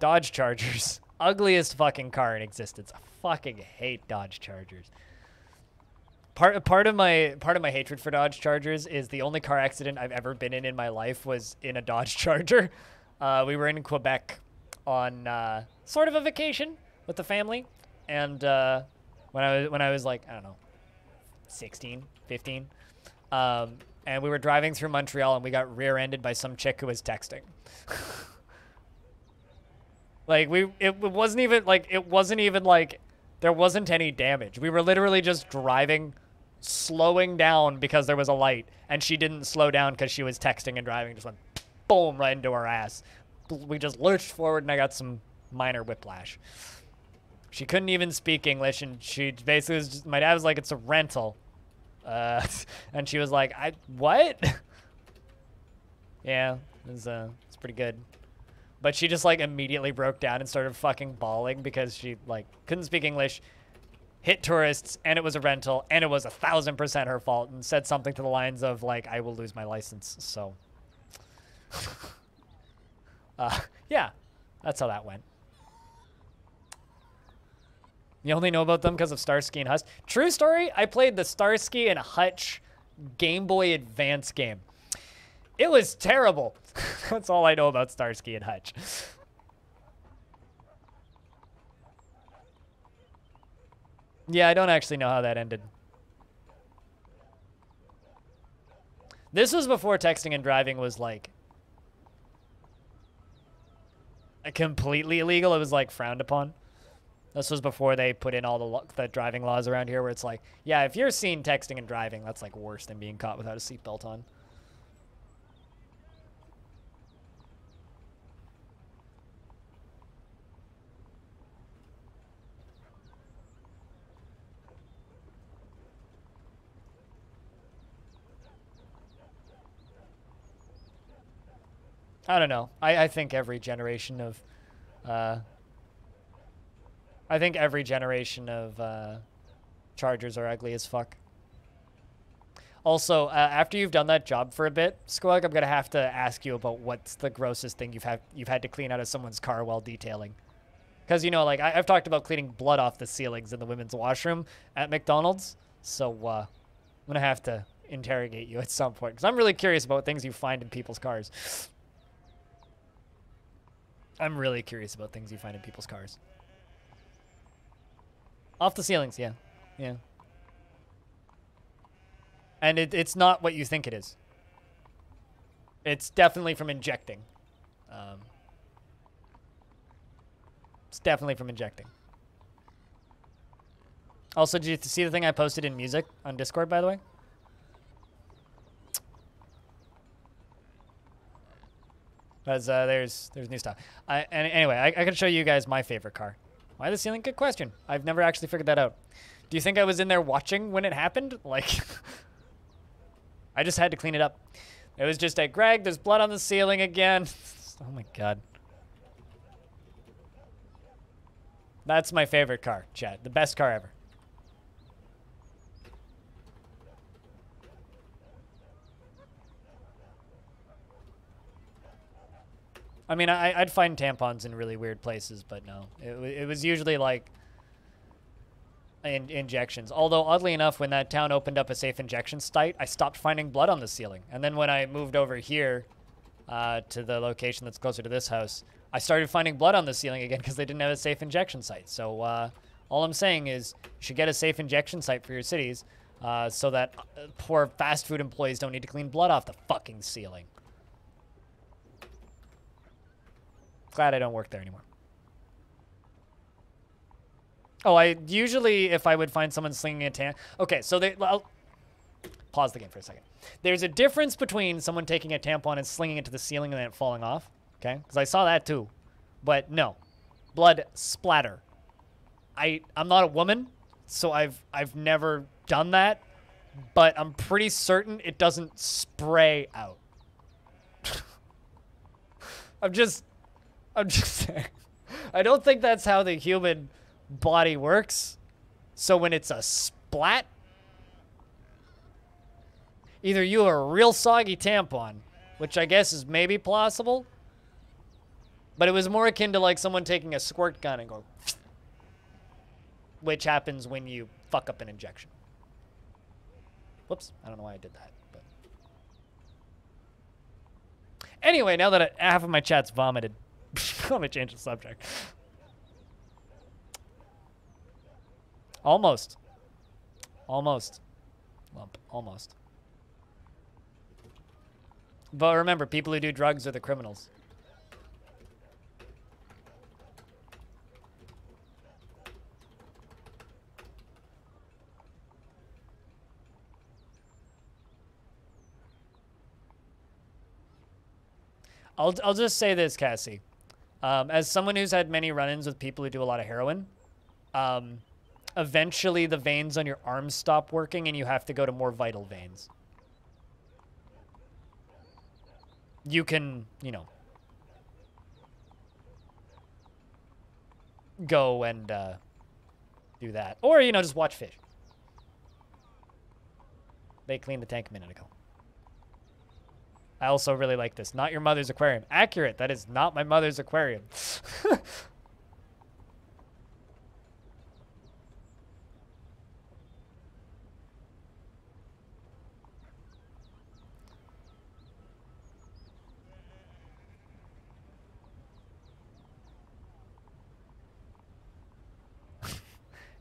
Dodge Chargers. Ugliest fucking car in existence. I fucking hate Dodge Chargers. Part of my hatred for Dodge Chargers is the only car accident I've ever been in my life was in a Dodge Charger. We were in Quebec on sort of a vacation with the family, and when I was like, I don't know, 16, 15, and we were driving through Montreal, and we got rear-ended by some chick who was texting. Like, it wasn't even like there wasn't any damage. We were literally just driving, slowing down because there was a light, and she didn't slow down because she was texting and driving. Just went boom right into her ass. We just lurched forward, and I got some minor whiplash. She couldn't even speak English, and she basically was just, my dad was like, "It's a rental," and she was like, "What?" Yeah, it's pretty good. But she just, like, immediately broke down and started fucking bawling because she, like, couldn't speak English, hit tourists, and it was a rental, and it was 1,000% her fault, and said something to the lines of, like, I will lose my license, so. Yeah, that's how that went. You only know about them because of Starsky and Hutch. True story, I played the Starsky and Hutch Game Boy Advance game. It was terrible. That's all I know about Starsky and Hutch. Yeah, I don't actually know how that ended. This was before texting and driving was like completely illegal. It was like frowned upon. This was before they put in all the driving laws around here where it's like, yeah, if you're seen texting and driving, that's like worse than being caught without a seatbelt on. I don't know. I think every generation of Chargers are ugly as fuck. Also, after you've done that job for a bit, Squug, I'm gonna have to ask you about what's the grossest thing you've had to clean out of someone's car while detailing. Because, you know, like, I've talked about cleaning blood off the ceilings in the women's washroom at McDonald's. So, I'm gonna have to interrogate you at some point. Because I'm really curious about things you find in people's cars. I'm really curious about things you find in people's cars. Off the ceilings, yeah. Yeah. And it's not what you think it is. It's definitely from injecting. It's definitely from injecting. Also, did you see the thing I posted in music on Discord, by the way? Because there's new stuff. Anyway, I can show you guys my favorite car. Why the ceiling? Good question. I've never actually figured that out. Do you think I was in there watching when it happened? Like, I just had to clean it up. It was just like, Greg, there's blood on the ceiling again. Oh my god. That's my favorite car, chat. The best car ever. I mean, I'd find tampons in really weird places, but no. It was usually like injections. Although, oddly enough, when that town opened up a safe injection site, I stopped finding blood on the ceiling. And then when I moved over here to the location that's closer to this house, I started finding blood on the ceiling again because they didn't have a safe injection site. So all I'm saying is you should get a safe injection site for your cities so that poor fast food employees don't need to clean blood off the fucking ceiling. Glad I don't work there anymore. Oh, I usually, if I would find someone slinging a tampon. Okay, so I'll pause the game for a second. There's a difference between someone taking a tampon and slinging it to the ceiling and then it falling off. Okay, because I saw that too. But no, blood splatter. I'm not a woman, so I've never done that, but I'm pretty certain it doesn't spray out. I'm just saying. I don't think that's how the human body works. So when it's a splat, either you are a real soggy tampon, which I guess is maybe plausible, but it was more akin to like someone taking a squirt gun and go, which happens when you fuck up an injection. Whoops, I don't know why I did that. But anyway, now that half of my chat's vomited, I'm gonna change the subject. Almost. Lump, almost. But remember, people who do drugs are the criminals. I'll just say this, Cassie. As someone who's had many run-ins with people who do a lot of heroin, eventually the veins on your arms stop working and you have to go to more vital veins. You can, you know, go and do that. Or, you know, just watch fish. They cleaned the tank a minute ago. I also really like this. Not your mother's aquarium. Accurate. That is not my mother's aquarium.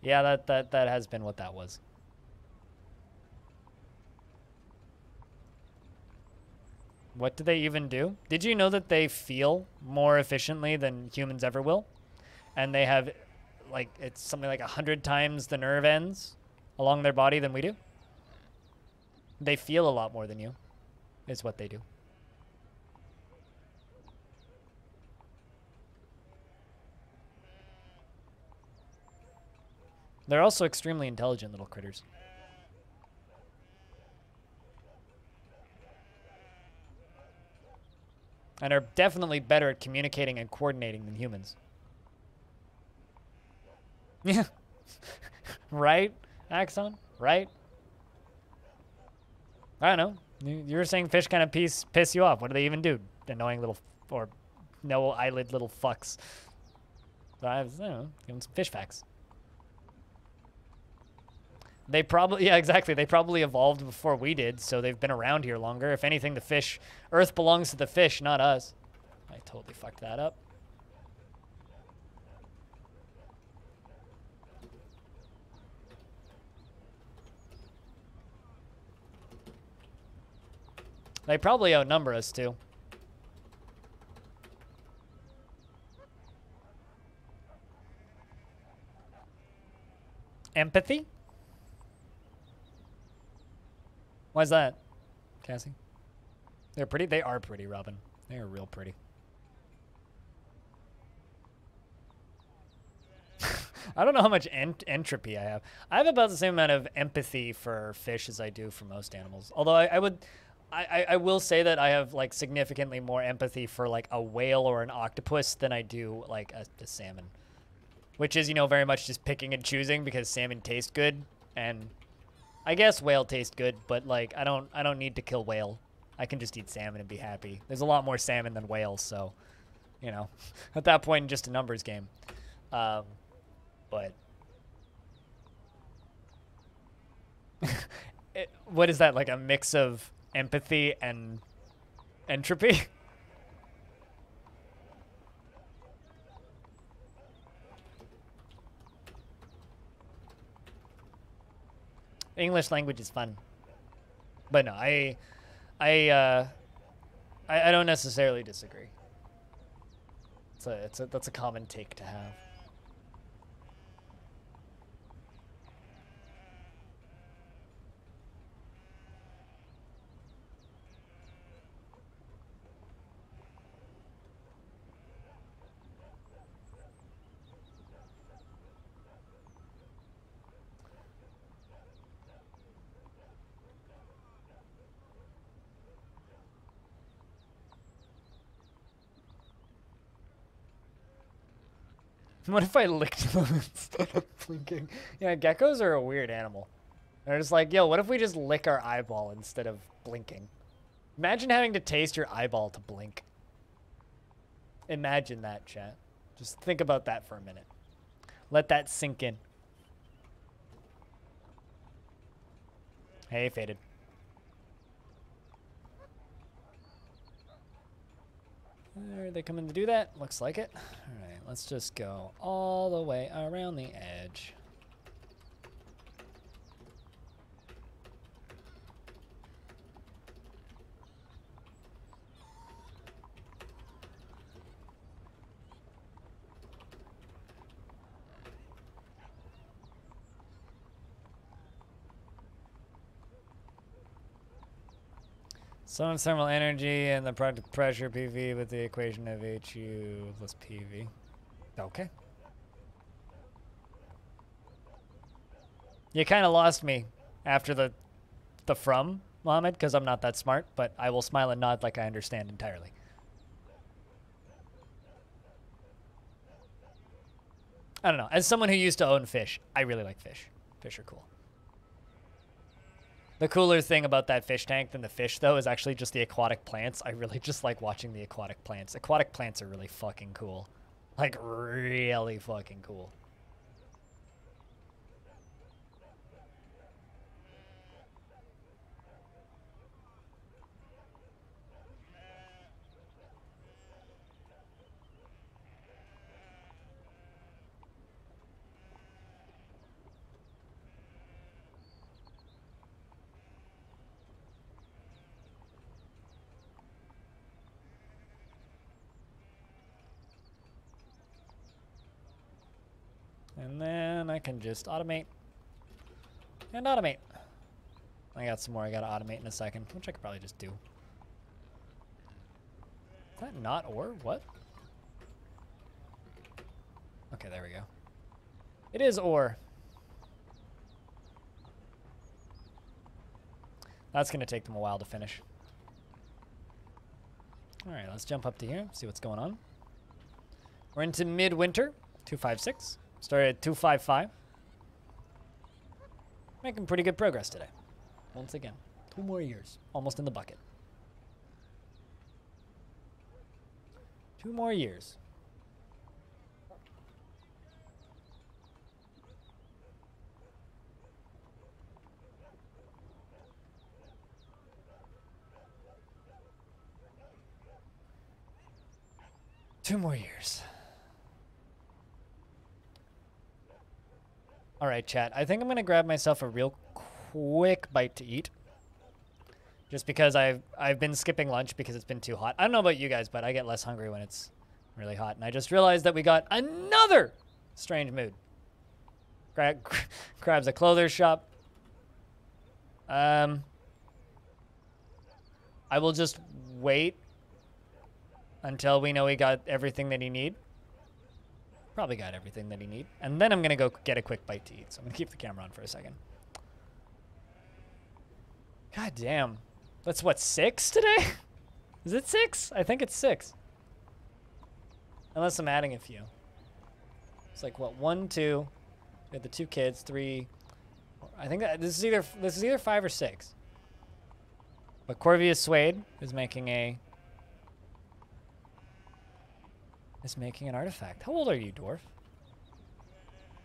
Yeah, that has been what that was. What do they even do? Did you know that they feel more efficiently than humans ever will? And they have, like, it's something like 100 times the nerve ends along their body than we do? They feel a lot more than you, is what they do. They're also extremely intelligent little critters. And are definitely better at communicating and coordinating than humans. Yeah. Right, Axon? Right? I don't know. You were saying fish kind of piss you off. What do they even do? Annoying little, or no eyelid little fucks. So I don't know, give them some fish facts. They probably, yeah, exactly. They probably evolved before we did, so they've been around here longer. If anything, the fish, Earth belongs to the fish, not us. I totally fucked that up. They probably outnumber us, too. Empathy? Why's that, Cassie? They're pretty? They are pretty, Robin. They are real pretty. I don't know how much entropy I have. I have about the same amount of empathy for fish as I do for most animals. Although I will say that I have like significantly more empathy for like a whale or an octopus than I do like a salmon. Which is, you know, very much just picking and choosing because salmon taste good and I guess whale tastes good, but like I don't need to kill whale. I can just eat salmon and be happy. There's a lot more salmon than whales, so you know, at that point, just a numbers game. But what is that, like a mix of empathy and entropy? English language is fun, but no, I don't necessarily disagree. That's a common take to have. What if I licked them instead of blinking? Yeah, geckos are a weird animal. They're just like, yo, what if we just lick our eyeball instead of blinking? Imagine having to taste your eyeball to blink. Imagine that, chat. Just think about that for a minute. Let that sink in. Hey, Faded. Are they coming to do that? Looks like it. All right, let's just go all the way around the edge. Some thermal energy and the product pressure PV with the equation of HU plus PV. Okay. You kind of lost me after the from, Mohammed, because I'm not that smart, but I will smile and nod like I understand entirely. I don't know. As someone who used to own fish, I really like fish. Fish are cool. The cooler thing about that fish tank than the fish, though, is actually just the aquatic plants. I really just like watching the aquatic plants. Aquatic plants are really fucking cool. Like, really fucking cool. And then I can just automate. And automate. I got some more I gotta automate in a second, which I could probably just do. Is that not ore? What? Okay, there we go. It is ore. That's gonna take them a while to finish. All right, let's jump up to here, see what's going on. We're into midwinter, 256. Started at 255. Making pretty good progress today. Once again, 2 more years, almost in the bucket. 2 more years. Two more years. All right, chat. I think I'm gonna grab myself a real quick bite to eat. Just because I've been skipping lunch because it's been too hot. I don't know about you guys, but I get less hungry when it's really hot. And I just realized that we got another strange mood. Grabs a clothes shop. I will just wait until we know he got everything that he need. Probably got everything that he need. And then I'm going to go get a quick bite to eat. So I'm going to keep the camera on for a second. God damn. That's what, 6 today? Is it 6? I think it's 6. Unless I'm adding a few. It's like, what, 1, 2. We have the 2 kids, 3. I think that this is either 5 or 6. But Corvius Suede is making an artifact. How old are you, Dwarf?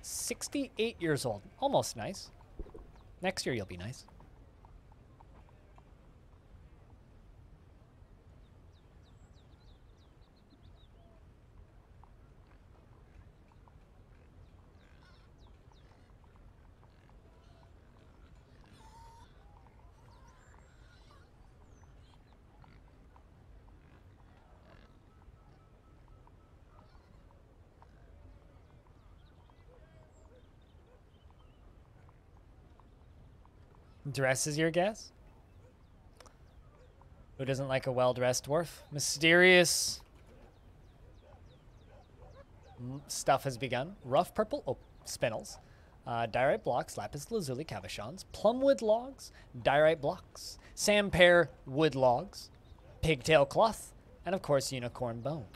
68 years old. Almost nice. Next year you'll be nice. Dress is your guess? Who doesn't like a well-dressed dwarf? Mysterious stuff has begun. Rough purple spinels. Diorite blocks, lapis lazuli cabochons. Plumwood logs, diorite blocks. Sampear wood logs. Pigtail cloth. And of course, unicorn bone.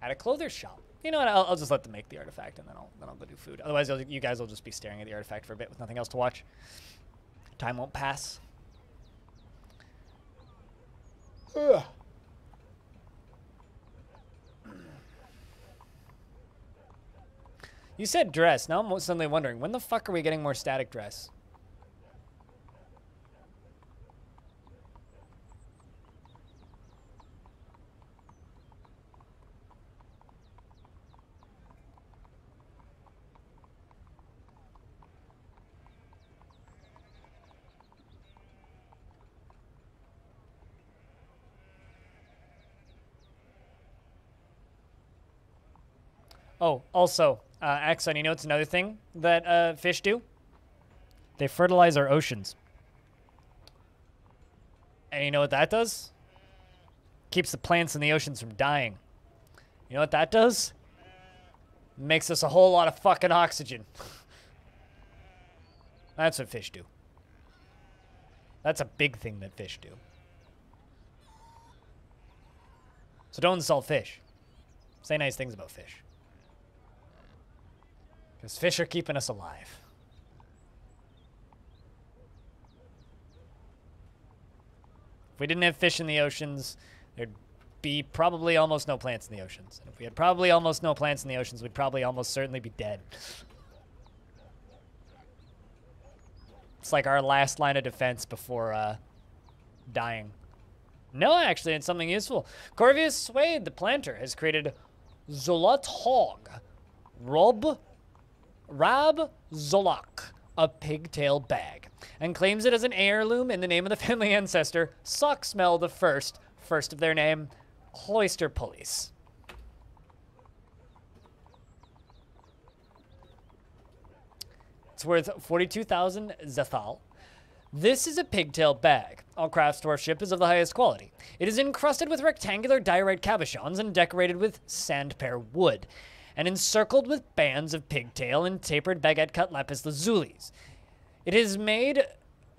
At a clothes shop. You know what? I'll just let them make the artifact, and then I'll go do food. Otherwise, you guys will just be staring at the artifact for a bit with nothing else to watch. Time won't pass. Ugh. You said dress. Now I'm suddenly wondering, when the fuck are we getting more static dress? Oh, also, Axon, you know what's another thing that fish do? They fertilize our oceans. And you know what that does? Keeps the plants in the oceans from dying. You know what that does? Makes us a whole lot of fucking oxygen. That's what fish do. That's a big thing that fish do. So don't insult fish. Say nice things about fish. Because fish are keeping us alive. If we didn't have fish in the oceans, there'd be probably almost no plants in the oceans. And if we had probably almost no plants in the oceans, we'd probably almost certainly be dead. It's like our last line of defense before dying. No, actually, it's something useful. Corvius Suede, the planter, has created Zolat Hog. Rab Zolak, a pigtail bag, and claims it as an heirloom in the name of the family ancestor, Socksmell the First of their name, Cloister Police. It's worth 42,000 zethal. This is a pigtail bag. All craftsmanship is of the highest quality. It is encrusted with rectangular diorite cabochons and decorated with sandpear wood, and encircled with bands of pigtail and tapered baguette-cut lapis lazulis. It is made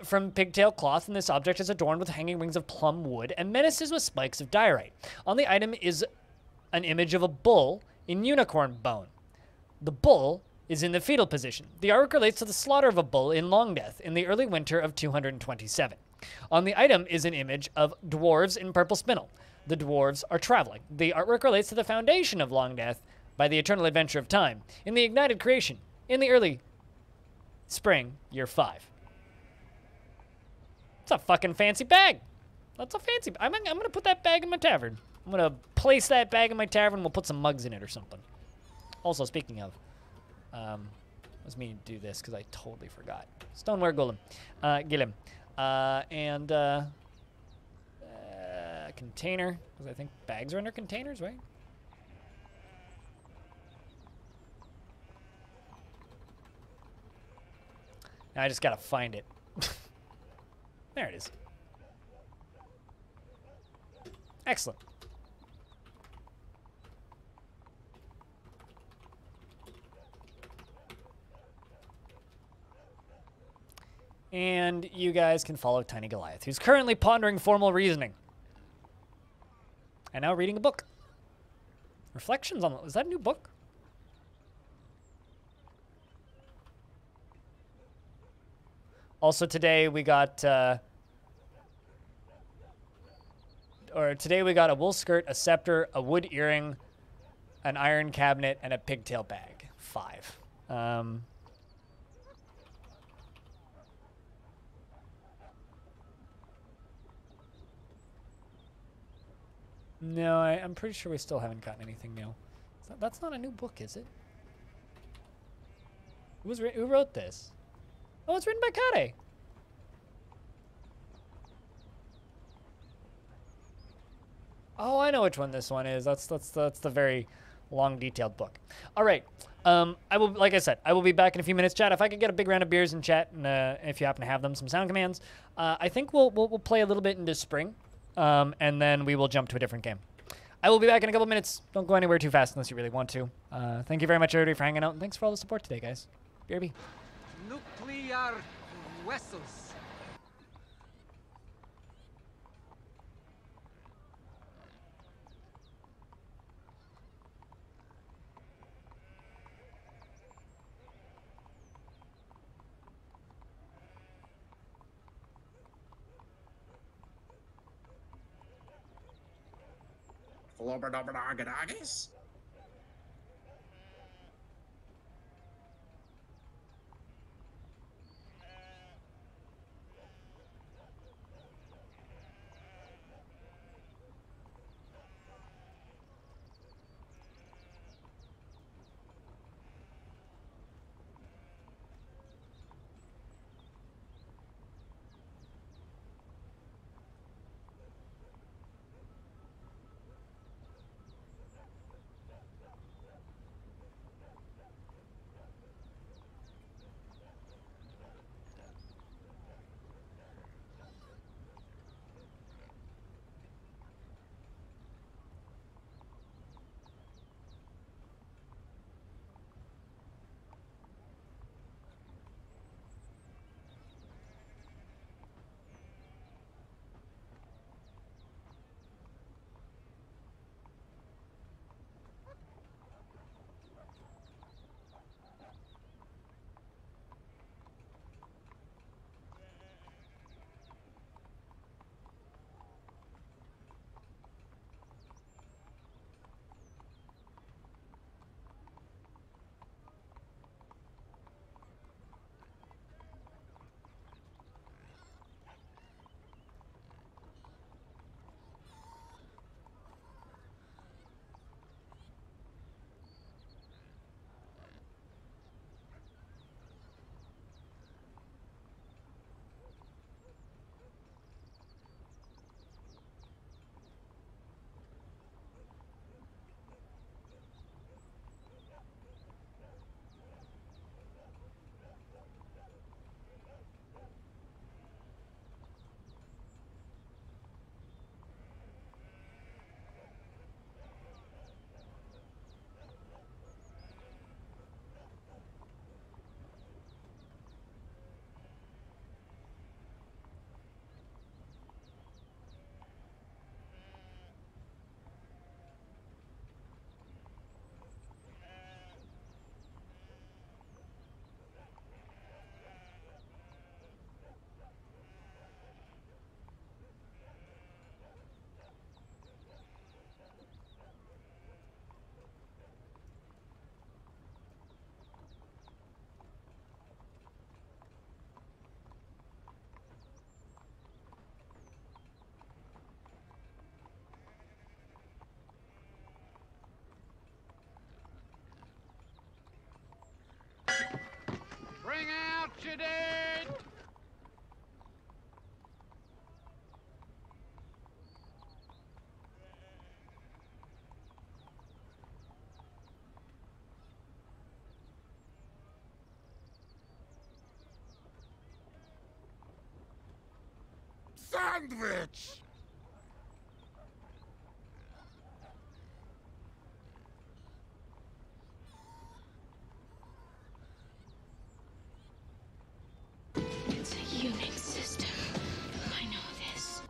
from pigtail cloth, and this object is adorned with hanging rings of plum wood and menaces with spikes of diorite. On the item is an image of a bull in unicorn bone. The bull is in the fetal position. The artwork relates to the slaughter of a bull in Longdeath in the early winter of 227. On the item is an image of dwarves in purple spinel. The dwarves are traveling. The artwork relates to the foundation of Longdeath by the eternal adventure of time in the ignited creation in the early spring, year 5. It's a fucking fancy bag. That's a fancy. I'm gonna put that bag in my tavern. I'm gonna place that bag in my tavern. We'll put some mugs in it or something. Also, speaking of, I was meaning to do this because I totally forgot. Stoneware golem, Gillim, and container, because I think bags are under containers, right? Now I just gotta find it. There it is. Excellent. And you guys can follow Tiny Goliath, who's currently pondering formal reasoning. And now reading a book. Reflections on... Is that a new book? Also today we got... today we got a wool skirt, a scepter, a wood earring, an iron cabinet, and a pigtail bag. 5. No, I'm pretty sure we still haven't gotten anything new. That's not a new book, is it? Who wrote this? Oh, it's written by Kade. Oh, I know which one this one is. That's the very long, detailed book. All right. I will, like I said, I will be back in a few minutes, chat. If I could get a big round of beers in chat, and if you happen to have them, some sound commands. I think we'll play a little bit into spring. And then we will jump to a different game. I will be back in a couple minutes. Don't go anywhere too fast unless you really want to. Thank you very much, everybody, for hanging out, and thanks for all the support today, guys. BRB. Nuclear vessels. Flobberdobberdoggadoggies? Accident! Sandwich! It's a Unix system. I know this.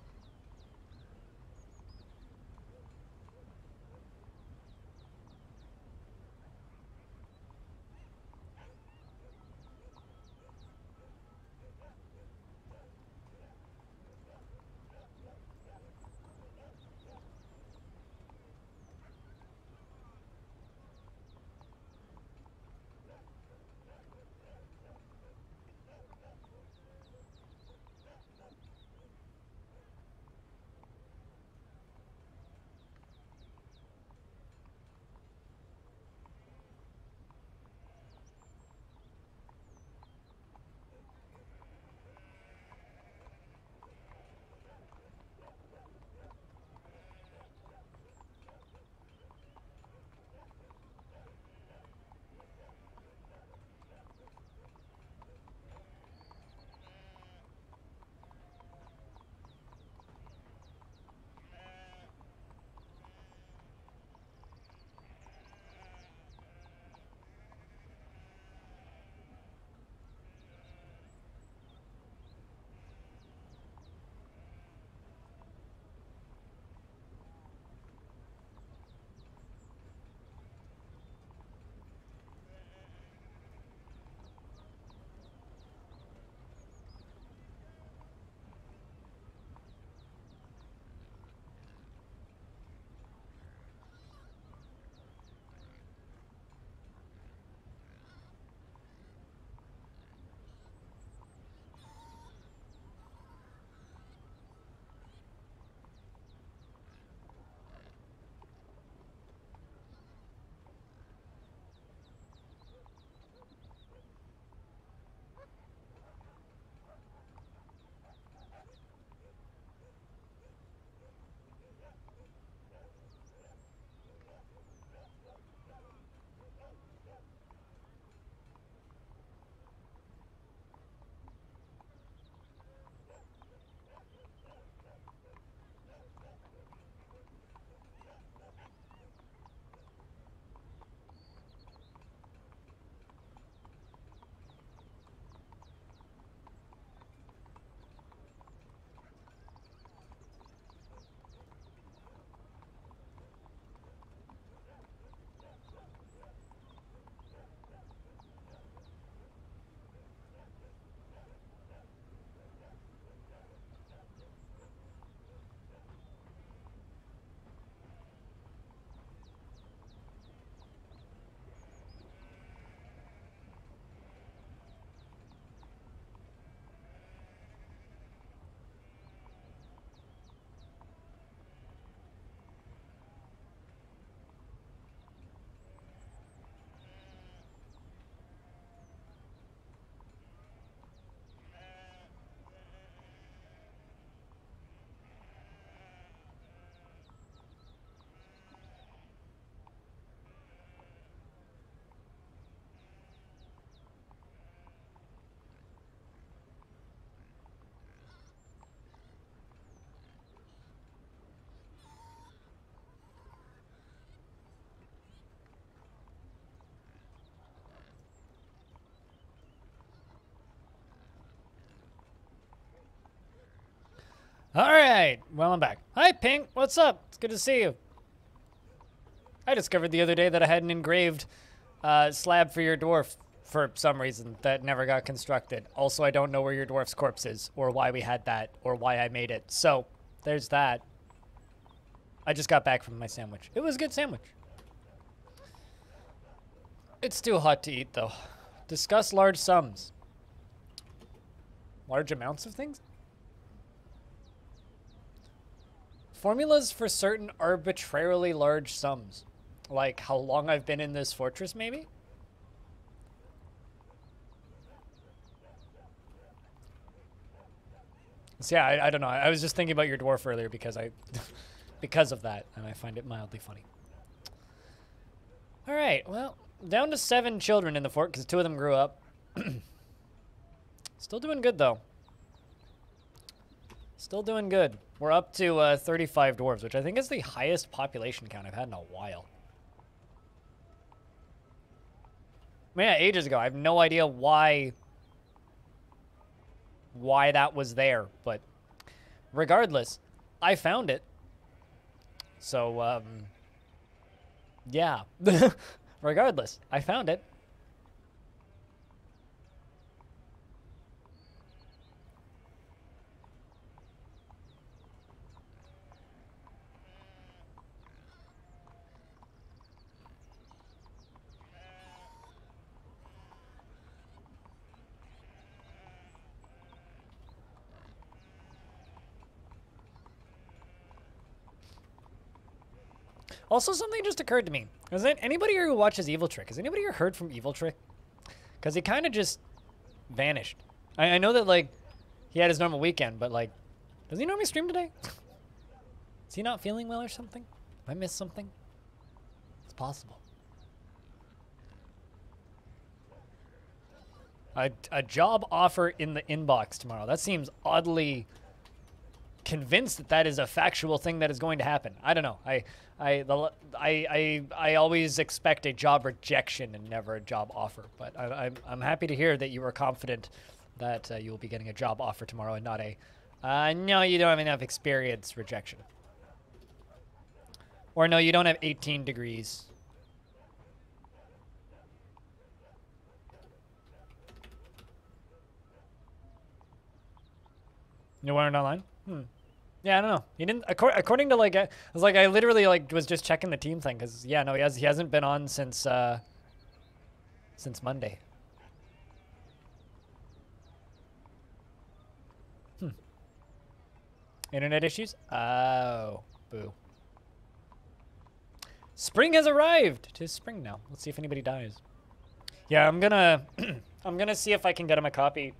All right. Well, I'm back. Hi, Pink. What's up? It's good to see you. I discovered the other day that I had an engraved slab for your dwarf for some reason that never got constructed. Also, I don't know where your dwarf's corpse is or why we had that or why I made it. So, there's that. I just got back from my sandwich. It was a good sandwich. It's too hot to eat, though. Discuss large sums. Large amounts of things? Formulas for certain arbitrarily large sums. Like how long I've been in this fortress, maybe? So yeah, I don't know. I was just thinking about your dwarf earlier because because of that, and I find it mildly funny. All right, well, down to 7 children in the fort because 2 of them grew up. Still doing good though. Still doing good. We're up to 35 dwarves, which I think is the highest population count I've had in a while. I mean, yeah, ages ago. I have no idea why that was there, but regardless, I found it. So, yeah. Regardless, I found it. Also, something just occurred to me. Is there anybody here who watches Evil Trick? Has anybody here heard from Evil Trick? Because he kind of just vanished. I know that, like, he had his normal weekend, but, like, does he normally stream today? Is he not feeling well or something? Have I missed something? It's possible. A job offer in the inbox tomorrow. That seems oddly convinced that that is a factual thing that is going to happen. I don't know. I always expect a job rejection and never a job offer, but I'm happy to hear that you are confident that you will be getting a job offer tomorrow and not a no, you don't have enough experience rejection. Or no, you don't have 18 degrees. You weren't online? Yeah, I don't know. He didn't. According to like, I was like, I literally like was just checking the team thing because yeah, no, he hasn't been on since Monday. Internet issues? Oh, boo. Spring has arrived. 'Tis spring now. Let's see if anybody dies. Yeah, I'm gonna I'm gonna see if I can get him a copy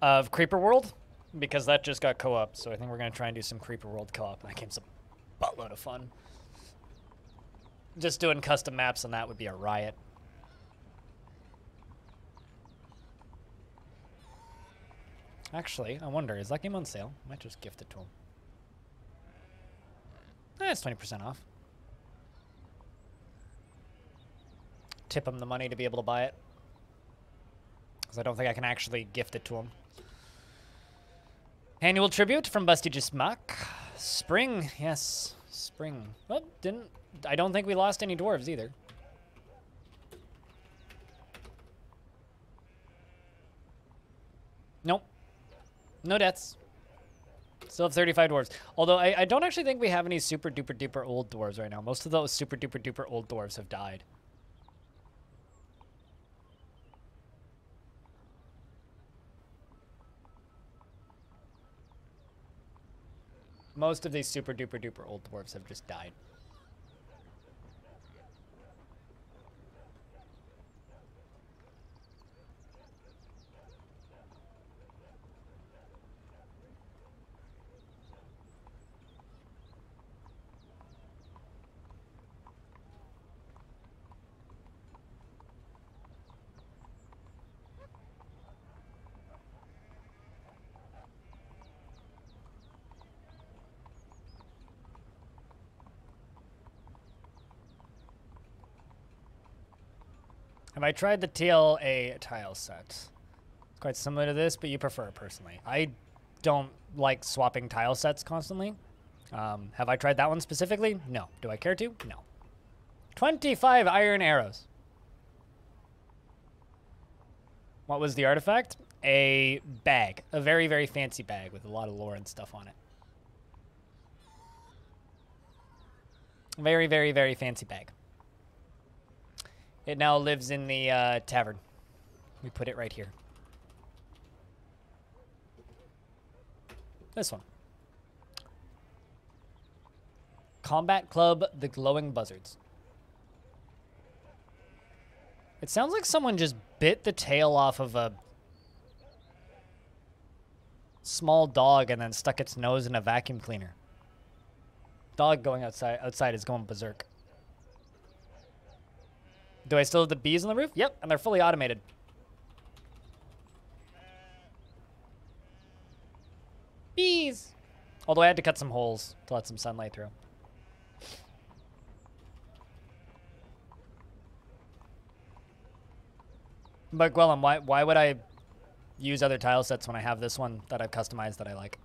of Creeper World, because that just got co-op, so I think we're going to try and do some Creeper World co-op. That game's a buttload of fun. Just doing custom maps on that would be a riot. Actually, I wonder, is that game on sale? I might just gift it to him. It's 20% off. Tip him the money to be able to buy it, because I don't think I can actually gift it to him. Annual tribute from Busty Jismak. Spring, yes, spring. Oh, I don't think we lost any dwarves either. Nope. No deaths. Still have 35 dwarves. Although I don't actually think we have any super duper duper old dwarves right now. Most of those super duper duper old dwarves have died. Most of these super duper duper old dwarves have just died. Have I tried the TLA tile set? It's quite similar to this, but you prefer it personally. I don't like swapping tile sets constantly. Have I tried that one specifically? No. Do I care to? No. 25 iron arrows. What was the artifact? A bag. A very, very fancy bag with a lot of lore and stuff on it. Very, very, very fancy bag. It now lives in the tavern. We put it right here. This one. Combat Club, the Glowing Buzzards. It sounds like someone just bit the tail off of a small dog and then stuck its nose in a vacuum cleaner. Dog going outside is going berserk. Do I still have the bees on the roof? Yep, and they're fully automated. Bees! Although I had to cut some holes to let some sunlight through. But Gwellum, why would I use other tile sets when I have this one that I've customized that I like?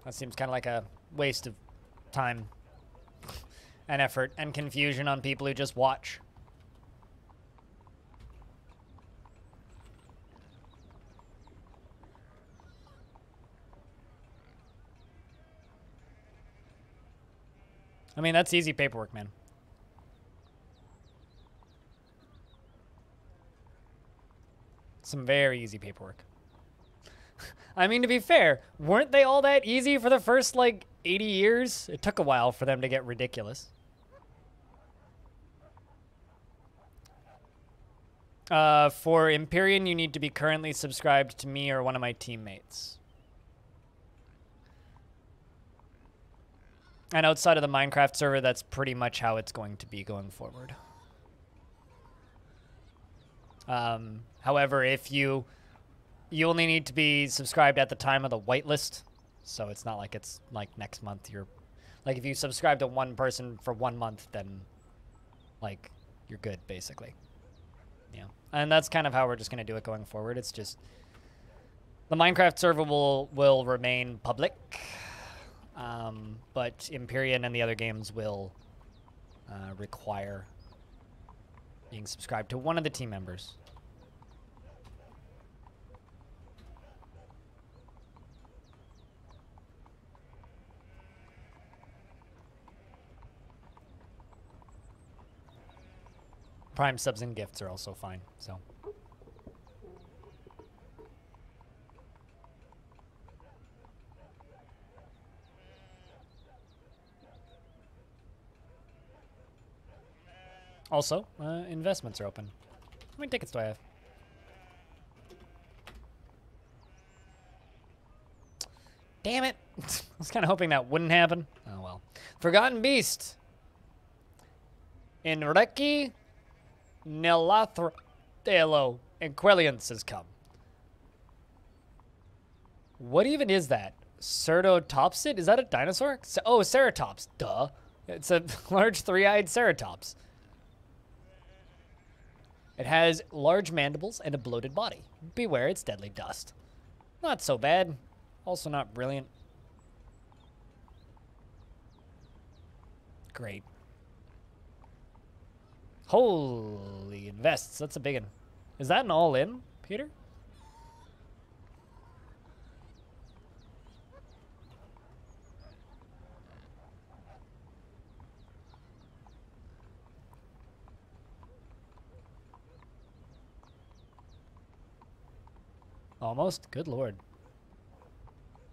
That seems kind of like a waste of time and effort and confusion on people who just watch. I mean, that's easy paperwork, man. Some very easy paperwork. I mean, to be fair, weren't they all that easy for the first, like, 80 years? It took a while for them to get ridiculous. For Empyrean, you need to be currently subscribed to me or one of my teammates. And outside of the Minecraft server, that's pretty much how it's going to be going forward. However, if you only need to be subscribed at the time of the whitelist, so it's not like it's like next month you're like if you subscribe to one person for 1 month, then like you're good basically. Yeah, and that's kind of how we're just gonna do it going forward. It's just the Minecraft server will remain public, but Empyrean and the other games will require being subscribed to one of the team members. Prime subs and gifts are also fine, so. Also, investments are open. How many tickets do I have? Damn it. I was kind of hoping that wouldn't happen. Oh, well. Forgotten Beast. In Reki, Nelathro, and Quelliance has come. What even is that? Ceratopsid? Is that a dinosaur? Oh, Ceratops. Duh. It's a large three-eyed Ceratops. It has large mandibles and a bloated body. Beware its deadly dust. Not so bad. Also not brilliant. Great. Holy invests. That's a big one. Is that an all-in, Peter? Almost. Good lord.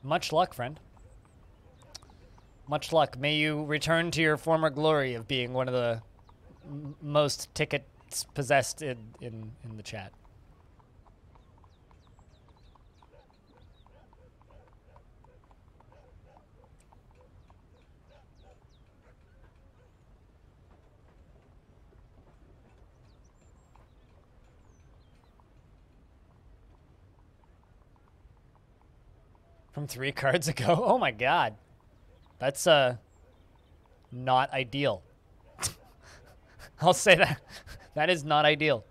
Much luck, friend. Much luck. May you return to your former glory of being one of the most tickets possessed in the chat. From 3 cards ago? Oh my god. That's, not ideal. I'll say that. That is not ideal.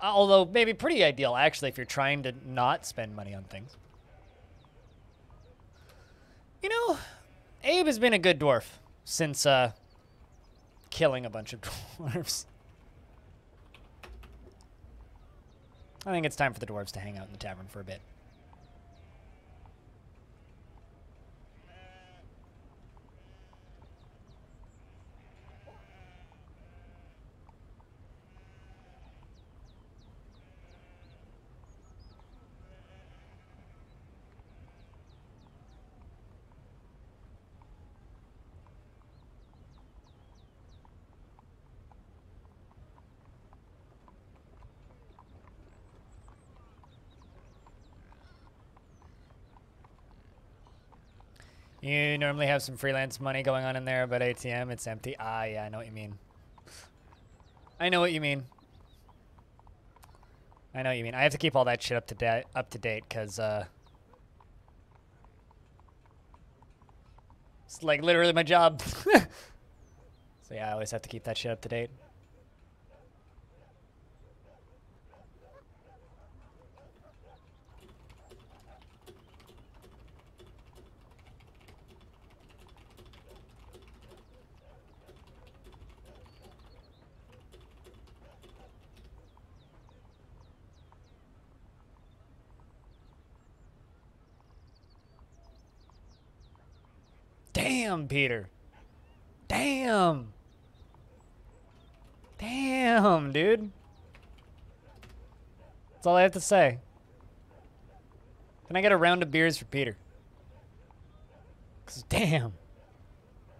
Although, maybe pretty ideal, actually, if you're trying to not spend money on things. You know, Abe has been a good dwarf since, killing a bunch of dwarves. I think it's time for the dwarves to hang out in the tavern for a bit. You normally have some freelance money going on in there, but ATM, it's empty. Ah, yeah, I know what you mean. I know what you mean. I know what you mean. I have to keep all that shit up to date, because it's like literally my job. So yeah, I always have to keep that shit up to date. Damn, Peter. Damn. Damn, dude. That's all I have to say. Can I get a round of beers for Peter? 'Cause damn.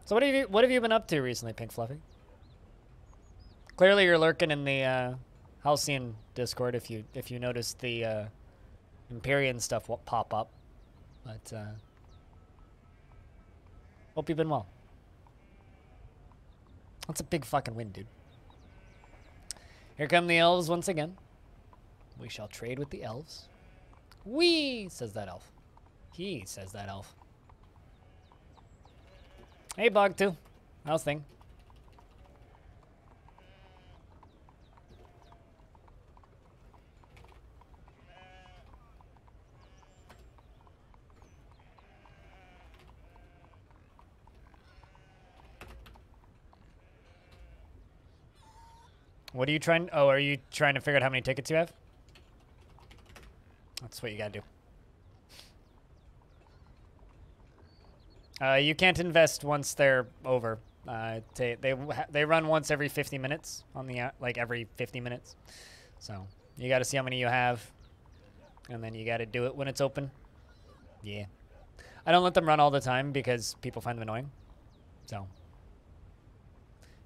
So what have you been up to recently, Pink Fluffy? Clearly you're lurking in the Halcyon Discord if you notice the Empyrean stuff pop up. But hope you've been well. That's a big fucking win, dude. Here come the elves once again. We shall trade with the elves. We says that elf. He says that elf. Hey, Bog 2. How's thing? What are you trying? Oh, are you trying to figure out how many tickets you have? That's what you gotta do. You can't invest once they're over. They run once every 50 minutes on the like every 50 minutes. So you got to see how many you have, and then you got to do it when it's open. Yeah, I don't let them run all the time because people find them annoying. So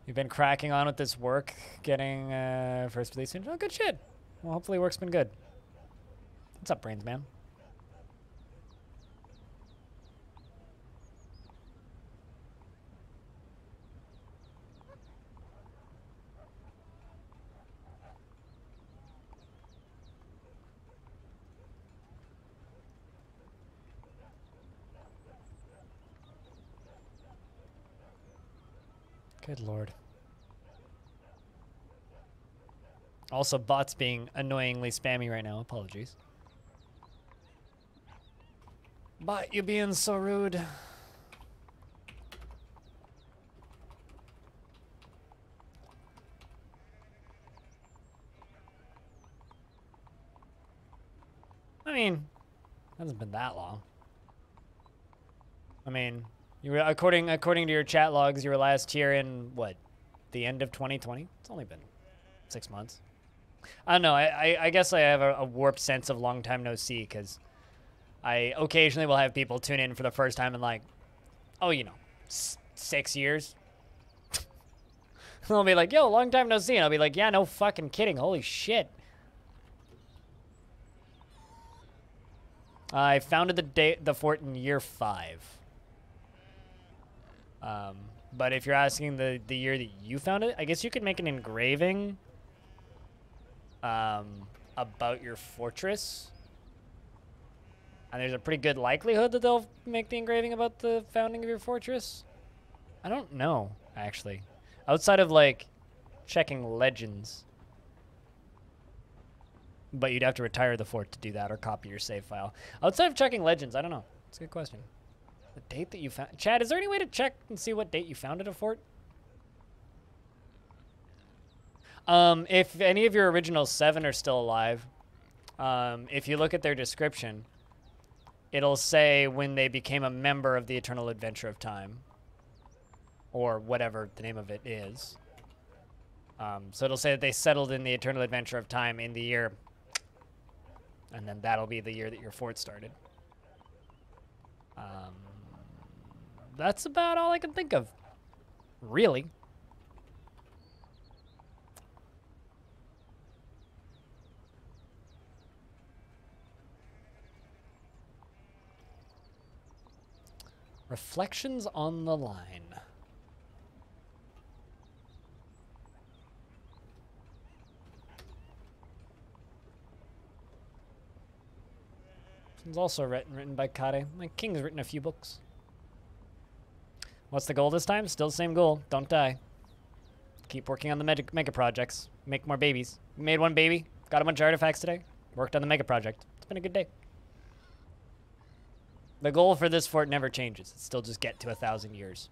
you've been cracking on with this work, getting first release soon. Oh, good shit. Well, hopefully work's been good. What's up, Brains Man? Good lord. Also, bots being annoyingly spammy right now. Apologies. Bot, you being so rude. I mean, hasn't been that long. I mean, you were according to your chat logs, you were last here in what, the end of 2020? It's only been 6 months. I don't know. I guess I have a warped sense of long time no see because I occasionally will have people tune in for the first time and like, oh, you know, 6 years. They'll be like, yo, long time no see. And I'll be like, yeah, no fucking kidding. Holy shit. I founded the fort in year 5. But if you're asking the year that you found it, I guess you could make an engraving about your fortress. And there's a pretty good likelihood that they'll make the engraving about the founding of your fortress. I don't know, actually. Outside of, like, checking legends. But you'd have to retire the fort to do that or copy your save file. Outside of checking legends, I don't know. It's a good question. The date that you found... Chad, is there any way to check and see what date you founded a fort? If any of your original 7 are still alive, if you look at their description, it'll say when they became a member of the Eternal Adventure of Time. Or whatever the name of it is. So it'll say that they settled in the Eternal Adventure of Time in the year... And then that'll be the year that your fort started. That's about all I can think of. Really. Reflections on the line. It's also written by Kade. My king's written a few books. What's the goal this time? Still the same goal. Don't die. Keep working on the mega projects. Make more babies. Made one baby. Got a bunch of artifacts today. Worked on the mega project. It's been a good day. The goal for this fort never changes. It's still just get to 1,000 years.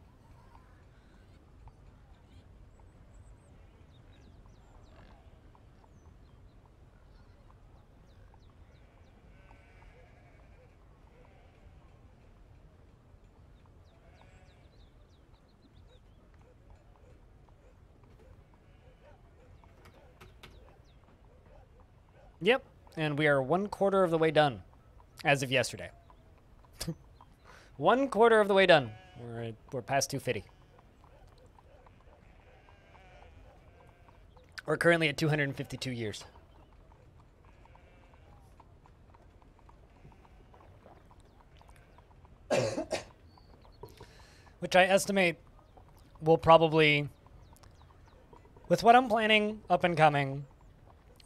Yep, and we are 1/4 of the way done, as of yesterday. 1/4 of the way done. We're past 250. We're currently at 252 years. Which I estimate will probably, with what I'm planning up and coming,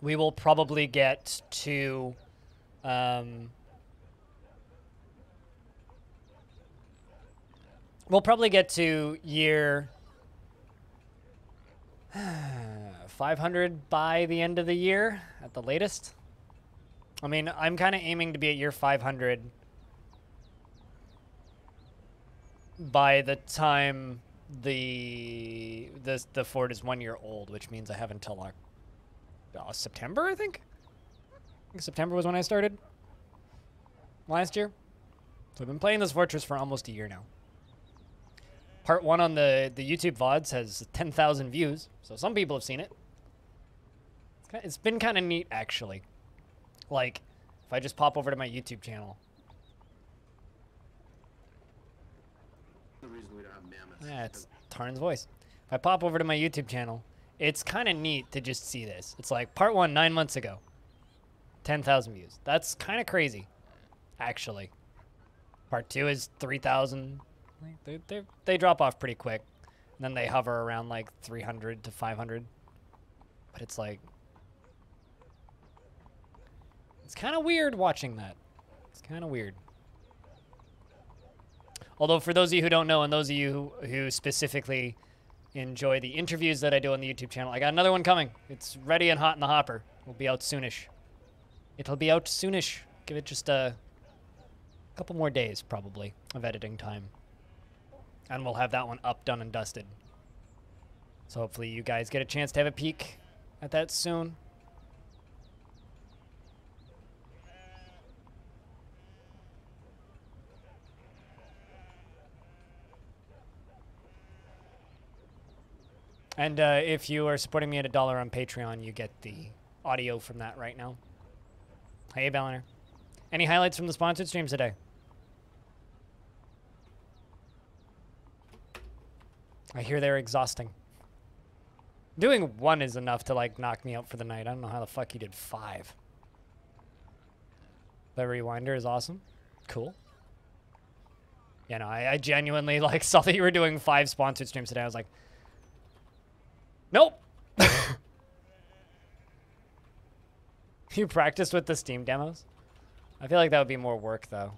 we will probably get to we'll probably get to year 500 by the end of the year at the latest. I mean, I'm kind of aiming to be at year 500 by the time the fort is 1 year old, which means I have until September, I think September was when I started last year. So I've been playing this fortress for almost a year now. Part 1 on the YouTube VODs has 10,000 views, so some people have seen it. It's been kind of neat, actually. Like, if I just pop over to my YouTube channel. The reason we don't have mammoths. Yeah, it's Tarn's voice. If I pop over to my YouTube channel, it's kind of neat to just see this. It's like part 1 9 months ago. 10,000 views. That's kind of crazy, actually. Part 2 is 3,000. They drop off pretty quick. And then they hover around like 300 to 500. But it's like, it's kind of weird watching that. It's kind of weird. Although for those of you who don't know, and those of you who specifically enjoy the interviews that I do on the YouTube channel, I got another one coming. It's ready and hot in the hopper. It'll be out soonish. It'll be out soonish. Give it just a couple more days, probably, of editing time. And we'll have that one up, done, and dusted. So hopefully you guys get a chance to have a peek at that soon. And if you are supporting me at $1 on Patreon, you get the audio from that right now. Hey, Balliner. Any highlights from the sponsored streams today? I hear they're exhausting. Doing 1 is enough to, like, knock me out for the night. I don't know how the fuck you did 5. The Rewinder is awesome. Cool. Yeah, no, I genuinely, like, saw that you were doing 5 sponsored streams today. I was like, nope. You practiced with the Steam demos? I feel like that would be more work, though.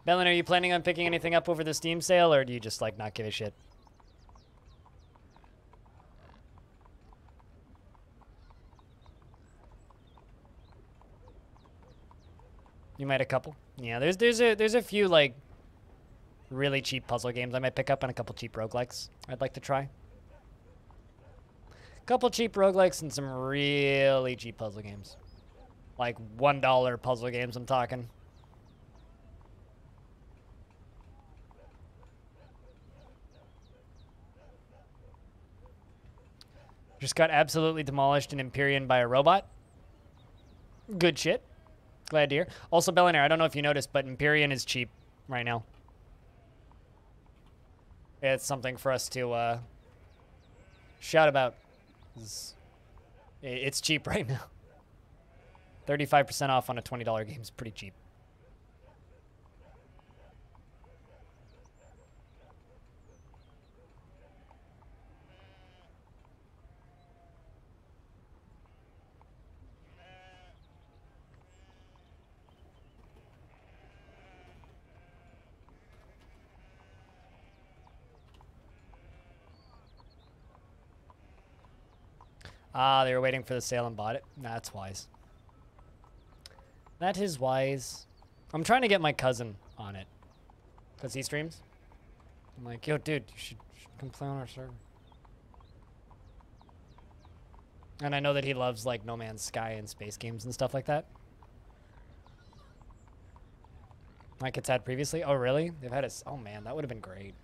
Bellin, are you planning on picking anything up over the Steam sale, or do you just, like, not give a shit? You might a couple. Yeah, there's a few, like, really cheap puzzle games I might pick up and a couple cheap roguelikes I'd like to try. A couple cheap roguelikes and some really cheap puzzle games. Like $1 puzzle games, I'm talking. Just got absolutely demolished in Empyrean by a robot. Good shit. Glad to hear. Also, Bellinaire, I don't know if you noticed, but Empyrean is cheap right now. It's something for us to shout about. It's cheap right now. 35% off on a $20 game is pretty cheap. Ah, they were waiting for the sale and bought it. That's wise. That is wise. I'm trying to get my cousin on it. Because he streams. I'm like, yo, dude, you should come play on our server. And I know that he loves, like, No Man's Sky and space games and stuff like that. Like it's had previously. Oh, really? They've had it. Oh, man, that would have been great.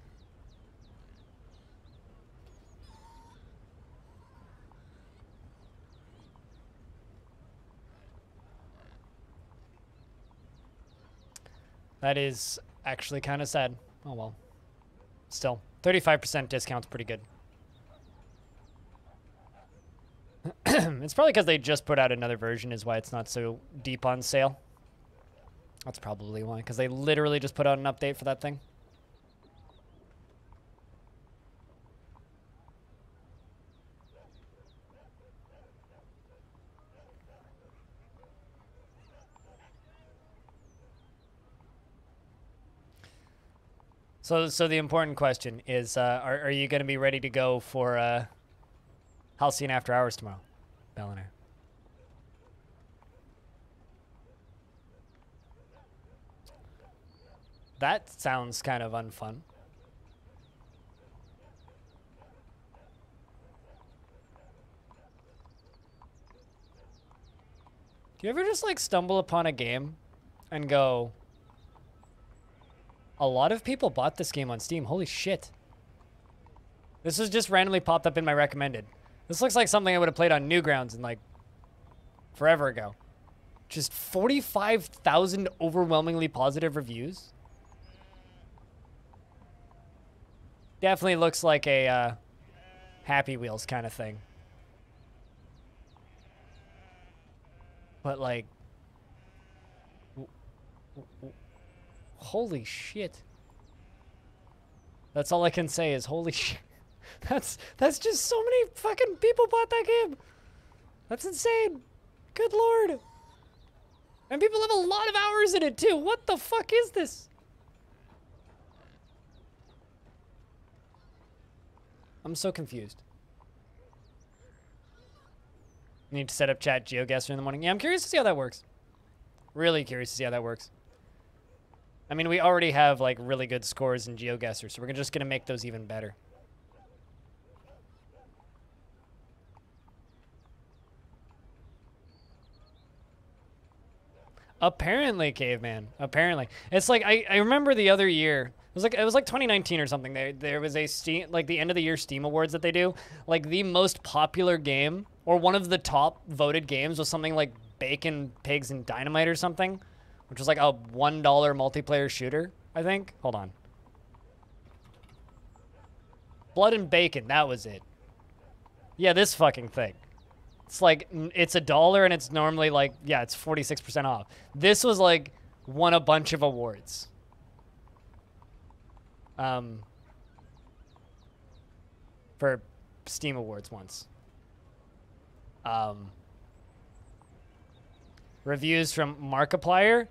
That is actually kind of sad. Oh, well. Still, 35% discount's pretty good. It's probably because they just put out another version is why it's not so deep on sale. That's probably why, because they literally just put out an update for that thing. So the important question is, are you going to be ready to go for Halcyon After Hours tomorrow, Bellinair? That sounds kind of unfun. Do you ever just like stumble upon a game and go, a lot of people bought this game on Steam. Holy shit. This was just randomly popped up in my recommended. This looks like something I would have played on Newgrounds in like forever ago. Just 45,000 overwhelmingly positive reviews. Definitely looks like a Happy Wheels kind of thing. But like, holy shit. That's all I can say is holy shit. That's just so many fucking people bought that game. That's insane. Good lord. And people have a lot of hours in it too. What the fuck is this? I'm so confused. Need to set up chat GeoGuessr in the morning. Yeah, I'm curious to see how that works. Really curious to see how that works. I mean, we already have like really good scores in GeoGuessr, so we're just gonna make those even better. Apparently, Caveman. Apparently, it's like I remember the other year. It was like 2019 or something. There was a Steam, like the end of the year Steam Awards that they do. Like the most popular game or one of the top voted games was something like Bacon, Pigs, and Dynamite or something, which was like a $1 multiplayer shooter. I think. Hold on. Blood and Bacon. That was it. Yeah, this fucking thing. It's like, it's $1 and it's normally like, yeah, it's 46% off. This was like, won a bunch of awards. For Steam Awards once. Reviews from Markiplier,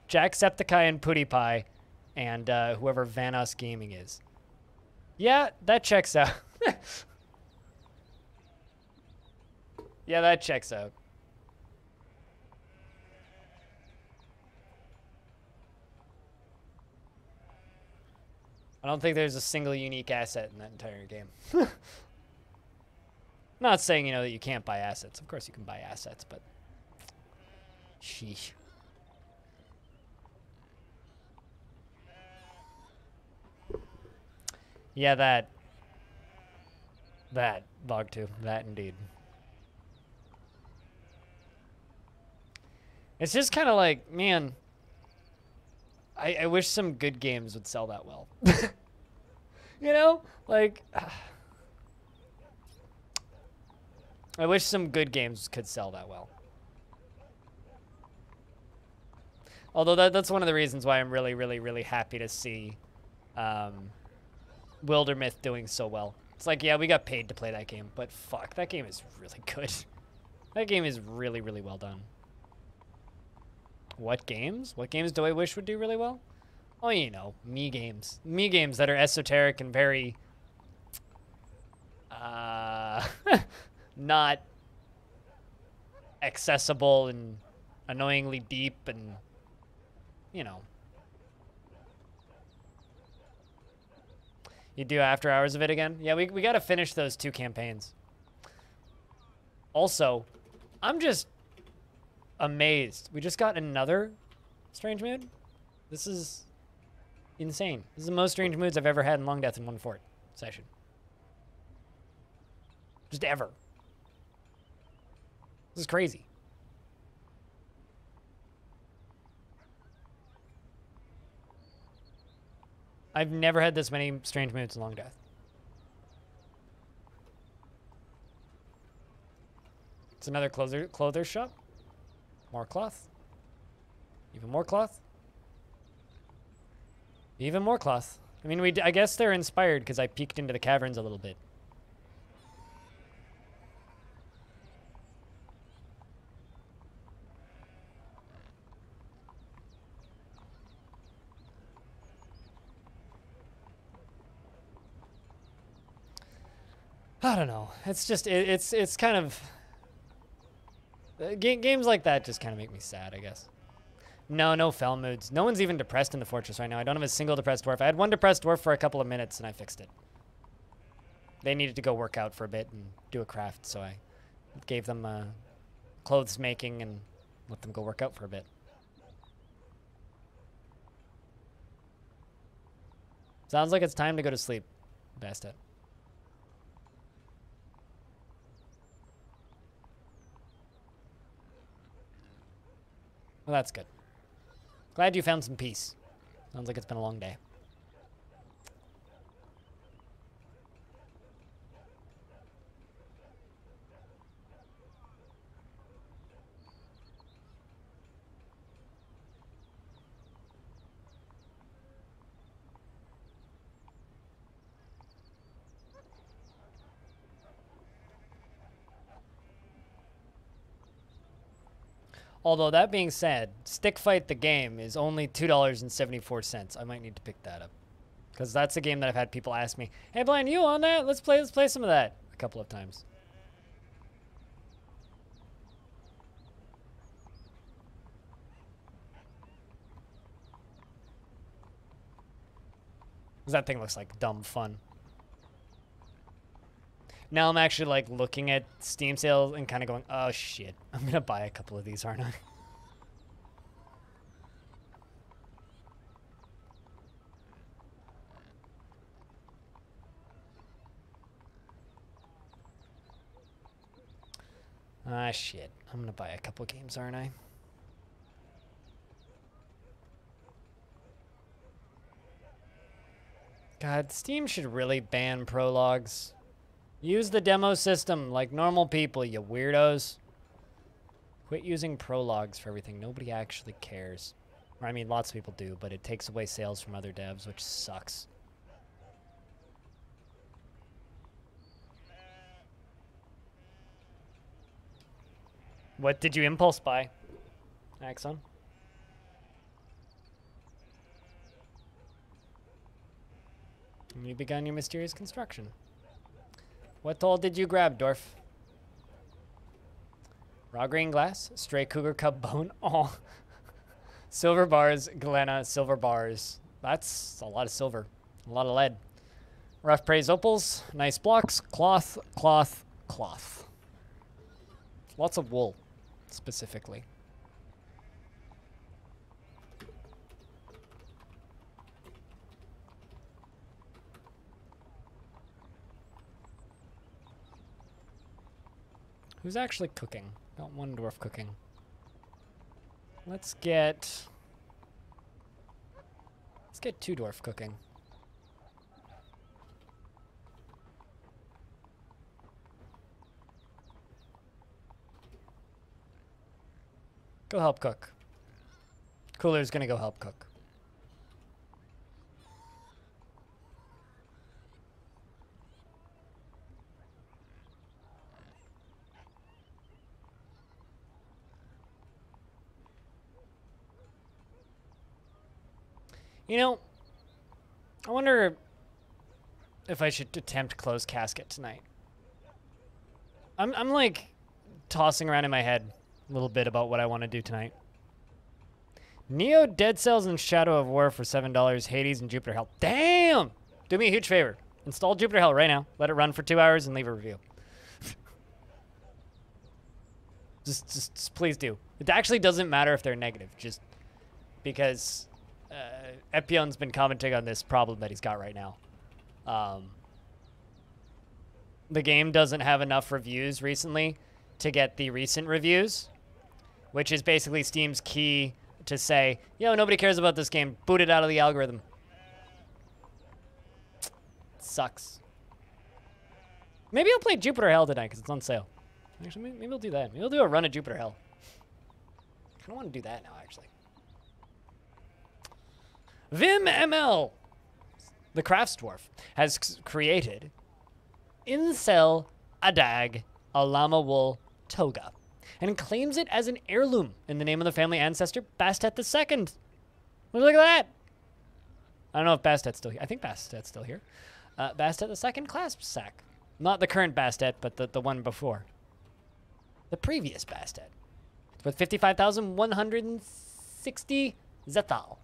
Jacksepticeye and PewDiePie, and whoever Vanos Gaming is. Yeah, that checks out. Yeah, that checks out. I don't think there's a single unique asset in that entire game. Not saying, you know, that you can't buy assets. Of course you can buy assets, but... Sheesh. Yeah, that, Log2, that indeed. It's just kind of like, man, I wish some good games would sell that well. You know? Like, I wish some good games could sell that well. Although that's one of the reasons why I'm really, really, really happy to see Wildermyth doing so well. It's like, yeah, we got paid to play that game, but fuck, that game is really good. That game is really, really well done. What games? What games do I wish would do really well? Oh, you know, me games. Me games that are esoteric and very... not accessible and annoyingly deep and, you know. You do after hours of it again? Yeah, we got to finish those 2 campaigns. Also, I'm just amazed. We just got another Strange Mood. This is insane. This is the most Strange Moods I've ever had in Longdeath in one fort session. Just ever. This is crazy. I've never had this many Strange Moods in Longdeath. It's another clother shop. More cloth. Even more cloth. Even more cloth. I mean, I guess they're inspired because I peeked into the caverns a little bit. I don't know. It's just it's kind of games like that just kind of make me sad, I guess. No fell moods. No one's even depressed in the fortress right now. I don't have a single depressed dwarf. I had one depressed dwarf for a couple of minutes and I fixed it. They needed to go work out for a bit and do a craft, so I gave them clothes making and let them go work out for a bit. Sounds like it's time to go to sleep, Basta. Well, that's good. Glad you found some peace. Sounds like it's been a long day. Although, that being said, Stick Fight the game is only $2.74. I might need to pick that up. Because that's a game that I've had people ask me, hey, Brian, you on that? Let's play some of that. A couple of times. Because that thing looks like dumb fun. Now I'm actually like looking at Steam sales and kind of going, oh shit, I'm going to buy a couple of these, aren't I? Ah shit, I'm going to buy a couple games, aren't I? God, Steam should really ban prologues. Use the demo system like normal people, you weirdos. Quit using prologues for everything. Nobody actually cares. Or, I mean, lots of people do, but it takes away sales from other devs, which sucks. What did you impulse buy, Axon? You begun your mysterious construction. What toll did you grab, Dwarf? Raw green glass, stray cougar cub bone. Oh, silver bars, Glenna, silver bars. That's a lot of silver, a lot of lead. Rough praise opals, nice blocks, cloth, cloth, cloth. Lots of wool, specifically. Who's actually cooking? Got one dwarf cooking. Let's get two dwarf cooking. Go help cook. Cooler's gonna go help cook. You know, I wonder if I should attempt closed casket tonight. I'm like tossing around in my head a little bit about what I want to do tonight. Neo, Dead Cells, and Shadow of War for $7. Hades and Jupiter Hell. Damn! Do me a huge favor. Install Jupiter Hell right now. Let it run for 2 hours and leave a review. just please do. It actually doesn't matter if they're negative. Just because Epion's been commenting on this problem that he's got right now. The game doesn't have enough reviews recently to get the recent reviews, which is basically Steam's key to say, yo, nobody cares about this game. Boot it out of the algorithm. Sucks. Maybe I'll play Jupiter Hell tonight because it's on sale. Actually, maybe I'll do that. Maybe I'll do a run of Jupiter Hell. I kind of want to do that now, actually. Vim ML, the Crafts Dwarf, has created Incel Adag a llama wool toga and claims it as an heirloom in the name of the family ancestor Bastet II. Look at that. I don't know if Bastet's still here. I think Bastet's still here. Bastet II clasp sack. Not the current Bastet, but the one before. The previous Bastet. It's worth 55,160 Zethal.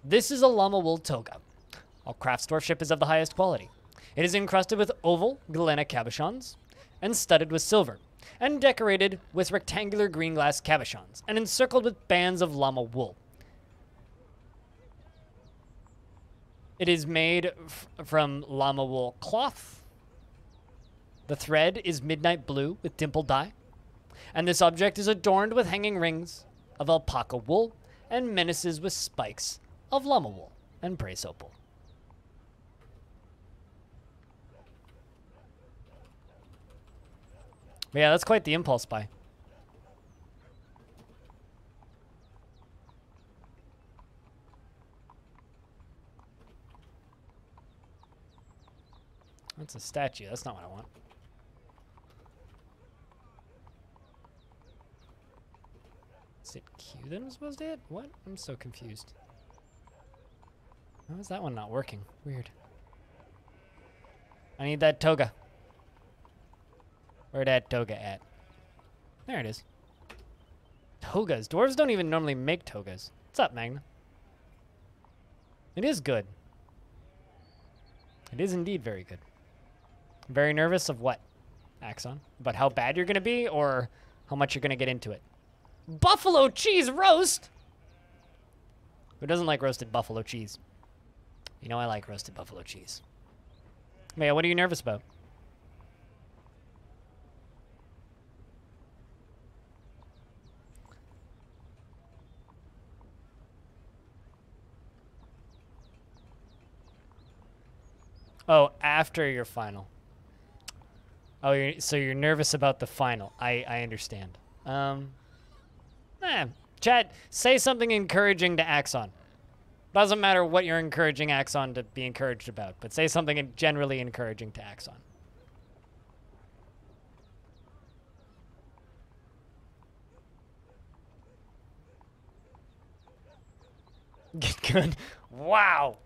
This is a llama wool toga. All Crafts Dwarf is of the highest quality. It is encrusted with oval galena cabochons and studded with silver, and decorated with rectangular green glass cabochons, and encircled with bands of llama wool. It is made from llama wool cloth. The thread is midnight blue with dimple dye, and this object is adorned with hanging rings of alpaca wool and menaces with spikes of llama wool and praise opal. But yeah, that's quite the impulse buy. That's a statue. That's not what I want. Is it Q that I'm supposed to hit? What? I'm so confused. How is that one not working? Weird. I need that toga. Where that toga at? There it is. Togas. Dwarves don't even normally make togas. What's up, Magna? It is good. It is indeed very good. Very nervous of what, Axon? About how bad you're going to be or how much you're going to get into it? Buffalo cheese roast? Who doesn't like roasted buffalo cheese? You know I like roasted buffalo cheese. Maya, what are you nervous about? Oh, after your final. Oh, so you're nervous about the final. I understand. Chat, say something encouraging to Axon. Doesn't matter what you're encouraging Axon to be encouraged about, but say something generally encouraging to Axon. Get good. Wow.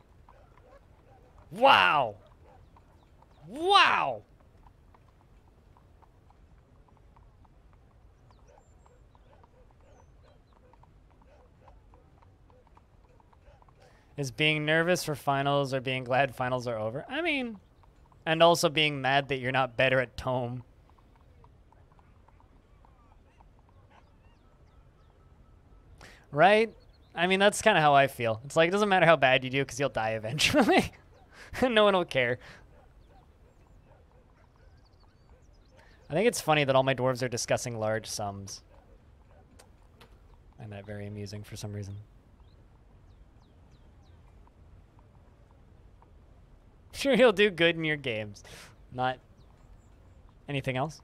Wow. Wow. Is being nervous for finals or being glad finals are over? I mean, and also being mad that you're not better at Tome. Right? I mean, that's kind of how I feel. It's like, it doesn't matter how bad you do because you'll die eventually. No one will care. I think it's funny that all my dwarves are discussing large sums. I find that very amusing for some reason. Sure, you'll do good in your games. Not anything else.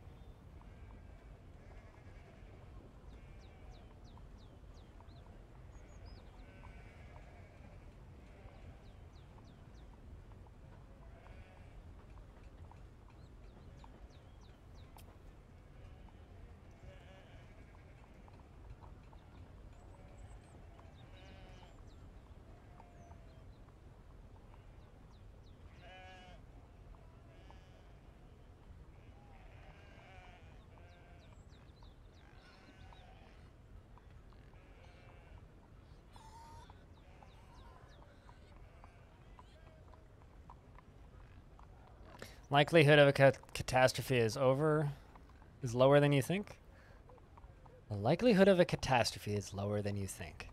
Likelihood of a catastrophe is lower than you think. The likelihood of a catastrophe is lower than you think.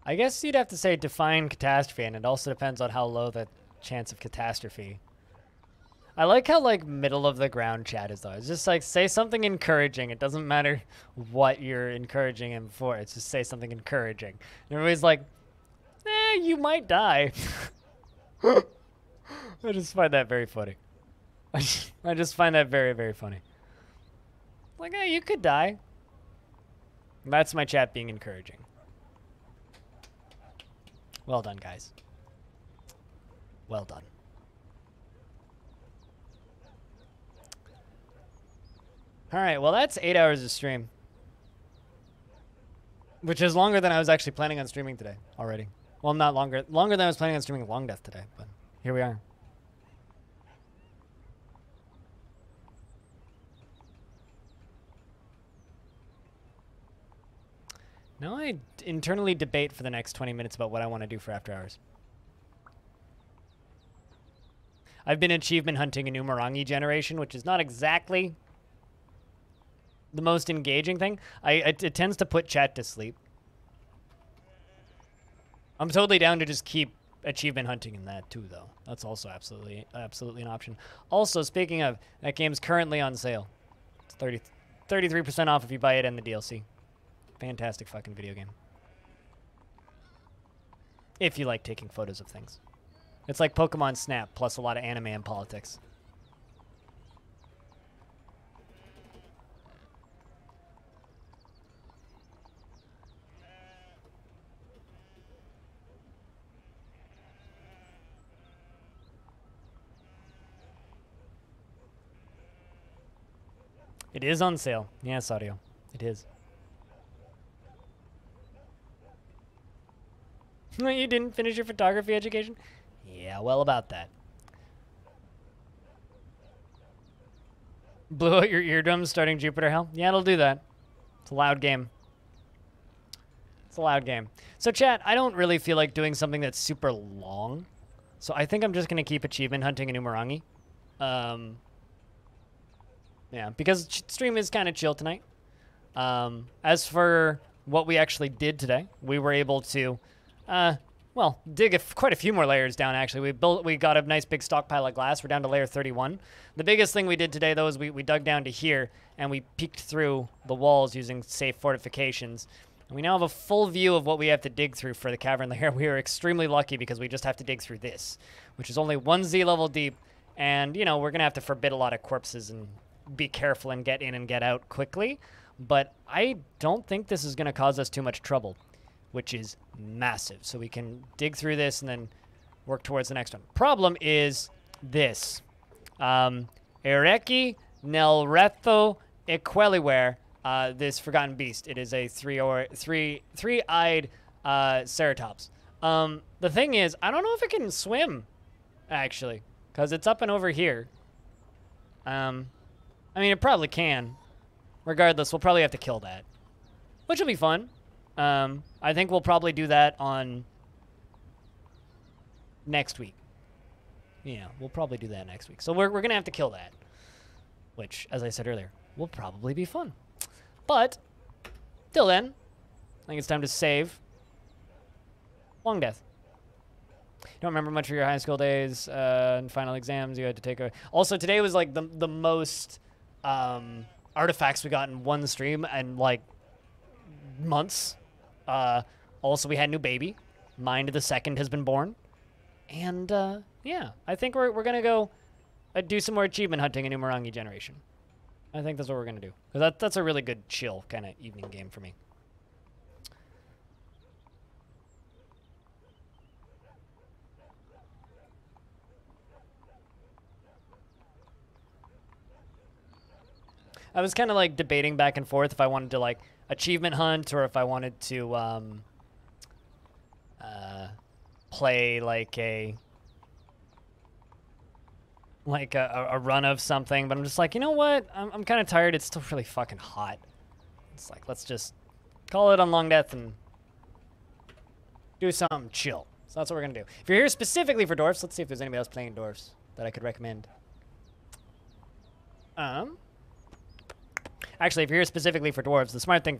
I guess you'd have to say define catastrophe, and it also depends on how low the chance of catastrophe. I like how, like, middle of the ground chat is, though. It's just like, say something encouraging. It doesn't matter what you're encouraging him for. It's just say something encouraging. And everybody's like, you might die. I just find that very funny. I just find that very, very funny. Like, hey, you could die. That's my chat being encouraging. Well done, guys. Well done. All right, well, that's 8 hours of stream. Which is longer than I was actually planning on streaming today already. Well, not longer. Longer than I was planning on streaming Longdeath today, but here we are. Now I internally debate for the next 20 minutes about what I want to do for after hours. I've been achievement hunting a Numerangi generation, which is not exactly the most engaging thing. It tends to put chat to sleep. I'm totally down to just keep achievement hunting in that too, though. That's also absolutely an option. Also, speaking of, that game's currently on sale. It's 33% off if you buy it and the DLC. Fantastic fucking video game. If you like taking photos of things. It's like Pokemon Snap plus a lot of anime and politics. It is on sale. Yes, audio. It is. You didn't finish your photography education? Yeah, well about that. Blew out your eardrums starting Jupiter Hell? Yeah, it'll do that. It's a loud game. It's a loud game. So chat, I don't really feel like doing something that's super long. So I think I'm just going to keep achievement hunting in Umurangi. Yeah, because stream is kind of chill tonight. As for what we actually did today, we were able to, well, dig quite a few more layers down, actually. We got a nice big stockpile of glass. We're down to layer 31. The biggest thing we did today, though, is we dug down to here, and we peeked through the walls using safe fortifications. And we now have a full view of what we have to dig through for the cavern layer. We are extremely lucky because we just have to dig through this, which is only 1 Z level deep. And, you know, we're going to have to forbid a lot of corpses and be careful and get in and get out quickly. But I don't think this is going to cause us too much trouble, which is massive. So we can dig through this and then work towards the next one. Problem is this. Ereki Nelretho Equeliware, this forgotten beast. It is a three-eyed ceratops. The thing is, I don't know if it can swim, actually, because it's up and over here. I mean, it probably can. Regardless, we'll probably have to kill that, which will be fun. I think we'll probably do that on next week. Yeah, we'll probably do that next week. So we're going to have to kill that, which, as I said earlier, will probably be fun. But, till then, I think it's time to save Longdeath. Don't remember much of your high school days and final exams you had to take. Also, today was like the most artifacts we got in one stream and like months. Also, we had a new baby. Mind the second has been born. And yeah, I think we're going to go do some more achievement hunting in Umurangi Generation. I think that's what we're going to do. Because that's a really good chill kind of evening game for me. I was kind of like debating back and forth if I wanted to like achievement hunt or if I wanted to play like a run of something, but I'm just like, you know what? I'm kind of tired. It's still really fucking hot. It's like, let's just call it on Longdeath and do something chill. So that's what we're gonna do. If you're here specifically for Dwarfs, let's see if there's anybody else playing Dwarfs that I could recommend. Actually, if you're here specifically for dwarves, the smart thing